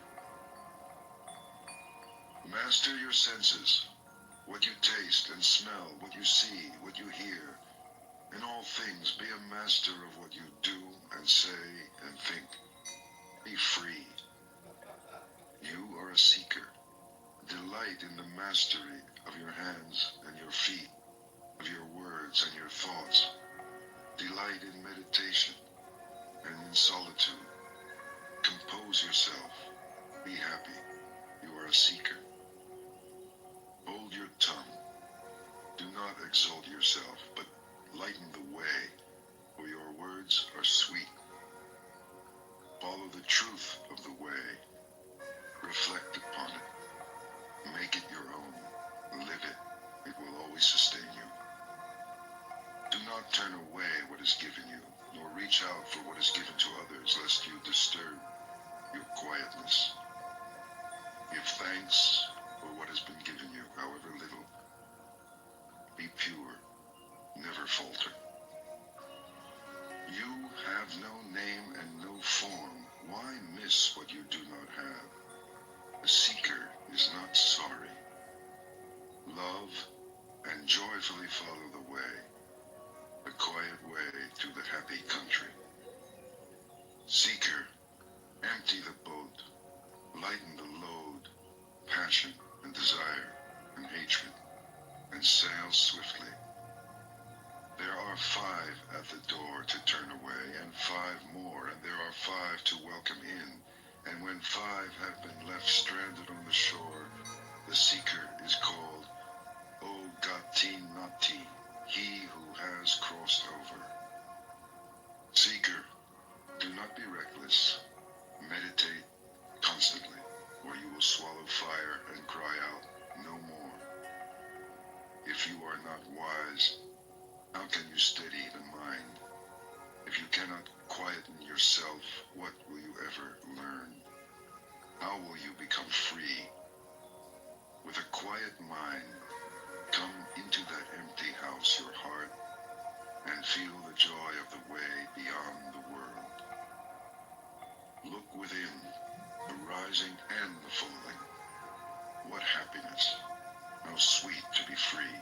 Master your senses. What you taste and smell, what you see, what you hear. In all things, be a master of what you do and say and think. Be free. You are a seeker. Delight in the mastery of your hands and your feet, of your words and your thoughts. Delight in meditation and in solitude. Compose yourself. Be happy. You are a seeker. Hold your tongue. Do not exalt yourself, but lighten the way, for your words are sweet. Follow the truth of the way. Reflect upon it. Make it your own. Live it. It will always sustain you. Do not turn away what is given you, nor reach out for what is given to others, lest you disturb your quietness. Give thanks for what has been given you, however little. Be pure. Never falter. You have no name and no form. Why miss what you do not have? The seeker is not sorry. Love and joyfully follow the way, the quiet way to the happy country. Seeker, empty the boat, lighten the load, passion and desire and hatred, and sail swiftly. There are 5 at the door to turn away, and 5 more, and there are 5 to welcome in. And when 5 have been left stranded on the shore, the seeker is called O Gati Nati, he who has crossed over. Seeker, do not be reckless. Meditate constantly, or you will swallow fire and cry out no more. If you are not wise, how can you steady the mind? If you cannot quieten yourself, what will you ever learn? How will you become free? With a quiet mind, come into that empty house, your heart, and feel the joy of the way beyond the world. Look within, the rising and the falling. What happiness! How sweet to be free!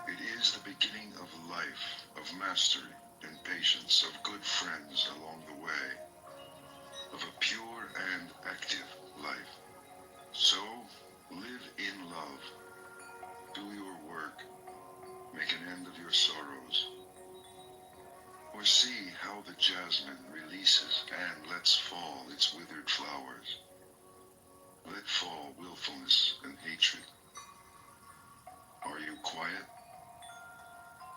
It is the beginning of life, of mastery and patience, of good friends along the way, of a pure and active life. So, live in love. Do your work. Make an end of your sorrows. Or see how the jasmine releases and lets fall its withered flowers. Let fall willfulness and hatred. Are you quiet?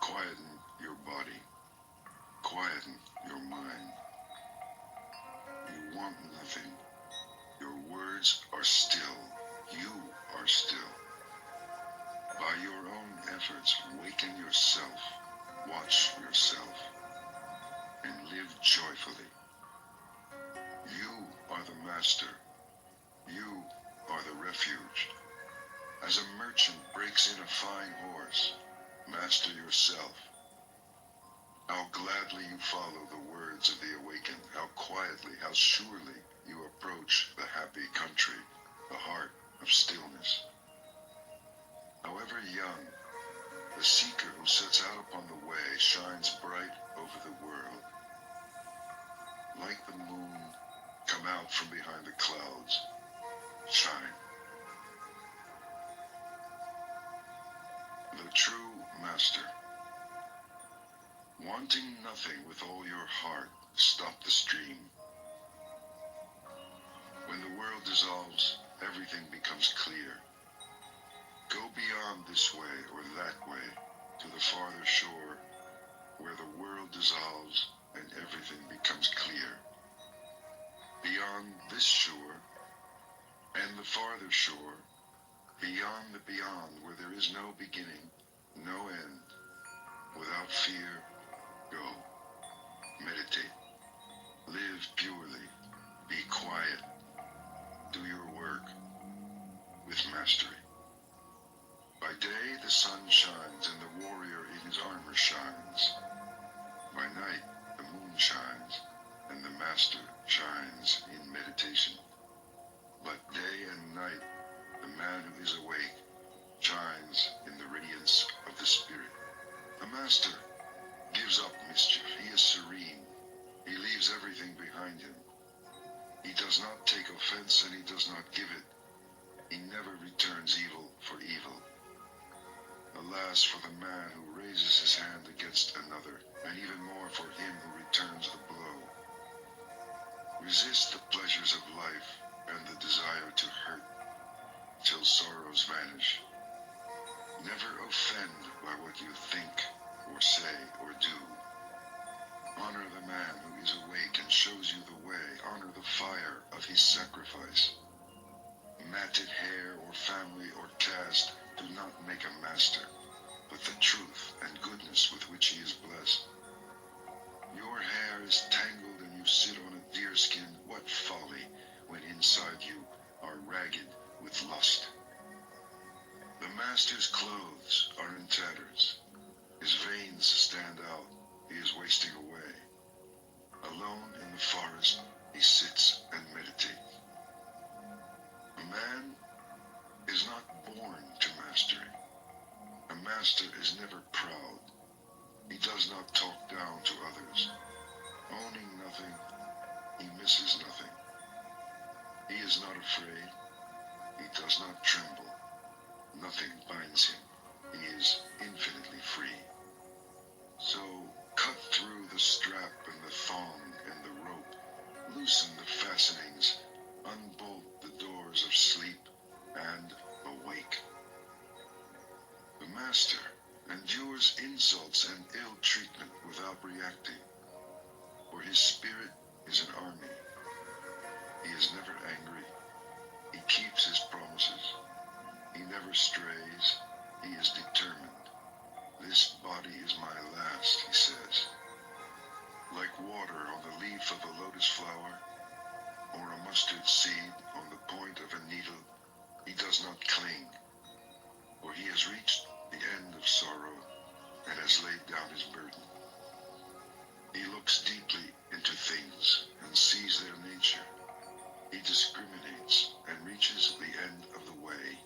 Quieten your body. Quieten your mind. You want nothing. Your words are still. You are still. By your own efforts, waken yourself. Watch yourself. And live joyfully. You are the master. You are the refuge. As a merchant breaks in a fine horse, master yourself. How gladly you follow the words of the awakened, how quietly, how surely you approach the happy country, the heart of stillness. However young, the seeker who sets out upon the way shines bright over the world. Like the moon, come out from behind the clouds, shine. The true master. Wanting nothing with all your heart, stop the stream. When the world dissolves, everything becomes clear. Go beyond this way or that way to the farther shore where the world dissolves and everything becomes clear. Beyond this shore and the farther shore, beyond the beyond where there is no beginning, no end, without fear, go. Meditate. Live purely. Be quiet. Do your work with mastery. By day the sun shines and the warrior in his armor shines. By night the moon shines and the master shines in meditation. But day and night the man who is awake shines in the radiance of the spirit. The master gives up mischief. He is serene. He leaves everything behind him. He does not take offense and he does not give it. He never returns evil for evil. Alas for the man who raises his hand against another, and even more for him who returns the blow. Resist the pleasures of life and the desire to hurt till sorrows vanish. Never offend by what you think or say or do. Honor the man who is awake and shows you the way. Honor the fire of his sacrifice. Matted hair or family or caste do not make a master, but the truth and goodness with which he is blessed. Your hair is tangled and you sit on a deerskin. What folly when inside you are ragged with lust. The master's clothes are in tatters. His veins stand out. He is wasting away. Alone in the forest, he sits and meditates. A man is not born to mastery. A master is never proud. He does not talk down to others. Owning nothing, he misses nothing. He is not afraid. He does not tremble. Nothing binds him. He is infinitely free. So cut through the strap and the thong and the rope. Loosen the fastenings. Unbolt the doors of sleep and awake. The master endures insults and ill treatment without reacting, for his spirit is an army. He is never angry. He keeps his promises. He never strays. He is determined. This body is my last, he says. Like water on the leaf of a lotus flower, or a mustard seed on the point of a needle, he does not cling, for he has reached the end of sorrow and has laid down his burden. He looks deeply into things and sees their nature. He discriminates and reaches the end of the way.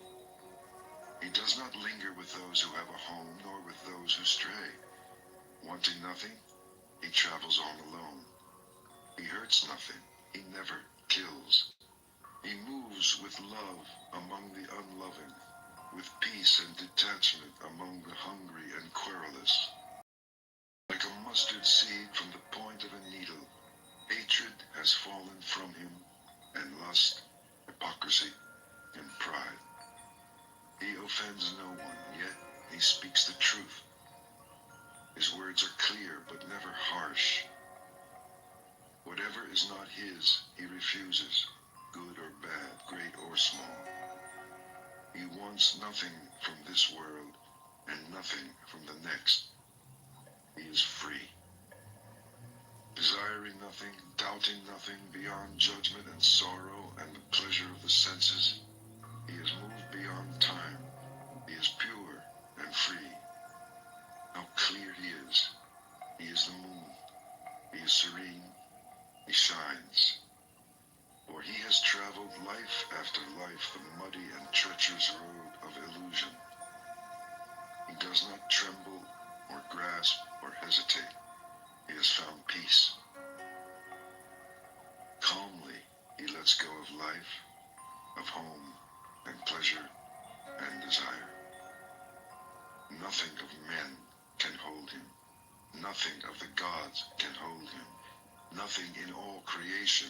He does not linger with those who have a home, nor with those who stray. Wanting nothing, he travels on alone. He hurts nothing. He never kills. He moves with love among the unloving, with peace and detachment among the hungry and querulous. Like a mustard seed from the point of a needle, hatred has fallen from him, and lust, hypocrisy, and pride. He offends no one, yet he speaks the truth. His words are clear, but never harsh. Whatever is not his, he refuses, good or bad, great or small. He wants nothing from this world, and nothing from the next. He is free. Desiring nothing, doubting nothing, beyond judgment and sorrow and the pleasure of the senses, he is moved beyond time. He is pure and free. How clear he is. He is the moon. He is serene. He shines. For he has traveled life after life the muddy and treacherous road of illusion. He does not tremble or grasp or hesitate. He has found peace. Calmly he lets go of life, of home and pleasure and desire. Nothing of men can hold him. Nothing of the gods can hold him. Nothing in all creation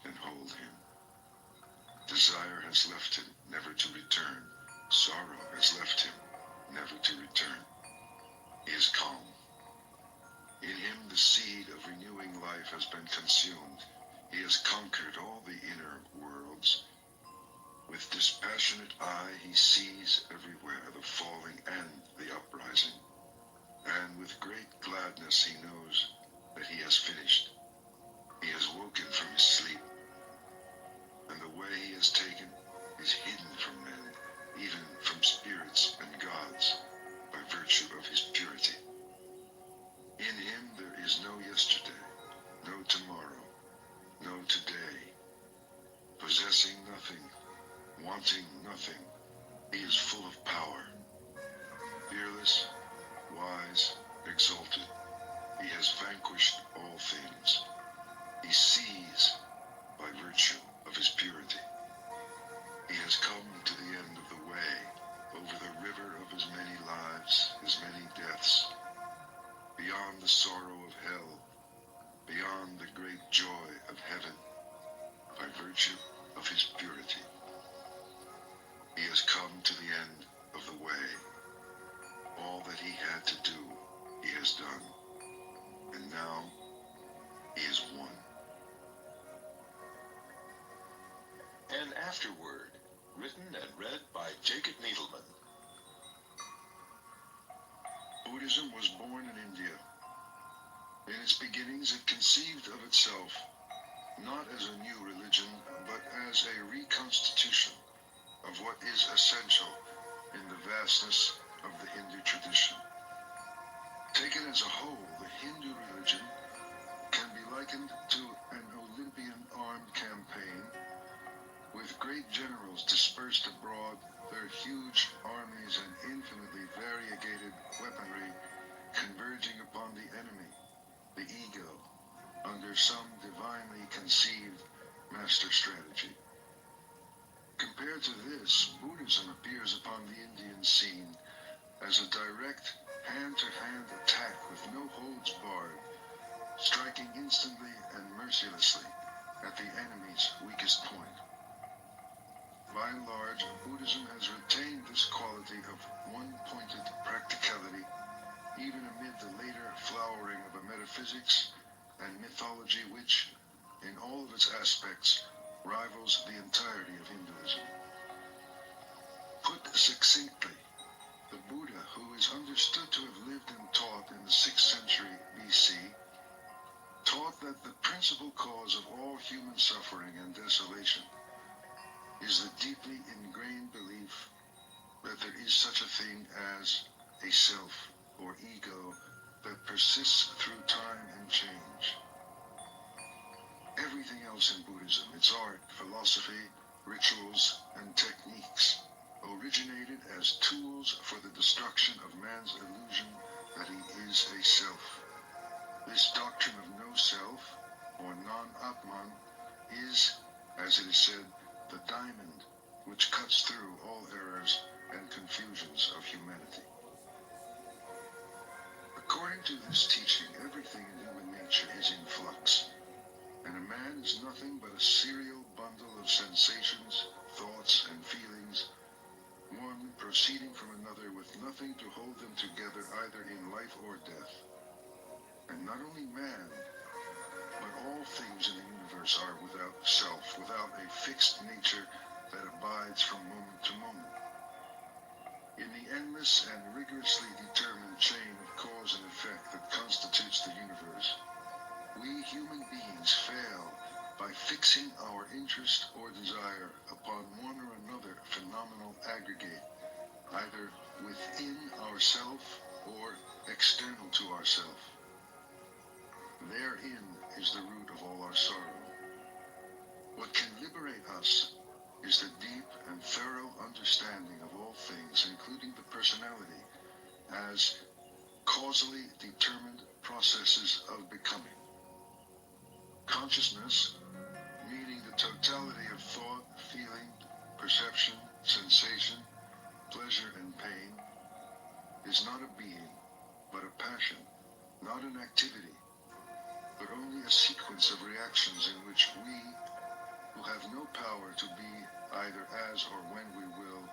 can hold him. Desire has left him, never to return. Sorrow has left him, never to return. He is calm. In him the seed of renewing life has been consumed. He has conquered all the inner worlds. With dispassionate eye he sees everywhere the falling and the uprising. And with great gladness he knows that he has finished. He has woken from his sleep, and the way he has taken is hidden from men, even from spirits and gods, by virtue of his purity. In him there is no yesterday, no tomorrow, no today. Possessing nothing, wanting nothing, he is full of power. Fearless, wise, exalted, he has vanquished all things. He sees by virtue of his purity. He has come to the end of the way, over the river of his many lives, his many deaths, beyond the sorrow of hell, beyond the great joy of heaven, by virtue of his purity. He has come to the end of the way. All that he had to do, he has done, and now he is won. An Afterword, written and read by Jacob Needleman. Buddhism was born in India. In its beginnings, it conceived of itself not as a new religion, but as a reconstitution of what is essential in the vastness of the Hindu tradition. Taken as a whole, the Hindu religion can be likened to an Olympian armed campaign, with great generals dispersed abroad, their huge armies and infinitely variegated weaponry converging upon the enemy, the ego, under some divinely conceived master strategy. Compared to this, Buddhism appears upon the Indian scene as a direct hand-to-hand attack with no holds barred, striking instantly and mercilessly at the enemy's weakest point. By and large, Buddhism has retained this quality of one-pointed practicality, even amid the later flowering of a metaphysics and mythology which, in all of its aspects, rivals the entirety of Hinduism. Put succinctly, the Buddha, who is understood to have lived and taught in the 6th century BC, taught that the principal cause of all human suffering and desolation is the deeply ingrained belief that there is such a thing as a self or ego that persists through time and change. Everything else in Buddhism, its art, philosophy, rituals, and techniques, originated as tools for the destruction of man's illusion that he is a self. This doctrine of no self, or non-Atman, is, as it is said, the diamond which cuts through all errors and confusions of humanity. According to this teaching, everything in human nature is in flux, and a man is nothing but a serial bundle of sensations, thoughts, and feelings, one proceeding from another with nothing to hold them together either in life or death. And not only man, but all things in the universe are without self, without a fixed nature that abides from moment to moment. In the endless and rigorously determined chain of cause and effect that constitutes the universe, we human beings fail by fixing our interest or desire upon one or another phenomenal aggregate, either within ourself or external to ourself. Therein is the root of all our sorrow. What can liberate us is the deep and thorough understanding of all things, including the personality, as causally determined processes of becoming. Consciousness, meaning the totality of thought, feeling, perception, sensation, pleasure, and pain, is not a being, but a passion, not an activity, but only a sequence of reactions in which we, who have no power to be either as or when we will,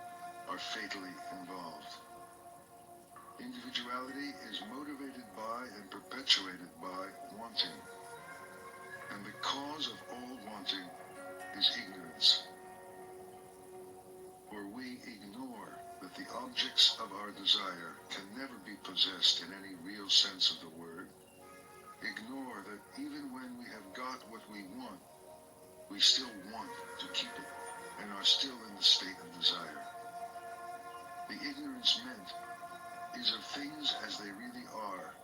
are fatally involved. Individuality is motivated by and perpetuated by wanting. And the cause of all wanting is ignorance. For we ignore that the objects of our desire can never be possessed in any real sense of the word. Ignore that even when we have got what we want, we still want to keep it and are still in the state of desire. The ignorance meant is of things as they really are,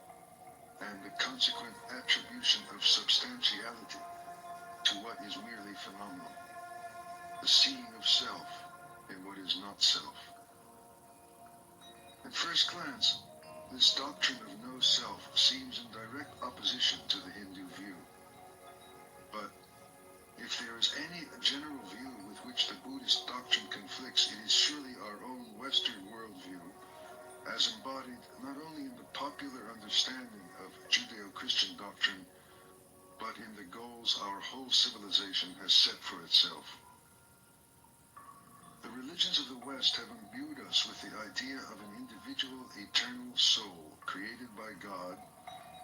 and the consequent attribution of substantiality to what is merely phenomenal, the seeing of self in what is not self. At first glance, this doctrine of no self seems in direct opposition to the Hindu view. But if there is any general view with which the Buddhist doctrine conflicts, it is surely our own Western worldview, as embodied not only in the popular understanding of Judeo-Christian doctrine, but in the goals our whole civilization has set for itself. The religions of the West have imbued us with the idea of an individual, eternal soul created by God,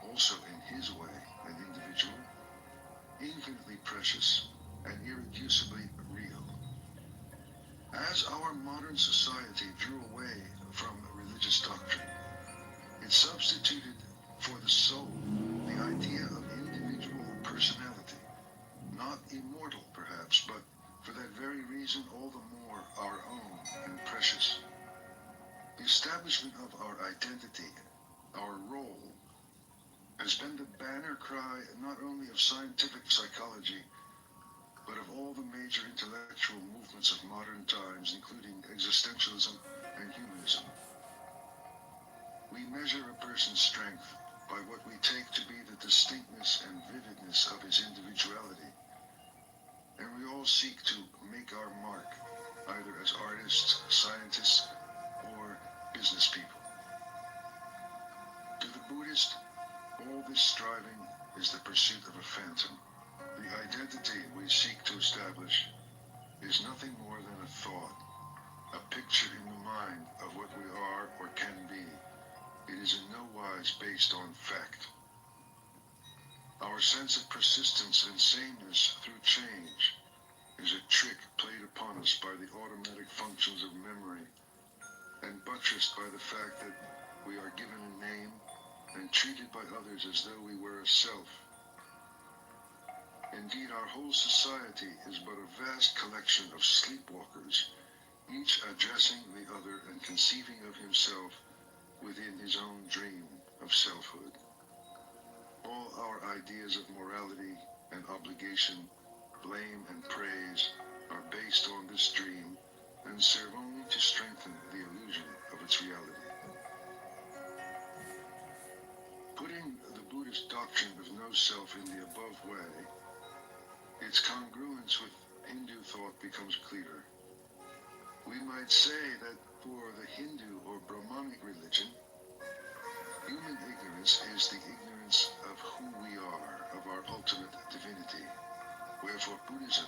also in His way an individual, infinitely precious and irreducibly real. As our modern society drew away from religious doctrine, it substituted for the soul the idea of individual personality, not immortal perhaps, but for that very reason all the more our own and precious. The establishment of our identity, our role, has been the banner cry not only of scientific psychology, but of all the major intellectual movements of modern times, including existentialism and humanism. We measure a person's strength by what we take to be the distinctness and vividness of his individuality, and we all seek to make our mark, either as artists, scientists, or business people. To the Buddhist, all this striving is the pursuit of a phantom. The identity we seek to establish is nothing more than a thought, a picture in the mind of what we are or can be. It is in no wise based on fact. Our sense of persistence and sameness through change is a trick played upon us by the automatic functions of memory and buttressed by the fact that we are given a name and treated by others as though we were a self. Indeed, our whole society is but a vast collection of sleepwalkers, each addressing the other and conceiving of himself within his own dream of selfhood. All our ideas of morality and obligation, blame and praise are based on this dream and serve only to strengthen the illusion of its reality. Putting the Buddhist doctrine of no self in the above way, its congruence with Hindu thought becomes clearer. We might say that for the Hindu or Brahmanic religion, human ignorance is the ignorance of who we are, of our ultimate divinity, where for Buddhism,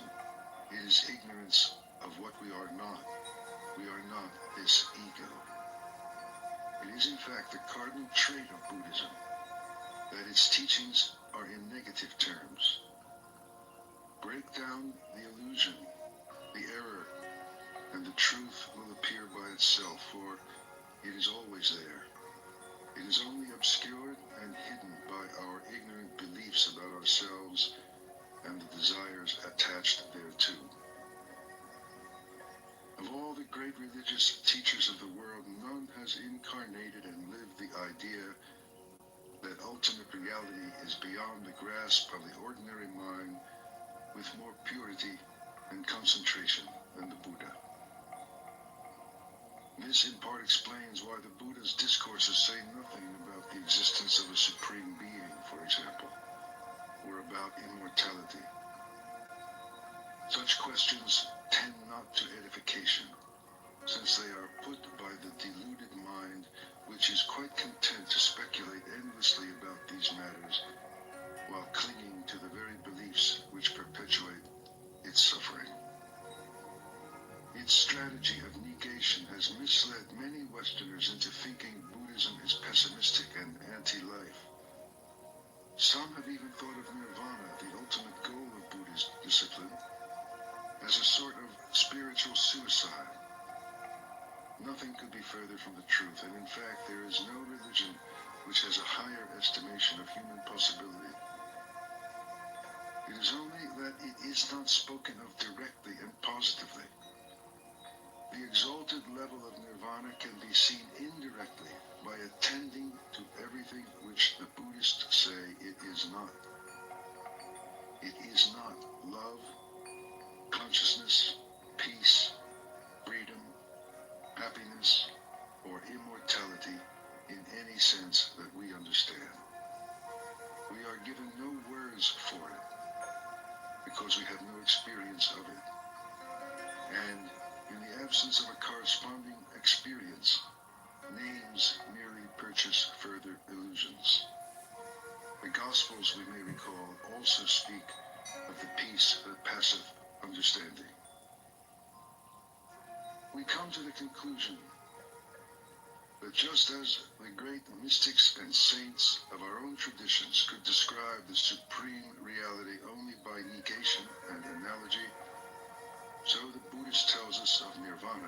it is ignorance of what we are not. We are not this ego. It is in fact the cardinal trait of Buddhism that its teachings are in negative terms. Break down the illusion, the error, and the truth will appear by itself, for it is always there. It is only obscured and hidden by our ignorant beliefs about ourselves and the desires attached thereto. Of all the great religious teachers of the world, none has incarnated and lived the idea that ultimate reality is beyond the grasp of the ordinary mind with more purity and concentration than the Buddha. This in part explains why the Buddha's discourses say nothing about the existence of a supreme being, for example, or about immortality. Such questions tend not to edification, since they are put by the deluded mind, which is quite content to speculate endlessly about these matters, while clinging to the very beliefs which perpetuate its suffering. It its strategy of negation has misled many Westerners into thinking Buddhism is pessimistic and anti-life. Some have even thought of nirvana, the ultimate goal of Buddhist discipline, as a sort of spiritual suicide. Nothing could be further from the truth, and in fact there is no religion which has a higher estimation of human possibility. It is only that it is not spoken of directly and positively. The exalted level of nirvana can be seen indirectly by attending to everything which the Buddhists say it is not. It is not love, consciousness, peace, freedom, happiness, or immortality in any sense that we understand. We are given no words for it because we have no experience of it. And in the absence of a corresponding experience, names merely purchase further illusions. The Gospels, we may recall, also speak of the peace that passeth understanding. We come to the conclusion that just as the great mystics and saints of our own traditions could describe the supreme reality only by negation and analogy, so the Buddhist tells us of nirvana.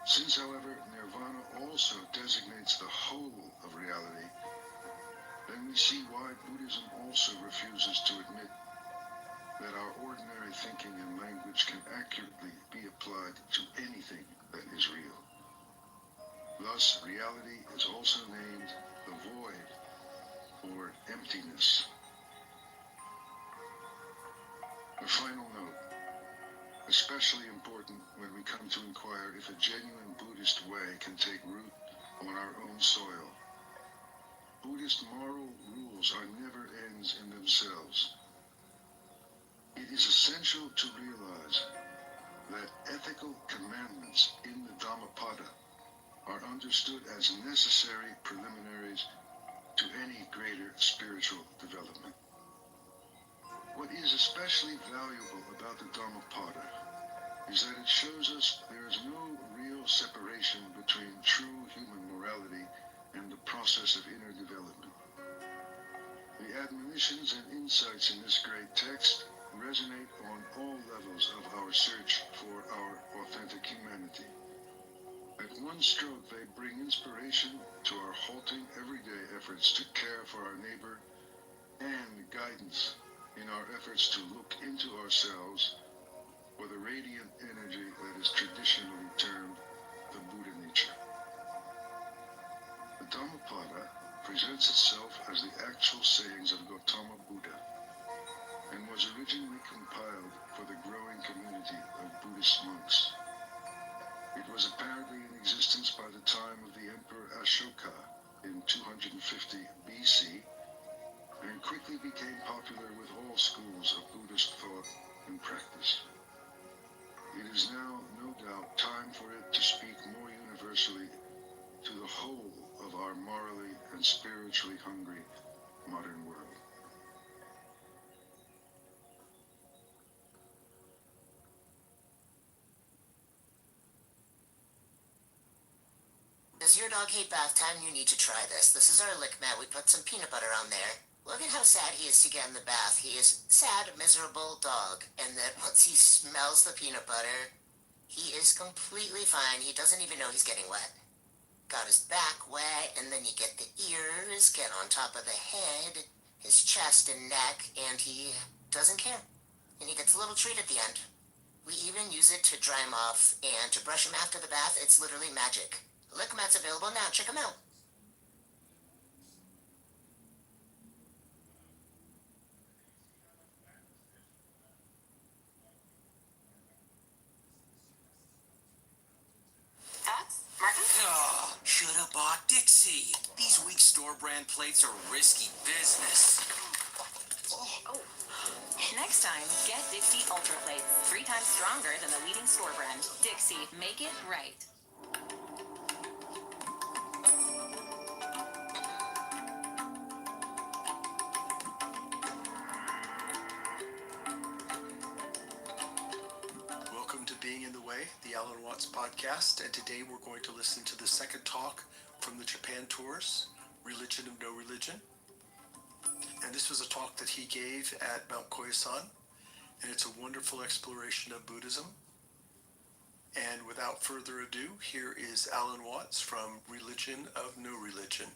Since, however, nirvana also designates the whole of reality, then we see why Buddhism also refuses to admit that our ordinary thinking and language can accurately be applied to anything that is real. Thus, reality is also named the void, or emptiness. A final note, especially important when we come to inquire if a genuine Buddhist way can take root on our own soil. Buddhist moral rules are never ends in themselves. It is essential to realize that ethical commandments in the Dhammapada are understood as necessary preliminaries to any greater spiritual development. What is especially valuable about the Dhammapada is that it shows us there is no real separation between true human morality and the process of inner development. The admonitions and insights in this great text resonate on all levels of our search for our authentic humanity. At one stroke, they bring inspiration to our halting everyday efforts to care for our neighbor and guidance in our efforts to look into ourselves for the radiant energy that is traditionally termed the Buddha nature. The Dhammapada presents itself as the actual sayings of Gautama Buddha and was originally compiled for the growing community of Buddhist monks. It was apparently in existence by the time of the Emperor Ashoka in 250 BC and quickly became popular with all schools of Buddhist thought and practice. It is now, no doubt, time for it to speak more universally to the whole of our morally and spiritually hungry modern world. Does your dog hate bath time? You need to try this. This is our lick mat. We put some peanut butter on there. Look at how sad he is to get in the bath. He is sad, miserable dog. And then once he smells the peanut butter, he is completely fine. He doesn't even know he's getting wet. Got his back wet, and then you get the ears, get on top of the head, his chest and neck, and he doesn't care. And he gets a little treat at the end. We even use it to dry him off and to brush him after the bath. It's literally magic. Lick Mat's available now. Check him out. Martin? Oh, should have bought Dixie. These weak store brand plates are risky business. Oh. Next time, get Dixie Ultra Plates. 3 times stronger than the leading store brand. Dixie, make it right. Welcome to Being in the Way, the Alan Watts podcast, and today we're going to listen to the second talk from the Japan tours, Religion of No Religion. And this was a talk that he gave at Mount Koyasan, and it's a wonderful exploration of Buddhism. And without further ado, here is Alan Watts from Religion of No Religion.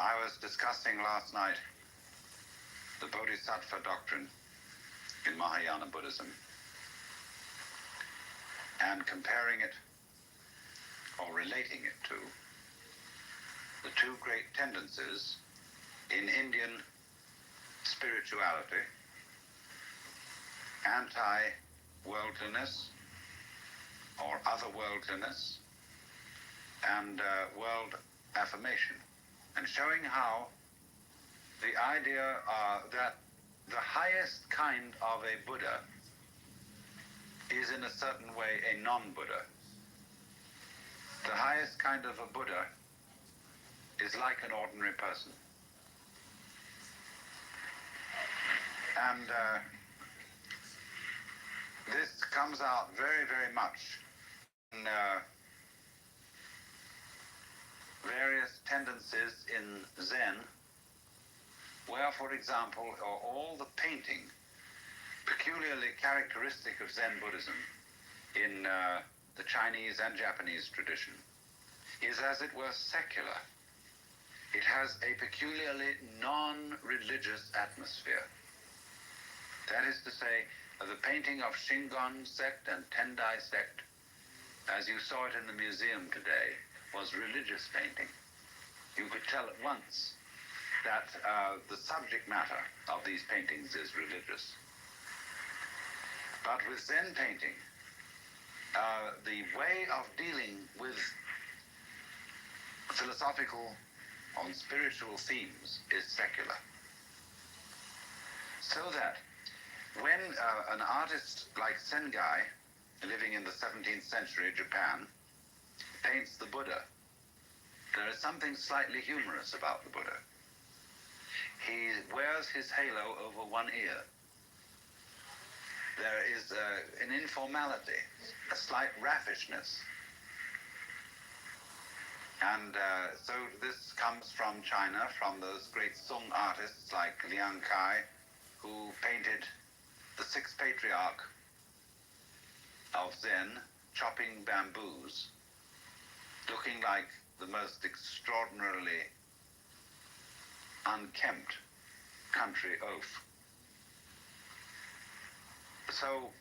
I was discussing last night the Bodhisattva doctrine in Mahayana Buddhism and comparing it or relating it to the two great tendencies in Indian spirituality: anti-worldliness or otherworldliness and world affirmation, and showing how the idea that the highest kind of a Buddha is in a certain way a non-Buddha. The highest kind of a Buddha is like an ordinary person. And this comes out very, very much in various tendencies in Zen, where, for example, all the painting, peculiarly characteristic of Zen Buddhism in the Chinese and Japanese tradition, is as it were secular. It has a peculiarly non-religious atmosphere. That is to say, the painting of Shingon sect and Tendai sect, as you saw it in the museum today, was religious painting. You could tell at once that the subject matter of these paintings is religious. But with Zen painting, the way of dealing with philosophical or spiritual themes is secular. So that when an artist like Sengai, living in the 17th century Japan, paints the Buddha, there is something slightly humorous about the Buddha. He wears his halo over one ear. There is an informality, a slight raffishness. And so this comes from China, from those great Sung artists like Liang Kai, who painted the sixth patriarch of Zen chopping bamboos, looking like the most extraordinarily unkempt country oaf. So,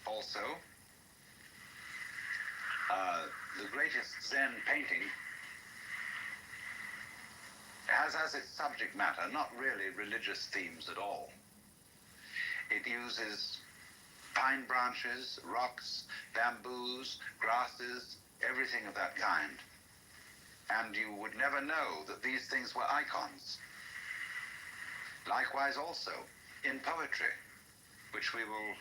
also, the greatest Zen painting has as its subject matter not really religious themes at all. It uses pine branches, rocks, bamboos, grasses, everything of that kind. And you would never know that these things were icons. Likewise also in poetry, which we will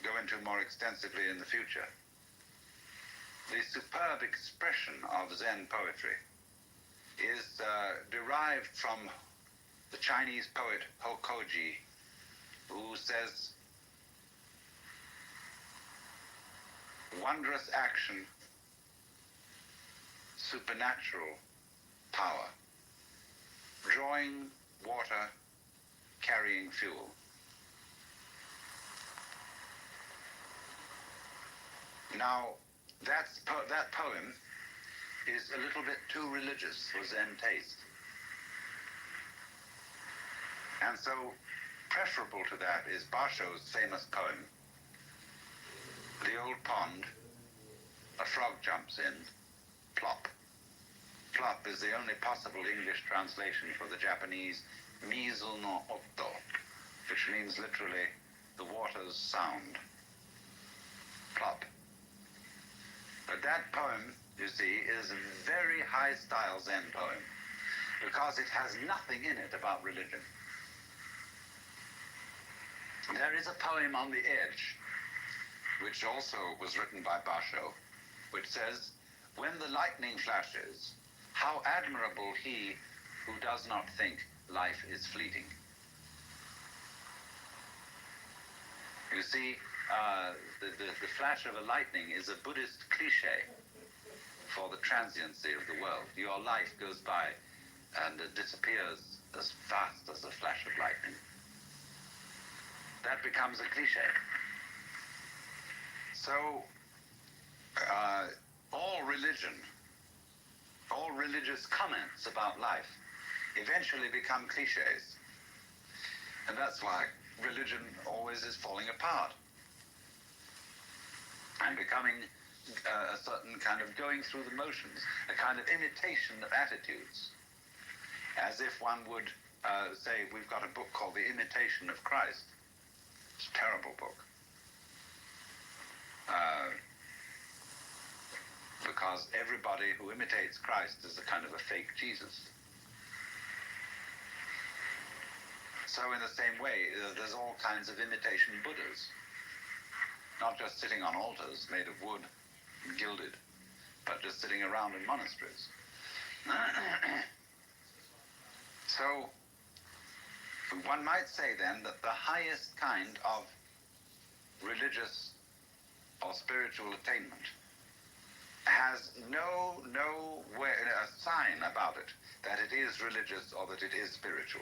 go into more extensively in the future. The superb expression of Zen poetry is derived from the Chinese poet Hokoji, who says, "Wondrous action, supernatural power, drawing water, carrying fuel." Now, that poem is a little bit too religious for Zen taste. And so, preferable to that is Basho's famous poem, "The Old Pond, a frog jumps in, plop." Plop is the only possible English translation for the Japanese mizu no otto, which means literally the water's sound. Plop. But that poem, you see, is a very high-style Zen poem because it has nothing in it about religion. There is a poem on the edge, which also was written by Basho, which says, "When the lightning flashes, how admirable he who does not think life is fleeting. You see, the flash of a lightning is a Buddhist cliche for the transiency of the world. Your life goes by and it disappears as fast as a flash of lightning. That becomes a cliche. So, all religious comments about life eventually become cliches. And that's why religion always is falling apart and becoming a certain kind of going through the motions, a kind of imitation of attitudes, as if one would say, we've got a book called The Imitation of Christ. It's a terrible book. Because everybody who imitates Christ is a kind of a fake Jesus. So in the same way, there's all kinds of imitation Buddhas. Not just sitting on altars made of wood and gilded, but just sitting around in monasteries. So one might say then that the highest kind of religious or spiritual attainment has no way, a sign about it that it is religious or that it is spiritual.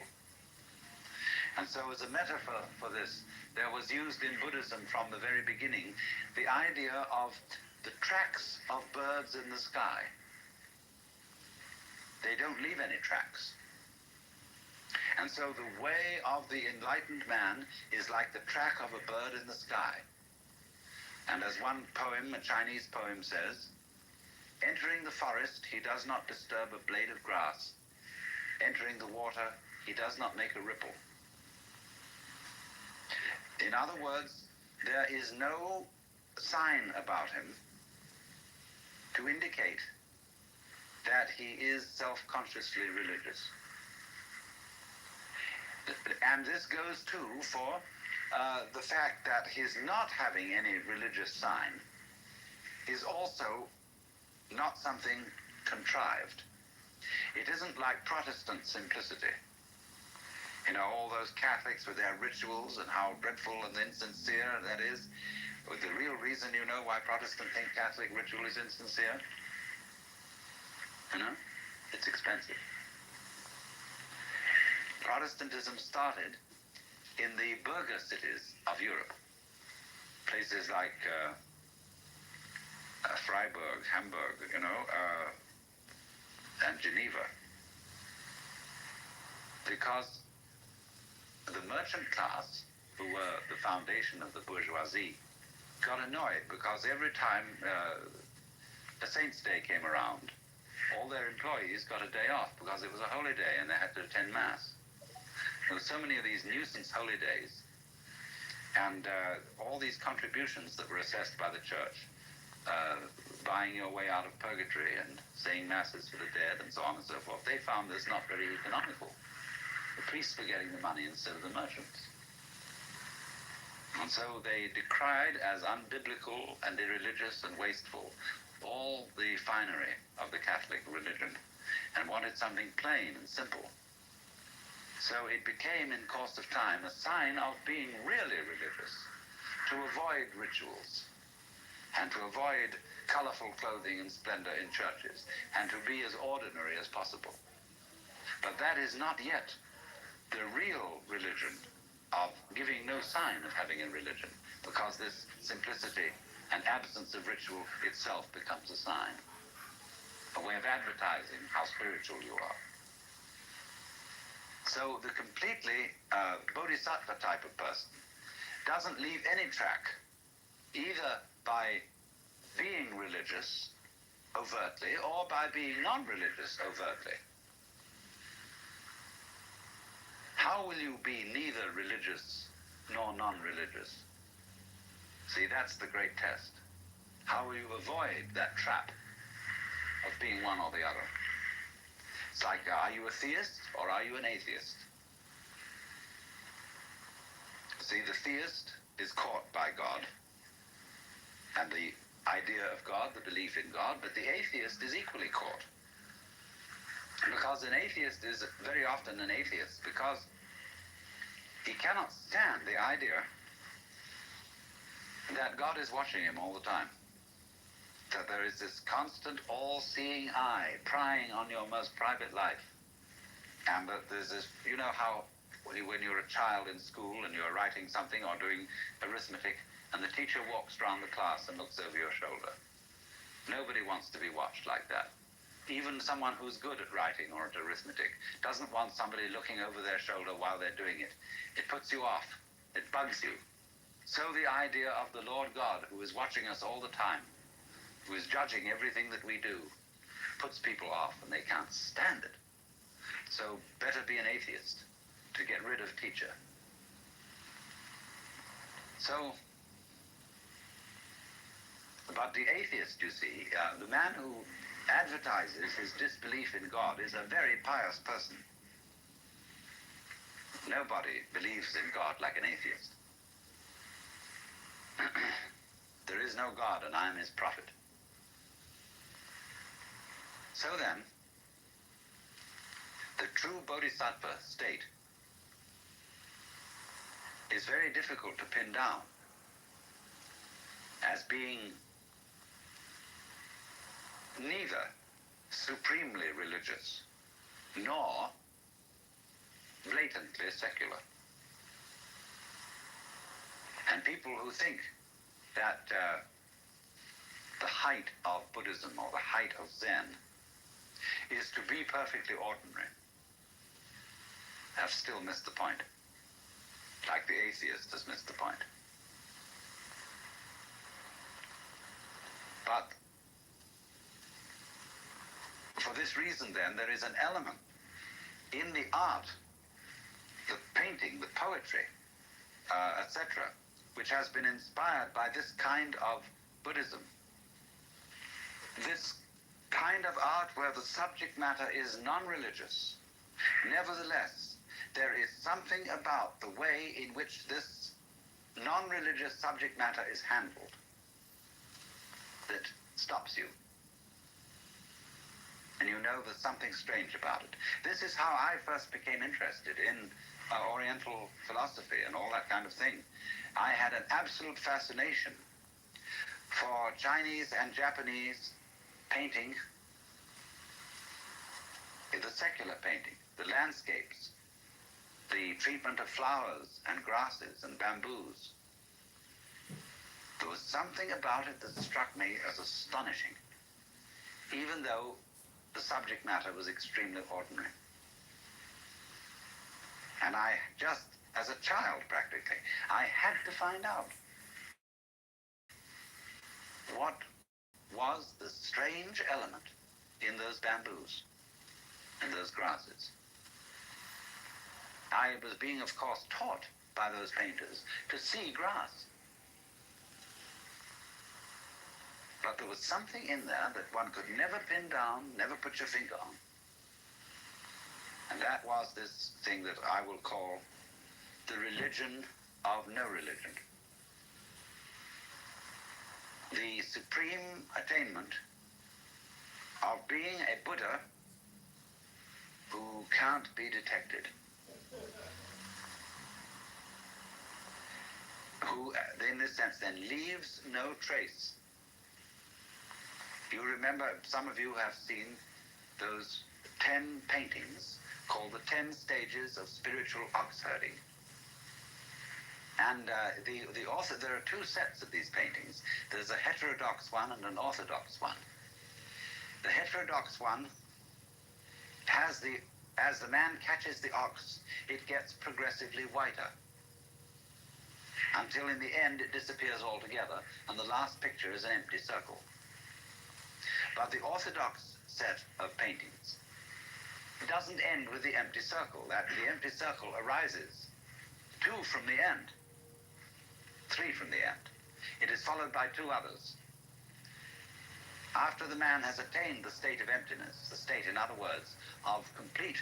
And so as a metaphor for this, there was used in Buddhism from the very beginning the idea of the tracks of birds in the sky. They don't leave any tracks. And so the way of the enlightened man is like the track of a bird in the sky. And as one poem, a Chinese poem says, entering the forest, he does not disturb a blade of grass. Entering the water, he does not make a ripple. In other words, there is no sign about him to indicate that he is self-consciously religious. And this goes too for the fact that his not having any religious sign is also not something contrived. It isn't like Protestant simplicity. You know, all those Catholics with their rituals and how dreadful and insincere that is. The real reason, you know, why Protestants think Catholic ritual is insincere? You know? It's expensive. Protestantism started in the burgher cities of Europe. Places like Freiburg, Hamburg, you know, and Geneva. Because the merchant class, who were the foundation of the bourgeoisie, got annoyed because every time a Saint's Day came around, all their employees got a day off because it was a holy day and they had to attend Mass. There were so many of these nuisance holy days and all these contributions that were assessed by the church, buying your way out of purgatory and saying Masses for the dead and so on and so forth, they found this not very economical. The priests were getting the money instead of the merchants. And so they decried as unbiblical and irreligious and wasteful all the finery of the Catholic religion and wanted something plain and simple. So it became, in course of time, a sign of being really religious, to avoid rituals and to avoid colorful clothing and splendor in churches and to be as ordinary as possible. But that is not yet the real religion of giving no sign of having a religion, because this simplicity and absence of ritual itself becomes a sign, a way of advertising how spiritual you are. So the completely bodhisattva type of person doesn't leave any track, either by being religious overtly or by being non-religious overtly. How will you be neither religious nor non-religious? See, that's the great test. How will you avoid that trap of being one or the other? It's like, are you a theist or are you an atheist? See, the theist is caught by God, and the idea of God, the belief in God, but the atheist is equally caught. Because an atheist is very often an atheist because he cannot stand the idea that God is watching him all the time. That there is this constant all-seeing eye prying on your most private life. And that there's this, you know how when you're a child in school and you're writing something or doing arithmetic and the teacher walks around the class and looks over your shoulder. Nobody wants to be watched like that. Even someone who's good at writing or at arithmetic doesn't want somebody looking over their shoulder while they're doing it. It puts you off. It bugs you. So the idea of the Lord God, who is watching us all the time, who is judging everything that we do, puts people off and they can't stand it. So better be an atheist to get rid of teacher. So, but the atheist, you see, the man who advertises his disbelief in God is a very pious person. Nobody believes in God like an atheist. There is no God and I am his prophet. So then, the true bodhisattva state is very difficult to pin down as being neither supremely religious nor blatantly secular. And people who think that the height of Buddhism or the height of Zen is to be perfectly ordinary have still missed the point, like the atheist has missed the point. But for this reason, then, there is an element in the art, the painting, the poetry, etc., which has been inspired by this kind of Buddhism. This kind of art where the subject matter is non-religious. Nevertheless, there is something about the way in which this non-religious subject matter is handled that stops you. And you know there's something strange about it. This is how I first became interested in Oriental philosophy and all that kind of thing. I had an absolute fascination for Chinese and Japanese painting, the secular painting, the landscapes, the treatment of flowers and grasses and bamboos. There was something about it that struck me as astonishing, even though the subject matter was extremely ordinary. And I just, as a child practically, I had to find out what was the strange element in those bamboos and those grasses. I was being, of course, taught by those painters to see grass. But there was something in there that one could never pin down, never put your finger on. And that was this thing that I will call the religion of no religion. The supreme attainment of being a Buddha who can't be detected. Who, in this sense, then leaves no trace. You remember, some of you have seen those 10 paintings called the 10 Stages of Spiritual Ox Herding. And the author, there are two sets of these paintings. There's a heterodox one and an orthodox one. The heterodox one has as the man catches the ox, it gets progressively whiter, until in the end it disappears altogether, and the last picture is an empty circle. But the orthodox set of paintings doesn't end with the empty circle. That the empty circle arises 2 from the end, 3 from the end. It is followed by 2 others. After the man has attained the state of emptiness, the state, in other words, of complete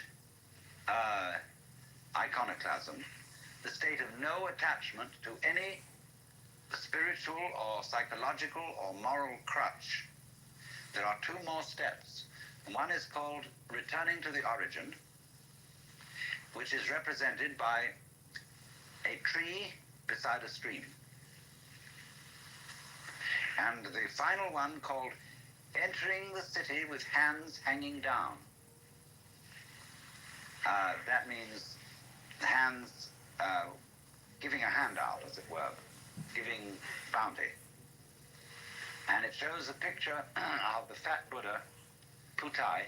iconoclasm, the state of no attachment to any spiritual or psychological or moral crutch, there are two more steps. One is called returning to the origin, which is represented by a tree beside a stream. And the final one called entering the city with hands hanging down. That means hands giving a handout, as it were, giving bounty. And it shows a picture of the fat Buddha, Putai,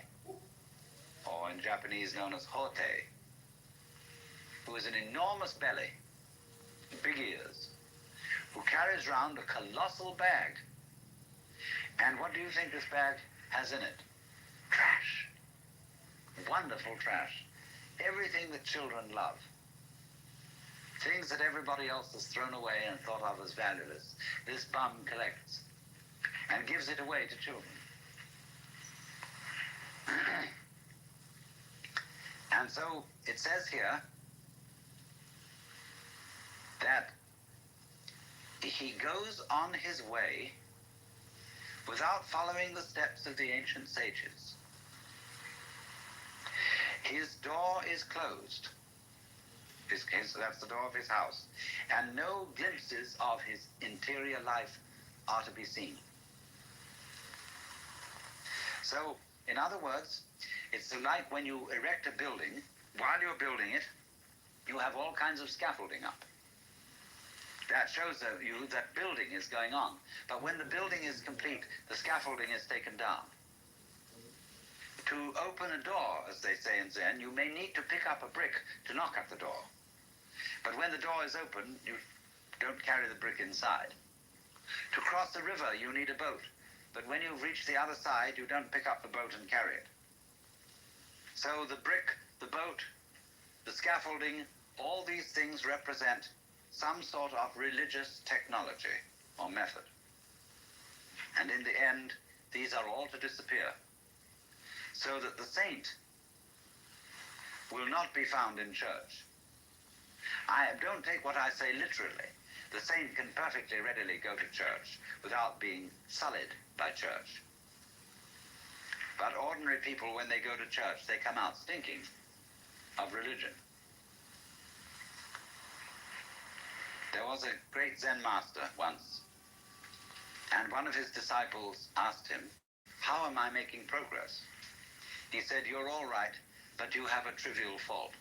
or in Japanese known as Hote, who has an enormous belly, big ears, who carries around a colossal bag. And what do you think this bag has in it? Trash. Wonderful trash. Everything that children love. Things that everybody else has thrown away and thought of as valueless. This bum collects and gives it away to children. And so it says here that he goes on his way without following the steps of the ancient sages. His door is closed. That's the door of his house. And no glimpses of his interior life are to be seen. So, in other words, it's like when you erect a building, while you're building it, you have all kinds of scaffolding up. That shows you that building is going on. But when the building is complete, the scaffolding is taken down. To open a door, as they say in Zen, you may need to pick up a brick to knock at the door. But when the door is open, you don't carry the brick inside. To cross the river, you need a boat. But when you've reached the other side, you don't pick up the boat and carry it. So the brick, the boat, the scaffolding, all these things represent some sort of religious technology or method. And in the end, these are all to disappear. So that the saint will not be found in church. I don't take what I say literally. The saint can perfectly readily go to church without being sullied by church. But ordinary people, when they go to church, they come out stinking of religion. There was a great Zen master once, and one of his disciples asked him, "How am I making progress?" He said, "You're all right, but you have a trivial fault."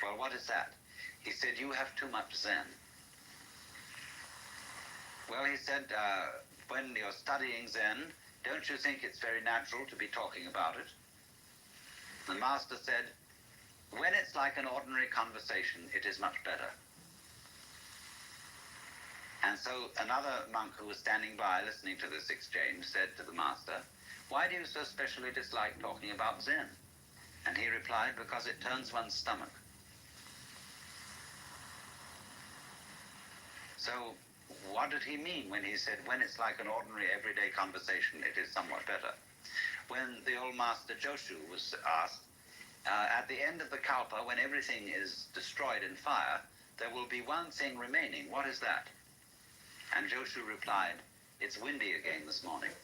"Well, what is that?" He said, "You have too much Zen." Well, he said, when you're studying Zen, don't you think it's very natural to be talking about it? The master said, "When it's like an ordinary conversation, it is much better." And so another monk who was standing by listening to this exchange said to the master, "Why do you so specially dislike talking about Zen?" And he replied, "Because it turns one's stomach." So what did he mean when he said, when it's like an ordinary everyday conversation, it is somewhat better? When the old master Joshu was asked, at the end of the kalpa, when everything is destroyed in fire, there will be one thing remaining. What is that? And Joshu replied, "It's windy again this morning."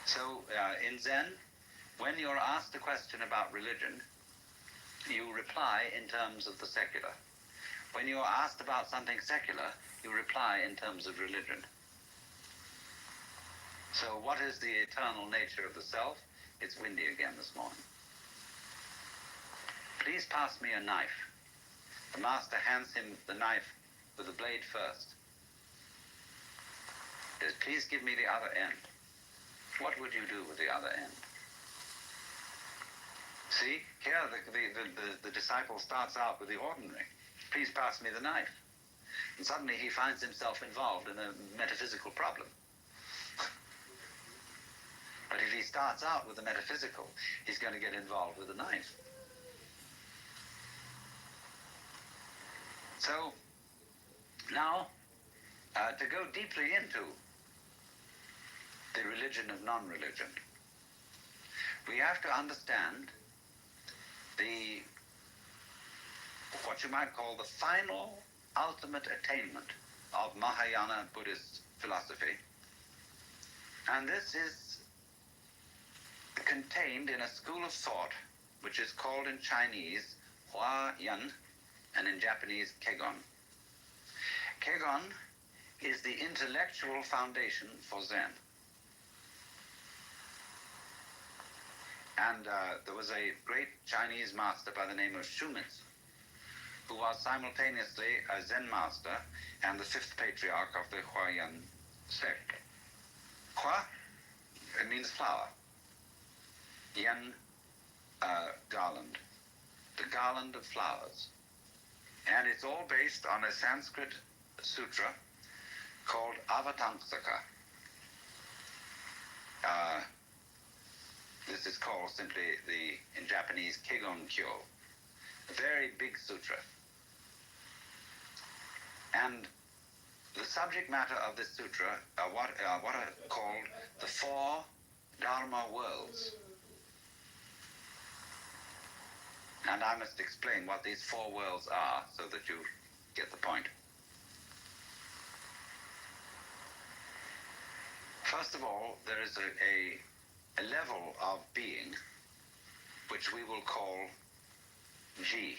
So in Zen, when you're asked a question about religion, you reply in terms of the secular. When you're asked about something secular, you reply in terms of religion. So what is the eternal nature of the self? It's windy again this morning. "Please pass me a knife." The master hands him the knife with the blade first. Says, "Please give me the other end." What would you do with the other end? See, here the disciple starts out with the ordinary. "Please pass me the knife." And suddenly he finds himself involved in a metaphysical problem. But if he starts out with the metaphysical, he's going to get involved with the knife. So, now, to go deeply into the religion of non-religion, we have to understand the what you might call the final ultimate attainment of Mahayana Buddhist philosophy. And this is contained in a school of thought which is called in Chinese Hua Yan and in Japanese Kegon. Kegon is the intellectual foundation for Zen. And there was a great Chinese master by the name of Shumitz, who was simultaneously a Zen master and the fifth patriarch of the Huayan sect. Hua, it means flower. Yan, garland. The garland of flowers. And it's all based on a Sanskrit sutra called Avatamsaka. This is called simply in Japanese, Kegon Kyo. A very big sutra. And the subject matter of this sutra are what are called the four Dharma worlds. And I must explain what these four worlds are so that you get the point. First of all, there is a level of being which we will call Ji.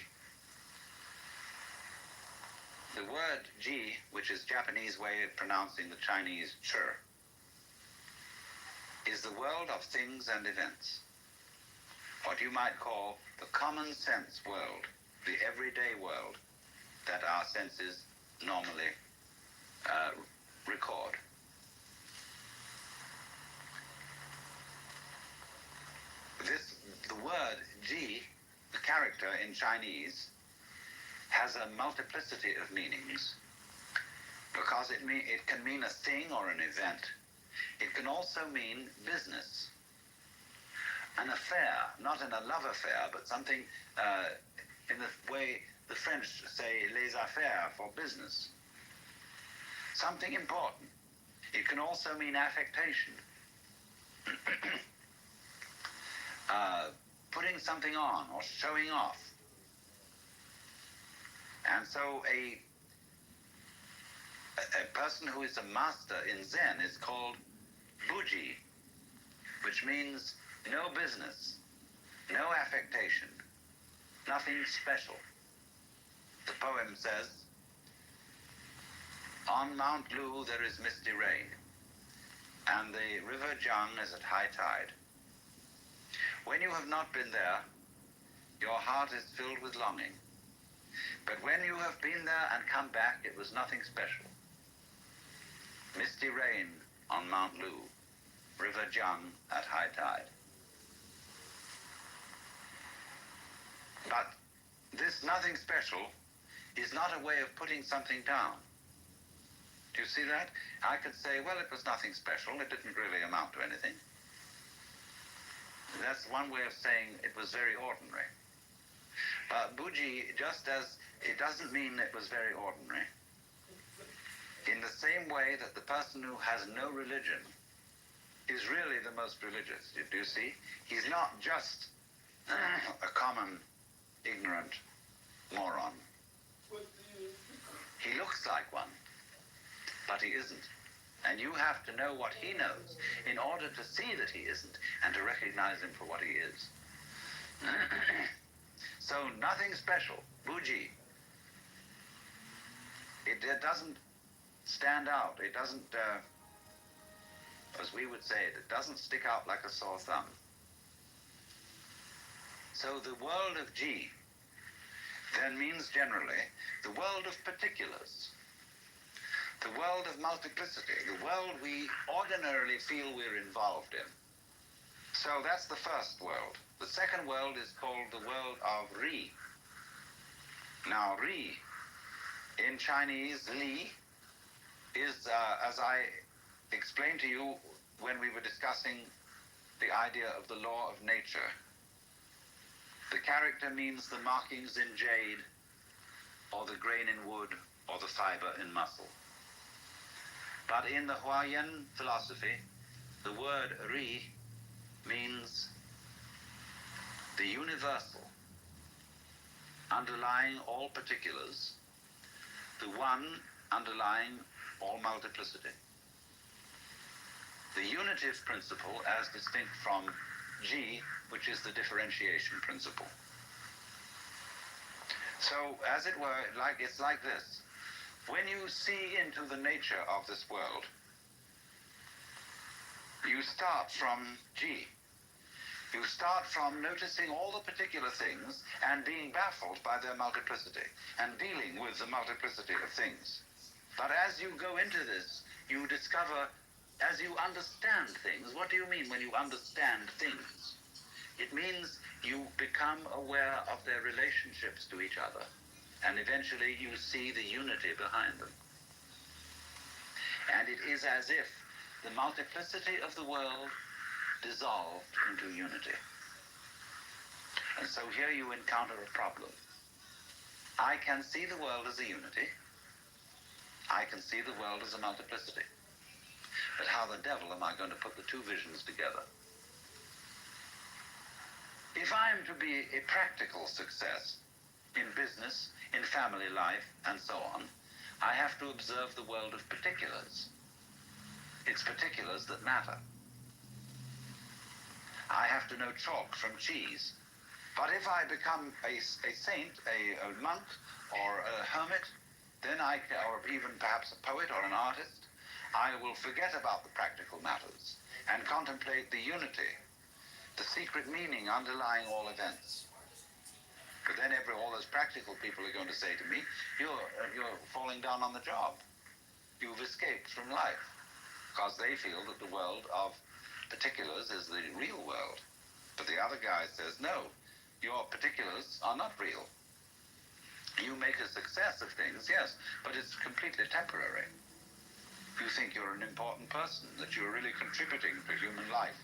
The word Ji, which is Japanese way of pronouncing the Chinese Chur, is the world of things and events. What you might call the common sense world, the everyday world that our senses normally record. The word Ji, the character in Chinese, has a multiplicity of meanings because it can mean a thing or an event. It can also mean business, an affair, not in a love affair, but something in the way the French say les affaires, for business. Something important. It can also mean affectation. Putting something on or showing off. And so a person who is a master in Zen is called Buji, which means no business, no affectation, nothing special. The poem says, on Mount Lu there is misty rain, and the river Jiang is at high tide. When you have not been there, your heart is filled with longing. But when you have been there and come back, it was nothing special. Misty rain on Mount Lu, river Jiang at high tide. But this nothing special is not a way of putting something down. Do you see that? I could say, well, it was nothing special. It didn't really amount to anything. That's one way of saying it was very ordinary. Buji, just as it doesn't mean it was very ordinary, in the same way that the person who has no religion is really the most religious. Do you see? He's not just a common, ignorant moron. He looks like one, but he isn't. And you have to know what he knows in order to see that he isn't and to recognize him for what he is. So nothing special. Buji. It doesn't stand out. It doesn't, as we would say it doesn't stick out like a sore thumb. So the world of Ji then means generally the world of particulars. The world of multiplicity, the world we ordinarily feel we're involved in. So that's the first world. The second world is called the world of Ri. Now, Ri, in Chinese, Li, is, as I explained to you when we were discussing the idea of the law of nature. The character means the markings in jade, or the grain in wood, or the fiber in muscle. But in the Huayan philosophy, the word Ri means the universal, underlying all particulars, the one underlying all multiplicity. The unitive principle as distinct from G, which is the differentiation principle. So, as it were, it's like this. When you see into the nature of this world, you start from G. You start from noticing all the particular things and being baffled by their multiplicity and dealing with the multiplicity of things. But as you go into this, you discover, as you understand things, what do you mean when you understand things? It means you become aware of their relationships to each other, and eventually you see the unity behind them. And it is as if the multiplicity of the world dissolved into unity. And so here you encounter a problem. I can see the world as a unity. I can see the world as a multiplicity. But how the devil am I going to put the two visions together? If I am to be a practical success in business, in family life, and so on, I have to observe the world of particulars. It's particulars that matter. I have to know chalk from cheese. But if I become a saint, a monk, or a hermit, then or even perhaps a poet or an artist, I will forget about the practical matters and contemplate the unity, the secret meaning underlying all events. But then all those practical people are going to say to me, you're falling down on the job. You've escaped from life. Because they feel that the world of particulars is the real world. But the other guy says, no, your particulars are not real. You make a success of things, yes, but it's completely temporary. You think you're an important person, that you're really contributing to human life.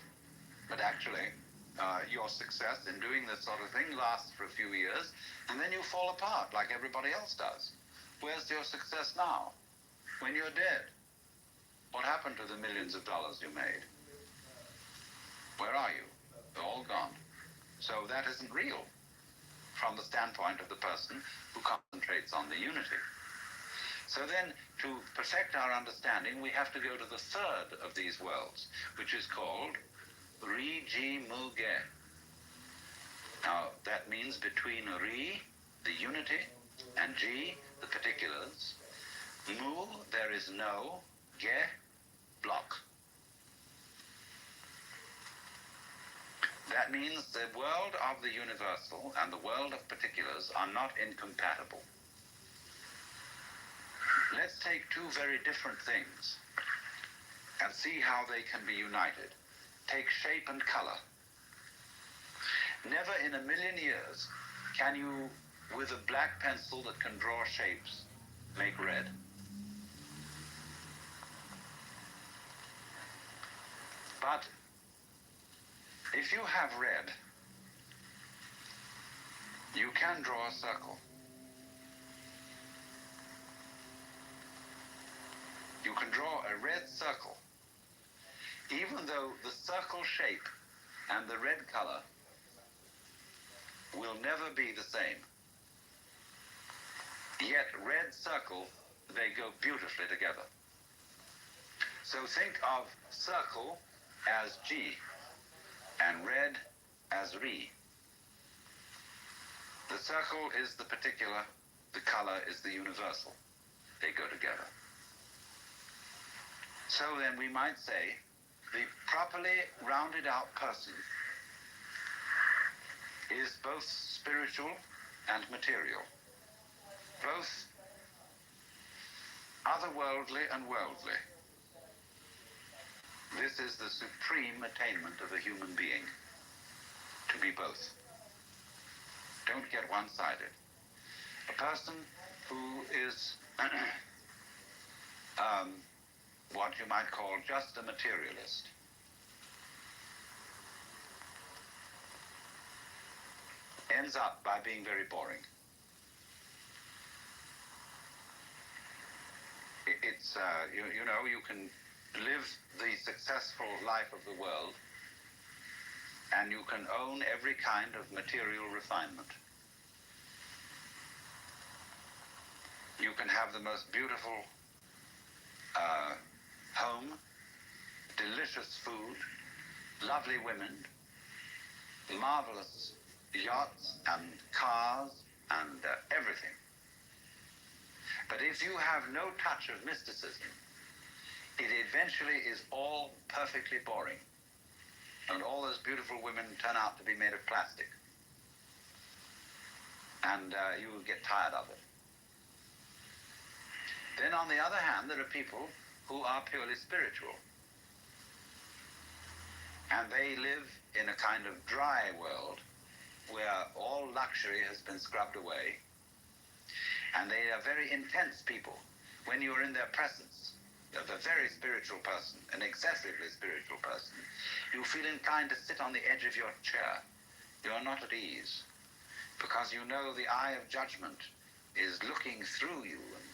But actually, your success in doing this sort of thing lasts for a few years, and then you fall apart like everybody else does. Where's your success now? When you're dead? What happened to the millions of dollars you made? Where are you? They're all gone. So that isn't real from the standpoint of the person who concentrates on the unity. So then, to perfect our understanding, we have to go to the third of these worlds, which is called Ri Ji Mu Ge. Now, that means between Ri, the unity, and Ji, the particulars, Mu, there is no, Ge, block. That means the world of the universal and the world of particulars are not incompatible. Let's take two very different things and see how they can be united. Take shape and color. Never in a million years can you, with a black pencil that can draw shapes, make red. But if you have red, you can draw a circle. You can draw a red circle, even though the circle shape and the red color will never be the same. Yet red circle, they go beautifully together. So think of circle as G and red as Ri. The circle is the particular, the color is the universal. They go together. So then we might say the properly rounded out person is both spiritual and material, both otherworldly and worldly. This is the supreme attainment of a human being, to be both. Don't get one-sided. A person who is what you might call just a materialist ends up by being very boring. It's, you know, you can live the successful life of the world and you can own every kind of material refinement. You can have the most beautiful home, delicious food, lovely women, marvelous yachts and cars and everything. But if you have no touch of mysticism, it eventually is all perfectly boring. And all those beautiful women turn out to be made of plastic. And you will get tired of it. Then on the other hand, there are people who are purely spiritual. And they live in a kind of dry world where all luxury has been scrubbed away. And they are very intense people. When you are in their presence of a very spiritual person, an excessively spiritual person, you feel inclined to sit on the edge of your chair. You are not at ease, because you know the eye of judgment is looking through you and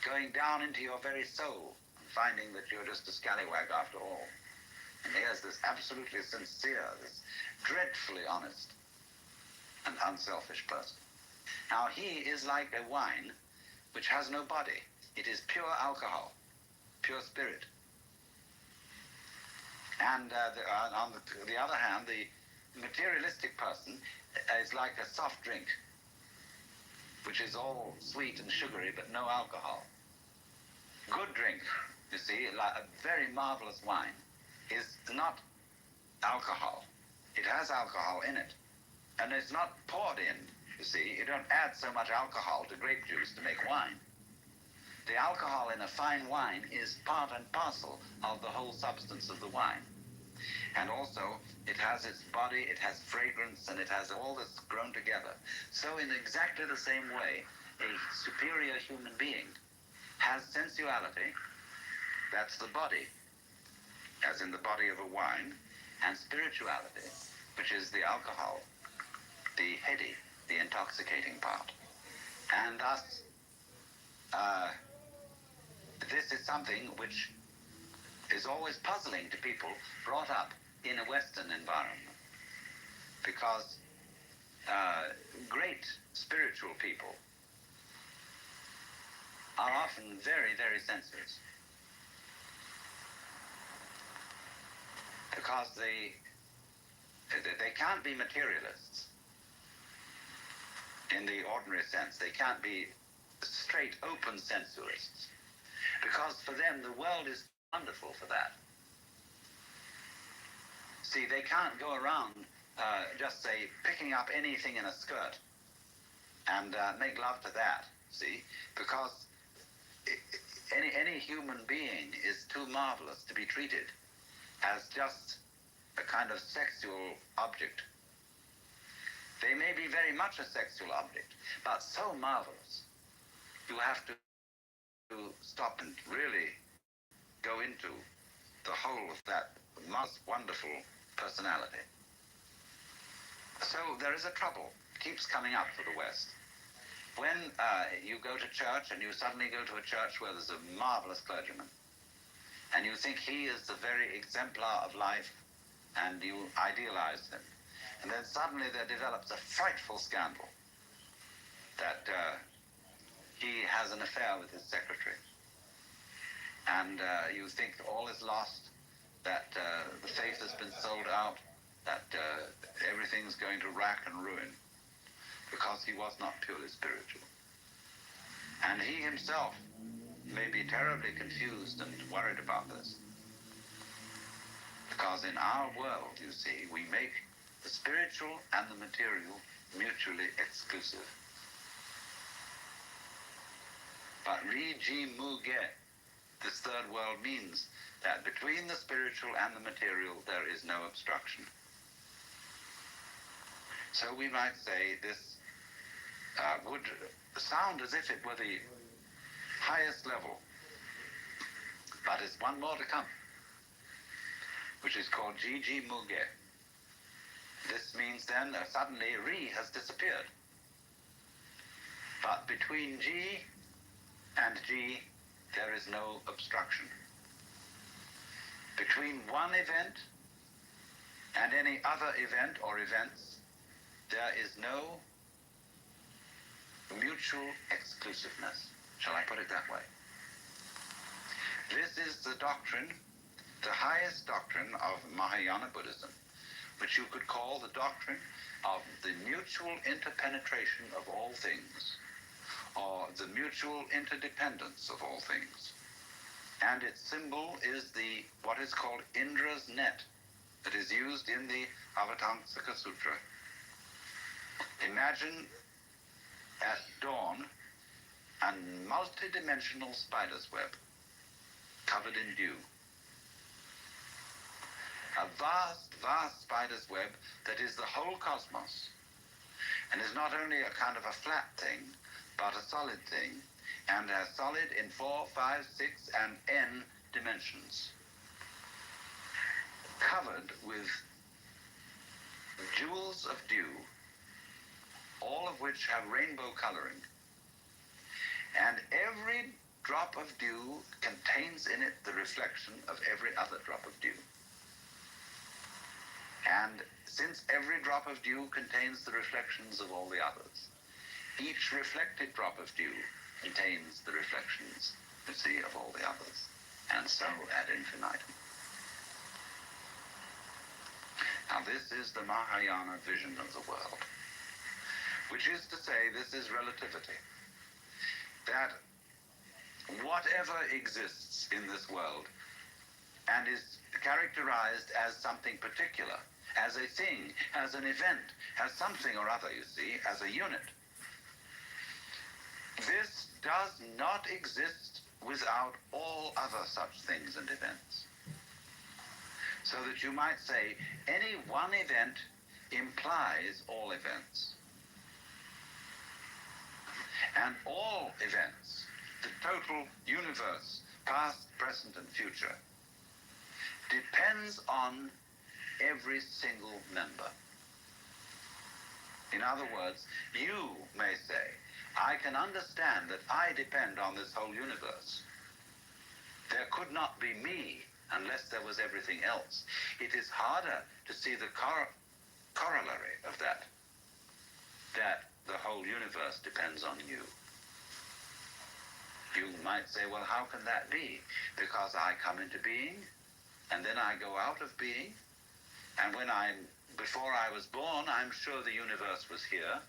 going down into your very soul, and finding that you're just a scallywag after all. And here's this absolutely sincere, this dreadfully honest and unselfish person. Now he is like a wine which has no body. It is pure alcohol, pure spirit. And on the other hand, the materialistic person is like a soft drink, which is all sweet and sugary, but no alcohol. Good drink, you see, like a very marvelous wine, is not alcohol. It has alcohol in it. And it's not poured in, you see. You don't add so much alcohol to grape juice to make wine. The alcohol in a fine wine is part and parcel of the whole substance of the wine. And also, it has its body, it has fragrance, and it has all this grown together. So in exactly the same way, a superior human being has sensuality, that's the body, as in the body of a wine, and spirituality, which is the alcohol, the heady, the intoxicating part. And thus, this is something which is always puzzling to people brought up in a Western environment, because great spiritual people are often very, very sensuous, because they can't be materialists in the ordinary sense. They can't be straight, open sensualists, because for them the world is wonderful for that. See, they can't go around just say picking up anything in a skirt and make love to that, see, because any human being is too marvelous to be treated as just a kind of sexual object. They may be very much a sexual object, but so marvelous, you have to stop and really go into the whole of that most wonderful personality. So there is a trouble, keeps coming up for the West. When you go to church and you suddenly go to a church where there's a marvelous clergyman, and you think he is the very exemplar of life, and you idealize him, and then suddenly there develops a frightful scandal that he has an affair with his secretary, and you think all is lost, that the faith has been sold out, that everything's going to rack and ruin, because he was not purely spiritual. And he himself may be terribly confused and worried about this, because in our world, you see, we make the spiritual and the material mutually exclusive. But Ri Ji Mu Ge, this third world, means that between the spiritual and the material there is no obstruction. So we might say this would sound as if it were the highest level, but it's one more to come, which is called Ji Ji Mu Ge. This means then suddenly Ri has disappeared. But between Ji and Ji there is no obstruction. Between one event and any other event or events, there is no mutual exclusiveness. Shall I put it that way? This is the doctrine, the highest doctrine of Mahayana Buddhism, which you could call the doctrine of the mutual interpenetration of all things, or the mutual interdependence of all things. And its symbol is what is called Indra's net that is used in the Avatamsaka Sutra. Imagine at dawn a multi-dimensional spider's web covered in dew. A vast, vast spider's web that is the whole cosmos, and is not only a kind of a flat thing, but a solid thing, and as solid in 4, 5, 6, and n dimensions, covered with jewels of dew, all of which have rainbow coloring, and every drop of dew contains in it the reflection of every other drop of dew. And since every drop of dew contains the reflections of all the others, each reflected drop of dew contains the reflections, you see, of all the others, and so ad infinitum. Now this is the Mahayana vision of the world, which is to say, this is relativity. That whatever exists in this world and is characterized as something particular, as a thing, as an event, as something or other, you see, as a unit, this does not exist without all other such things and events. So that you might say any one event implies all events. And all events, the total universe, past, present, and future, depends on every single member. In other words, you may say, I can understand that I depend on this whole universe. There could not be me unless there was everything else. It is harder to see the corollary of that the whole universe depends on you. You might say, well, how can that be? Because I come into being, and then I go out of being, and before I was born, I'm sure the universe was here,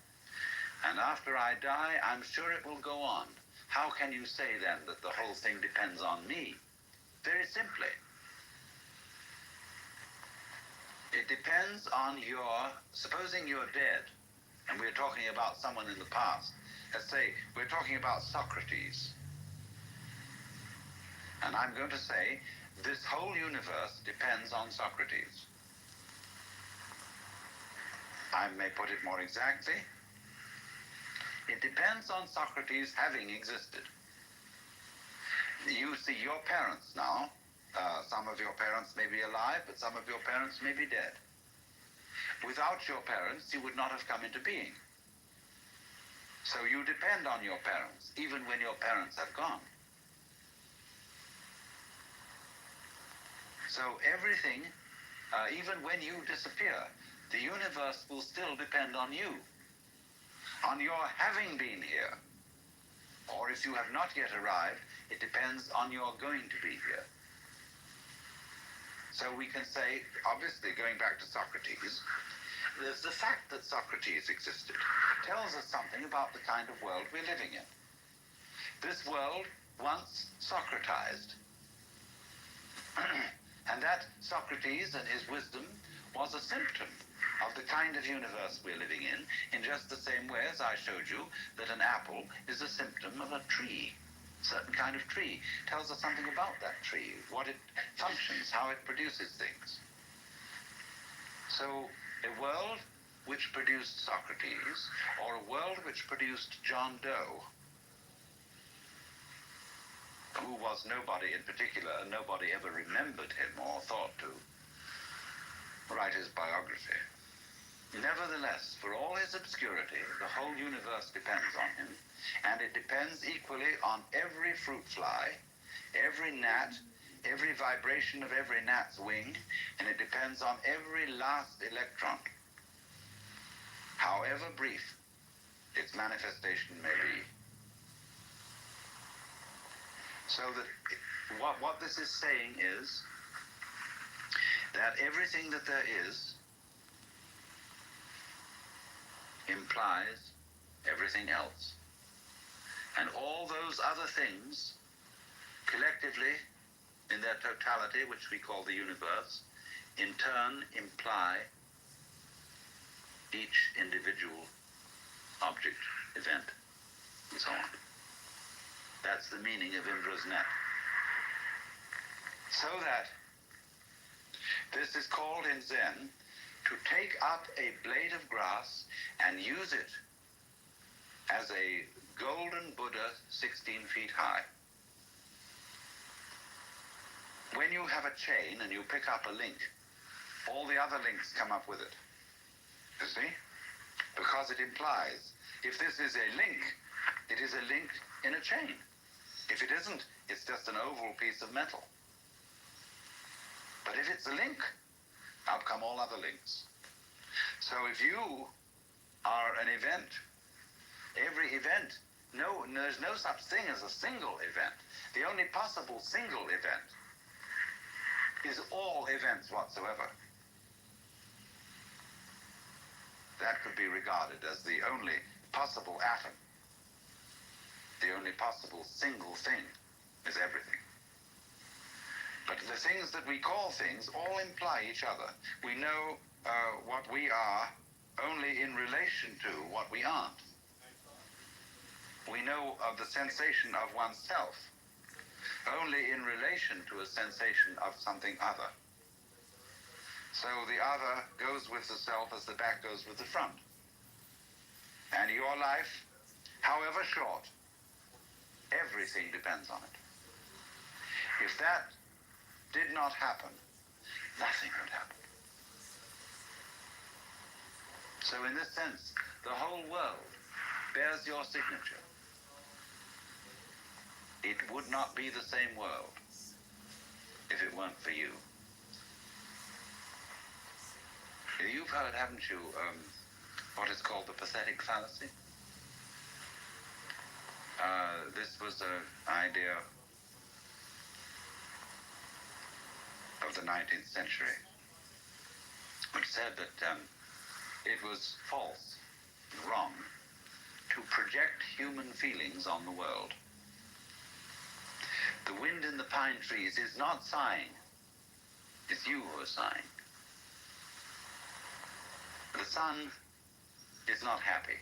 and after I die, I'm sure it will go on. How can you say then that the whole thing depends on me? Very simply, it depends on supposing you're dead, and we're talking about someone in the past. Let's say we're talking about Socrates. And I'm going to say this whole universe depends on Socrates. I may put it more exactly. It depends on Socrates having existed. You see your parents now. Some of your parents may be alive, but some of your parents may be dead. Without your parents, you would not have come into being. So you depend on your parents, even when your parents have gone. So everything, even when you disappear, the universe will still depend on you, on your having been here. Or if you have not yet arrived, it depends on your going to be here. So we can say, obviously, going back to Socrates, there's the fact that Socrates existed tells us something about the kind of world we're living in. This world once Socratized. And that Socrates and his wisdom was a symptom of the kind of universe we're living in just the same way as I showed you that an apple is a symptom of a tree. Certain kind of tree tells us something about that tree, what it functions, how it produces things. So a world which produced Socrates, or a world which produced John Doe, who was nobody in particular, and nobody ever remembered him or thought to write his biography. Nevertheless, for all his obscurity, the whole universe depends on him, and it depends equally on every fruit fly, every gnat, every vibration of every gnat's wing, and it depends on every last electron, however brief its manifestation may be. So that what this is saying is that everything that there is implies everything else. And all those other things, collectively, in their totality, which we call the universe, in turn imply each individual object, event, and so on. That's the meaning of Indra's net. So that this is called in Zen to take up a blade of grass and use it as a golden Buddha 16 feet high. When you have a chain and you pick up a link, all the other links come up with it. You see? Because it implies, if this is a link, it is a link in a chain. If it isn't, it's just an oval piece of metal. But if it's a link, out come all other links. So if you are an event, every event, there's no such thing as a single event. The only possible single event is all events whatsoever. That could be regarded as the only possible atom. The only possible single thing is everything. But the things that we call things all imply each other. We know what we are only in relation to what we aren't. We know of the sensation of oneself only in relation to a sensation of something other. So the other goes with the self as the back goes with the front. And your life, however short, everything depends on it. If that did not happen, nothing would happen. So in this sense, the whole world bears your signature. It would not be the same world if it weren't for you. You've heard, haven't you, what is called the pathetic fallacy? This was an idea of the 19th century, which said that it was false, wrong, to project human feelings on the world. The wind in the pine trees is not sighing. It's you who are sighing. The sun is not happy.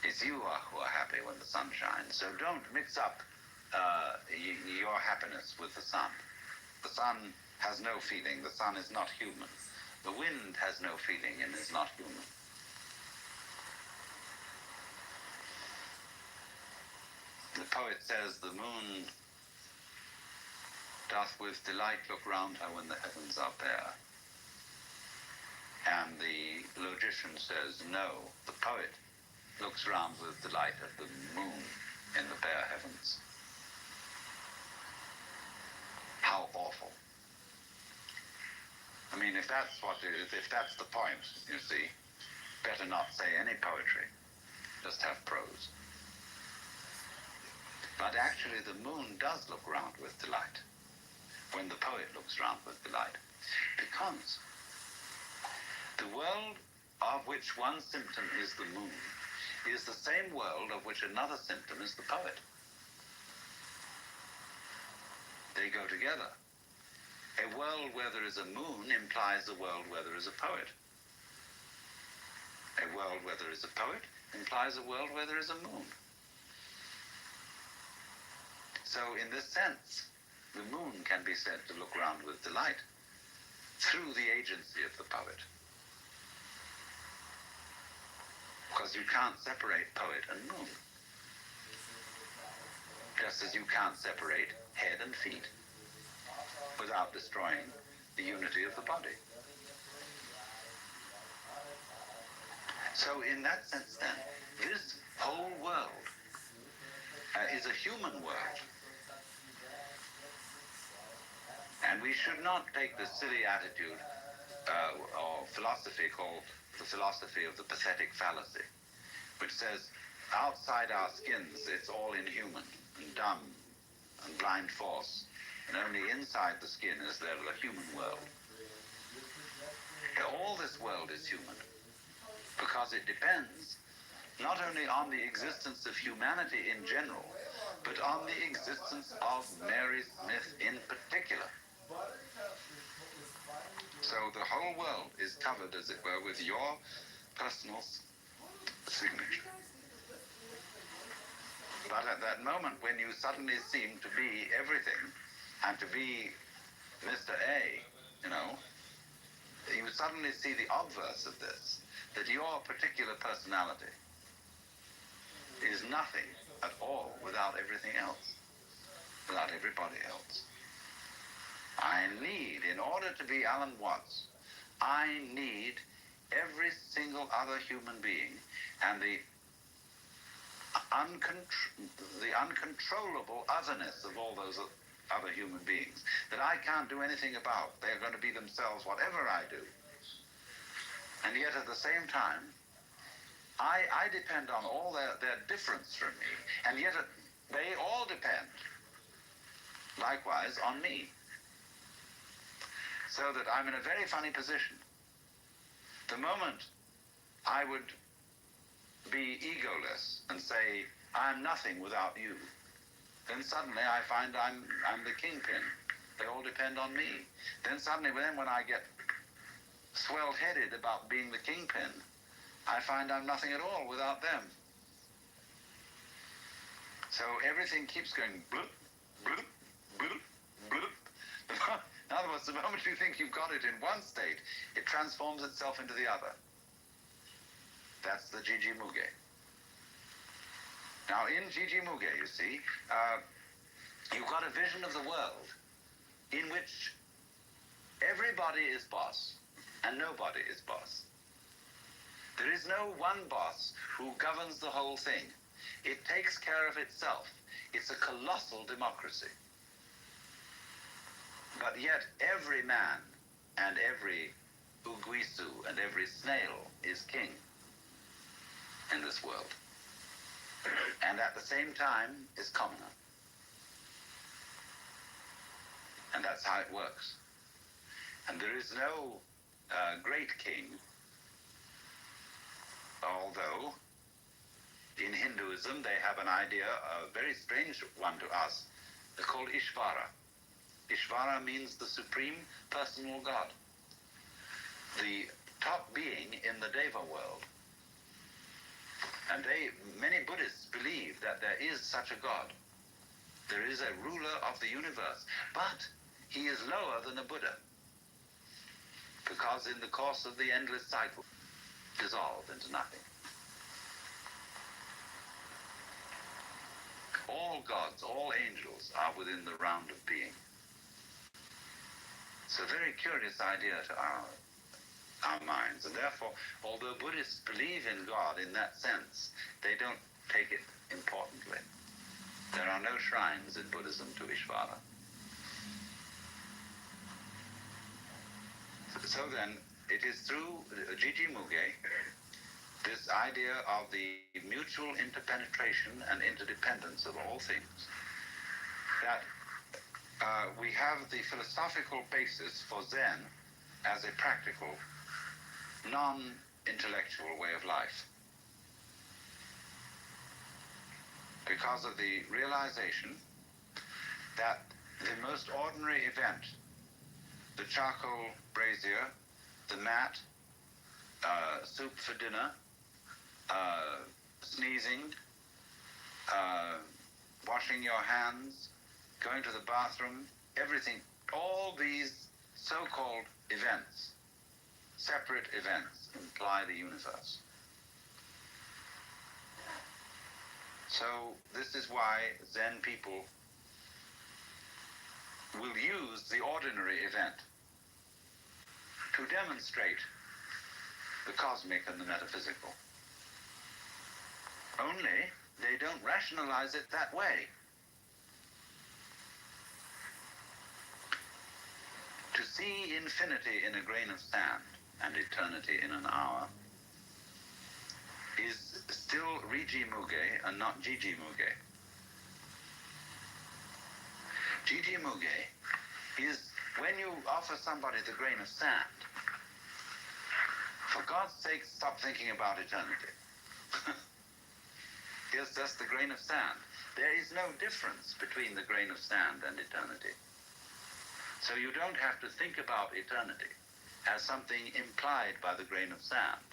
It's you who are happy when the sun shines. So don't mix up your happiness with the sun. The sun has no feeling. The sun is not human. The wind has no feeling and is not human. The poet says, the moon doth with delight look round her when the heavens are bare. And the logician says, no, the poet looks round with delight at the moon in the bare heavens. How awful. I mean, if that's the point, you see, better not say any poetry, just have prose. But actually the moon does look round with delight when the poet looks round with delight, because the world of which one symptom is the moon is the same world of which another symptom is the poet. They go together. A world where there is a moon implies a world where there is a poet. A world where there is a poet implies a world where there is a moon. So in this sense, the moon can be said to look round with delight through the agency of the poet. Because you can't separate poet and moon. Just as you can't separate head and feet without destroying the unity of the body. So in that sense then, this whole world is a human world. And we should not take this silly attitude or philosophy called the philosophy of the pathetic fallacy, which says outside our skins it's all inhuman and dumb and blind force, and only inside the skin is there the human world. All this world is human because it depends not only on the existence of humanity in general, but on the existence of Mary Smith in particular. So the whole world is covered, as it were, with your personal signature. But at that moment when you suddenly seem to be everything, and to be Mr. A, you suddenly see the obverse of this, that your particular personality is nothing at all without everything else, without everybody else. I need, in order to be Alan Watts, I need every single other human being and the uncontrollable otherness of all those other human beings that I can't do anything about. They're going to be themselves whatever I do. And yet at the same time, I depend on all their difference from me, and yet they all depend likewise on me. So that I'm in a very funny position. The moment I would be egoless and say, I'm nothing without you, then suddenly I find I'm the kingpin. They all depend on me. Then suddenly, when I get swelled-headed about being the kingpin, I find I'm nothing at all without them. So everything keeps going bloop, bloop, bloop, bloop. In other words, the moment you think you've got it in one state, it transforms itself into the other. That's the Gigi Muge. Now, in Gigi Muge, you see, you've got a vision of the world in which everybody is boss and nobody is boss. There is no one boss who governs the whole thing. It takes care of itself. It's a colossal democracy. But yet every man and every uguisu and every snail is king in this world. And at the same time is commoner. And that's how it works. And there is no great king, although in Hinduism they have an idea, a very strange one to us, called Ishvara. Ishvara means the supreme personal God, the top being in the Deva world. And many Buddhists believe that there is such a God. There is a ruler of the universe, but he is lower than a Buddha, because in the course of the endless cycle, dissolved into nothing. All gods, all angels are within the round of being. It's a very curious idea to our minds, and therefore, although Buddhists believe in God in that sense, they don't take it importantly. There are no shrines in Buddhism to Ishvara. So then, it is through Gigi Muge, this idea of the mutual interpenetration and interdependence of all things, that we have the philosophical basis for Zen as a practical, non-intellectual way of life. Because of the realization that the most ordinary event, the charcoal brazier, the mat, soup for dinner, sneezing, washing your hands, going to the bathroom, everything, all these so-called events, separate events, imply the universe. So this is why Zen people will use the ordinary event to demonstrate the cosmic and the metaphysical. Only they don't rationalize it that way. To see infinity in a grain of sand and eternity in an hour is still Riji Muge and not Gigi Muge. Gigi Muge, is when you offer somebody the grain of sand, for God's sake, stop thinking about eternity. Here's just the grain of sand. There is no difference between the grain of sand and eternity. So you don't have to think about eternity as something implied by the grain of sand.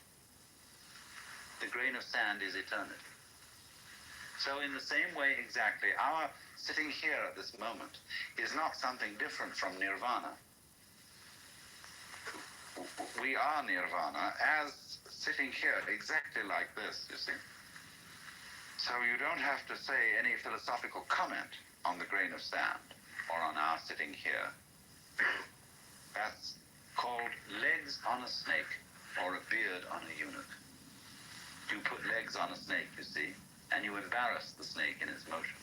The grain of sand is eternity. So in the same way exactly, our sitting here at this moment is not something different from nirvana. We are nirvana as sitting here exactly like this, you see. So you don't have to say any philosophical comment on the grain of sand or on our sitting here. That's called legs on a snake or a beard on a eunuch. You put legs on a snake, you see, and you embarrass the snake in its motion.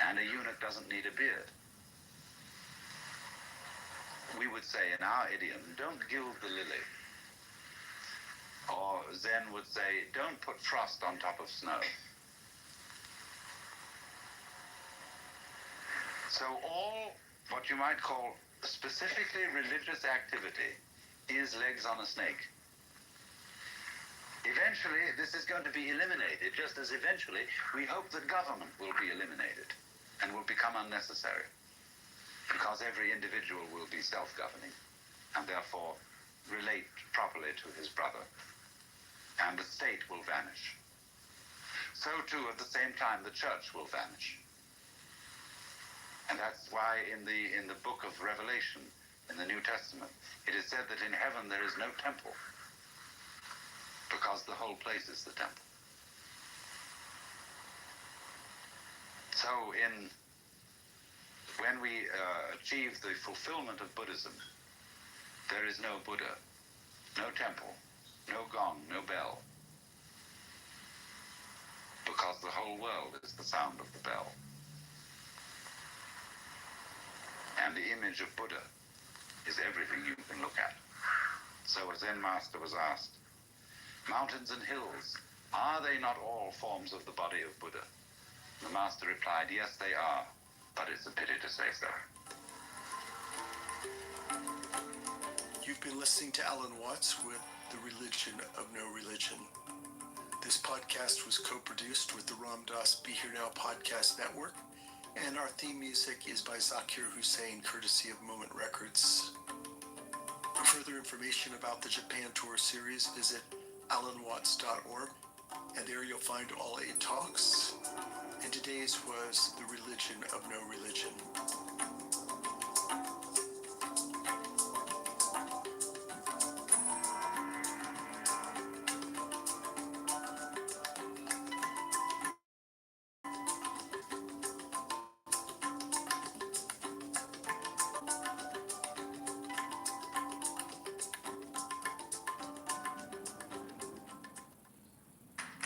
And a eunuch doesn't need a beard. We would say in our idiom, don't gild the lily. Or Zen would say, don't put frost on top of snow. So all what you might call specifically religious activity is legs on a snake. Eventually, this is going to be eliminated, just as eventually we hope that government will be eliminated and will become unnecessary, because every individual will be self-governing and therefore relate properly to his brother, and the state will vanish. So too, at the same time, the church will vanish. And that's why in the book of Revelation, in the New Testament, it is said that in heaven there is no temple, because the whole place is the temple. So when we achieve the fulfillment of Buddhism, there is no Buddha, no temple, no gong, no bell, because the whole world is the sound of the bell. And the image of Buddha is everything you can look at. So a Zen master was asked, mountains and hills, are they not all forms of the body of Buddha? The master replied, yes, they are, but it's a pity to say so. You've been listening to Alan Watts with The Religion of No Religion. This podcast was co-produced with the Ram Dass Be Here Now podcast network, and our theme music is by Zakir Hussain, courtesy of Moment Records. For further information about the Japan Tour series, visit alanwatts.org, and there you'll find all 8 talks. And today's was The Religion of No Religion.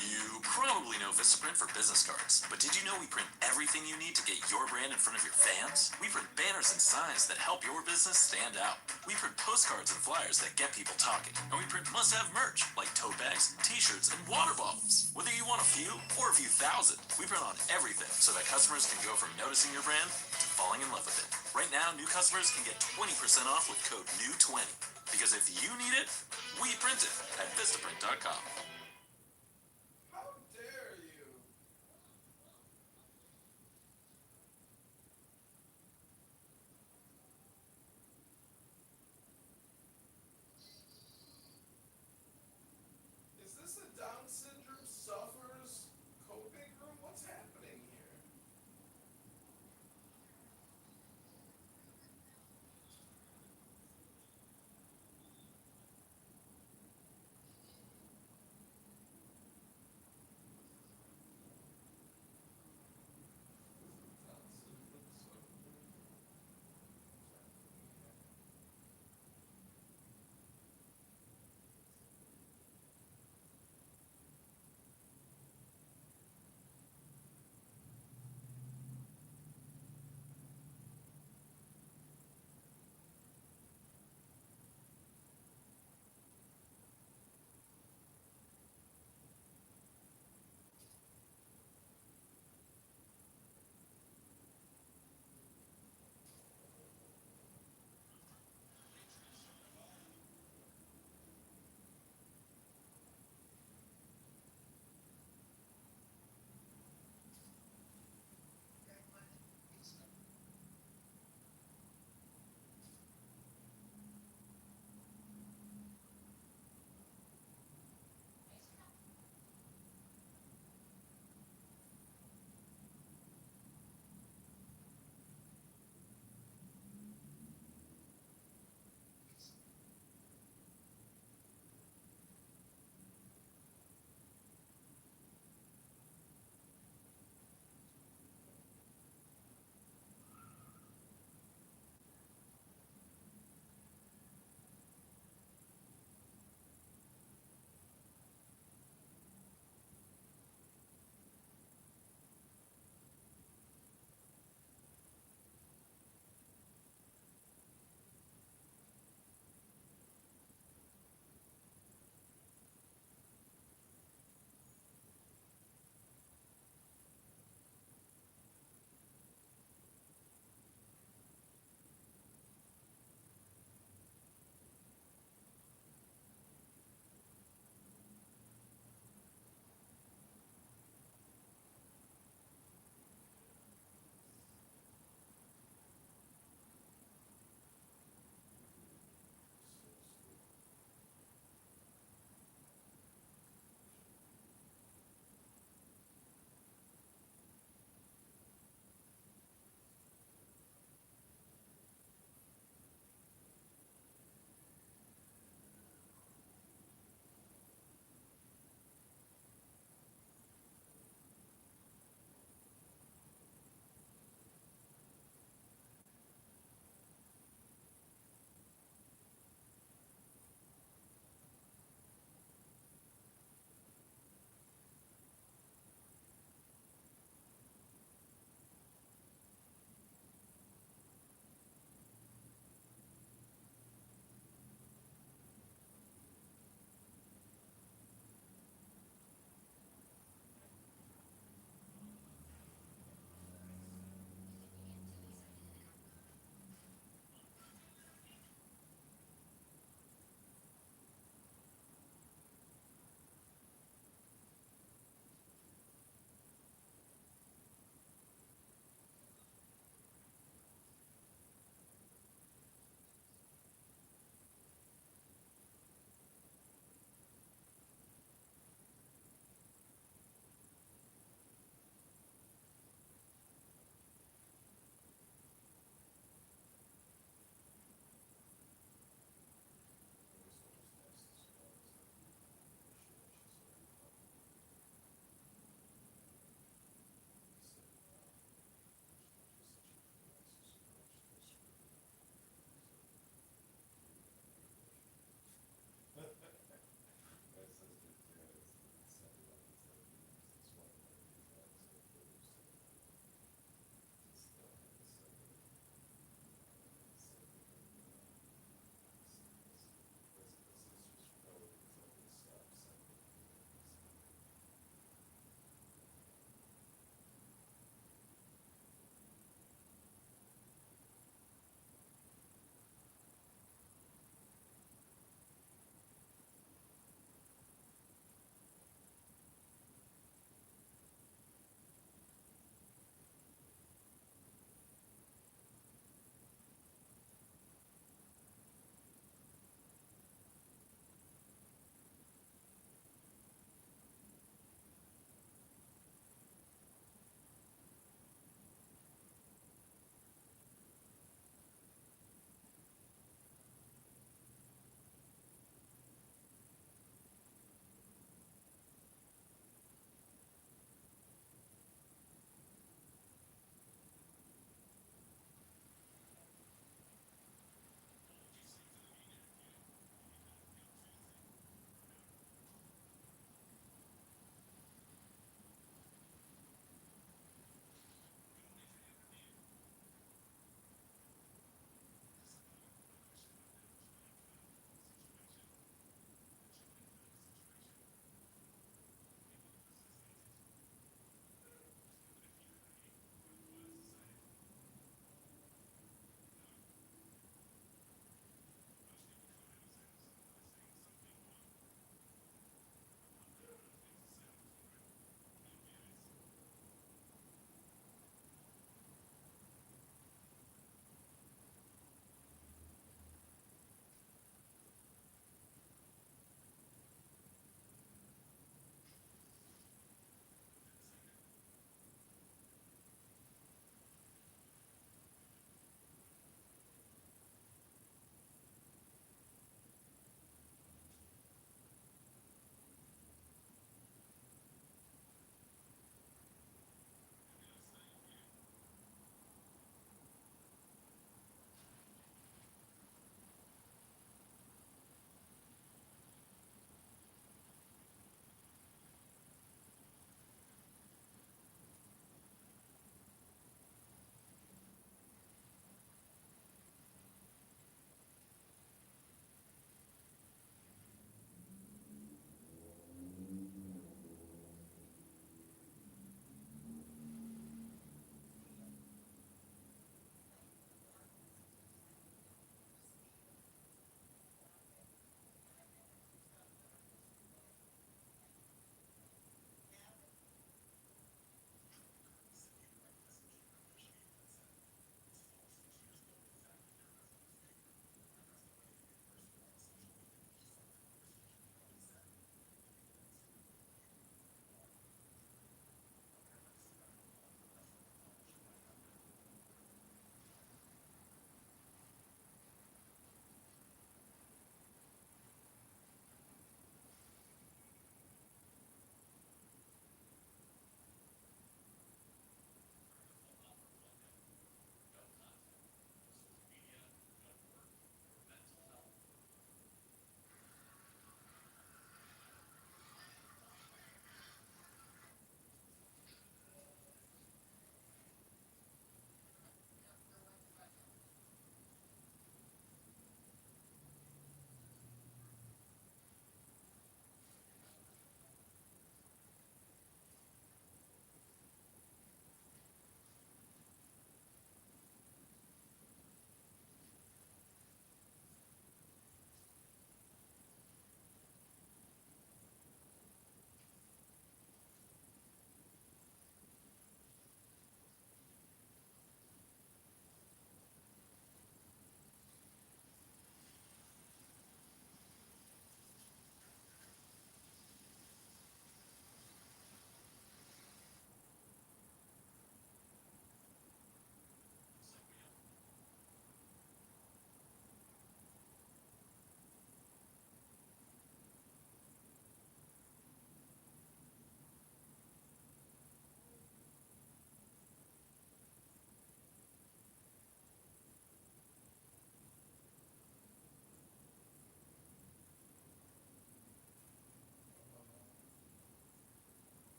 You probably know Vistaprint for business cards, but did you know we print everything you need to get your brand in front of your fans? We print banners and signs that help your business stand out. We print postcards and flyers that get people talking. And we print must-have merch like tote bags, t-shirts, and water bottles. Whether you want a few or a few thousand, we print on everything so that customers can go from noticing your brand to falling in love with it. Right now, new customers can get 20% off with code NEW20. Because if you need it, we print it at Vistaprint.com. How dare you? Is this a Down syndrome sufferers coping room? What's happening here?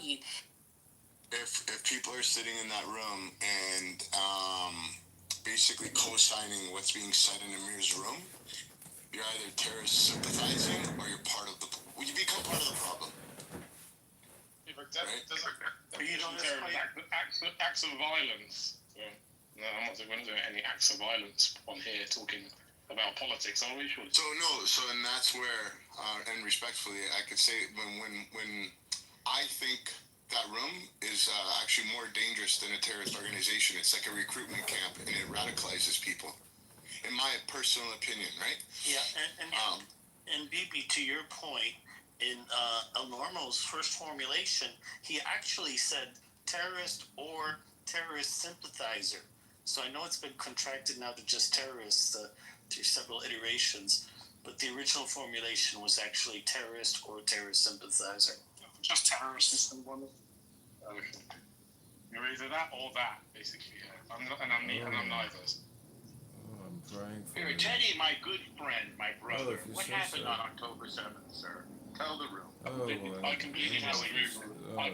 mean, if people are sitting in that room and basically co-signing what's being said in Amir's room, you're either terrorist sympathizing or you're part of the. Well, you become part of the problem. Acts of violence. So, no, I'm not going to do any acts of violence on here talking about politics, are we? Sure. So no, and that's where, and respectfully, I could say when I think that room is actually more dangerous than a terrorist organization. It's like a recruitment camp, and it radicalizes people. In my personal opinion, right? Yeah, and BB, to your point, in El Normo's first formulation, he actually said terrorist or terrorist sympathizer. So I know it's been contracted now to just terrorist through several iterations, but the original formulation was actually terrorist or terrorist sympathizer. Just terrorist. You're either that or that, basically. Yeah. I'm neither. I'm trying for Here, Teddy, my good friend, my brother. if you What say happened so. on October 7th, sir? Tell the room. I completely disagree. No, I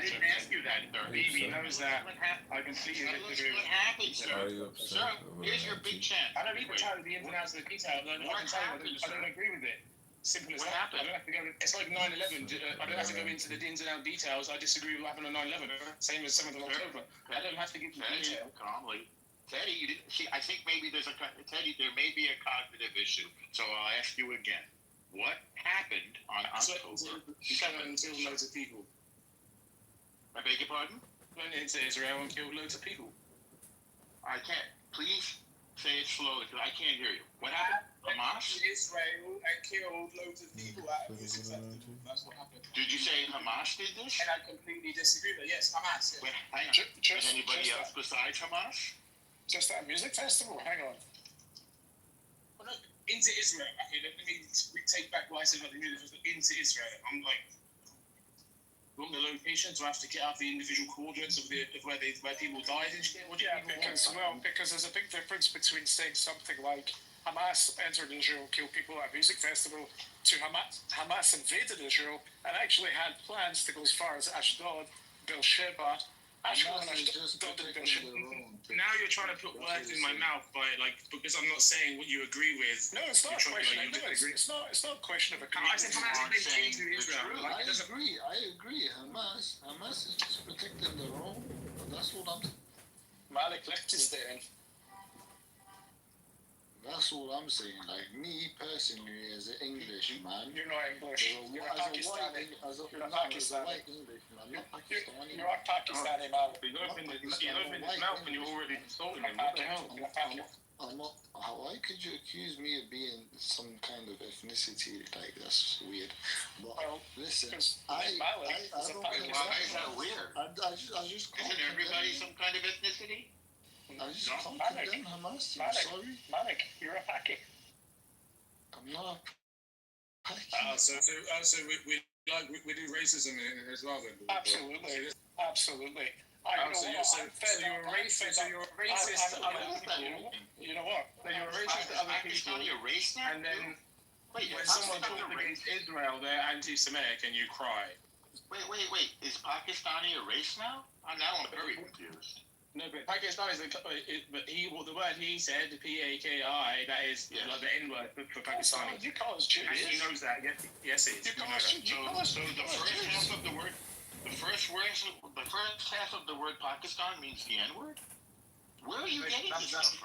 didn't ask you that, sir. BB knows that. I completely disagree. What happened, sir? Are you upset Sir, over here's that your big too? chance. I don't need to tell you the ins and outs of the detail. I can tell you I don't agree with it. Simple as What that. happened? I don't have to go. It's like 9/11. I don't have to go into the ins and outs details. I disagree with what happened on 9/11. Same as 7th of October. I don't have to give you detail. Calmly. Teddy, you didn't see. I think maybe there may be a cognitive issue. So I'll ask you again. What happened on October 7th? Killed loads of people. I beg your pardon? Went into Israel and killed loads of people. I can't. Please say it slowly because I can't hear you. What happened? Hamas? Israel and killed loads of people at Music Festival. That's what happened. Did you say Hamas did this? And I completely disagree with that. Yes, Hamas. Yeah. Wait, hang on. Is anybody else besides Hamas? Just at a music festival? Hang on. Well, look, into Israel. Okay, let me take back what I said about the music festival. Into Israel. I'm like, you want the locations? Do I have to get out the individual coordinates of where people died and shit? What do you because there's a big difference between saying something like Hamas entered Israel, killed people at a music festival, to Hamas invaded Israel and actually had plans to go as far as Ashdod, Beersheba. Now you're trying to put words in my mouth because I'm not saying what you agree with. No, it's not a question. It's not a question of a. I said Hamas invaded Israel. I agree. Hamas is just protecting their own. That's what I'm. Malik left is there. That's what I'm saying. Like me personally, as an Englishman, you're not English. You're Pakistani. You're Pakistani. You're not Pakistani, man. You open his mouth and you're already insulting him. What the hell? I'm not. Why could you accuse me of being some kind of ethnicity? Like that's weird. But listen, I don't. Why is that weird? I just. Isn't everybody some kind of ethnicity? I just can't condemn Hamas. I'm sorry. Malik, you're a Paki. I'm not a Paki. So we do racism as well then? Absolutely. So you're a racist. You know what? So you're a racist to other people. And then when someone talks against Israel, they're anti-Semitic and you cry. Wait. Is Pakistani a race now? I'm very confused. No, but Pakistan is the word he said, Paki, that is like the N-word for Pakistani. You call us Jewish. He knows that. Yes, it is. So the first half of the word, the first half of the word Pakistan means the N-word? Where are you getting this stuff from?